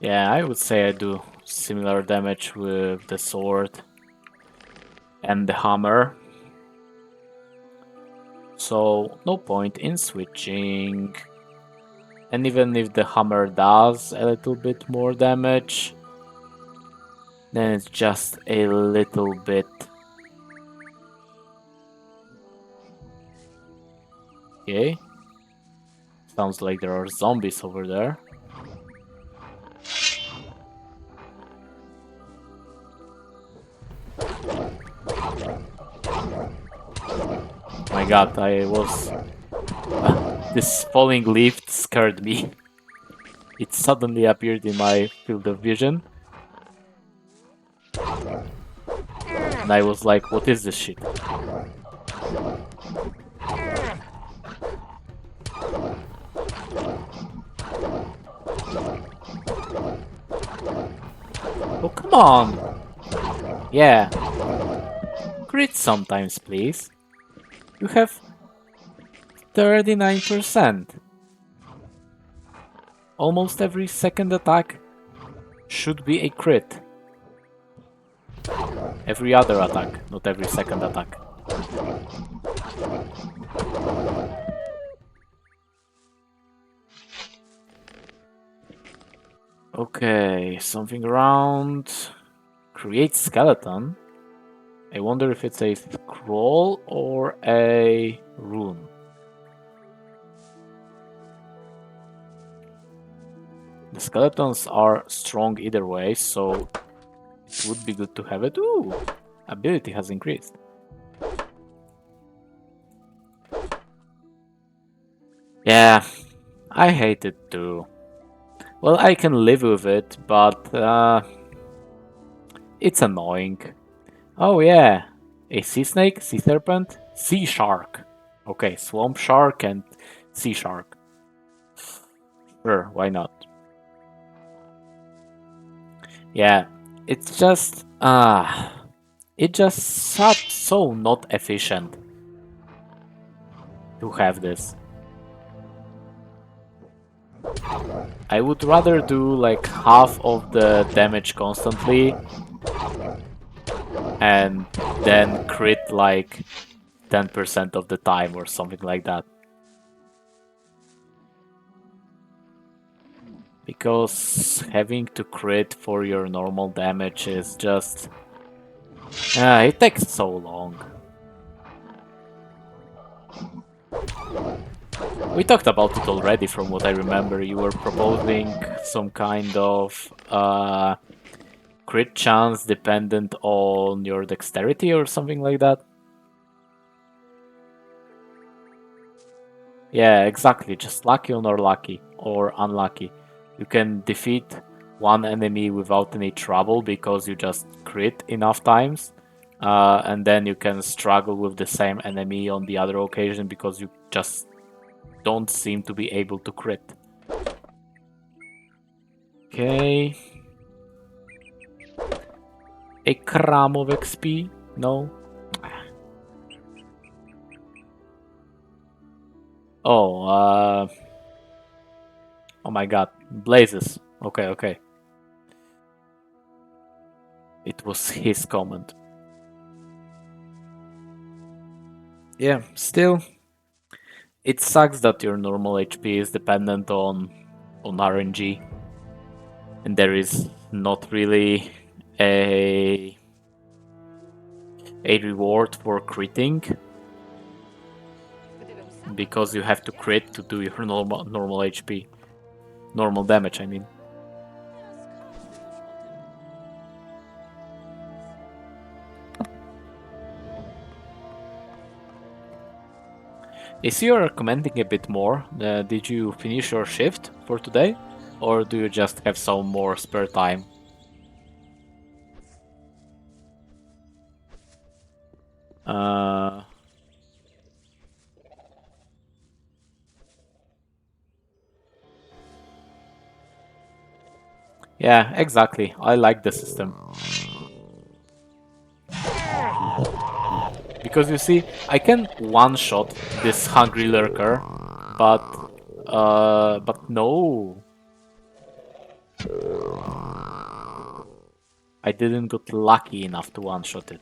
Yeah, I would say I do similar damage with the sword and the hammer. So no point in switching. And even if the hammer does a little bit more damage, then it's just a little bit. Okay. Sounds like there are zombies over there. My god, I was... this falling leaf scared me. It suddenly appeared in my field of vision. And I was like, what is this shit? Oh, come on! Yeah. Crit sometimes, please. You have 39%. Almost every second attack should be a crit. Every other attack, not every second attack. Okay, something around... Create skeleton. I wonder if it's a scroll or a rune. The skeletons are strong either way, so it would be good to have it. Ooh! Ability has increased. Yeah, I hate it too. Well, I can live with it, but it's annoying. Oh yeah, a sea snake, sea serpent, sea shark. Okay, swamp shark and sea shark. Sure, why not? Yeah, it's just it just so not efficient to have this. I would rather do like half of the damage constantly and then crit like 10% of the time or something like that. Because having to crit for your normal damage is just... it takes so long. We talked about it already from what I remember. You were proposing some kind of crit chance dependent on your dexterity or something like that. Yeah, exactly. Just lucky or lucky or unlucky. You can defeat one enemy without any trouble because you just crit enough times. And then you can struggle with the same enemy on the other occasion because you just don't seem to be able to crit. Okay. A cram of XP? No. Oh, oh my god. Blazes. Okay, okay. It was his comment. Yeah, still. It sucks that your normal HP is dependent on RNG. And there is not really a reward for critting. Because you have to crit to do your normal HP. Normal damage, I mean. I see you're commenting a bit more. Did you finish your shift for today? Or do you just have some more spare time? Yeah, exactly. I like the system. Because you see, I can one-shot this hungry lurker, but no. I didn't get lucky enough to one-shot it.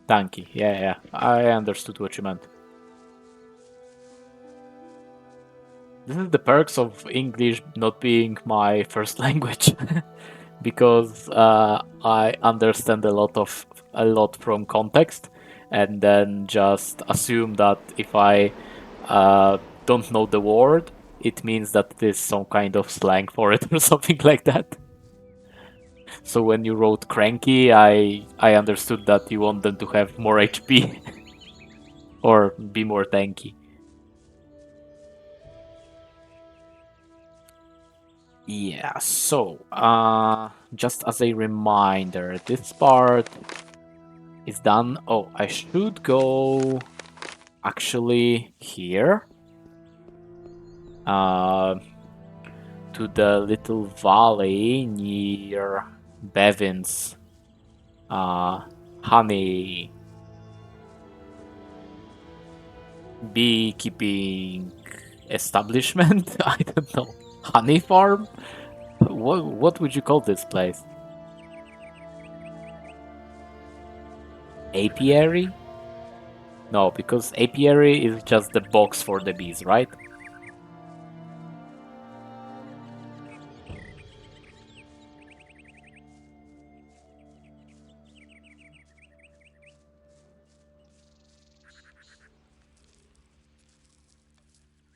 Tanky, yeah, I understood what you meant. This is the perks of English not being my first language. Because I understand a lot from context, and then just assume that if I don't know the word, it means that it is some kind of slang for it or something like that. So when you wrote cranky, I understood that you want them to have more HP or be more tanky. Yeah, so, just as a reminder, this part is done. Oh, I should go actually here. To the little valley near Bevin's honey beekeeping establishment. I don't know. Honey farm? What would you call this place? Apiary? No, because apiary is just the box for the bees, right?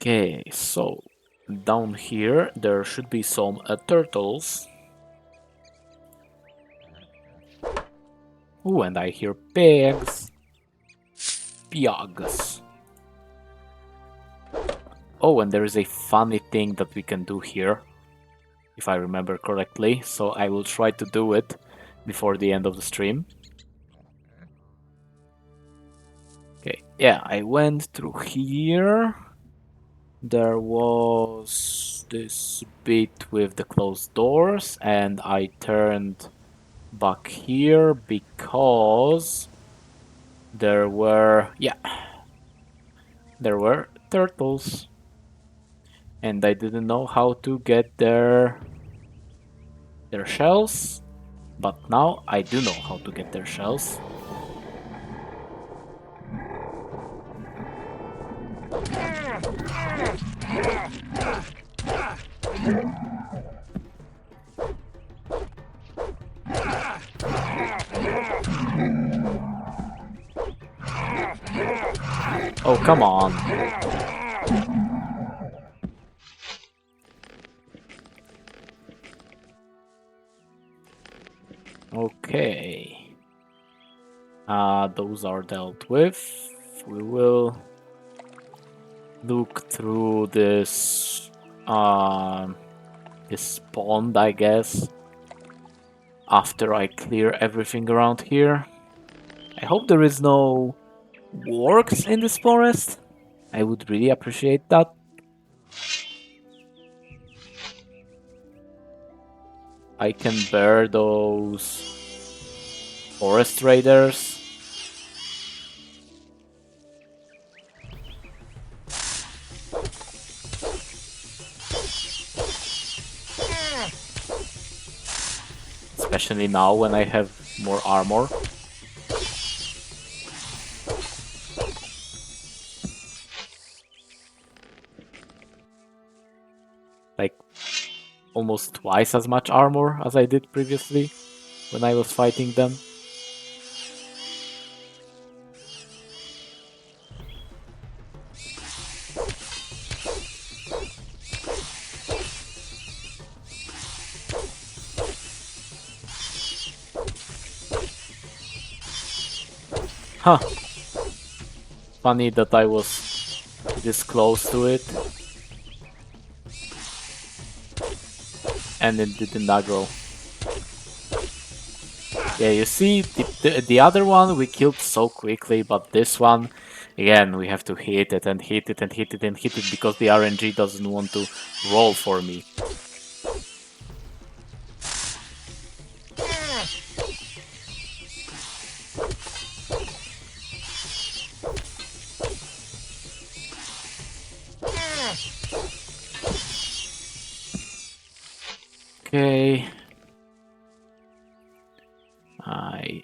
Okay, so down here there should be some turtles. Ooh, and I hear pigs. Pigs. Oh, and there is a funny thing that we can do here, if I remember correctly, so I will try to do it before the end of the stream. Okay, yeah, I went through here. There was this bit with the closed doors, and I turned back here because there were, there were turtles. And I didn't know how to get their shells, but now I do know how to get their shells. Oh, come on. Okay. Those are dealt with. We will look through this this pond, I guess, after I clear everything around here. I hope there is no works in this forest. I would really appreciate that. I can bear those forest raiders. Especially now when I have more armor. Like almost twice as much armor as I did previously when I was fighting them. Huh. Funny that I was this close to it. And it didn't aggro. Yeah, you see, the other one we killed so quickly, but this one, again, we have to hit it and hit it and hit it and hit it because the RNG doesn't want to roll for me. Okay.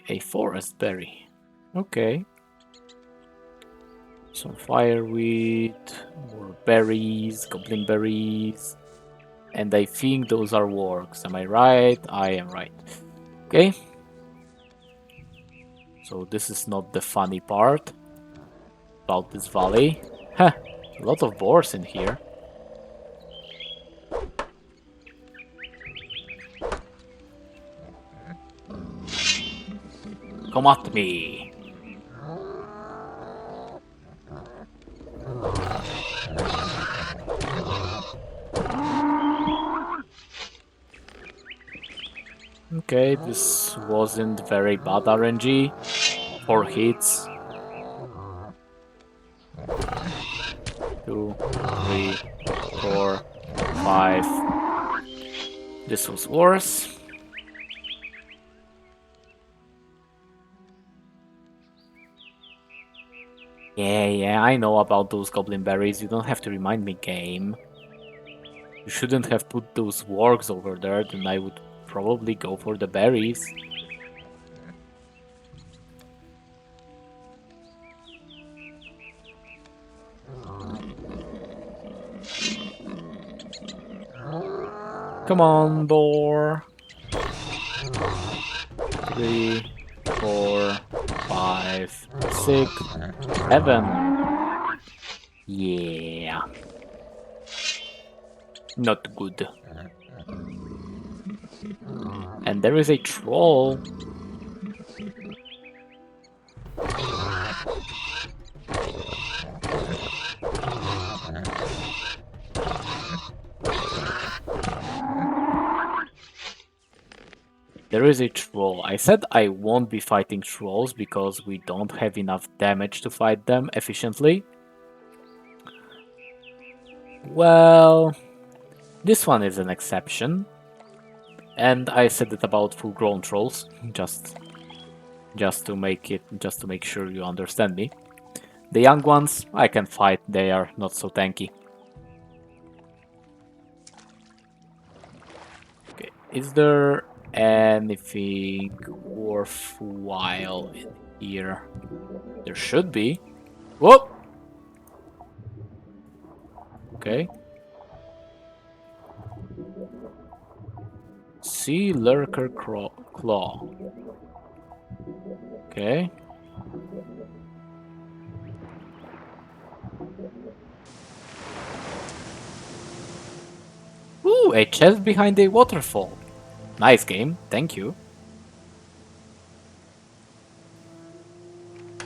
A forest berry. Okay. Some fireweed, more berries, goblin berries. And I think those are wargs. Am I right? I am right. Okay. So this is not the funny part about this valley. Huh. A lot of boars in here. Come at me. Okay, this wasn't very bad RNG. 4 hits. 2, 3, 4, 5. This was worse. Yeah, I know about those goblin berries. You don't have to remind me, game. You shouldn't have put those wargs over there, then I would probably go for the berries. Come on, boar. 3, 4, 5, 6, 7. Yeah. Not good. And there is a troll. There is a troll. I said I won't be fighting trolls because we don't have enough damage to fight them efficiently. Well, this one is an exception. And I said it about full-grown trolls, just to make sure you understand me. The young ones, I can fight, they are not so tanky. Okay, is there anything worthwhile in here? There should be. Whoop! Okay. Sea Lurker Claw. Okay. Ooh, a chest behind a waterfall. Nice game, thank you.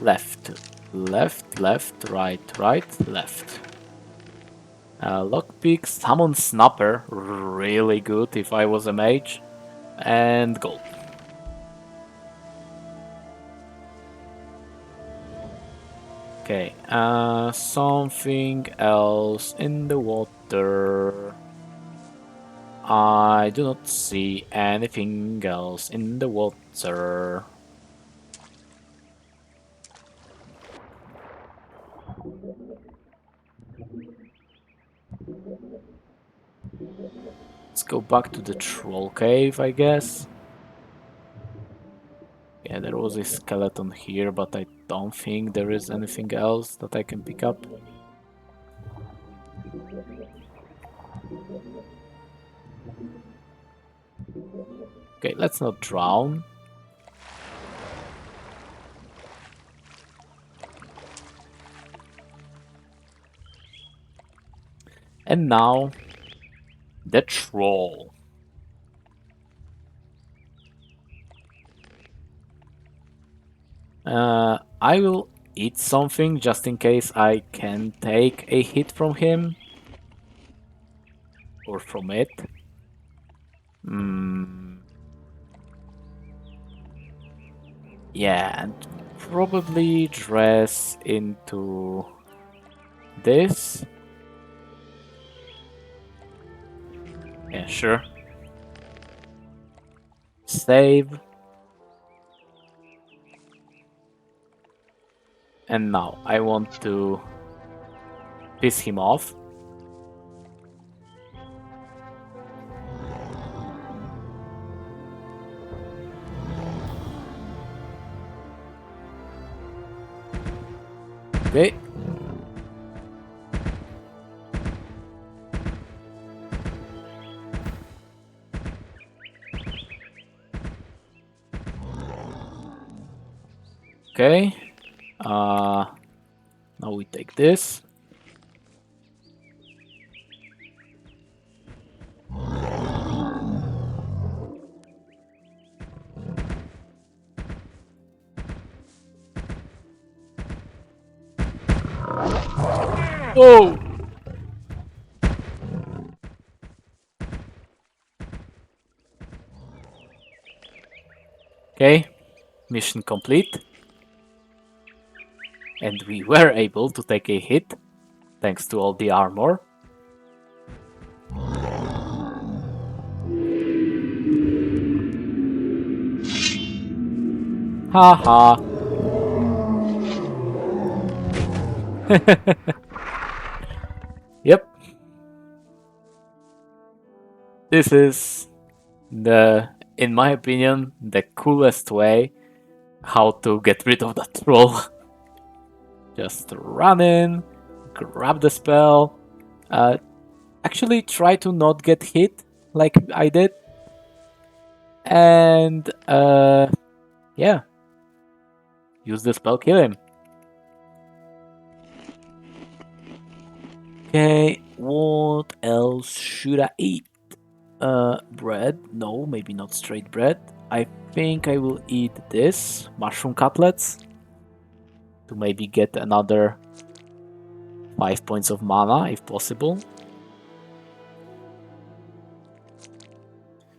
Left, left, left, right, right, left. Lockpick, Summon Snapper, really good if I was a mage. And gold. Okay, something else in the water. I do not see anything else in the water. Let's go back to the troll cave, I guess. Yeah, there was a skeleton here, but I don't think there is anything else that I can pick up. Okay, let's not drown. And now, the troll. I will eat something just in case I can take a hit from him. Or from it. Yeah, and probably dress into this. Yeah, sure. Save. And now I want to piss him off. Okay. Okay. Now we take this. Whoa! Okay, mission complete. And we were able to take a hit, thanks to all the armor. Haha. Yep. This is in my opinion, the coolest way how to get rid of that troll. Just run in, grab the spell, actually try to not get hit like I did, and yeah, use the spell, kill him. Okay, what else should I eat? Bread? No, maybe not straight bread. I think I will eat this, mushroom cutlets, to maybe get another 5 points of mana if possible.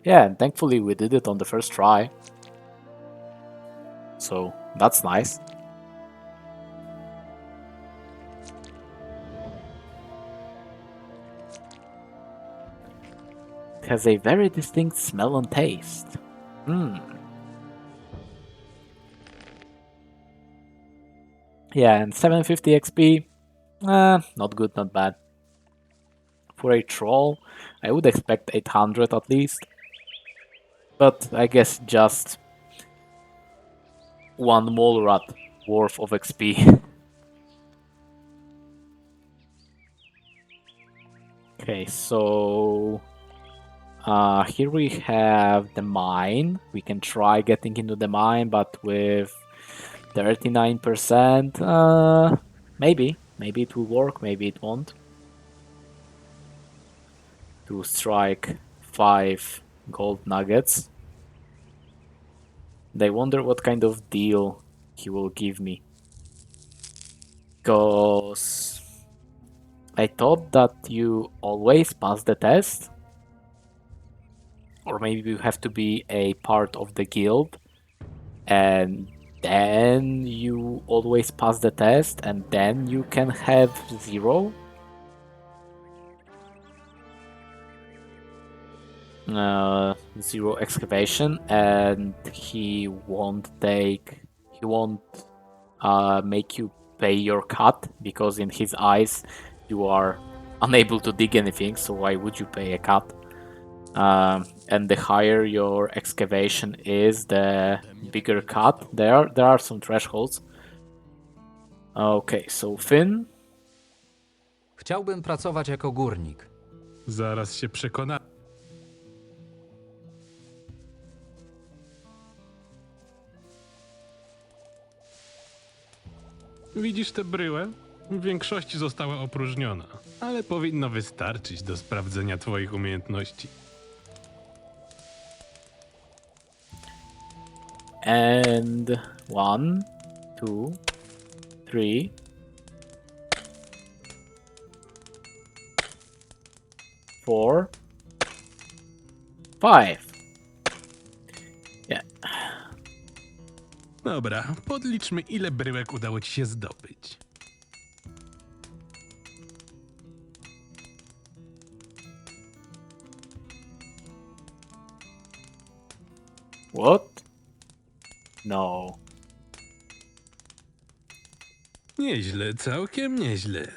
Yeah, and thankfully we did it on the first try. So that's nice. It has a very distinct smell and taste. Yeah, and 750 XP. Not good, not bad. For a troll, I would expect 800 at least. But I guess just one mole rat worth of XP. Okay, so here we have the mine. We can try getting into the mine, but with 39%, maybe it will work, maybe it won't. To strike 5 gold nuggets. I wonder what kind of deal he will give me. Because I thought that you always pass the test. Or maybe you have to be a part of the guild. And then you always pass the test. And then you can have 0. Zero excavation, and he won't make you pay your cut, because in his eyes you are unable to dig anything, so why would you pay a cut? And the higher your excavation is, the bigger cut. There are some thresholds. Okay, so Finn? Chciałbym pracować jako górnik. Zaraz się przekona. Widzisz tę bryłę? W większości została opróżniona, ale powinno wystarczyć do sprawdzenia twoich umiejętności. And 1, 2, 3, 4, 5. Yeah. Dobra, podliczmy, ile bryłek udało ci się zdobyć. What? No. Nieźle, całkiem nieźle.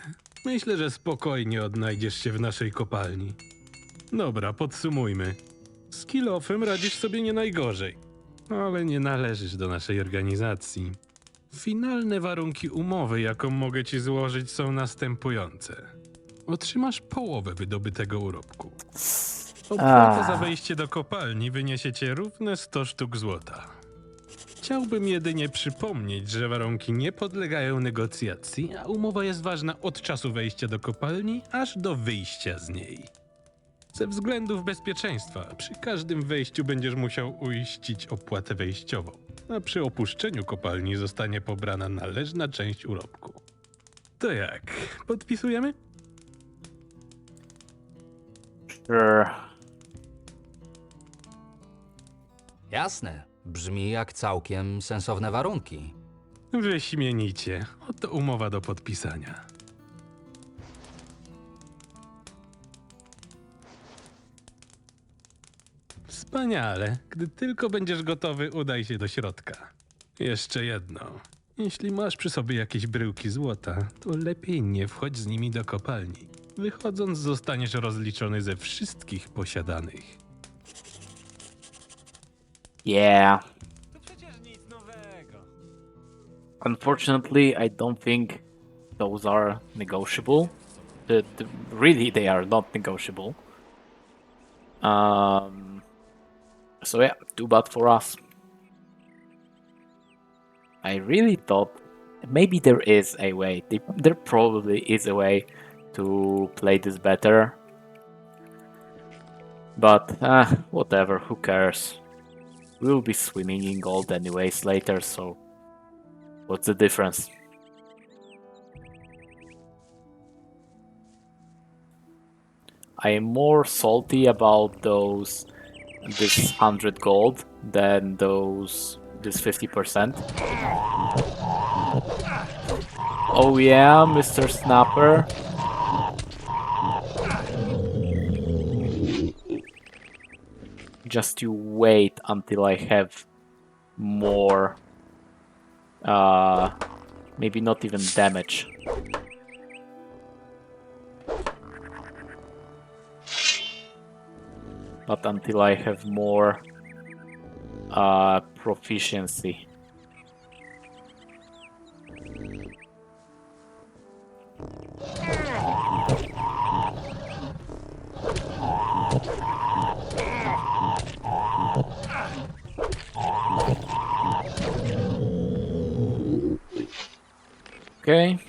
Myślę, że spokojnie odnajdziesz się w naszej kopalni. Dobra, podsumujmy. Z kill-offem radzisz sobie nie najgorzej, ale nie należysz do naszej organizacji. Finalne warunki umowy, jaką mogę ci złożyć, są następujące. Otrzymasz połowę wydobytego urobku. Opłata za wejście do kopalni wyniesie cię równe 100 sztuk złota. Chciałbym jedynie przypomnieć, że warunki nie podlegają negocjacji, a umowa jest ważna od czasu wejścia do kopalni aż do wyjścia z niej. Ze względów bezpieczeństwa przy każdym wejściu będziesz musiał uiścić opłatę wejściową, a przy opuszczeniu kopalni zostanie pobrana należna część urobku. To jak? Podpisujemy? Sure. Jasne. Brzmi jak całkiem sensowne warunki. Wyśmienicie. Oto umowa do podpisania. Wspaniale. Gdy tylko będziesz gotowy, udaj się do środka. Jeszcze jedno. Jeśli masz przy sobie jakieś bryłki złota, to lepiej nie wchodź z nimi do kopalni. Wychodząc, zostaniesz rozliczony ze wszystkich posiadanych. Yeah. Unfortunately, I don't think those are negotiable. Really, they are not negotiable. So yeah, too bad for us. I really thought maybe there is a way. There probably is a way to play this better. But whatever, who cares? We'll be swimming in gold anyways later, so what's the difference? I am more salty about this 100 gold than this 50%. Oh yeah, Mr. Snapper. Just you wait until I have more, maybe not even damage. But until I have more proficiency. Okay.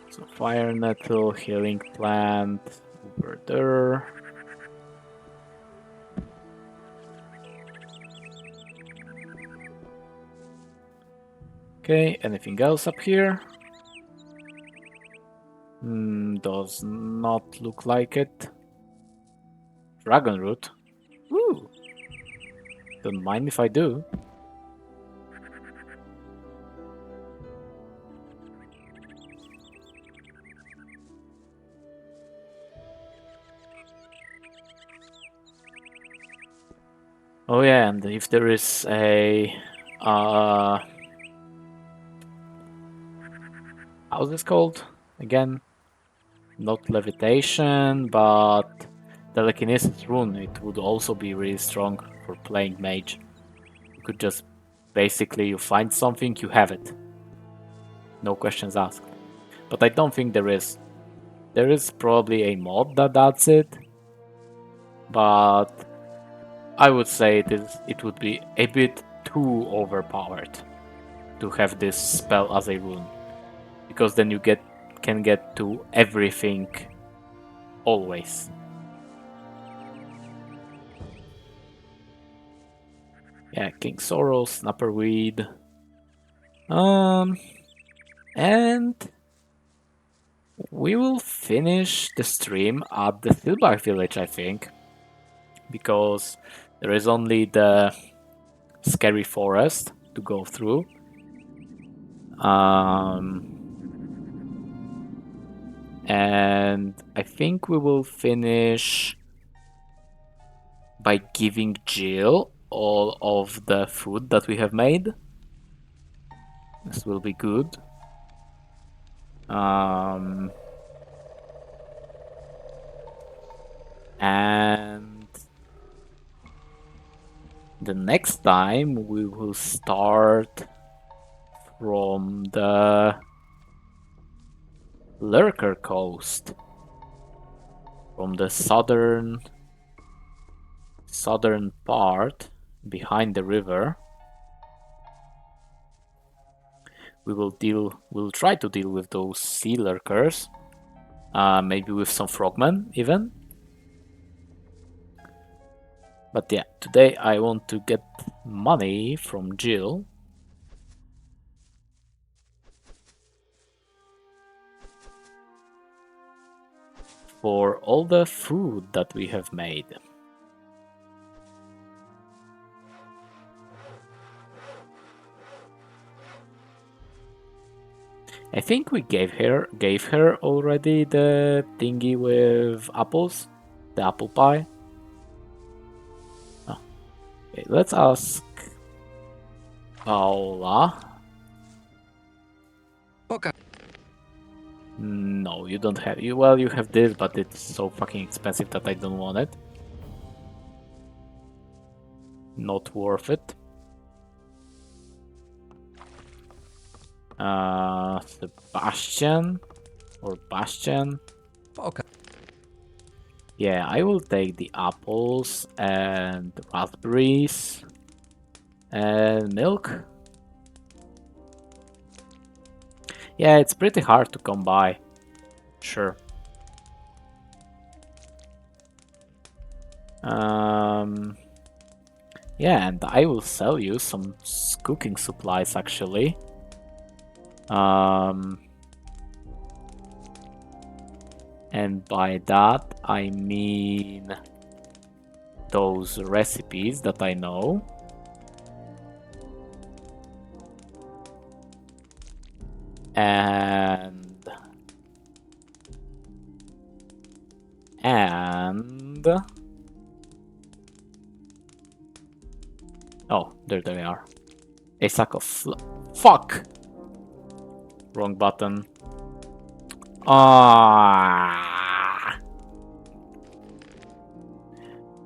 So fire nettle, healing plant, over there. Okay, anything else up here? Does not look like it. Dragon root. Ooh. Don't mind if I do. Oh yeah, and if there is a how's this called again? Not levitation, but telekinesis rune. It would also be really strong for playing mage. You could just basically you find something, you have it. No questions asked. But I don't think there is. There is probably a mod that does it, but I would say it would be a bit too overpowered to have this spell as a rune, because then you can get to everything always. Yeah, King Sorrow, Snapperweed, and we will finish the stream at the Silbar village, I think, because there is only the scary forest to go through. And I think we will finish by giving Jill all of the food that we have made. This will be good. And the next time we will start from the Lurker Coast, from the southern part behind the river. We'll try to deal with those sea lurkers, maybe with some frogmen even. But yeah, today I want to get money from Jill. for all the food that we have made. I think we gave her already the thingy with apples, the apple pie. Oh. Okay, let's ask Paola. Okay. No, you don't have. Well, you have this, but it's so fucking expensive that I don't want it. Not worth it. Sebastian or Bastian. Okay. Yeah, I will take the apples and raspberries and milk. Yeah, it's pretty hard to come by. Sure. Yeah, and I will sell you some cooking supplies actually. And by that I mean those recipes that I know. And oh, there they are. A sack of fuck! Wrong button. Ah!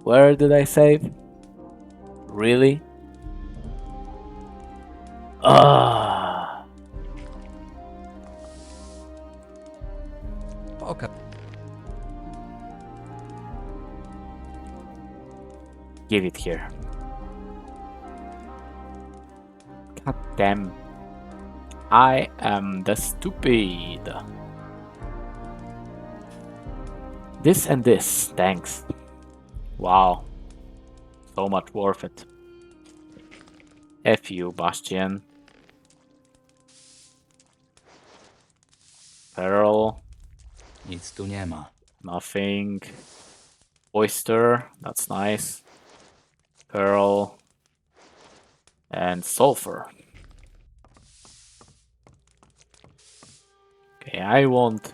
Where did I save? Really? Ah! Okay. Give it here. God damn. I am the stupid. This and this, thanks. Wow. So much worth it. F you, Bastian. Pearl. Nic tu nie ma. Nothing. Oyster, that's nice. Pearl. And sulfur. Okay, I won't.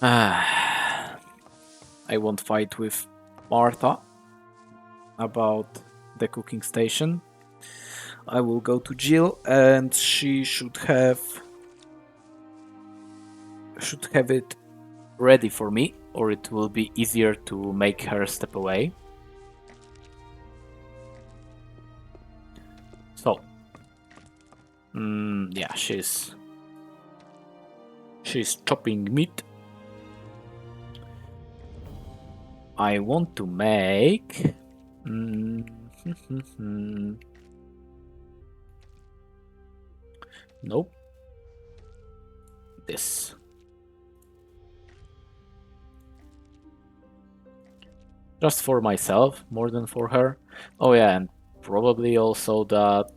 I won't fight with Martha about the cooking station. I will go to Jill, and she should have it ready for me, or it will be easier to make her step away. So, yeah, she's chopping meat. I want to make nope, this. Just for myself, more than for her. Oh yeah, and probably also that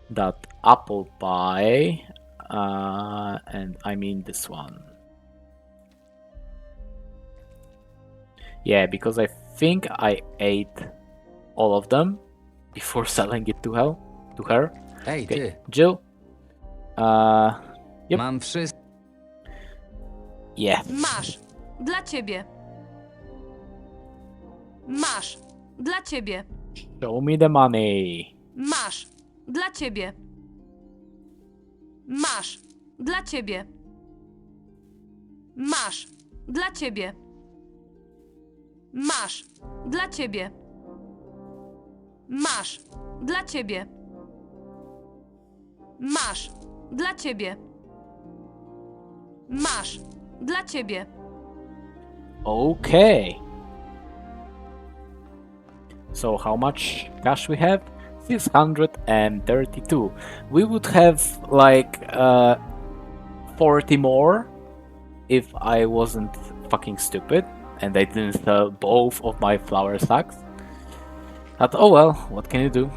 that apple pie, and I mean this one. Yeah, because I think I ate all of them before selling it to her. Hey, okay. ty. Jill. Yep. Mam wszystko. Yeah. Masz. Dla ciebie. Masz. Dla ciebie. Show me the money. Masz. Dla ciebie. Masz. Dla ciebie. Masz. Dla ciebie. Masz. Dla ciebie. Masz. Dla ciebie. Masz. Dla ciebie. Masz. Dla ciebie. Okay. So how much cash we have? 632. We would have like 40 more if I wasn't fucking stupid and I didn't sell both of my flour sacks. But oh well, what can you do?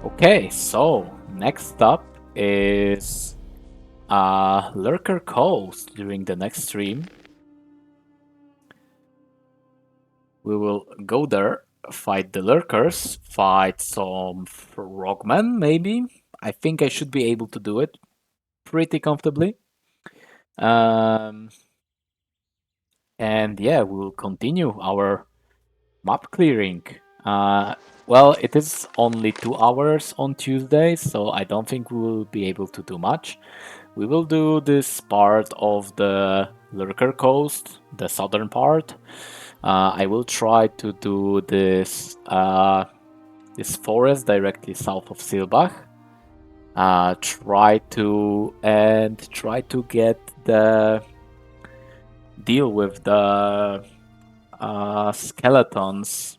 Okay, so next up is Lurker Coast during the next stream. We will go there, fight the Lurkers, fight some frogmen, maybe. I think I should be able to do it pretty comfortably. And yeah, we'll continue our map clearing. Well, it is only 2 hours on Tuesday, so I don't think we will be able to do much. We will do this part of the Lurker Coast, the southern part. I will try to do this this forest directly south of Silbach. Try to get the deal with the skeletons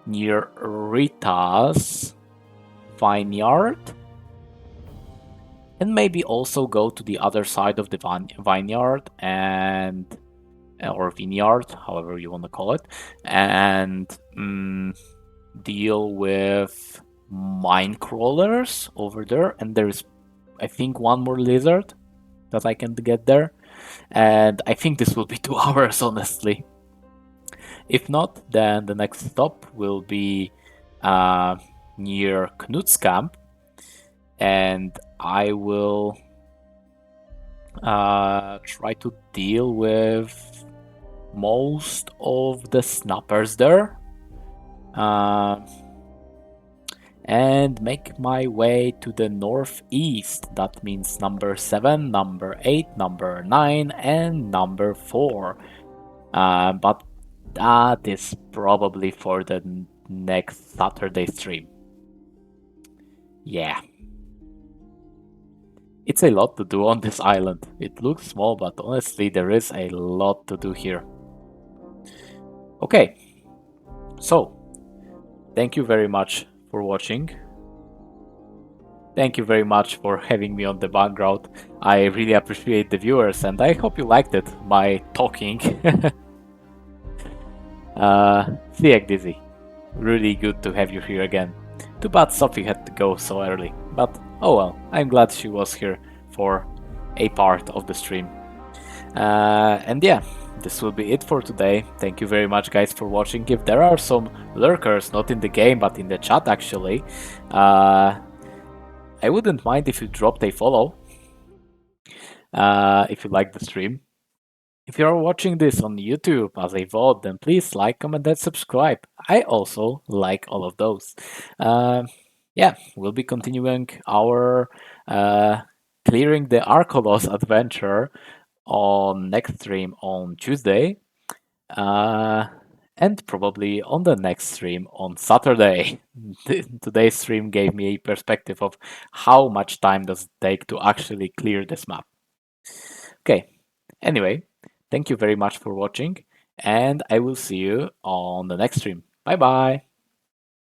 near Rita's vineyard, and maybe also go to the other side of the vineyard and or vineyard, however you want to call it, and deal with mine crawlers over there. And there's, I think, one more lizard that I can get there, and I think this will be 2 hours, honestly. If not, then the next stop will be near Knut's camp, and I will try to deal with most of the snappers there, and make my way to the northeast. That means number 7, number 8, number 9, and number 4. But that is probably for the next Saturday stream. Yeah. It's a lot to do on this island. It looks small, but honestly, there is a lot to do here. Okay. So, thank you very much for watching. Thank you very much for having me on the background. I really appreciate the viewers, and I hope you liked it, my talking. See you, Dizzy. Really good to have you here again. Too bad Sophie had to go so early, but oh well, I'm glad she was here for a part of the stream. And yeah, this will be it for today. Thank you very much, guys, for watching. If there are some lurkers, not in the game, but in the chat actually, I wouldn't mind if you dropped a follow, if you like the stream. If you are watching this on YouTube as a VOD, then please like, comment, and subscribe. I also like all of those. Yeah, we'll be continuing our clearing the Archolos adventure on next stream on Tuesday, and probably on the next stream on Saturday. Today's stream gave me a perspective of how much time does it take to actually clear this map. Okay, anyway, thank you very much for watching, and I will see you on the next stream. Bye bye!